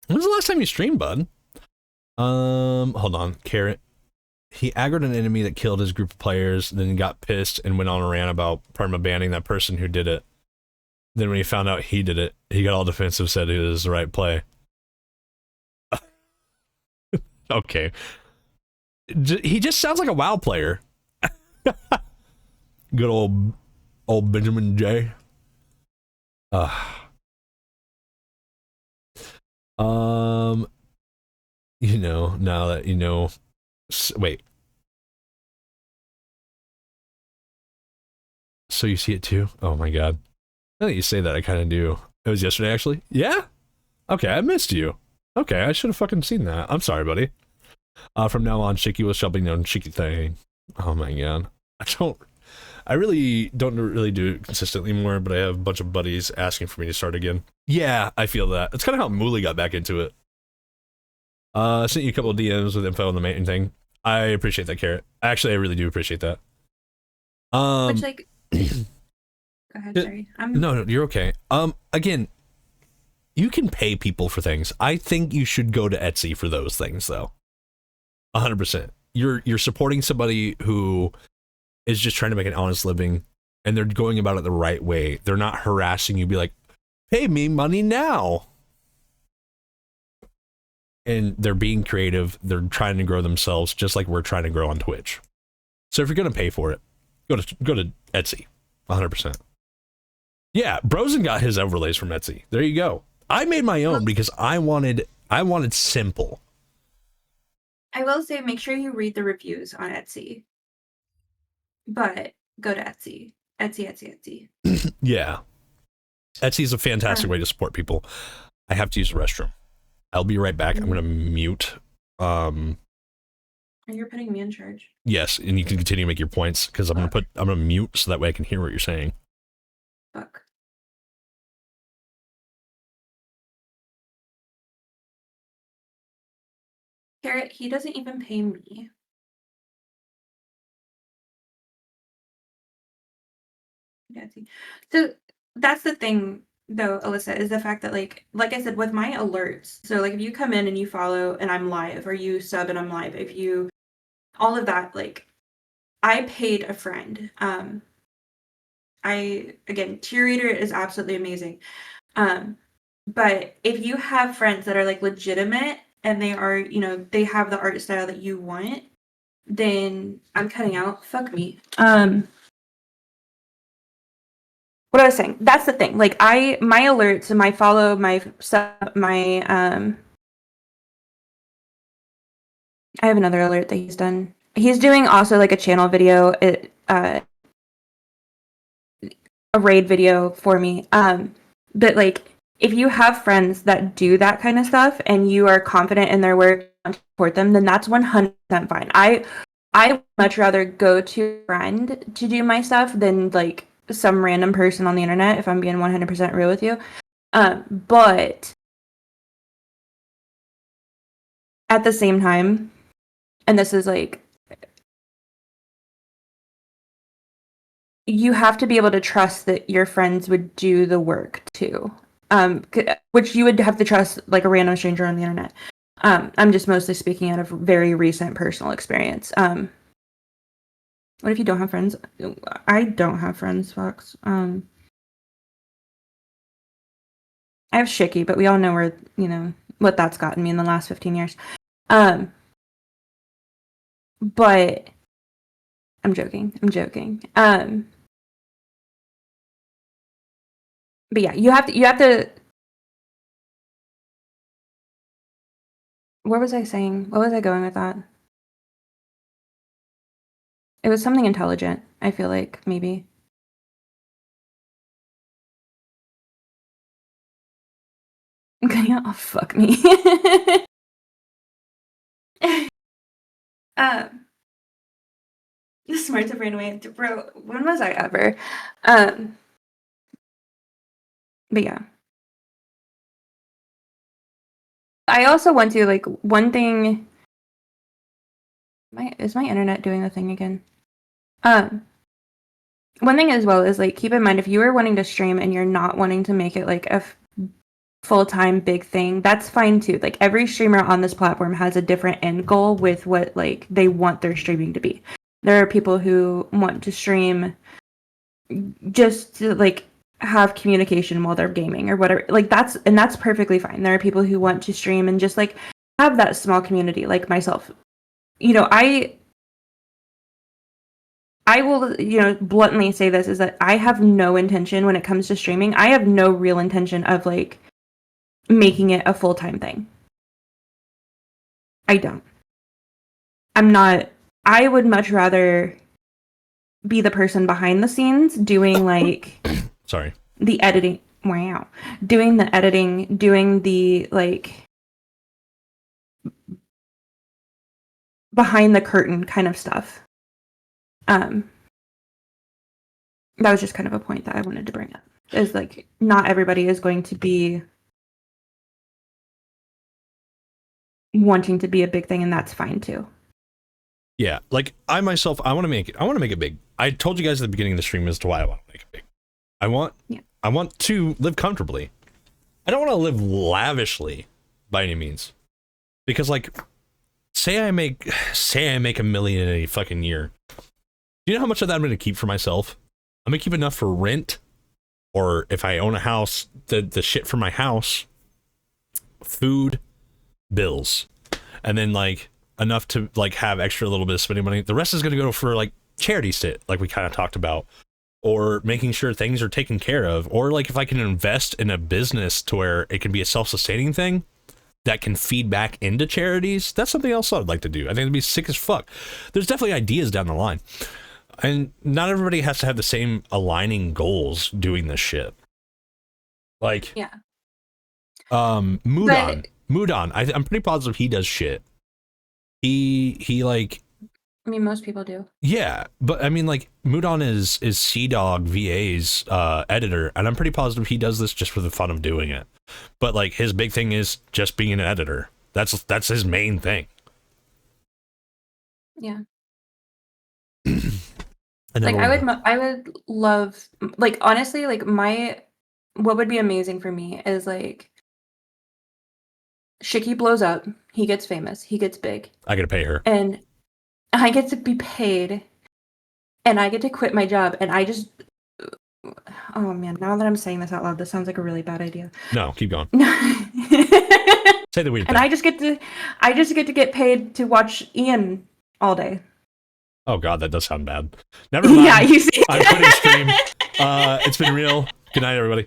When was the last time you streamed, bud? Hold on. Carrot. He aggroed an enemy that killed his group of players, then got pissed and went on a rant about perma-banning that person who did it. Then when he found out he did it, he got all defensive, said it was the right play. Okay. He just sounds like a WoW player. Good old Benjamin J. You know, now that you know, wait. So you see it too? Oh my god. Now that you say that, I kind of do. It was yesterday, actually? Yeah? Okay, I missed you. Okay, I should have fucking seen that. I'm sorry, buddy. From now on, Shiki will shall be known Shiki thing. Oh my god. I really don't do it consistently more, but I have a bunch of buddies asking for me to start again. Yeah, I feel that. That's kind of how Mooley got back into it. I sent you a couple of DMs with info on the main thing. I appreciate that, Carrot. Actually, I really do appreciate that. Which, like, go ahead, sorry. No, you're okay. Again, you can pay people for things. I think you should go to Etsy for those things, though. 100%. You're supporting somebody who is just trying to make an honest living, and they're going about it the right way. They're not harassing you. Be like, pay me money now. And they're being creative. They're trying to grow themselves, just like we're trying to grow on Twitch. So if you're gonna pay for it, go to Etsy, 100%. Yeah, Brosen got his overlays from Etsy. There you go. I made my own because I wanted simple. I will say, make sure you read the reviews on Etsy. But go to Etsy. Etsy. Yeah. Etsy is a fantastic way to support people. I have to use the restroom. I'll be right back. I'm going to mute. And you're putting me in charge. Yes, and you can continue to make your points because I'm going to mute so that way I can hear what you're saying. Fuck. Carrot, he doesn't even pay me. So that's the thing, though, Alyssa, is the fact that, like I said, with my alerts, so like if you come in and you follow and I'm live, or you sub and I'm live, if you, all of that, like, I paid a friend. Again, Tier Reader is absolutely amazing. But if you have friends that are like legitimate and they are, you know, they have the art style that you want, then I'm cutting out. Fuck me. What I was saying, that's the thing. Like my alerts and my follow, my sub, my I have another alert that he's done. He's doing also like a channel video, a raid video for me. But like if you have friends that do that kind of stuff and you are confident in their work and support them, then that's 100% fine. I would much rather go to a friend to do my stuff than like some random person on the internet, if I'm being 100% real with you. But at the same time, and this is like you have to be able to trust that your friends would do the work too. Which you would have to trust like a random stranger on the internet. I'm just mostly speaking out of very recent personal experience. What if you don't have friends? I don't have friends, Fox. I have Shicky, but we all know where, you know, what that's gotten me in the last 15 years. But I'm joking. But yeah, you have to. Where was I saying? What was I going with that? It was something intelligent, I feel like, maybe. Oh, fuck me. The smarts have ran away. Bro, when was I ever? But yeah. I also want to, like, one thing... Is my internet doing the thing again? One thing as well is, like, keep in mind, if you are wanting to stream and you're not wanting to make it, like, a full-time big thing, that's fine, too. Like, every streamer on this platform has a different end goal with what, like, they want their streaming to be. There are people who want to stream just to, like, have communication while they're gaming or whatever. Like, that's perfectly fine. There are people who want to stream and just, like, have that small community, like myself. You know, I will, you know, bluntly say this, is that I have no intention when it comes to streaming. I have no real intention of, like, making it a full-time thing. I don't. I'm not. I would much rather be the person behind the scenes doing, like... Sorry. The editing. Wow. Doing the editing, doing the, like... behind the curtain kind of stuff. That was just kind of a point that I wanted to bring up. Is, like, not everybody is going to be wanting to be a big thing, and that's fine too. Yeah, like I myself, I want to make it big. I told you guys at the beginning of the stream as to why I want to make it big. I want to live comfortably. I don't want to live lavishly by any means. Because, like, say I make $1 million in a fucking year. Do you know how much of that I'm going to keep for myself? I'm going to keep enough for rent, or if I own a house, the shit for my house, food, bills, and then, like, enough to, like, have extra little bit of spending money. The rest is going to go for, like, charity shit, like we kind of talked about, or making sure things are taken care of, or, like, if I can invest in a business to where it can be a self-sustaining thing that can feed back into charities, that's something else I'd like to do. I think it'd be sick as fuck. There's definitely ideas down the line, and not everybody has to have the same aligning goals doing this shit. Like, yeah. Moodon, I'm pretty positive he does shit. He like, I mean, most people do. Yeah, but I mean, like, Moodon is CDawg VA's editor, and I'm pretty positive he does this just for the fun of doing it. But, like, his big thing is just being an editor. That's his main thing. Yeah. Like, I would love, like, honestly, like, what would be amazing for me is, like, Shicky blows up, he gets famous, he gets big. I gotta pay her. And I get to be paid, and I get to quit my job, and I just... Oh, man, now that I'm saying this out loud, this sounds like a really bad idea. No, keep going. Say the weird thing. And I just get to get paid to watch Ian all day. Oh, God, that does sound bad. Never mind. Yeah, you see. I'm quitting stream. It's been real. Good night, everybody.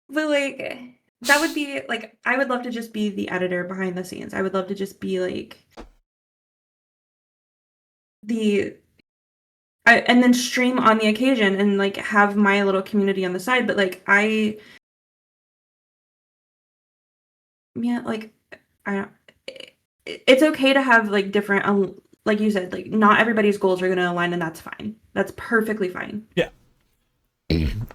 But, like, that would be, like, I would love to just be the editor behind the scenes. I would love to just be, like, and then stream on the occasion and, like, have my little community on the side. But, like, it's okay to have, like, different, like you said, like, not everybody's goals are going to align, and that's fine. That's perfectly fine. Yeah.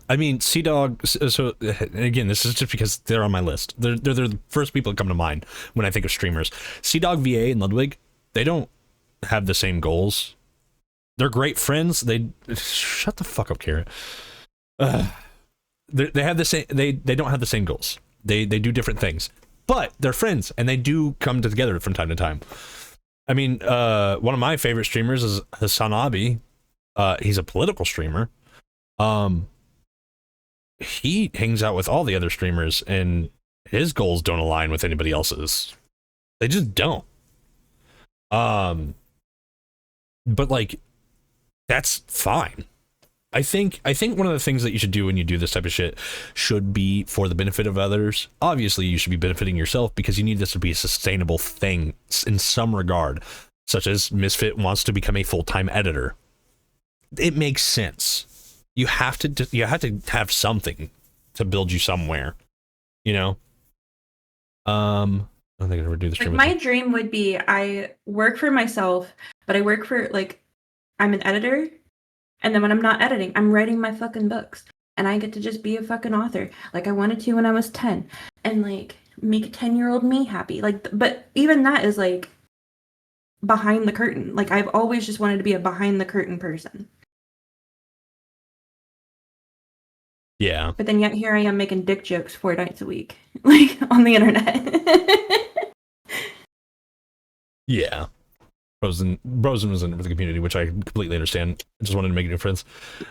I mean, CDawg, so again, this is just because they're on my list. They're the first people that come to mind when I think of streamers. CDawg VA and Ludwig, they don't have the same goals They're great friends. They shut the fuck up, Karen. They have the same. They don't have the same goals. They do different things, but they're friends and they do come together from time to time. I mean, one of my favorite streamers is Hasanabi. He's a political streamer. He hangs out with all the other streamers, and his goals don't align with anybody else's. They just don't. But like, that's fine. I think one of the things that you should do when you do this type of shit should be for the benefit of others. Obviously, you should be benefiting yourself because you need this to be a sustainable thing in some regard, such as Misfit wants to become a full-time editor. It makes sense. You have to have something to build you somewhere, you know. I don't think I'd ever do the stream. Like, my dream would be I work for myself, but I work for, like, I'm an editor. And then when I'm not editing, I'm writing my fucking books. And I get to just be a fucking author. Like I wanted to when I was 10. And like make a 10-year-old me happy. Like, but even that is like behind the curtain. Like I've always just wanted to be a behind the curtain person. Yeah. But then yet here I am making dick jokes 4 nights a week. Like on the internet. Yeah. Brosen was in for the community, which I completely understand. I just wanted to make new friends,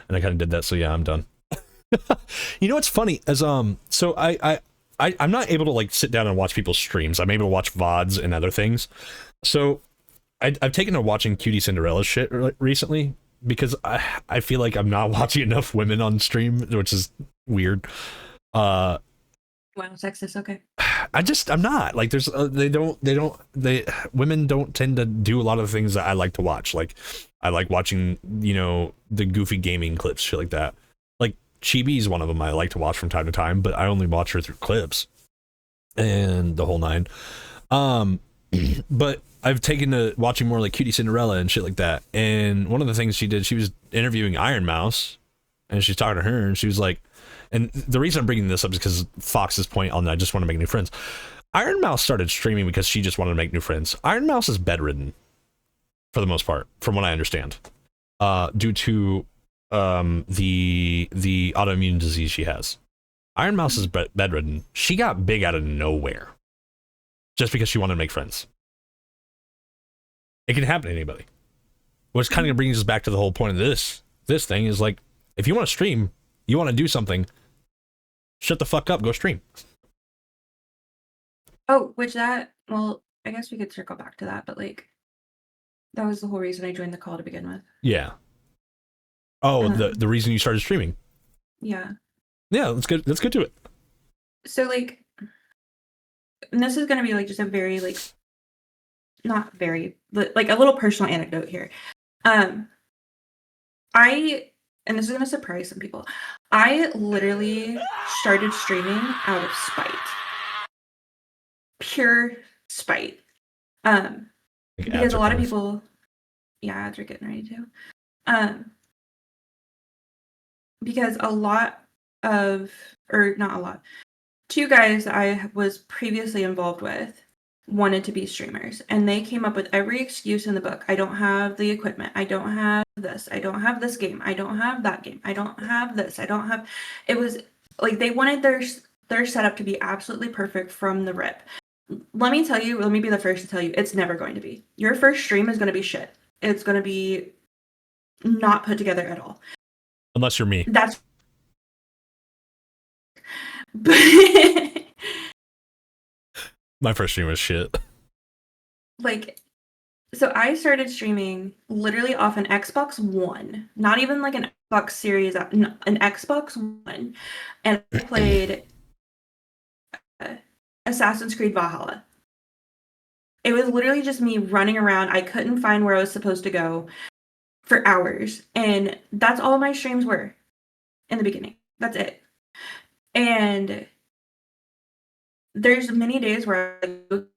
and I kind of did that. So yeah, I'm done. You know what's funny? As so I'm not able to like sit down and watch people's streams. I'm able to watch VODs and other things. So I've taken to watching Cutie Cinderella shit recently because I feel like I'm not watching enough women on stream, which is weird. Wow, sexist. Okay. I'm not like there's women don't tend to do a lot of things that I like to watch. Like I like watching, you know, the goofy gaming clips, shit like that. Like Chibi is one of them I like to watch from time to time, but I only watch her through clips and the whole nine. But I've taken to watching more like Cutie Cinderella and shit like that. And one of the things she did, she was interviewing Iron Mouse, and she's talking to her, and she was like. And the reason I'm bringing this up is because Fox's point on I just want to make new friends. Iron Mouse started streaming because she just wanted to make new friends. Iron Mouse is bedridden, for the most part, from what I understand, due to the autoimmune disease she has. Iron Mouse is bedridden. She got big out of nowhere, just because she wanted to make friends. It can happen to anybody. Which kind of brings us back to the whole point of this thing is like, if you want to stream, you want to do something. Shut the fuck up, go stream. Oh, well, I guess we could circle back to that, but like, that was the whole reason I joined the call to begin with. Yeah. Oh, the reason you started streaming. Yeah. Yeah, let's get to it. So like, and this is going to be like just a very like, not very, but like a little personal anecdote here. And this is going to surprise some people. I literally started streaming out of spite. Pure spite. Because a lot of people, yeah, ads are getting ready to. Because two guys that I was previously involved with wanted to be streamers, and they came up with every excuse in the book. I don't have the equipment. I don't have this. I don't have this game. I don't have that game. I don't have this. I don't have. It was like they wanted their setup to be absolutely perfect from the rip. Let me be the first to tell you, it's never going to be. Your first stream is going to be shit. It's going to be not put together at all. Unless you're me. That's. My first stream was shit. Like, so I started streaming literally off an Xbox One, not even like an Xbox Series, an Xbox One, and I played Assassin's Creed Valhalla. It was literally just me running around. I couldn't find where I was supposed to go for hours, and that's all my streams were in the beginning. That's it. And there's many days where I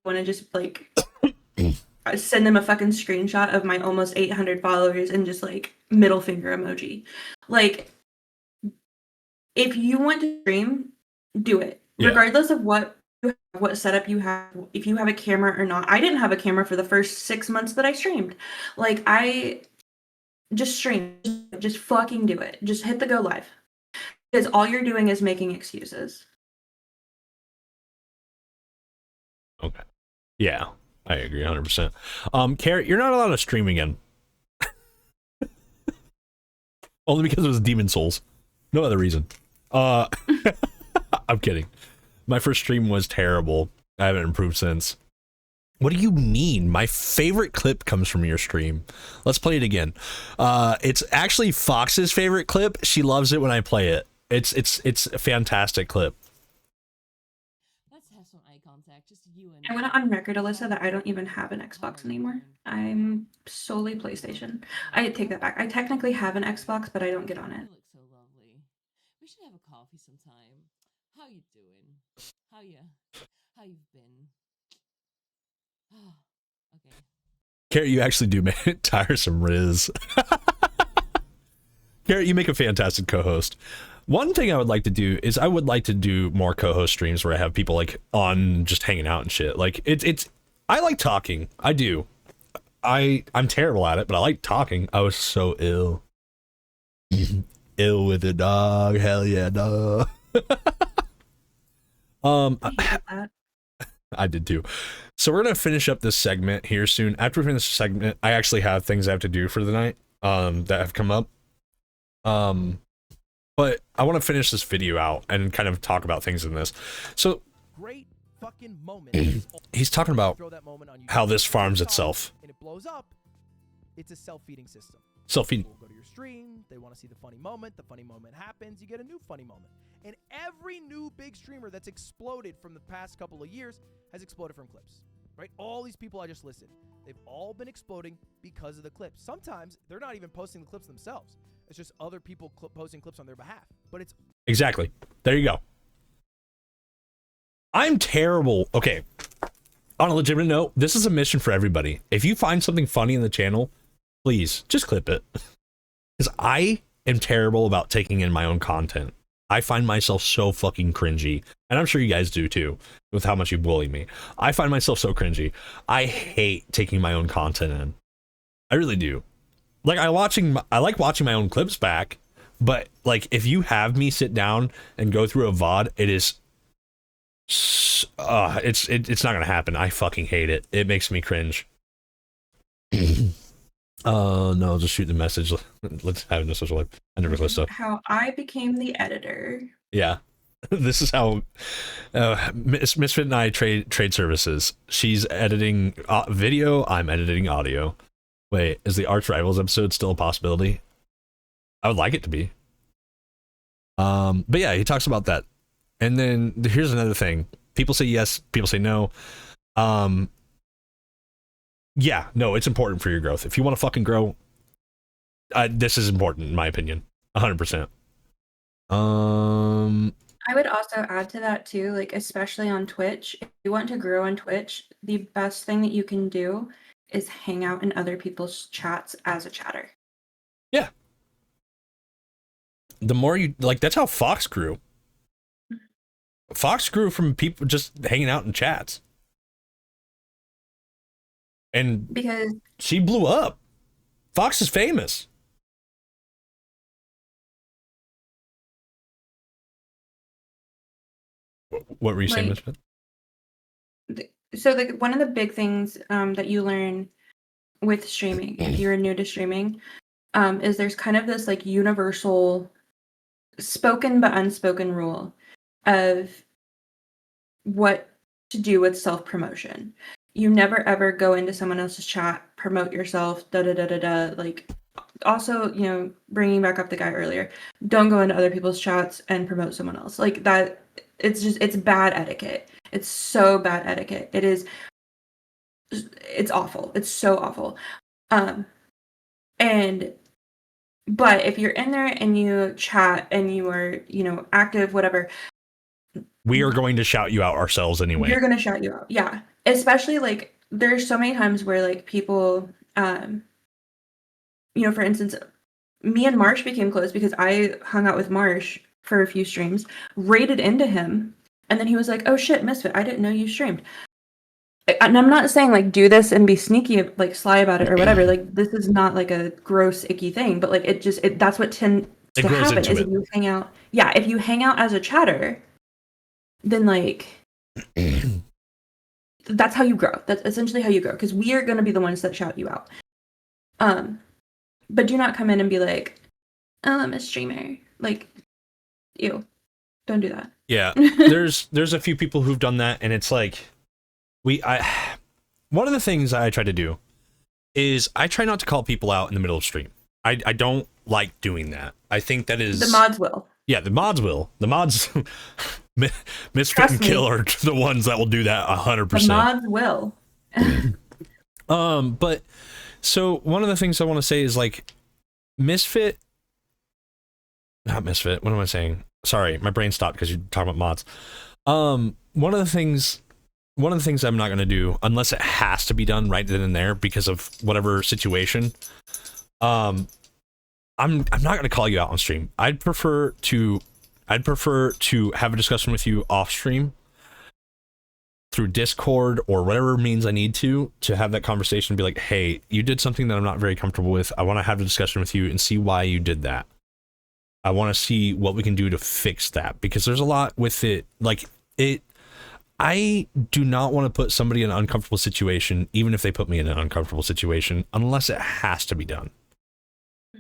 want to just like send them a fucking screenshot of my almost 800 followers and just like middle finger emoji. Like, if you want to stream, do it. Yeah. Regardless of what setup you have, if you have a camera or not. I didn't have a camera for the first 6 months that I streamed. Like, just stream. Just fucking do it. Just hit the go live. Because all you're doing is making excuses. Okay. Yeah, I agree 100%. Carrot, you're not allowed to stream again. Only because it was Demon Souls. No other reason. I'm kidding. My first stream was terrible. I haven't improved since. What do you mean? My favorite clip comes from your stream. Let's play it again. It's actually Fox's favorite clip. She loves it when I play it. It's a fantastic clip. Let's have some eye contact, just you and I want to on record, Alyssa, that I don't even have an Xbox anymore. I'm solely PlayStation. I take that back. I technically have an Xbox, but I don't get on it. You look so lovely. We should have a coffee sometime. How you doing? How you've been? Okay. Carrot, you actually do make tiresome Riz. Carrot, you make a fantastic co-host. One thing I would like to do is I would like to do more co-host streams where I have people like on just hanging out and shit. Like it's I like talking. I do. I'm terrible at it, but I like talking. I was so ill. Ill with a dog. Hell yeah, dog. I did too. So we're gonna finish up this segment here soon. After we finish this segment, I actually have things I have to do for the night that have come up. But I want to finish this video out and kind of talk about things in this. So Great fucking moment. he's talking about how this farms itself. And it blows up. It's a self-feeding system. Self-feeding. People go to your stream, they want to see the funny moment happens, you get a new funny moment. And every new big streamer that's exploded from the past couple of years has exploded from clips, right? All these people I just listed, they've all been exploding because of the clips. Sometimes they're not even posting the clips themselves. It's just other people posting clips on their behalf. But it's exactly. There you go. I'm terrible. Okay. On a legitimate note, this is a mission for everybody. If you find something funny in the channel, please just clip it. Because I am terrible about taking in my own content. I find myself so fucking cringy. And I'm sure you guys do too, with how much you bully me. I find myself so cringy. I hate taking my own content in. I really do. Like I like watching my own clips back, but like if you have me sit down and go through a VOD, it is it's not gonna happen. I fucking hate it. It makes me cringe. No, just shoot the message. Let's have a social life. I never clip stuff. How I became the editor. Yeah. This is how Misfit and I trade services. She's editing video, I'm editing audio. Wait, is the Arch Rivals episode still a possibility? I would like it to be. But yeah, he talks about that. And then here's another thing. People say yes, people say no. Yeah, no, it's important for your growth. If you want to fucking grow, this is important in my opinion. 100%. I would also add to that too, like especially on Twitch, if you want to grow on Twitch, the best thing that you can do is hang out in other people's chats as a chatter. Yeah. The more you like, that's how Fox grew. Fox grew from people just hanging out in chats. And because she blew up. Fox is famous. What were you saying, Misfit? So like one of the big things that you learn with streaming, if you're new to streaming, is there's kind of this like universal spoken but unspoken rule of what to do with self-promotion. You never ever go into someone else's chat, promote yourself, like also, you know, bringing back up the guy earlier, don't go into other people's chats and promote someone else. Like that, it's bad etiquette. It's so bad etiquette. It's awful. It's so awful. But if you're in there and you chat and you are, you know, active, whatever, we are going to shout you out ourselves anyway. We're going to shout you out. Yeah. Especially like there's so many times where like people, you know, for instance, me and Marsh became close because I hung out with Marsh for a few streams, raided into him, and then he was like, oh shit, Misfit, I didn't know you streamed. and I'm not saying like do this and be sneaky, like sly about it or whatever. Like this is not like a gross, icky thing, but like that's what tends to happen is if you hang out. Yeah, if you hang out as a chatter, then like that's how you grow. That's essentially how you grow because we are going to be the ones that shout you out. But do not come in and be like, "Oh, I'm a streamer." Like, ew, don't do that. Yeah, there's a few people who've done that, and it's like, one of the things I try to do is I try not to call people out in the middle of stream. I don't like doing that. I think that is the mods will. Yeah, the mods will. The mods, Misfit and Kill are the ones that will do that 100%. The mods will. But so one of the things I want to say is like not Misfit. What am I saying? Sorry, my brain stopped because you're talking about mods. One of the things I'm not going to do unless it has to be done right then and there because of whatever situation. I'm not going to call you out on stream. I'd prefer to have a discussion with you off stream through Discord or whatever means I need to have that conversation and be like, hey, you did something that I'm not very comfortable with. I want to have a discussion with you and see why you did that. I want to see what we can do to fix that because there's a lot with it. I do not want to put somebody in an uncomfortable situation, even if they put me in an uncomfortable situation, unless it has to be done.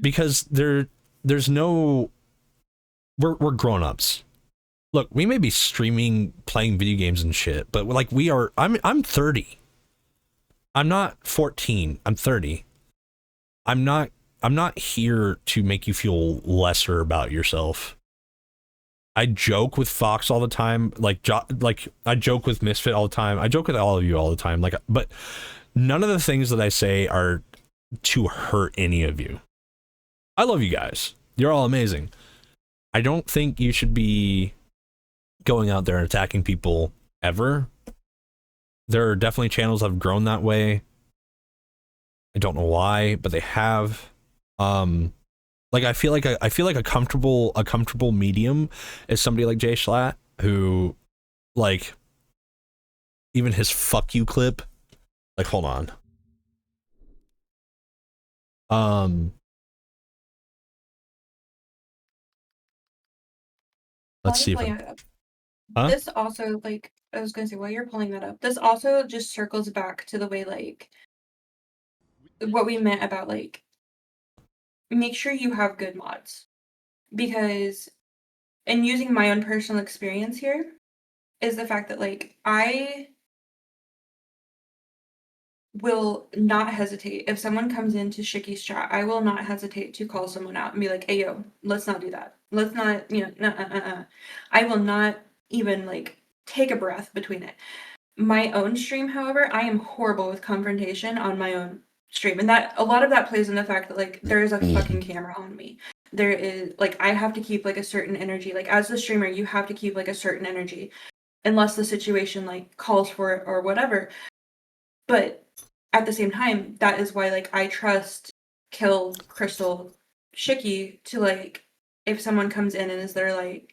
Because there's no, we're grown-ups. Look, we may be streaming, playing video games and shit, but like I'm 30. I'm not 14. I'm 30. I'm not here to make you feel lesser about yourself. I joke with Fox all the time, like I joke with Misfit all the time. I joke with all of you all the time, but none of the things that I say are to hurt any of you. I love you guys. You're all amazing. I don't think you should be going out there and attacking people ever. There are definitely channels that have grown that way. I don't know why, but they have. I feel like a comfortable medium is somebody like Jay Schlatt, who, like, even his "fuck you" clip. Like, hold on. Let's see. Huh? This also, like, I was gonna say, while you're pulling that up, this also just circles back to the way, like, what we meant about, like, make sure you have good mods. Because, and using my own personal experience here, is the fact that, like, I will not hesitate. If someone comes into Shicky's chat, I will not hesitate to call someone out and be like, hey, yo, let's not do that. Let's not, I will not even, like, take a breath between it. My own stream, however, I am horrible with confrontation on my own stream. And that, a lot of that plays in the fact that, like, there is a fucking camera on me. There is, like, I have to keep, like, a certain energy. Like, as the streamer, you have to keep, like, a certain energy. Unless the situation, like, calls for it or whatever. But at the same time, that is why, like, I trust Kill, Crystal, Shicky to, like, if someone comes in and is there, like,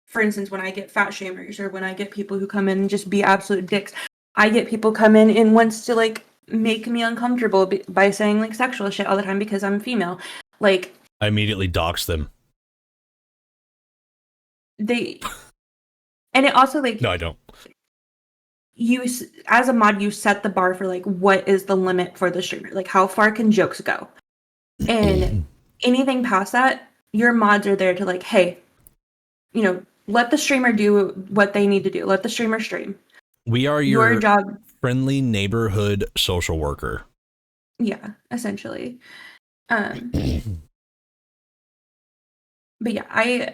for instance, when I get fat shamers or when I get people who come in and just be absolute dicks, I get people come in and wants to, like, make me uncomfortable by saying, like, sexual shit all the time because I'm female. Like, I immediately dox them. And it also, like, no, I don't. You, as a mod, you set the bar for, like, what is the limit for the streamer? Like, how far can jokes go? And anything past that, your mods are there to, like, hey, let the streamer do what they need to do. Let the streamer stream. We are your job, friendly neighborhood social worker. Yeah, essentially. But yeah,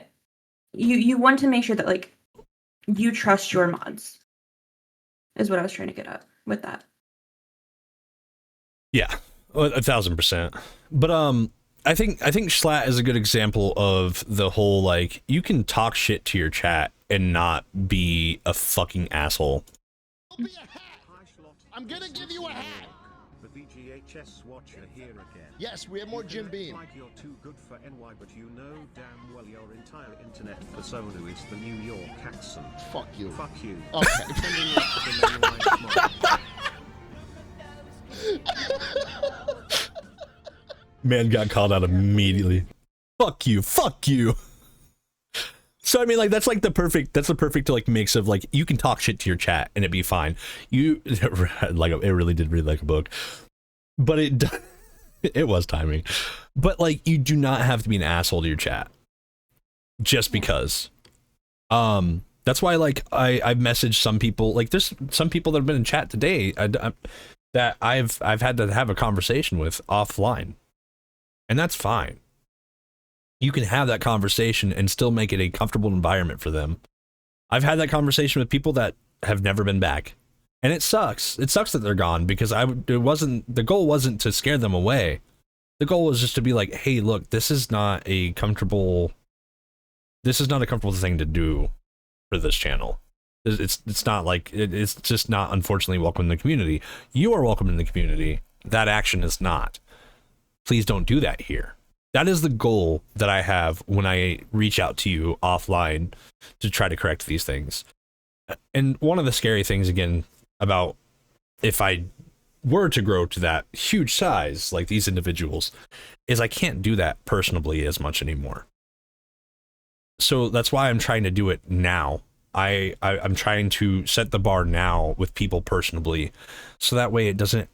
you want to make sure that, like, you trust your mods. Is what I was trying to get at with that. Yeah, 1,000%. But I think Schlatt is a good example of the whole, like, you can talk shit to your chat and not be a fucking asshole. I'm gonna give you a hat. The VGA Chess Watcher here again. Yes, we have more Jim Beam. Like you're too good for NY, but you know damn well your entire internet persona is the New York accent. Fuck you. Fuck you. Okay. Pretending you're the mainline smart. Man got called out immediately. Fuck you. Fuck you. So I mean, like that's the perfect like mix of like you can talk shit to your chat and it'd be fine. You like it really did read like a book, but it was timing. But like you do not have to be an asshole to your chat just because. That's why like I've messaged some people, like there's some people that have been in chat today that I've had to have a conversation with offline, and that's fine. You can have that conversation and still make it a comfortable environment for them. I've had that conversation with people that have never been back, and it sucks. It sucks that they're gone because the goal wasn't to scare them away. The goal was just to be like, hey, look, this is not a comfortable thing to do for this channel. It's not like it's just not, unfortunately, welcome in the community. You are welcome in the community. That action is not. Please don't do that here. That is the goal that I have when I reach out to you offline to try to correct these things. And one of the scary things, again, about if I were to grow to that huge size like these individuals, is I can't do that personally as much anymore. So that's why I'm trying to do it now. I'm trying to set the bar now with people personally, so that way it doesn't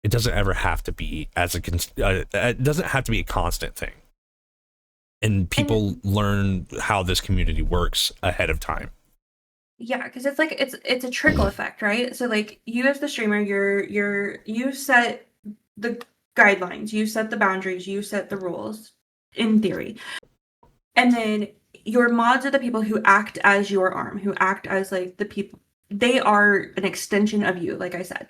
ever have to be it doesn't have to be a constant thing, and people learn how this community works ahead of time. Yeah, because it's like it's a trickle effect, right? So like you as the streamer, you set the guidelines, you set the boundaries, you set the rules in theory, and then your mods are the people who act as your arm, who act as like the people. They are an extension of you, like I said.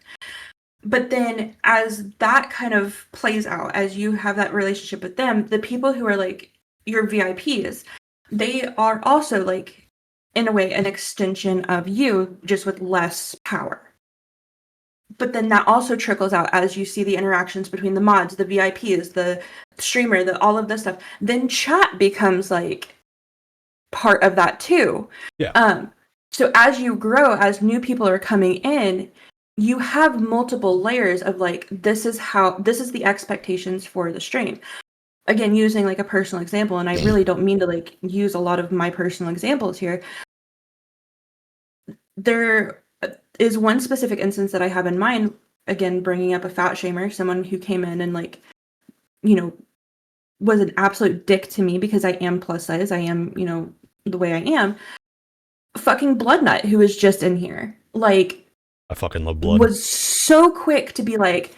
But then as that kind of plays out, as you have that relationship with them, the people who are like your VIPs, they are also like, in a way, an extension of you, just with less power. But then that also trickles out as you see the interactions between the mods, the VIPs, the streamer, all of this stuff. Then chat becomes like part of that too. Yeah. So as you grow, as new people are coming in, you have multiple layers of like, this is the expectations for the stream. Again, using like a personal example, and I really don't mean to like use a lot of my personal examples here. There is one specific instance that I have in mind, again, bringing up a fat shamer, someone who came in and like, you know, was an absolute dick to me because I am plus size. I am, you know, the way I am. Fucking Bloodnut, who was just in here. Like, I fucking love Blood. Was so quick to be like,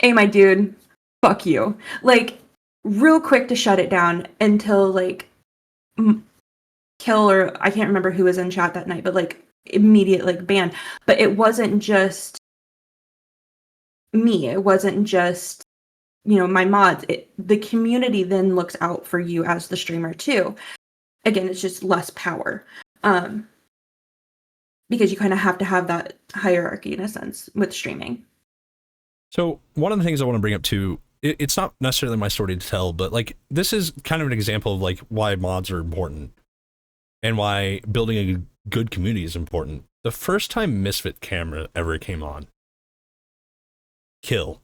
hey, my dude, fuck you. Like, real quick to shut it down until, like, Kill, or I can't remember who was in chat that night, but, like, immediate, like, ban. But it wasn't just me. It wasn't just, you know, my mods. The community then looks out for you as the streamer, too. Again, it's just less power. Because you kind of have to have that hierarchy in a sense with streaming. So one of the things I want to bring up too, it's not necessarily my story to tell, but like this is kind of an example of like why mods are important and why building a good community is important. The first time Misfit Camera ever came on, Kill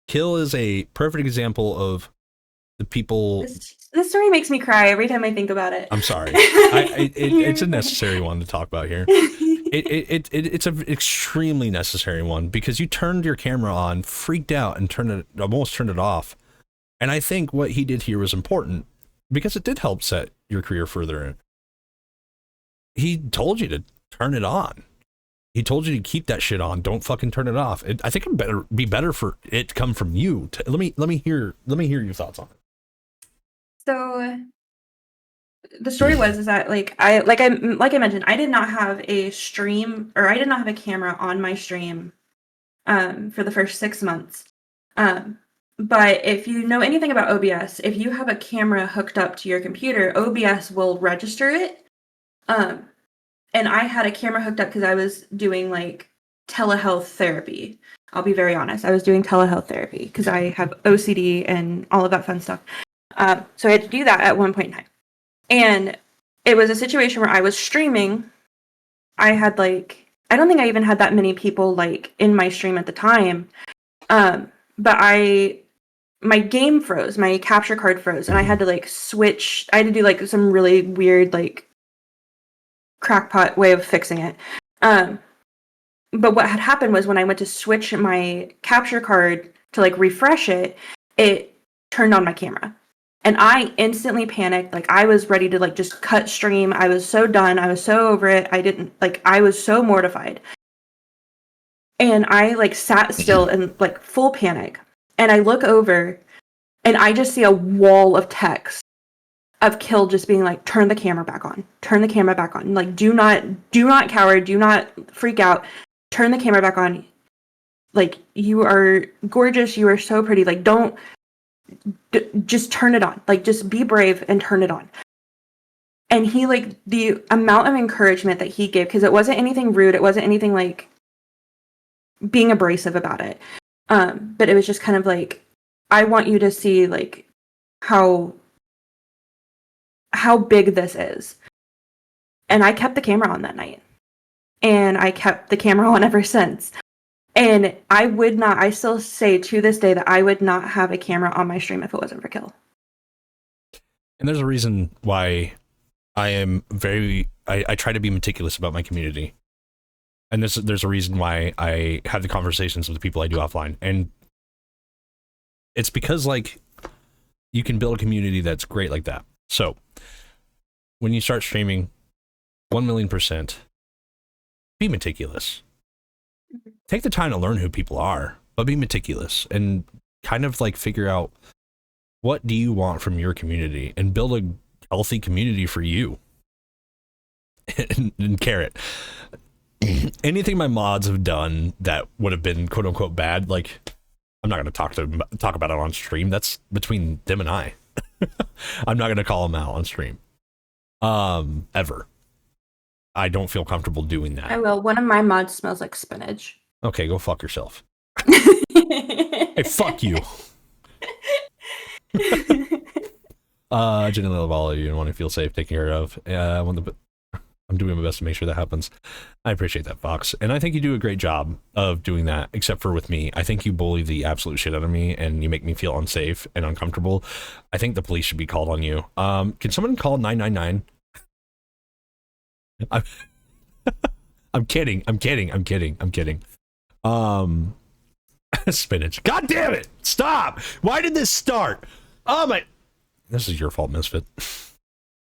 is a perfect example of the people. This story makes me cry every time I think about it. I'm sorry. It's a necessary one to talk about here. It's an extremely necessary one because you turned your camera on, freaked out, and almost turned it off. And I think what he did here was important because it did help set your career further. He told you to turn it on. He told you to keep that shit on. Don't fucking turn it off. I think it'd be better for it to come from you. Let me hear your thoughts on it. So the story is that like I mentioned, I did not have a stream, or I did not have a camera on my stream for the first 6 months. But if you know anything about OBS, if you have a camera hooked up to your computer, OBS will register it. And I had a camera hooked up because I was doing like telehealth therapy. I'll be very honest. I was doing telehealth therapy because I have OCD and all of that fun stuff. So I had to do that at one point in time. And it was a situation where I was streaming. I had like, I don't think I even had that many people like in my stream at the time. But my game froze, my capture card froze, and I had to like switch. I had to do like some really weird, like crackpot way of fixing it. But what had happened was when I went to switch my capture card to like refresh it, it turned on my camera. And I instantly panicked. Like I was ready to like just cut stream. I was so done. I was so over it. I was so mortified. And I like sat still in like full panic. And I look over and I just see a wall of text of Kill just being like, turn the camera back on. Turn the camera back on. Like, do not cower. Do not freak out. Turn the camera back on. Like, you are gorgeous. You are so pretty. Like, just turn it on. Like, just be brave and turn it on. And he, like, the amount of encouragement that he gave, because it wasn't anything rude. It wasn't anything, like, being abrasive about it. But it was just kind of like, I want you to see, like, how big this is. And I kept the camera on that night. And I kept the camera on ever since. And I still say to this day that I would not have a camera on my stream if it wasn't for Kill. And there's a reason why I am I try to be meticulous about my community. And there's a reason why I have the conversations with the people I do offline. And it's because, like, you can build a community that's great like that. So, when you start streaming, 1,000,000%, be meticulous. Take the time to learn who people are, but be meticulous and kind of, like, figure out what do you want from your community and build a healthy community for you. and Carrot. Anything my mods have done that would have been quote unquote bad, like, I'm not going to talk about it on stream. That's between them and I. I'm not going to call them out on stream. Ever. I don't feel comfortable doing that. I will. One of my mods smells like spinach. Okay, go fuck yourself. Hey, fuck you. Genuinely love all of you and want to feel safe, taken care of. I'm doing my best to make sure that happens. I appreciate that, Fox. And I think you do a great job of doing that, except for with me. I think you bully the absolute shit out of me and you make me feel unsafe and uncomfortable. I think the police should be called on you. Can someone call 999? I'm kidding. Spinach. God damn it! Stop! Why did this start? Oh my... This is your fault, Misfit.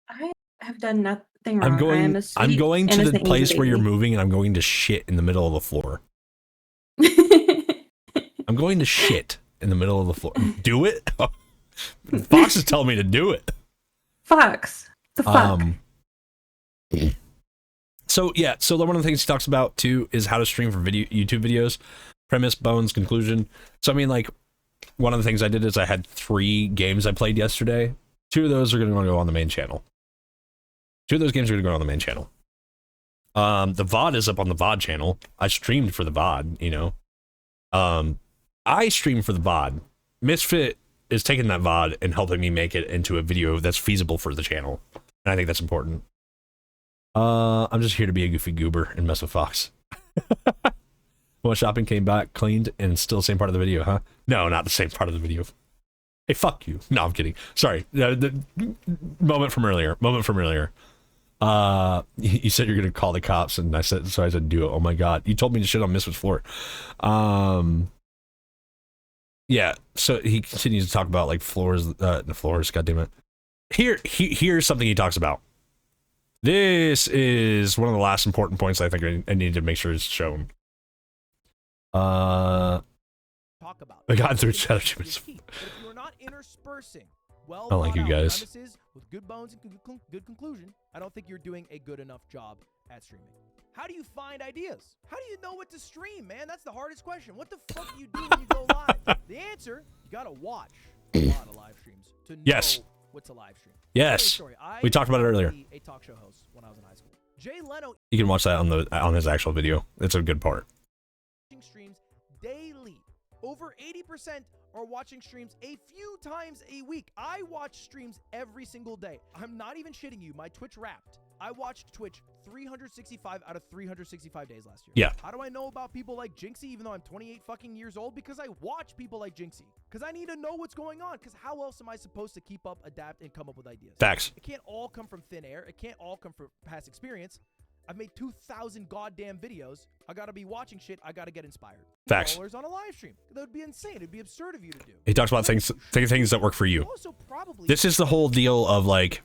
I have done nothing wrong. I'm going to the place baby. where you're moving and I'm going to shit in the middle of the floor. I'm going to shit in the middle of the floor. Do it? Fox is telling me to do it. Fox. The fuck? So yeah, so one of the things he talks about too is how to stream for YouTube videos. Premise, bones, conclusion. So I mean, like, one of the things I did is I had 3 games I played yesterday. 2 of those are going to go on the main channel. 2 of those games are going to go on the main channel. The VOD is up on the VOD channel. I streamed for the VOD, you know. I streamed for the VOD. Misfit is taking that VOD and helping me make it into a video that's feasible for the channel. And I think that's important. I'm just here to be a goofy goober and mess with Fox. Well, shopping came back, cleaned, and still the same part of the video, huh? No, not the same part of the video. Hey, fuck you. No, I'm kidding. Sorry. The moment from earlier. You said you're going to call the cops, and I said do it. Oh my god. You told me to shit on Misfit's floor. Yeah, so he continues to talk about, like, floors, goddammit. Here's something he talks about. This is one of the last important points I think I need to make sure is shown. Talk about. I got through chat achievements. If you're not interspersing I like you guys. premises with good bones and good conclusion, I don't think you're doing a good enough job at streaming. How do you find ideas? How do you know what to stream, man? That's the hardest question. What the fuck do you do when you go live? The answer, you gotta watch a lot of live streams to know what's a live stream. Yes. We talked about it earlier. A talk show host when I was in high school. Jay Leno. You can watch that on his actual video. It's a good part. Streams daily Over 80% are watching streams a few times a week. I watch streams every single day. I'm not even shitting you. My Twitch Wrapped. I watched Twitch 365 out of 365 days last year. Yeah. How do I know about people like Jinxie even though I'm 28 fucking years old? Because I watch people like Jinxie. Because I need to know what's going on. Because how else am I supposed to keep up, adapt, and come up with ideas? Facts. It can't all come from thin air. It can't all come from past experience. I've made 2,000 goddamn videos. I gotta be watching shit. I gotta get inspired. Facts. Followers on a live stream. That would be insane. It'd be absurd of you to do. He talks about things that work for you. Also, probably This is the whole deal of like,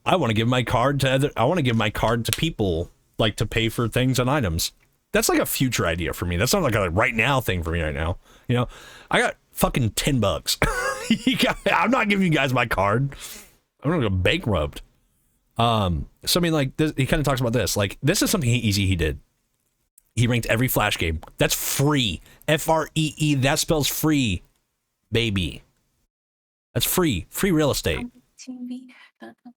I want to give my card to people, like, to pay for things and items. That's like a future idea for me. That's not like a right now thing for me right now. You know, I got fucking $10. I'm not giving you guys my card. I'm gonna go bankrupt. So I mean, like, this, he kind of talks about this. Like, this is something he did. He ranked every Flash game. That's free. Free. That spells free, baby. That's free. Free real estate.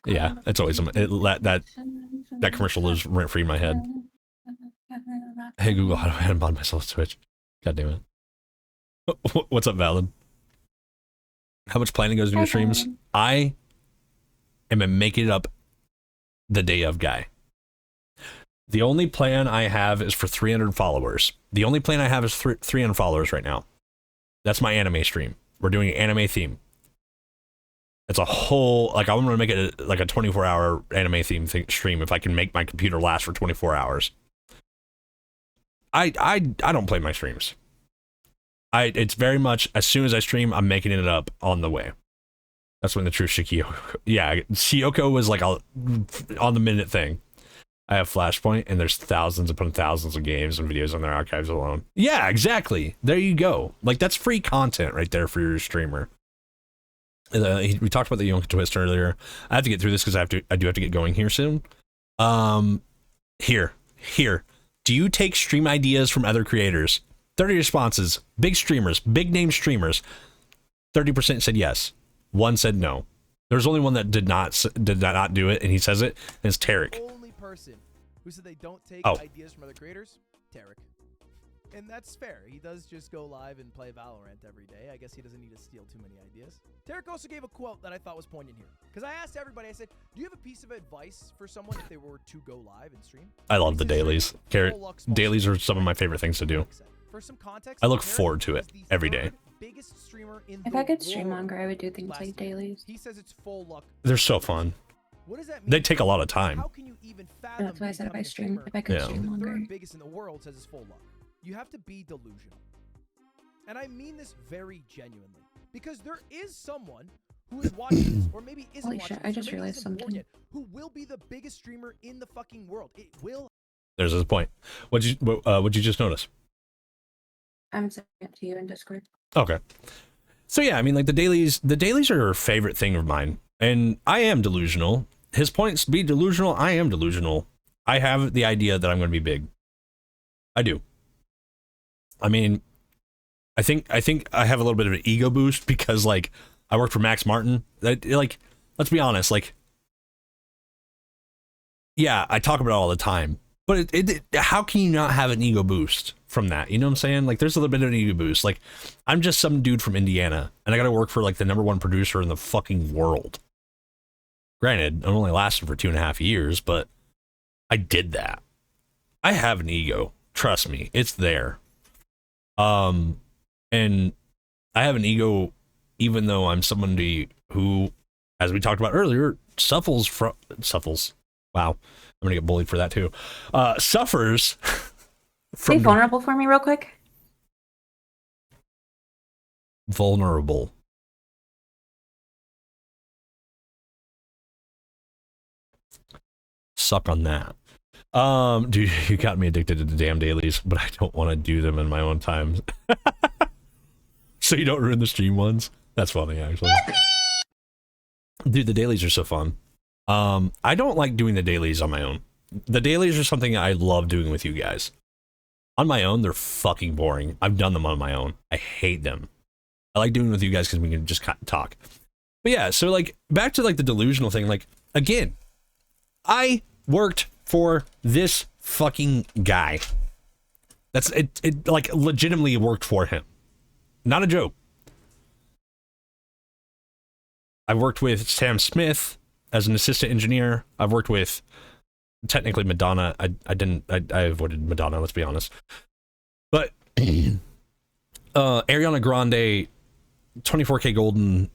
Yeah, it's always that commercial lives rent free in my head. Hey Google, how do I unbond myself to Twitch? God damn it. What's up, Valid? How much planning goes into your streams? I am a make it up the day of guy. The only plan I have is for 300 followers. The only plan I have is 300 followers right now. That's my anime stream. We're doing an anime theme. It's a whole, like, I'm gonna make it like a 24-hour anime theme stream if I can make my computer last for 24 hours. I don't play my streams. It's very much, as soon as I stream, I'm making it up on the way. That's when the true Shikiyoko, yeah, Shiyoko was like a on the minute thing. I have Flashpoint, and there's thousands upon thousands of games and videos on their archives alone. Yeah, exactly. There you go. Like, that's free content right there for your streamer. We talked about the Yonka twist earlier. I have to get through this because I do have to get going here soon. Here. Do you take stream ideas from other creators? 30 responses. Big streamers, big name streamers. 30% said yes. 1 said no. There's only one that did not do it, and he says it, and it's Tarek. Only person who said they don't take ideas from other creators, Tarek. And that's fair. He does just go live and play Valorant every day. I guess he doesn't need to steal too many ideas. Tarek also gave a quote that I thought was poignant here. Because I asked everybody, I said, do you have a piece of advice for someone if they were to go live and stream? I love the dailies. Dailies are some of my favorite things to do. For some context, I look forward to it every day. If I could stream longer, I would do things like dailies. He says it's full luck. They're so fun. What does that mean? They take a lot of time. How can you even fathom That's why I said if I could stream the longer. third biggest in the world says it's full luck. You have to be delusional. And I mean this very genuinely. Because there is someone who is watching this, or maybe isn't Holy watching shit, this, I just or maybe realized isn't born something. yet, who will be the biggest streamer in the fucking world. It will. There's his point. What'd you just notice? I'm sending it to you in Discord. Okay. So yeah, I mean, like, the dailies are a favorite thing of mine. And I am delusional. His points be delusional, I am delusional. I have the idea that I'm going to be big. I do. I mean, I think I have a little bit of an ego boost because, like, I worked for Max Martin. Like, let's be honest, like, yeah, I talk about it all the time, but how can you not have an ego boost from that? You know what I'm saying? Like, there's a little bit of an ego boost. Like, I'm just some dude from Indiana, and I got to work for, like, the #1 producer in the fucking world. Granted, I'm only lasting for 2.5 years, but I did that. I have an ego. Trust me, it's there. And I have an ego, even though I'm somebody who, as we talked about earlier, suffers. Wow, I'm gonna get bullied for that too. Suffers. Be vulnerable for me real quick. Vulnerable. Suck on that. Dude, you got me addicted to the damn dailies, but I don't want to do them in my own time. So you don't ruin the stream ones? That's funny, actually. Dude, the dailies are so fun. I don't like doing the dailies on my own. The dailies are something I love doing with you guys. On my own, they're fucking boring. I've done them on my own. I hate them. I like doing it with you guys because we can just talk. But yeah, so, like, back to, like, the delusional thing. Like, again, I worked for this fucking guy. That's it, like, legitimately worked for him. Not a joke. I've worked with Sam Smith as an assistant engineer. I've worked with, technically, Madonna. I avoided Madonna, let's be honest. But Ariana Grande, 24K Golden,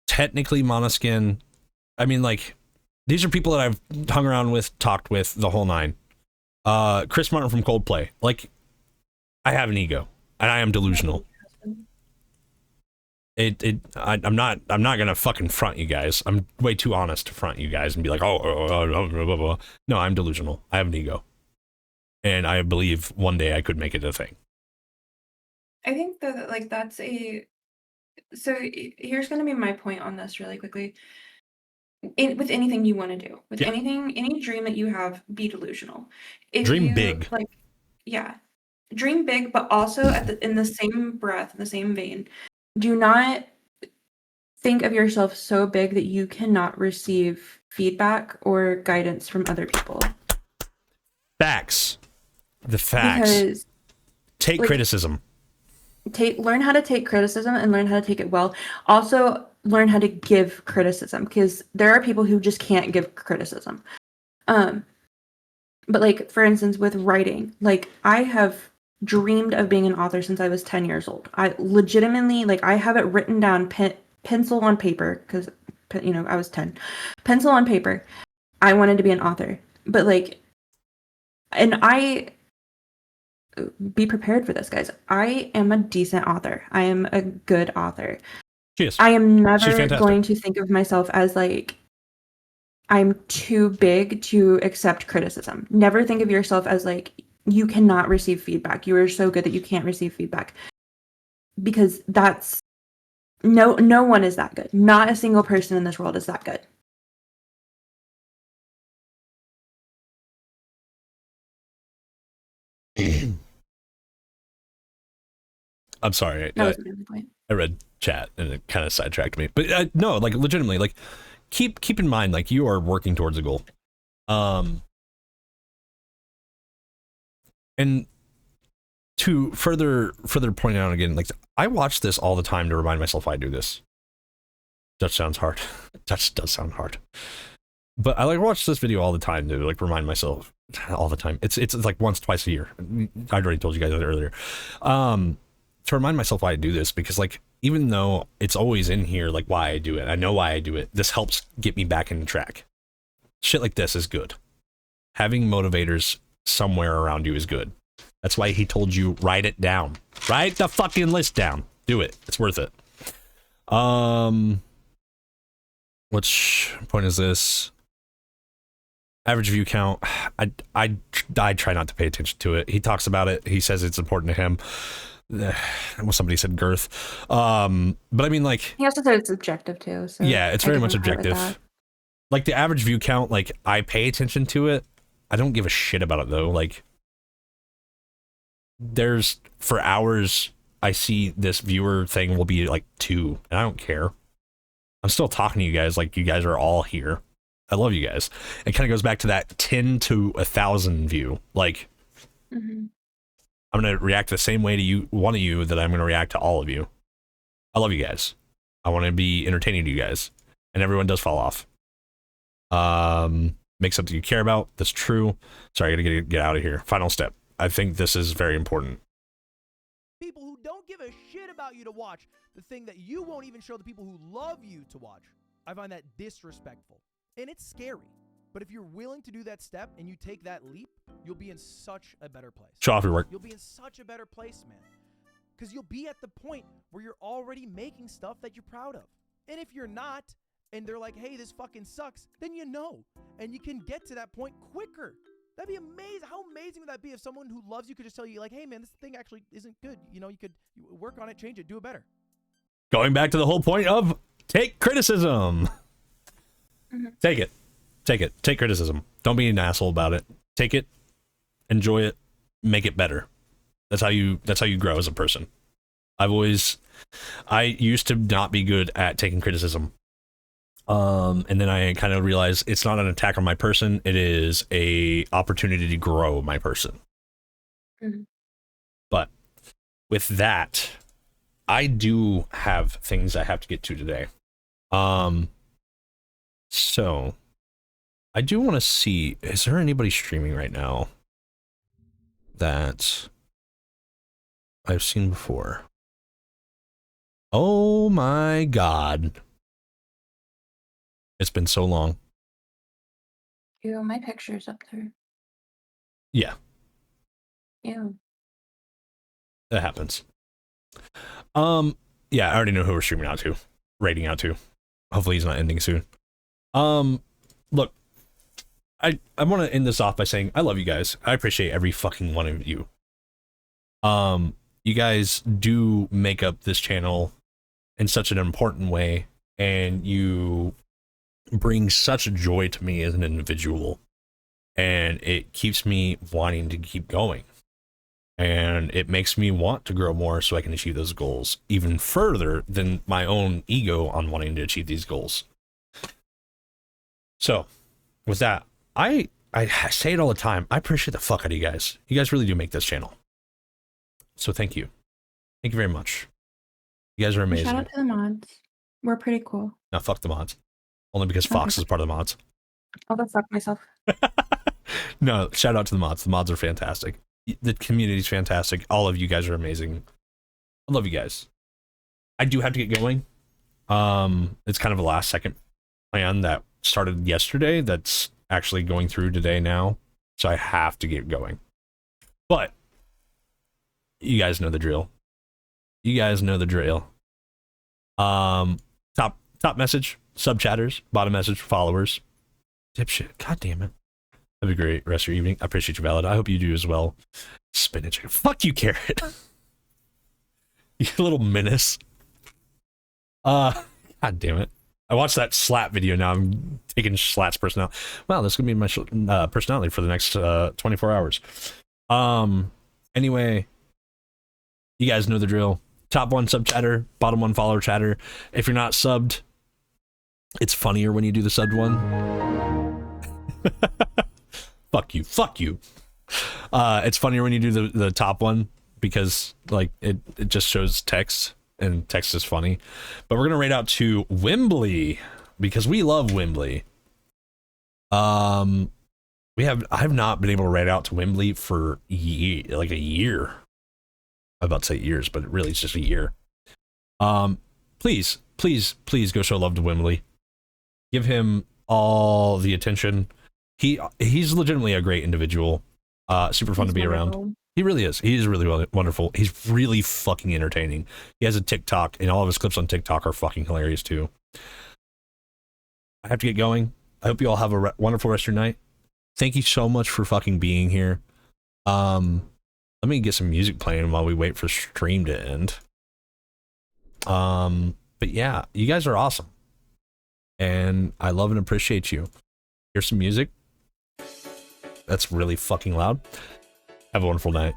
technically Måneskin. I mean, like, these are people that I've hung around with, talked with, the whole nine. Chris Martin from Coldplay. Like, I have an ego, and I am delusional. I'm not gonna fucking front you guys. I'm way too honest to front you guys and be like, blah, blah, blah. No, I'm delusional. I have an ego, and I believe one day I could make it a thing. I think that like that's a. So here's gonna be my point on this really quickly. With anything you want to do, with anything, any dream that you have, be delusional. Dream big. Like, yeah, dream big, but also in the same breath, in the same vein. Do not think of yourself so big that you cannot receive feedback or guidance from other people. Facts. The facts. Because take criticism. Learn how to take criticism and learn how to take it well. Also, learn how to give criticism, because there are people who just can't give criticism. But like, for instance, with writing, like I have dreamed of being an author since I was 10 years old. I legitimately, like, I have it written down, pencil on paper, because, you know, I was 10. Pencil on paper. I wanted to be an author. But, like, and be prepared for this, guys. I am a decent author. I am a good author. Yes. I am never going to think of myself as, like, I'm too big to accept criticism. Never think of yourself as, like, you cannot receive feedback. You are so good that you can't receive feedback. Because that's no one is that good. Not a single person in this world is that good. I'm sorry. I read chat and it kind of sidetracked me. But no, like legitimately, like keep in mind, like you are working towards a goal. And to further point out again, like I watch this all the time to remind myself I do this. That sounds hard. That does sound hard. But I like watch this video all the time to like remind myself all the time. It's like once, twice a year. I already told you guys that earlier. To remind myself why I do this, because like even though it's always in here, like why I do it, I know why I do it. This helps get me back in the track. Shit like this is good. Having motivators somewhere around you is good. That's why he told you write it down. Write the fucking list down. Do it. It's worth it. Which point is this? Average view count. I try not to pay attention to it. He talks about it. He says it's important to him. Well, somebody said girth. But I mean, like, he also said it's objective too. So yeah, it's very much objective. Like the average view count, like I pay attention to it. I don't give a shit about it though. Like, there's for hours I see this viewer thing will be like 2, and I don't care. I'm still talking to you guys like you guys are all here. I love you guys. It kind of goes back to that 10 to 1,000 view. Like, I'm gonna react the same way to you, one of you, that I'm gonna react to all of you. I love you guys. I want to be entertaining to you guys, and everyone does fall off. Make something you care about. That's true. Sorry, I gotta get out of here. Final step. I think this is very important. People who don't give a shit about you to watch the thing that you won't even show the people who love you to watch. I find that disrespectful. And it's scary. But if you're willing to do that step and you take that leap, you'll be in such a better place. Show off your work. You'll be in such a better place, man. Because you'll be at the point where you're already making stuff that you're proud of. And if you're not, and they're like, hey, this fucking sucks, then you know. And you can get to that point quicker. That'd be amazing. How amazing would that be if someone who loves you could just tell you, like, hey, man, this thing actually isn't good. You know, you could work on it, change it, do it better. Going back to the whole point of take criticism. Take it. Take it. Take criticism. Don't be an asshole about it. Take it. Enjoy it. Make it better. That's how you grow as a person. I used to not be good at taking criticism. And then I kind of realized it's not an attack on my person. It is a opportunity to grow my person. But with that, I do have things I have to get to today. So I do want to see, is there anybody streaming right now that I've seen before? Oh my God. It's been so long. Ew, my picture's up there. Yeah. Ew. That happens. Yeah, I already know who we're streaming out to, rating out to. Hopefully he's not ending soon. Look, I want to end this off by saying I love you guys. I appreciate every fucking one of you. You guys do make up this channel in such an important way, and you bring such joy to me as an individual, and it keeps me wanting to keep going. And it makes me want to grow more so I can achieve those goals even further than my own ego on wanting to achieve these goals. So, with that, I say it all the time. I appreciate the fuck out of you guys. You guys really do make this channel. So thank you. Thank you very much. You guys are amazing. Shout out to the mods. We're pretty cool. Now fuck the mods. Only because Fox is part of the mods. I'll go fuck myself. No, shout out to the mods. The mods are fantastic. The community's fantastic. All of you guys are amazing. I love you guys. I do have to get going. It's kind of a last second plan that started yesterday that's actually going through today now. So I have to get going. But you guys know the drill. You guys know the drill. Top message, sub chatters, bottom message, followers. Dipshit. God damn it. Have a great rest of your evening. I appreciate you, Valid. I hope you do as well. Spinach. Fuck you, Carrot. You little menace. God damn it. I watched that Slat video. Now I'm taking Slat's personality. Wow, this is going to be my personality for the next 24 hours. Anyway, you guys know the drill. Top one sub chatter, bottom one follower chatter. If you're not subbed, it's funnier when you do the subbed one. Fuck you. Fuck you. It's funnier when you do the top one because like it just shows text and text is funny. But we're gonna rate out to Wembley because we love Wembley. I have not been able to rate out to Wembley for a year. I'm about to say years, but really it's just a year. Please go show love to Wembley. Give him all the attention. He's legitimately a great individual. Super fun to be around. He really is. He is really wonderful. He's really fucking entertaining. He has a TikTok, and all of his clips on TikTok are fucking hilarious too. I have to get going. I hope you all have a wonderful rest of your night. Thank you so much for fucking being here. Let me get some music playing while we wait for stream to end. But yeah, you guys are awesome. And I love and appreciate you. Here's some music. That's really fucking loud. Have a wonderful night.